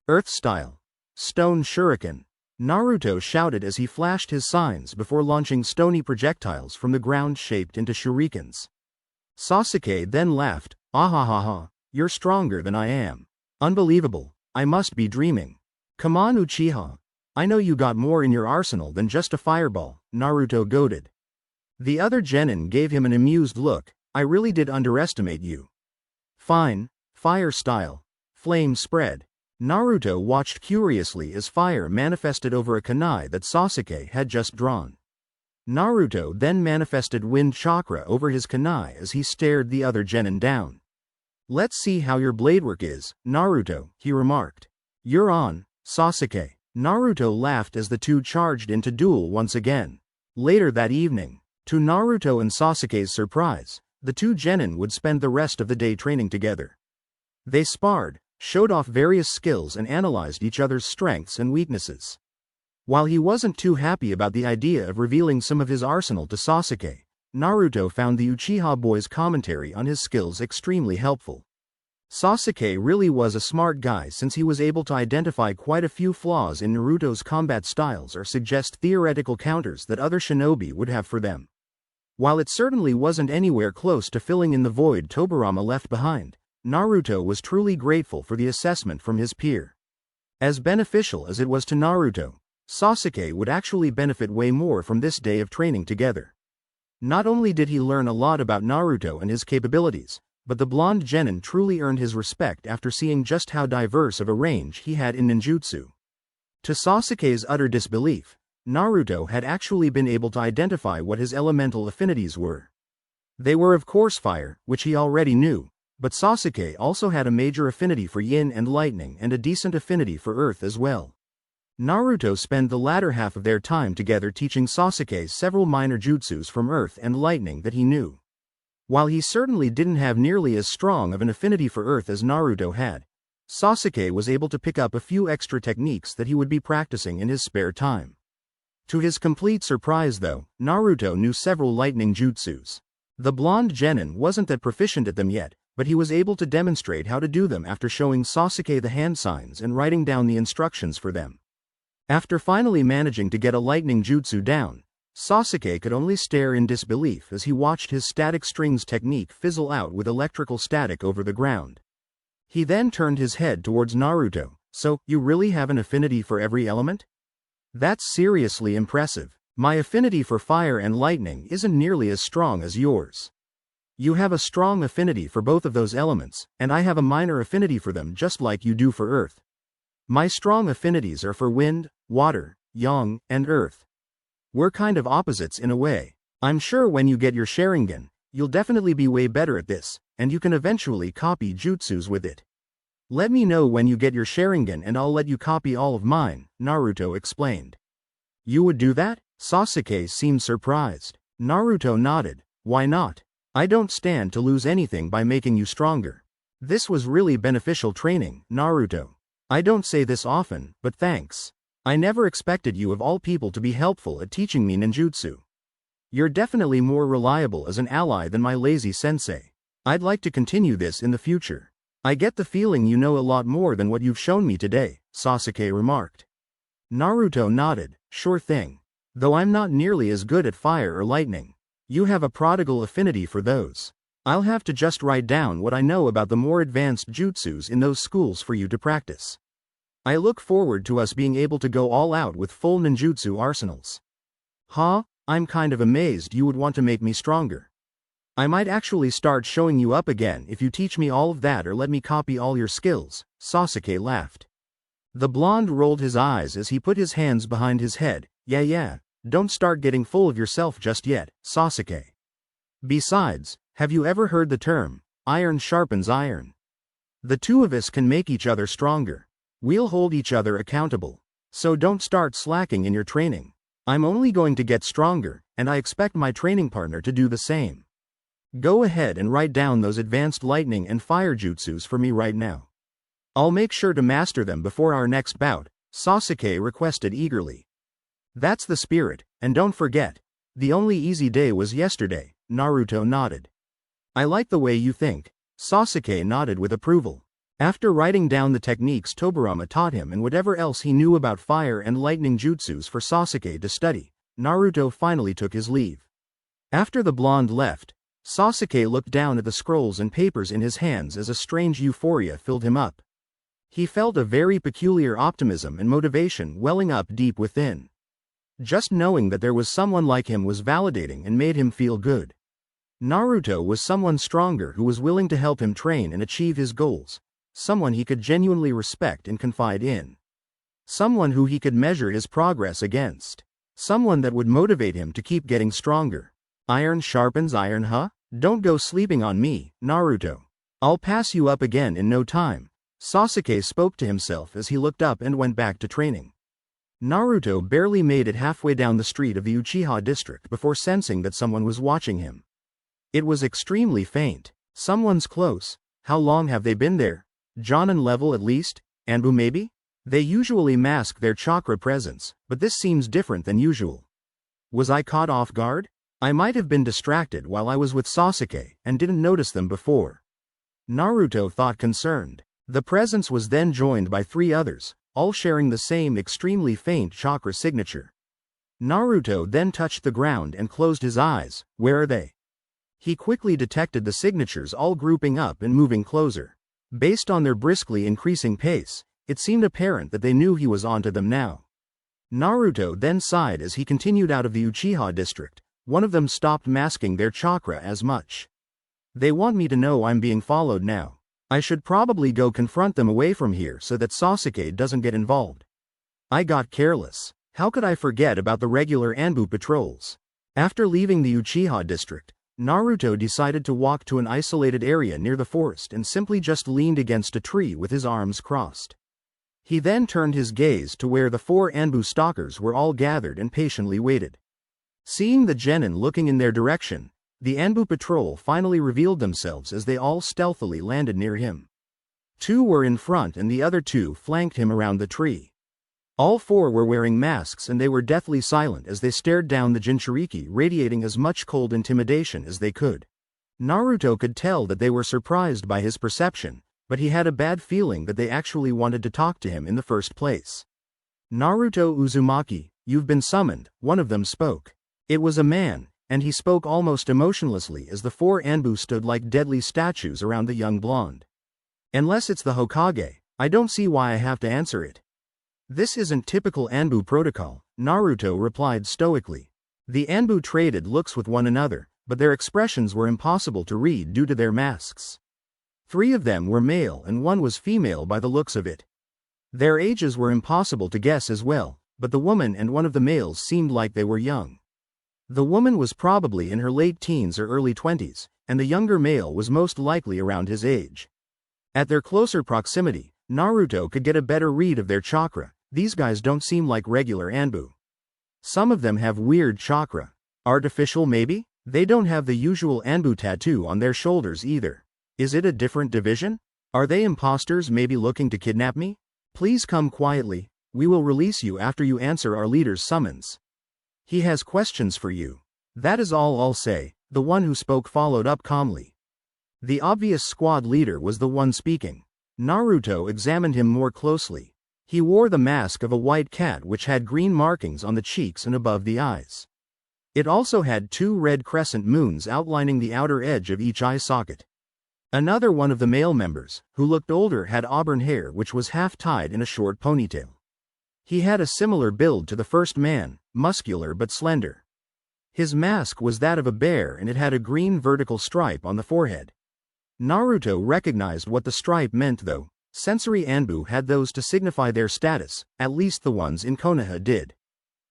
Earth Style. Stone Shuriken. Naruto shouted as he flashed his signs before launching stony projectiles from the ground shaped into shurikens. Sasuke then laughed. Ahahaha, you're stronger than I am. Unbelievable, I must be dreaming. Come on Uchiha. I know you got more in your arsenal than just a fireball, Naruto goaded. The other genin gave him an amused look. I really did underestimate you. Fine. Fire Style. Flame Spread. Naruto watched curiously as fire manifested over a kunai that Sasuke had just drawn. Naruto then manifested wind chakra over his kunai as he stared the other genin down. "Let's see how your blade work is, Naruto," he remarked. "You're on, Sasuke." Naruto laughed as the two charged into duel once again. Later that evening, to Naruto and Sasuke's surprise, the two genin would spend the rest of the day training together. They sparred, showed off various skills and analyzed each other's strengths and weaknesses. While he wasn't too happy about the idea of revealing some of his arsenal to Sasuke, Naruto found the Uchiha boy's commentary on his skills extremely helpful. Sasuke really was a smart guy since he was able to identify quite a few flaws in Naruto's combat styles or suggest theoretical counters that other shinobi would have for them. While it certainly wasn't anywhere close to filling in the void Tobirama left behind, Naruto was truly grateful for the assessment from his peer. As beneficial as it was to Naruto, Sasuke would actually benefit way more from this day of training together. Not only did he learn a lot about Naruto and his capabilities, but the blonde genin truly earned his respect after seeing just how diverse of a range he had in ninjutsu. To Sasuke's utter disbelief, Naruto had actually been able to identify what his elemental affinities were. They were of course fire, which he already knew, but Sasuke also had a major affinity for yin and lightning and a decent affinity for earth as well. Naruto spent the latter half of their time together teaching Sasuke several minor jutsus from earth and lightning that he knew. While he certainly didn't have nearly as strong of an affinity for earth as Naruto had, Sasuke was able to pick up a few extra techniques that he would be practicing in his spare time. To his complete surprise though, Naruto knew several lightning jutsus. The blonde genin wasn't that proficient at them yet, but he was able to demonstrate how to do them after showing Sasuke the hand signs and writing down the instructions for them. After finally managing to get a lightning jutsu down, Sasuke could only stare in disbelief as he watched his static strings technique fizzle out with electrical static over the ground. He then turned his head towards Naruto. "So, you really have an affinity for every element? That's seriously impressive. My affinity for fire and lightning isn't nearly as strong as yours. You have a strong affinity for both of those elements, and I have a minor affinity for them just like you do for earth. My strong affinities are for wind, water, yang, and earth. We're kind of opposites in a way. I'm sure when you get your Sharingan, you'll definitely be way better at this, and you can eventually copy jutsus with it. Let me know when you get your Sharingan and I'll let you copy all of mine," Naruto explained. "You would do that?" Sasuke seemed surprised. Naruto nodded. "Why not? I don't stand to lose anything by making you stronger. This was really beneficial training, Naruto. I don't say this often, but thanks. I never expected you of all people to be helpful at teaching me ninjutsu. You're definitely more reliable as an ally than my lazy sensei. I'd like to continue this in the future. I get the feeling you know a lot more than what you've shown me today," Sasuke remarked. Naruto nodded. "Sure thing. Though I'm not nearly as good at fire or lightning. You have a prodigal affinity for those. I'll have to just write down what I know about the more advanced jutsus in those schools for you to practice. I look forward to us being able to go all out with full ninjutsu arsenals." "Huh? I'm kind of amazed you would want to make me stronger. I might actually start showing you up again if you teach me all of that or let me copy all your skills," Sasuke laughed. The blonde rolled his eyes as he put his hands behind his head. Yeah, don't start getting full of yourself just yet, Sasuke. Besides, have you ever heard the term, iron sharpens iron? The two of us can make each other stronger. We'll hold each other accountable. So don't start slacking in your training. I'm only going to get stronger, and I expect my training partner to do the same. Go ahead and write down those advanced lightning and fire jutsus for me right now. I'll make sure to master them before our next bout," Sasuke requested eagerly. "That's the spirit, and don't forget, the only easy day was yesterday," Naruto nodded. "I like the way you think," Sasuke nodded with approval. After writing down the techniques Tobirama taught him and whatever else he knew about fire and lightning jutsus for Sasuke to study, Naruto finally took his leave. After the blonde left, Sasuke looked down at the scrolls and papers in his hands as a strange euphoria filled him up. He felt a very peculiar optimism and motivation welling up deep within. Just knowing that there was someone like him was validating and made him feel good. Naruto was someone stronger who was willing to help him train and achieve his goals. Someone he could genuinely respect and confide in. Someone who he could measure his progress against. Someone that would motivate him to keep getting stronger. Iron sharpens iron, huh? Don't go sleeping on me, Naruto. I'll pass you up again in no time. Sasuke spoke to himself as he looked up and went back to training. Naruto barely made it halfway down the street of the Uchiha district before sensing that someone was watching him. It was extremely faint. Someone's close. How long have they been there? Jonin level at least? Anbu maybe? They usually mask their chakra presence, but this seems different than usual. Was I caught off guard? I might have been distracted while I was with Sasuke and didn't notice them before. Naruto thought concerned. The presence was then joined by 3 others, all sharing the same extremely faint chakra signature. Naruto then touched the ground and closed his eyes. Where are they? He quickly detected the signatures all grouping up and moving closer. Based on their briskly increasing pace, it seemed apparent that they knew he was onto them now. Naruto then sighed as he continued out of the Uchiha district. One of them stopped masking their chakra as much. They want me to know I'm being followed now. I should probably go confront them away from here so that Sasuke doesn't get involved. I got careless. How could I forget about the regular Anbu patrols? After leaving the Uchiha district, Naruto decided to walk to an isolated area near the forest and simply just leaned against a tree with his arms crossed. He then turned his gaze to where the 4 Anbu stalkers were all gathered and patiently waited. Seeing the genin looking in their direction, the Anbu patrol finally revealed themselves as they all stealthily landed near him. 2 were in front and the other 2 flanked him around the tree. All 4 were wearing masks and they were deathly silent as they stared down the Jinchuriki, radiating as much cold intimidation as they could. Naruto could tell that they were surprised by his perception, but he had a bad feeling that they actually wanted to talk to him in the first place. Naruto Uzumaki, you've been summoned, one of them spoke. It was a man, and he spoke almost emotionlessly as the 4 Anbu stood like deadly statues around the young blonde. Unless it's the Hokage, I don't see why I have to answer it. This isn't typical Anbu protocol, Naruto replied stoically. The Anbu traded looks with one another, but their expressions were impossible to read due to their masks. 3 of them were male and 1 was female by the looks of it. Their ages were impossible to guess as well, but the woman and one of the males seemed like they were young. The woman was probably in her late teens or early 20s, and the younger male was most likely around his age. At their closer proximity, Naruto could get a better read of their chakra. These guys don't seem like regular Anbu. Some of them have weird chakra. Artificial maybe? They don't have the usual Anbu tattoo on their shoulders either. Is it a different division? Are they imposters maybe looking to kidnap me? Please come quietly, we will release you after you answer our leader's summons. He has questions for you. That is all I'll say, the one who spoke followed up calmly. The obvious squad leader was the one speaking. Naruto examined him more closely. He wore the mask of a white cat which had green markings on the cheeks and above the eyes. It also had 2 red crescent moons outlining the outer edge of each eye socket. Another one of the male members, who looked older, had auburn hair which was half tied in a short ponytail. He had a similar build to the first man, muscular but slender. His mask was that of a bear and it had a green vertical stripe on the forehead. Naruto recognized what the stripe meant though. Sensory Anbu had those to signify their status, at least the ones in Konoha did.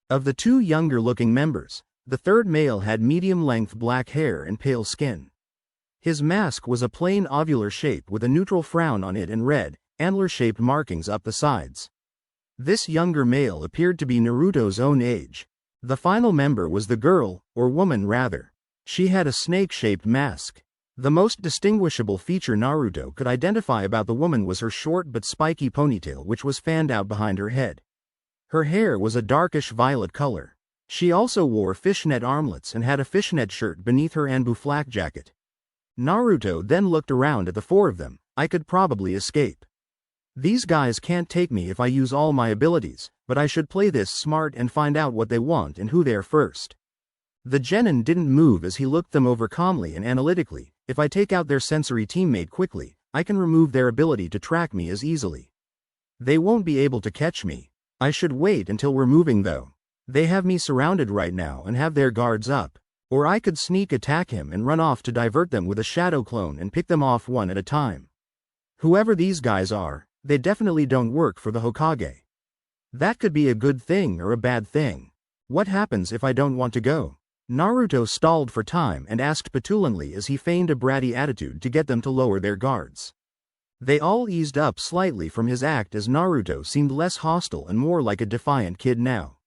Of the 2 younger-looking members, the 3rd male had medium-length black hair and pale skin. His mask was a plain ovular shape with a neutral frown on it and red, antler-shaped markings up the sides. This younger male appeared to be Naruto's own age. The final member was the girl, or woman rather. She had a snake-shaped mask. The most distinguishable feature Naruto could identify about the woman was her short but spiky ponytail which was fanned out behind her head. Her hair was a darkish violet color. She also wore fishnet armlets and had a fishnet shirt beneath her Anbu flak jacket. Naruto then looked around at the 4 of them. I could probably escape. These guys can't take me if I use all my abilities, but I should play this smart and find out what they want and who they're first. The genin didn't move as he looked them over calmly and analytically. If I take out their sensory teammate quickly, I can remove their ability to track me as easily. They won't be able to catch me. I should wait until we're moving though. They have me surrounded right now and have their guards up. Or I could sneak attack him and run off to divert them with a shadow clone and pick them off one at a time. Whoever these guys are, they definitely don't work for the Hokage. That could be a good thing or a bad thing. What happens if I don't want to go? Naruto stalled for time and asked petulantly as he feigned a bratty attitude to get them to lower their guards. They all eased up slightly from his act as Naruto seemed less hostile and more like a defiant kid now.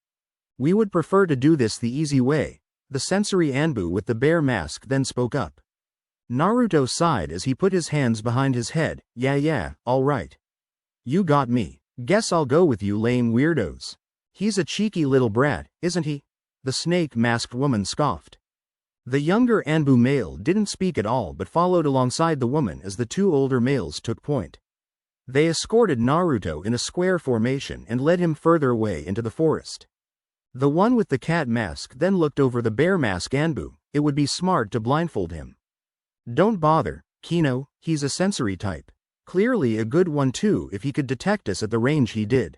We would prefer to do this the easy way, the sensory Anbu with the bear mask then spoke up. Naruto sighed as he put his hands behind his head. Yeah, alright. You got me. Guess I'll go with you lame weirdos. He's a cheeky little brat, isn't he? The snake-masked woman scoffed. The younger Anbu male didn't speak at all but followed alongside the woman as the two older males took point. They escorted Naruto in a square formation and led him further away into the forest. The one with the cat mask then looked over the bear mask Anbu. It would be smart to blindfold him. Don't bother, Kino, he's a sensory type. Clearly a good one too if he could detect us at the range he did.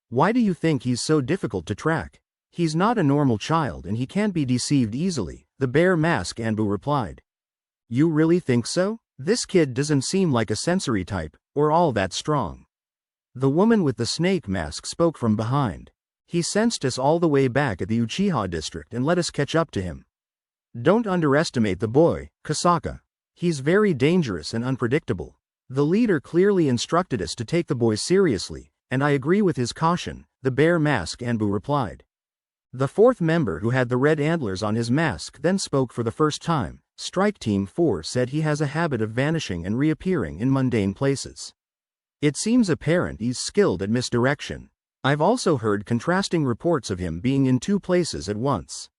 Why do you think he's so difficult to track? He's not a normal child and he can't be deceived easily, the bear mask Anbu replied. You really think so? This kid doesn't seem like a sensory type, or all that strong. The woman with the snake mask spoke from behind. He sensed us all the way back at the Uchiha district and let us catch up to him. Don't underestimate the boy, Kasaka. He's very dangerous and unpredictable. The leader clearly instructed us to take the boy seriously, and I agree with his caution, the bear mask Anbu replied. The fourth member who had the red antlers on his mask then spoke for the first time. Strike Team 4 said he has a habit of vanishing and reappearing in mundane places. It seems apparent he's skilled at misdirection. I've also heard contrasting reports of him being in two places at once.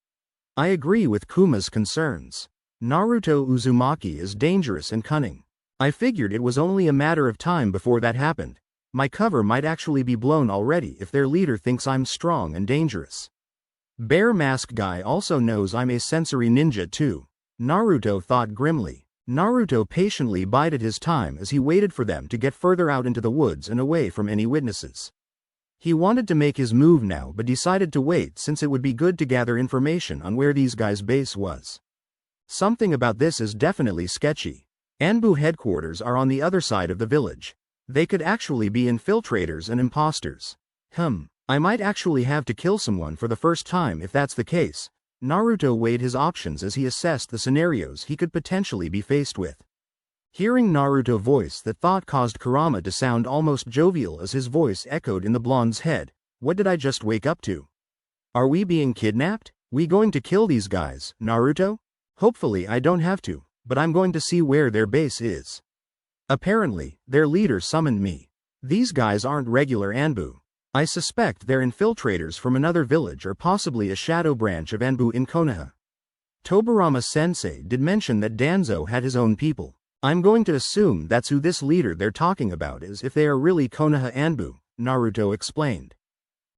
I agree with Kuma's concerns. Naruto Uzumaki is dangerous and cunning. I figured it was only a matter of time before that happened. My cover might actually be blown already if their leader thinks I'm strong and dangerous. Bear Mask Guy also knows I'm a sensory ninja too. Naruto thought grimly. Naruto patiently bided his time as he waited for them to get further out into the woods and away from any witnesses. He wanted to make his move now but decided to wait since it would be good to gather information on where these guys' base was. Something about this is definitely sketchy. Anbu headquarters are on the other side of the village. They could actually be infiltrators and imposters. I might actually have to kill someone for the first time if that's the case. Naruto weighed his options as he assessed the scenarios he could potentially be faced with. Hearing Naruto's voice, that thought caused Kurama to sound almost jovial as his voice echoed in the blonde's head. What did I just wake up to? Are we being kidnapped? We going to kill these guys, Naruto? Hopefully I don't have to, but I'm going to see where their base is. Apparently, their leader summoned me. These guys aren't regular Anbu. I suspect they're infiltrators from another village or possibly a shadow branch of Anbu in Konoha. Tobirama sensei did mention that Danzo had his own people. I'm going to assume that's who this leader they're talking about is if they are really Konoha Anbu, Naruto explained.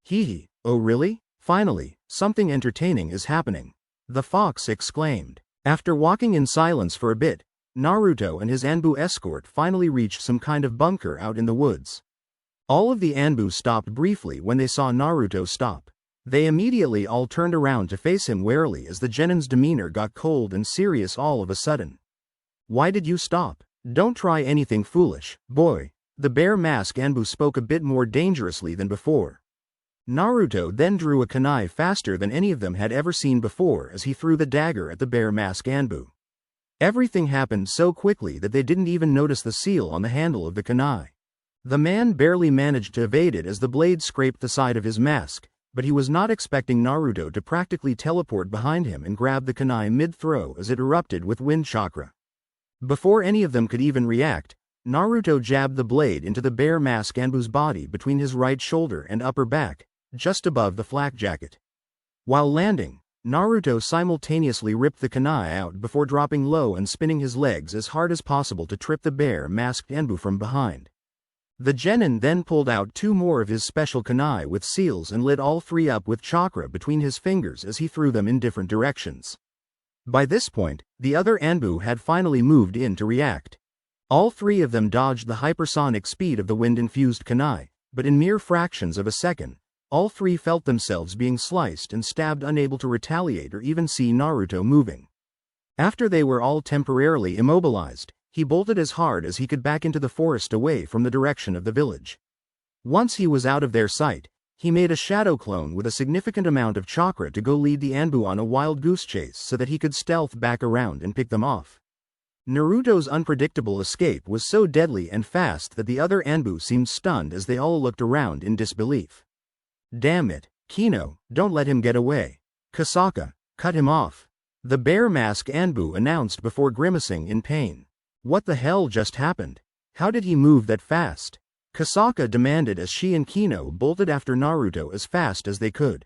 Hehe, oh really? Finally, something entertaining is happening. The fox exclaimed. After walking in silence for a bit, Naruto and his Anbu escort finally reached some kind of bunker out in the woods. All of the Anbu stopped briefly when they saw Naruto stop. They immediately all turned around to face him warily as the genin's demeanor got cold and serious all of a sudden. Why did you stop? Don't try anything foolish, boy. The bear mask Anbu spoke a bit more dangerously than before. Naruto then drew a kunai faster than any of them had ever seen before as he threw the dagger at the bear mask Anbu. Everything happened so quickly that they didn't even notice the seal on the handle of the kunai. The man barely managed to evade it as the blade scraped the side of his mask, but he was not expecting Naruto to practically teleport behind him and grab the kunai mid-throw as it erupted with wind chakra. Before any of them could even react, Naruto jabbed the blade into the bear mask Anbu's body between his right shoulder and upper back, just above the flak jacket. While landing, Naruto simultaneously ripped the kunai out before dropping low and spinning his legs as hard as possible to trip the bear masked Anbu from behind. The genin then pulled out two more of his special kunai with seals and lit all three up with chakra between his fingers as he threw them in different directions. By this point, the other Anbu had finally moved in to react. All three of them dodged the hypersonic speed of the wind-infused kunai, but in mere fractions of a second, all three felt themselves being sliced and stabbed, unable to retaliate or even see Naruto moving. After they were all temporarily immobilized, he bolted as hard as he could back into the forest away from the direction of the village. Once he was out of their sight, He made a shadow clone with a significant amount of chakra to go lead the Anbu on a wild goose chase so that he could stealth back around and pick them off. Naruto's unpredictable escape was so deadly and fast that the other Anbu seemed stunned as they all looked around in disbelief. Damn it, Kino, don't let him get away. Kasaka, cut him off. The bear mask Anbu announced before grimacing in pain. What the hell just happened? How did he move that fast? Kasaka demanded as she and Kino bolted after Naruto as fast as they could.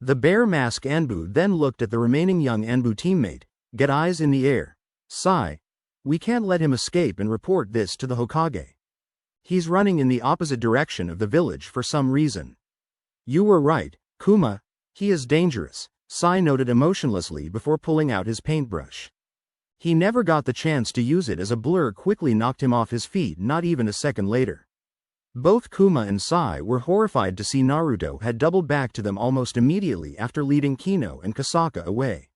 The bear mask Anbu then looked at the remaining young Anbu teammate. Get eyes in the air. Sai. We can't let him escape and report this to the Hokage. He's running in the opposite direction of the village for some reason. You were right, Kuma. He is dangerous, Sai noted emotionlessly before pulling out his paintbrush. He never got the chance to use it as a blur quickly knocked him off his feet not even a second later. Both Kuma and Sai were horrified to see Naruto had doubled back to them almost immediately after leading Kino and Kasaka away.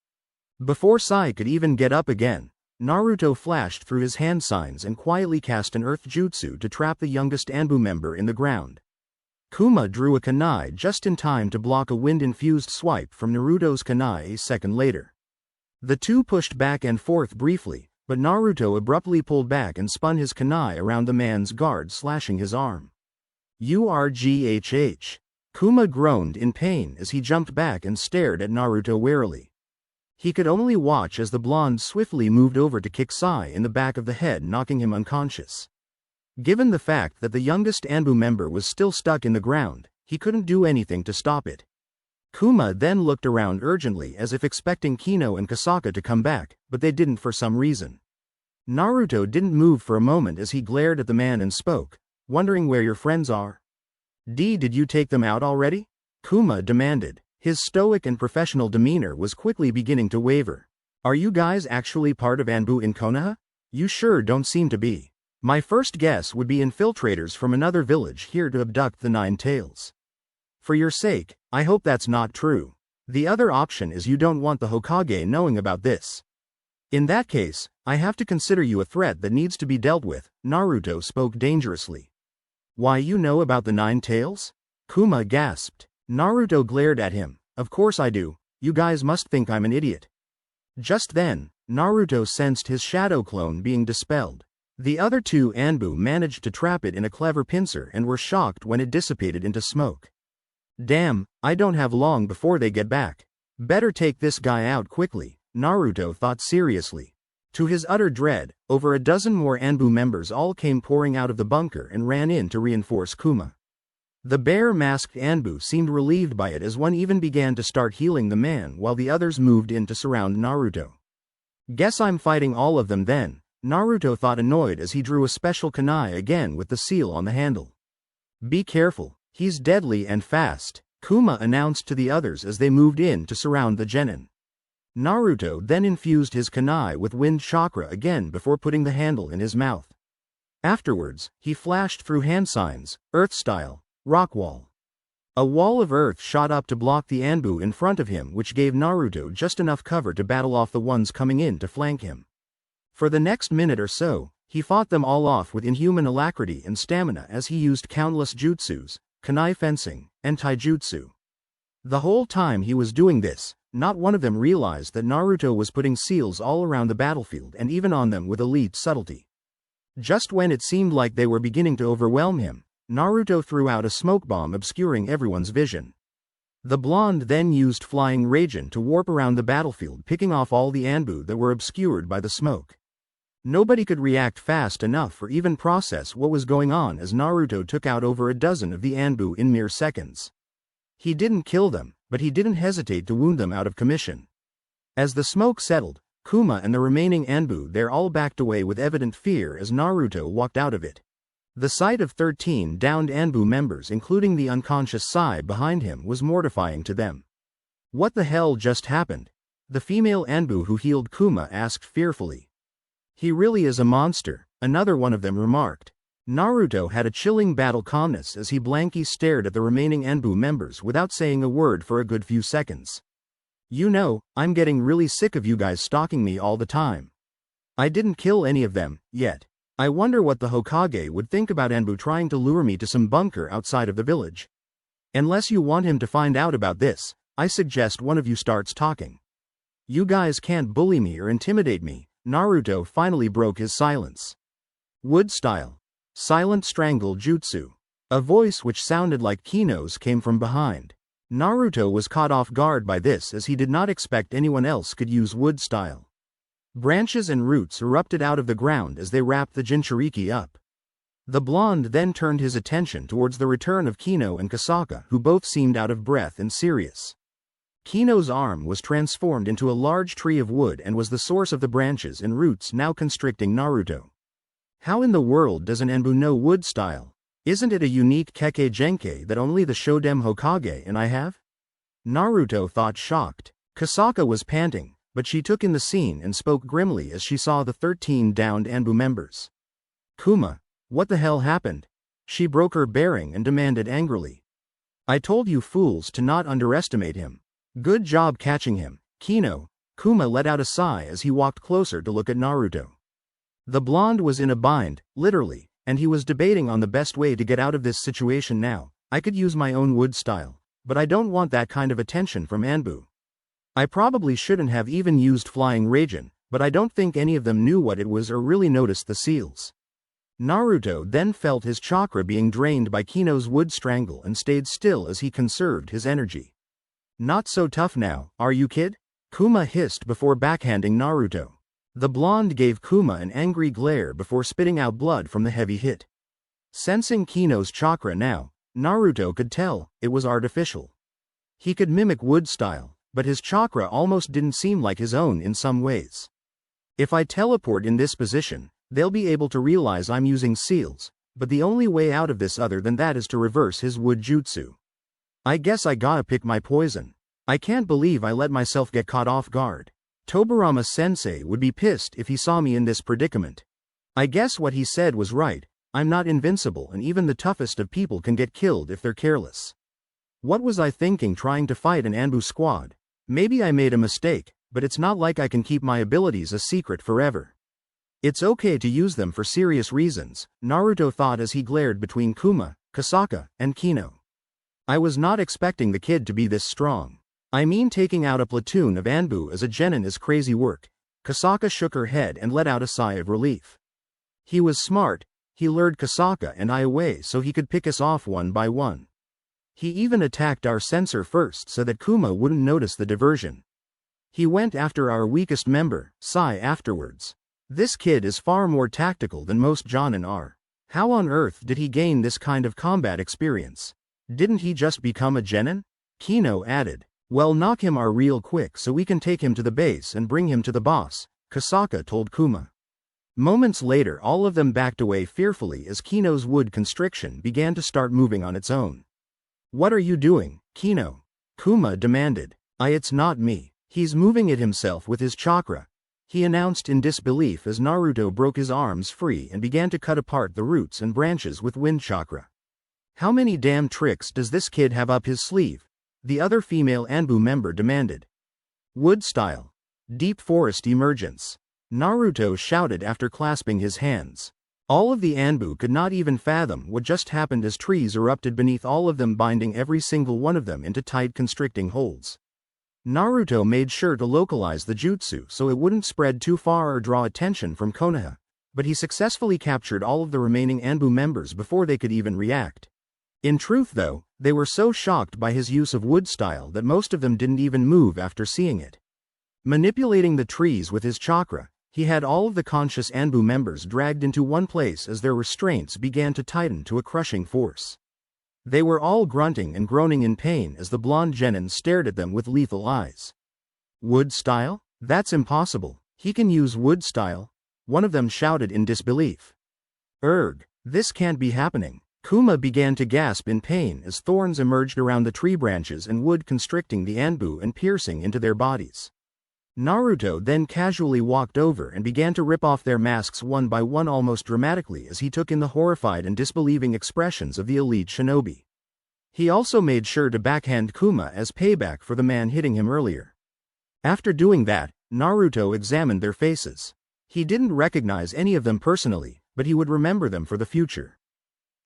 Before Sai could even get up again, Naruto flashed through his hand signs and quietly cast an earth jutsu to trap the youngest Anbu member in the ground. Kuma drew a kunai just in time to block a wind-infused swipe from Naruto's kunai a second later. The two pushed back and forth briefly, but Naruto abruptly pulled back and spun his kunai around the man's guard, slashing his arm. Urghh. Kuma groaned in pain as he jumped back and stared at Naruto warily. He could only watch as the blonde swiftly moved over to kick Sai in the back of the head, knocking him unconscious. Given the fact that the youngest Anbu member was still stuck in the ground, he couldn't do anything to stop it. Kuma then looked around urgently as if expecting Kino and Kasaka to come back, but they didn't for some reason. Naruto didn't move for a moment as he glared at the man and spoke, wondering where your friends are. Did you take them out already? Kuma demanded. His stoic and professional demeanor was quickly beginning to waver. Are you guys actually part of Anbu in Konoha? You sure don't seem to be. My first guess would be infiltrators from another village here to abduct the Nine Tails. For your sake, I hope that's not true. The other option is you don't want the Hokage knowing about this. In that case, I have to consider you a threat that needs to be dealt with, Naruto spoke dangerously. Why, you know about the Nine Tails? Kuma gasped. Naruto glared at him. Of course I do, you guys must think I'm an idiot. Just then, Naruto sensed his shadow clone being dispelled. The other two Anbu managed to trap it in a clever pincer and were shocked when it dissipated into smoke. Damn, I don't have long before they get back. Better take this guy out quickly, Naruto thought seriously. To his utter dread, over a dozen more Anbu members all came pouring out of the bunker and ran in to reinforce Kuma. The bear-masked Anbu seemed relieved by it as one even began to start healing the man while the others moved in to surround Naruto. Guess I'm fighting all of them then, Naruto thought, annoyed as he drew a special kunai again with the seal on the handle. Be careful, he's deadly and fast, Kuma announced to the others as they moved in to surround the genin. Naruto then infused his kunai with wind chakra again before putting the handle in his mouth. Afterwards, he flashed through hand signs, earth style, rock wall. A wall of earth shot up to block the Anbu in front of him, which gave Naruto just enough cover to battle off the ones coming in to flank him. For the next minute or so, he fought them all off with inhuman alacrity and stamina as he used countless jutsus, kunai fencing, and taijutsu. The whole time he was doing this, not one of them realized that Naruto was putting seals all around the battlefield and even on them with elite subtlety. Just when it seemed like they were beginning to overwhelm him, Naruto threw out a smoke bomb obscuring everyone's vision. The blonde then used flying Raijin to warp around the battlefield, picking off all the Anbu that were obscured by the smoke. Nobody could react fast enough or even process what was going on as Naruto took out over a dozen of the Anbu in mere seconds. He didn't kill them, but he didn't hesitate to wound them out of commission. As the smoke settled, Kuma and the remaining Anbu there all backed away with evident fear as Naruto walked out of it. The sight of 13 downed Anbu members, including the unconscious Sai behind him, was mortifying to them. What the hell just happened? The female Anbu who healed Kuma asked fearfully. He really is a monster, another one of them remarked. Naruto had a chilling battle calmness as he blankly stared at the remaining Anbu members without saying a word for a good few seconds. You know, I'm getting really sick of you guys stalking me all the time. I didn't kill any of them, yet. I wonder what the Hokage would think about Anbu trying to lure me to some bunker outside of the village. Unless you want him to find out about this, I suggest one of you starts talking. You guys can't bully me or intimidate me. Naruto finally broke his silence. Wood style. Silent strangle jutsu. A voice which sounded like Kino's came from behind. Naruto was caught off guard by this as he did not expect anyone else could use wood style. Branches and roots erupted out of the ground as they wrapped the Jinchuriki up. The blonde then turned his attention towards the return of Kino and Kasaka, who both seemed out of breath and serious. Kino's arm was transformed into a large tree of wood and was the source of the branches and roots now constricting Naruto. How in the world does an Anbu know wood style? Isn't it a unique Kekkei Genkei that only the Shodem Hokage and I have? Naruto thought, shocked. Kasaka was panting, but she took in the scene and spoke grimly as she saw the 13 downed Anbu members. Kuma, what the hell happened? She broke her bearing and demanded angrily. I told you fools to not underestimate him. Good job catching him, Kino. Kuma let out a sigh as he walked closer to look at Naruto. The blonde was in a bind, literally, and he was debating on the best way to get out of this situation now. I could use my own wood style, but I don't want that kind of attention from Anbu. I probably shouldn't have even used Flying Raijin, but I don't think any of them knew what it was or really noticed the seals. Naruto then felt his chakra being drained by Kino's wood strangle and stayed still as he conserved his energy. Not so tough now, are you, kid? Kuma hissed before backhanding Naruto. The blonde gave Kuma an angry glare before spitting out blood from the heavy hit. Sensing Kino's chakra now, Naruto could tell it was artificial. He could mimic wood style, but his chakra almost didn't seem like his own in some ways. If I teleport in this position, they'll be able to realize I'm using seals, but the only way out of this other than that is to reverse his wood jutsu. I guess I gotta pick my poison. I can't believe I let myself get caught off guard. Tobirama sensei would be pissed if he saw me in this predicament. I guess what he said was right, I'm not invincible and even the toughest of people can get killed if they're careless. What was I thinking trying to fight an Anbu squad? Maybe I made a mistake, but it's not like I can keep my abilities a secret forever. It's okay to use them for serious reasons, Naruto thought as he glared between Kuma, Kasaka, and Kino. I was not expecting the kid to be this strong. I mean, taking out a platoon of Anbu as a genin is crazy work. Kasaka shook her head and let out a sigh of relief. He was smart, he lured Kasaka and I away so he could pick us off one by one. He even attacked our sensor first so that Kuma wouldn't notice the diversion. He went after our weakest member, Sai, afterwards. This kid is far more tactical than most jonin are. How on earth did he gain this kind of combat experience? Didn't he just become a genin? Kino added. Well, knock him out real quick so we can take him to the base and bring him to the boss, Kasaka told Kuma. Moments later all of them backed away fearfully as Kino's wood constriction began to start moving on its own. What are you doing, Kino? Kuma demanded. It's not me. He's moving it himself with his chakra, he announced in disbelief as Naruto broke his arms free and began to cut apart the roots and branches with wind chakra. How many damn tricks does this kid have up his sleeve? The other female Anbu member demanded. Wood style. Deep forest emergence. Naruto shouted after clasping his hands. All of the Anbu could not even fathom what just happened as trees erupted beneath all of them, binding every single one of them into tight constricting holds. Naruto made sure to localize the jutsu so it wouldn't spread too far or draw attention from Konoha, but he successfully captured all of the remaining Anbu members before they could even react. In truth though, they were so shocked by his use of wood style that most of them didn't even move after seeing it. Manipulating the trees with his chakra, he had all of the conscious Anbu members dragged into one place as their restraints began to tighten to a crushing force. They were all grunting and groaning in pain as the blonde genin stared at them with lethal eyes. Wood style? That's impossible. He can use wood style? One of them shouted in disbelief. This can't be happening. Kuma began to gasp in pain as thorns emerged around the tree branches and wood constricting the Anbu and piercing into their bodies. Naruto then casually walked over and began to rip off their masks one by one almost dramatically as he took in the horrified and disbelieving expressions of the elite shinobi. He also made sure to backhand Kuma as payback for the man hitting him earlier. After doing that, Naruto examined their faces. He didn't recognize any of them personally, but he would remember them for the future.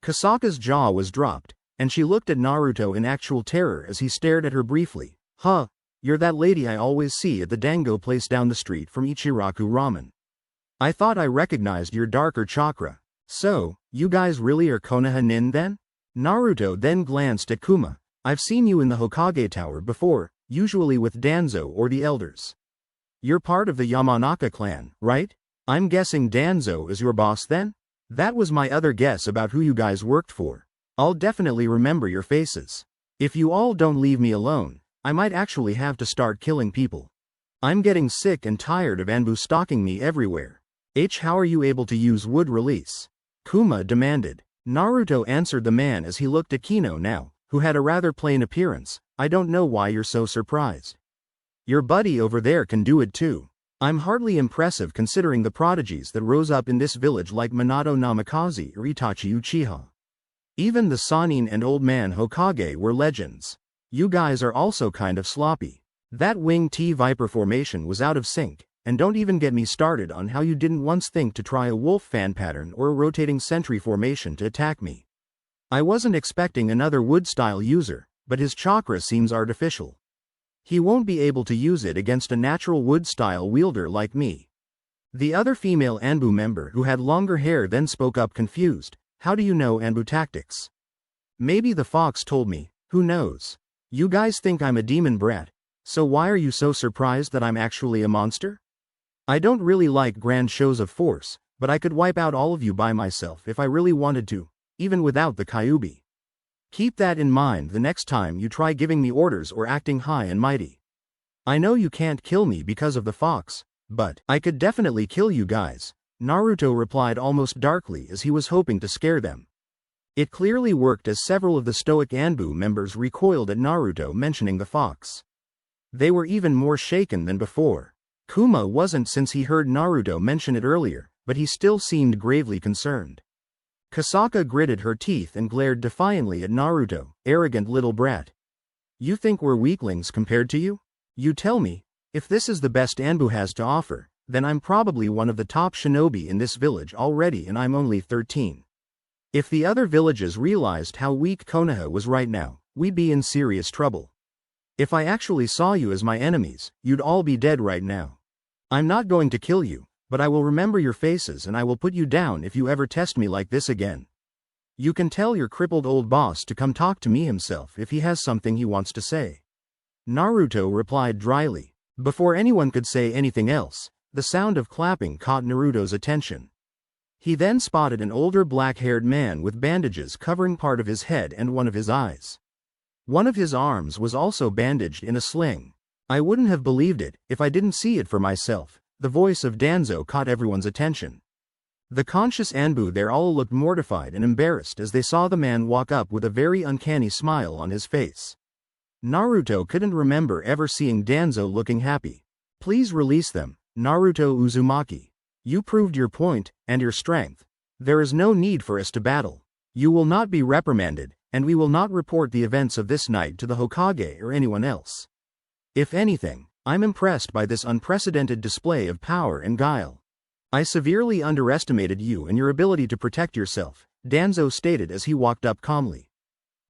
Kasaka's jaw was dropped, and she looked at Naruto in actual terror as he stared at her briefly. Huh, you're that lady I always see at the dango place down the street from Ichiraku Ramen. I thought I recognized your darker chakra. So, you guys really are Konoha nin then? Naruto then glanced at Kuma. I've seen you in the Hokage Tower before, usually with Danzo or the elders. You're part of the Yamanaka clan, right? I'm guessing Danzo is your boss then? That was my other guess about who you guys worked for. I'll definitely remember your faces. If you all don't leave me alone, I might actually have to start killing people. I'm getting sick and tired of Anbu stalking me everywhere. How are you able to use wood release? Kuma demanded. Naruto answered the man as he looked at Kino now, who had a rather plain appearance. I don't know why you're so surprised. Your buddy over there can do it too. I'm hardly impressive considering the prodigies that rose up in this village like Minato Namikaze or Itachi Uchiha. Even the Sannin and Old Man Hokage were legends. You guys are also kind of sloppy. That wing T-Viper formation was out of sync, and don't even get me started on how you didn't once think to try a wolf fan pattern or a rotating sentry formation to attack me. I wasn't expecting another wood-style user, but his chakra seems artificial. He won't be able to use it against a natural wood-style wielder like me. The other female Anbu member who had longer hair then spoke up confused. How do you know Anbu tactics? Maybe the fox told me, who knows? You guys think I'm a demon brat, so why are you so surprised that I'm actually a monster? I don't really like grand shows of force, but I could wipe out all of you by myself if I really wanted to, even without the Kyuubi. Keep that in mind the next time you try giving me orders or acting high and mighty. I know you can't kill me because of the fox, but I could definitely kill you guys, Naruto replied almost darkly as he was hoping to scare them. It clearly worked as several of the stoic Anbu members recoiled at Naruto mentioning the fox. They were even more shaken than before. Kuma wasn't since he heard Naruto mention it earlier, but he still seemed gravely concerned. Kasaka gritted her teeth and glared defiantly at Naruto, arrogant little brat. You think we're weaklings compared to you? You tell me, if this is the best Anbu has to offer, then I'm probably one of the top shinobi in this village already and I'm only 13. If the other villages realized how weak Konoha was right now, we'd be in serious trouble. If I actually saw you as my enemies, you'd all be dead right now. I'm not going to kill you, but I will remember your faces and I will put you down if you ever test me like this again. You can tell your crippled old boss to come talk to me himself if he has something he wants to say. Naruto replied dryly. Before anyone could say anything else, the sound of clapping caught Naruto's attention. He then spotted an older black-haired man with bandages covering part of his head and one of his eyes. One of his arms was also bandaged in a sling. I wouldn't have believed it if I didn't see it for myself. The voice of Danzo caught everyone's attention. The conscious Anbu there all looked mortified and embarrassed as they saw the man walk up with a very uncanny smile on his face. Naruto couldn't remember ever seeing Danzo looking happy. Please release them, Naruto Uzumaki. You proved your point, and your strength. There is no need for us to battle. You will not be reprimanded, and we will not report the events of this night to the Hokage or anyone else. If anything, I'm impressed by this unprecedented display of power and guile. I severely underestimated you and your ability to protect yourself, Danzo stated as he walked up calmly.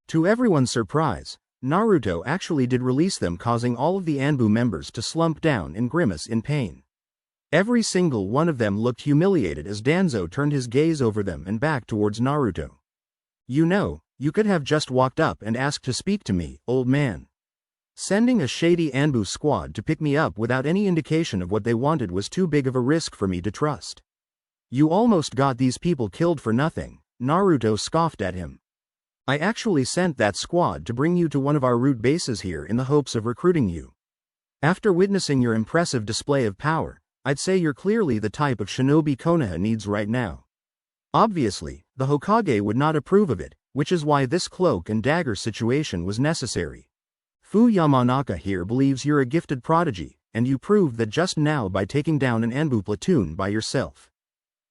To everyone's surprise, Naruto actually did release them, causing all of the Anbu members to slump down and grimace in pain. Every single one of them looked humiliated as Danzo turned his gaze over them and back towards Naruto. You know, you could have just walked up and asked to speak to me, old man. Sending a shady Anbu squad to pick me up without any indication of what they wanted was too big of a risk for me to trust. You almost got these people killed for nothing, Naruto scoffed at him. I actually sent that squad to bring you to one of our root bases here in the hopes of recruiting you. After witnessing your impressive display of power, I'd say you're clearly the type of shinobi Konoha needs right now. Obviously, the Hokage would not approve of it, which is why this cloak and dagger situation was necessary. Fu Yamanaka here believes you're a gifted prodigy, and you proved that just now by taking down an Anbu platoon by yourself.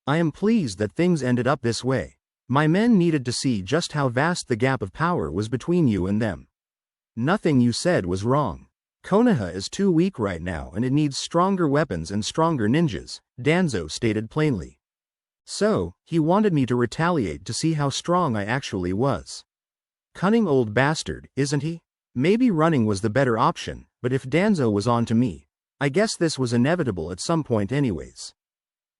I am pleased that things ended up this way. My men needed to see just how vast the gap of power was between you and them. Nothing you said was wrong. Konoha is too weak right now and it needs stronger weapons and stronger ninjas, Danzo stated plainly. So, he wanted me to retaliate to see how strong I actually was. Cunning old bastard, isn't he? Maybe running was the better option, but if Danzo was on to me, I guess this was inevitable at some point anyways.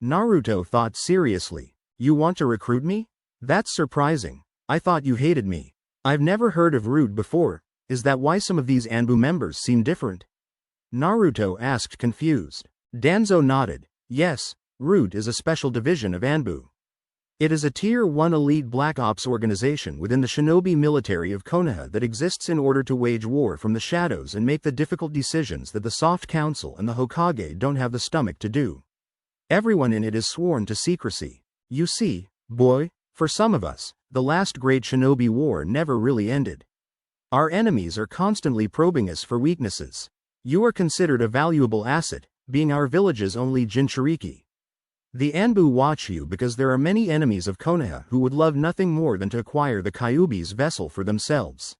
Naruto thought seriously. You want to recruit me? That's surprising. I thought you hated me. I've never heard of Root before. Is that why some of these Anbu members seem different? Naruto asked confused. Danzo nodded. Yes, Root is a special division of Anbu. It is a Tier 1 elite Black Ops organization within the shinobi military of Konoha that exists in order to wage war from the shadows and make the difficult decisions that the Soft Council and the Hokage don't have the stomach to do. Everyone in it is sworn to secrecy. You see, boy, for some of us, the last great shinobi war never really ended. Our enemies are constantly probing us for weaknesses. You are considered a valuable asset, being our village's only Jinchuriki. The Anbu watch you because there are many enemies of Konoha who would love nothing more than to acquire the Kyuubi's vessel for themselves.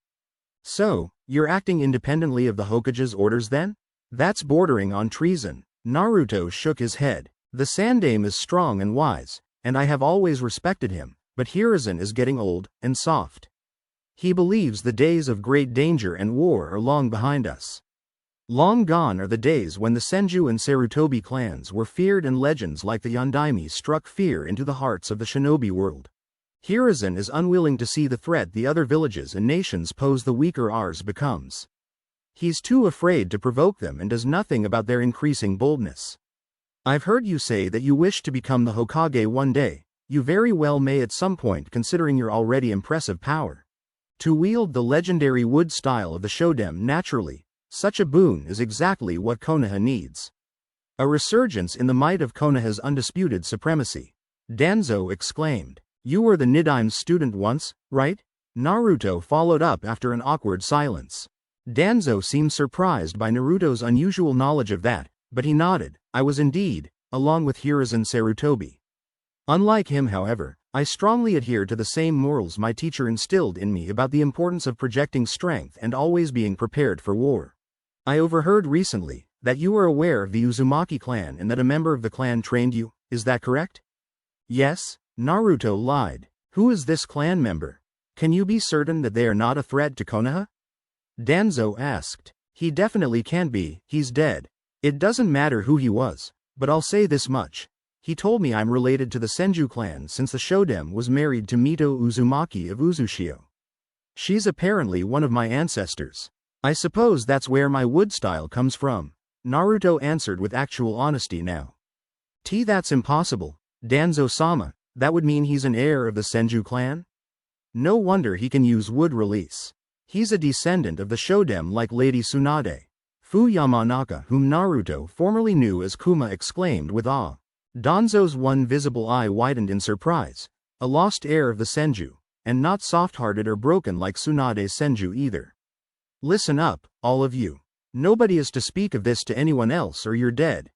So, you're acting independently of the Hokage's orders then? That's bordering on treason. Naruto shook his head. The Sandaime is strong and wise, and I have always respected him, but Hiruzen is getting old and soft. He believes the days of great danger and war are long behind us. Long gone are the days when the Senju and Sarutobi clans were feared and legends like the Yondaime struck fear into the hearts of the shinobi world. Hiruzen is unwilling to see the threat the other villages and nations pose, the weaker ours becomes. He's too afraid to provoke them and does nothing about their increasing boldness. I've heard you say that you wish to become the Hokage one day. You very well may at some point, considering your already impressive power. To wield the legendary wood style of the Shoden naturally. Such a boon is exactly what Konoha needs. A resurgence in the might of Konoha's undisputed supremacy. Danzo exclaimed. You were the Nidaime's student once, right? Naruto followed up after an awkward silence. Danzo seemed surprised by Naruto's unusual knowledge of that, but he nodded. I was indeed, along with Hiruzen Sarutobi. Unlike him, however, I strongly adhere to the same morals my teacher instilled in me about the importance of projecting strength and always being prepared for war. I overheard recently that you are aware of the Uzumaki clan and that a member of the clan trained you, is that correct? Yes, Naruto lied. Who is this clan member? Can you be certain that they are not a threat to Konoha? Danzo asked. He definitely can't be, he's dead. It doesn't matter who he was, but I'll say this much. He told me I'm related to the Senju clan since the Shoden was married to Mito Uzumaki of Uzushio. She's apparently one of my ancestors. I suppose that's where my wood style comes from. Naruto answered with actual honesty now. That's impossible, Danzo-sama. That would mean he's an heir of the Senju clan? No wonder he can use wood release. He's a descendant of the Shoden like Lady Tsunade. Fu Yamanaka, whom Naruto formerly knew as Kuma, exclaimed with awe. Danzo's one visible eye widened in surprise. A lost heir of the Senju, and not soft-hearted or broken like Tsunade's Senju either. Listen up, all of you. Nobody is to speak of this to anyone else or you're dead.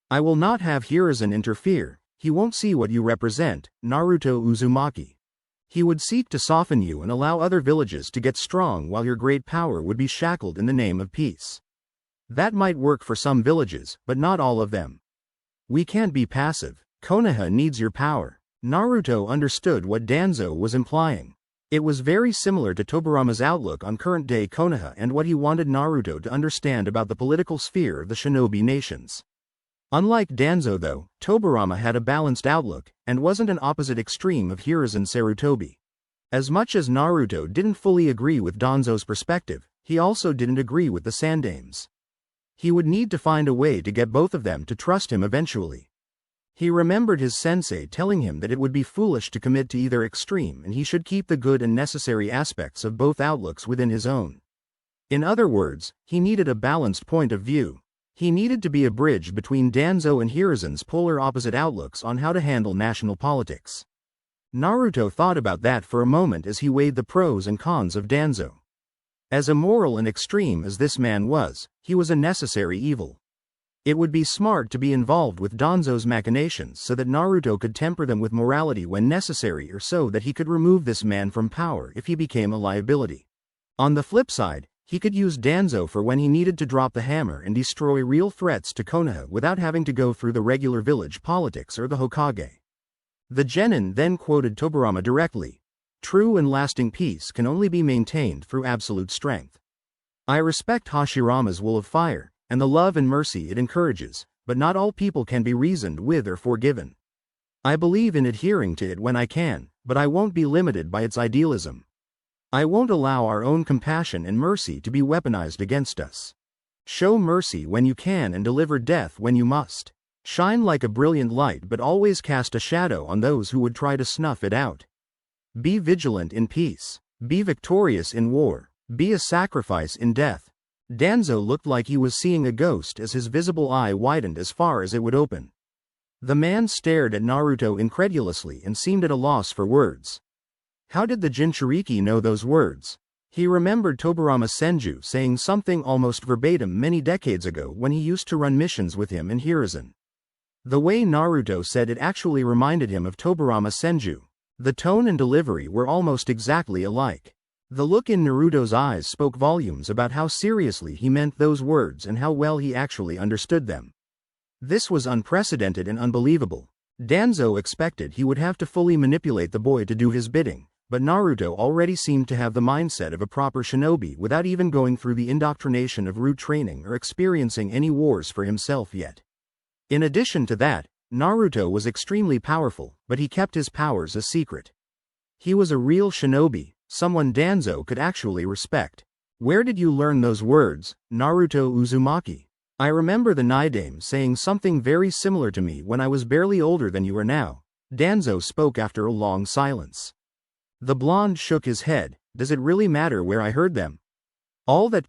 I will not have Hiruzen interfere. He won't see what you represent, Naruto Uzumaki. He would seek to soften you and allow other villages to get strong while your great power would be shackled in the name of peace. That might work for some villages, but not all of them. We can't be passive. Konoha needs your power. Naruto understood what Danzo was implying. It was very similar to Tobirama's outlook on current-day Konoha and what he wanted Naruto to understand about the political sphere of the shinobi nations. Unlike Danzo though, Tobirama had a balanced outlook, and wasn't an opposite extreme of Hiruzen Sarutobi. As much as Naruto didn't fully agree with Danzo's perspective, he also didn't agree with the Sandaimes. He would need to find a way to get both of them to trust him eventually. He remembered his sensei telling him that it would be foolish to commit to either extreme and he should keep the good and necessary aspects of both outlooks within his own. In other words, he needed a balanced point of view. He needed to be a bridge between Danzo and Hiruzen's polar opposite outlooks on how to handle national politics. Naruto thought about that for a moment as he weighed the pros and cons of Danzo. As immoral and extreme as this man was, he was a necessary evil. It would be smart to be involved with Danzo's machinations so that Naruto could temper them with morality when necessary or so that he could remove this man from power if he became a liability. On the flip side, he could use Danzo for when he needed to drop the hammer and destroy real threats to Konoha without having to go through the regular village politics or the Hokage. The genin then quoted Tobirama directly. True and lasting peace can only be maintained through absolute strength. I respect Hashirama's will of fire, and the love and mercy it encourages, but not all people can be reasoned with or forgiven. I believe in adhering to it when I can, but I won't be limited by its idealism. I won't allow our own compassion and mercy to be weaponized against us. Show mercy when you can and deliver death when you must. Shine like a brilliant light, but always cast a shadow on those who would try to snuff it out. Be vigilant in peace. Be victorious in war. Be a sacrifice in death. Danzo looked like he was seeing a ghost as his visible eye widened as far as it would open. The man stared at Naruto incredulously and seemed at a loss for words. How did the Jinchuriki know those words? He remembered Tobirama Senju saying something almost verbatim many decades ago when he used to run missions with him in Hiruzen. The way Naruto said it actually reminded him of Tobirama Senju. The tone and delivery were almost exactly alike. The look in Naruto's eyes spoke volumes about how seriously he meant those words and how well he actually understood them. This was unprecedented and unbelievable. Danzo expected he would have to fully manipulate the boy to do his bidding, but Naruto already seemed to have the mindset of a proper shinobi without even going through the indoctrination of root training or experiencing any wars for himself yet. In addition to that, Naruto was extremely powerful, but he kept his powers a secret. He was a real shinobi, someone Danzo could actually respect. Where did you learn those words, Naruto Uzumaki? I remember the Naidame saying something very similar to me when I was barely older than you are now. Danzo spoke after a long silence. The blonde shook his head. Does it really matter where I heard them? All that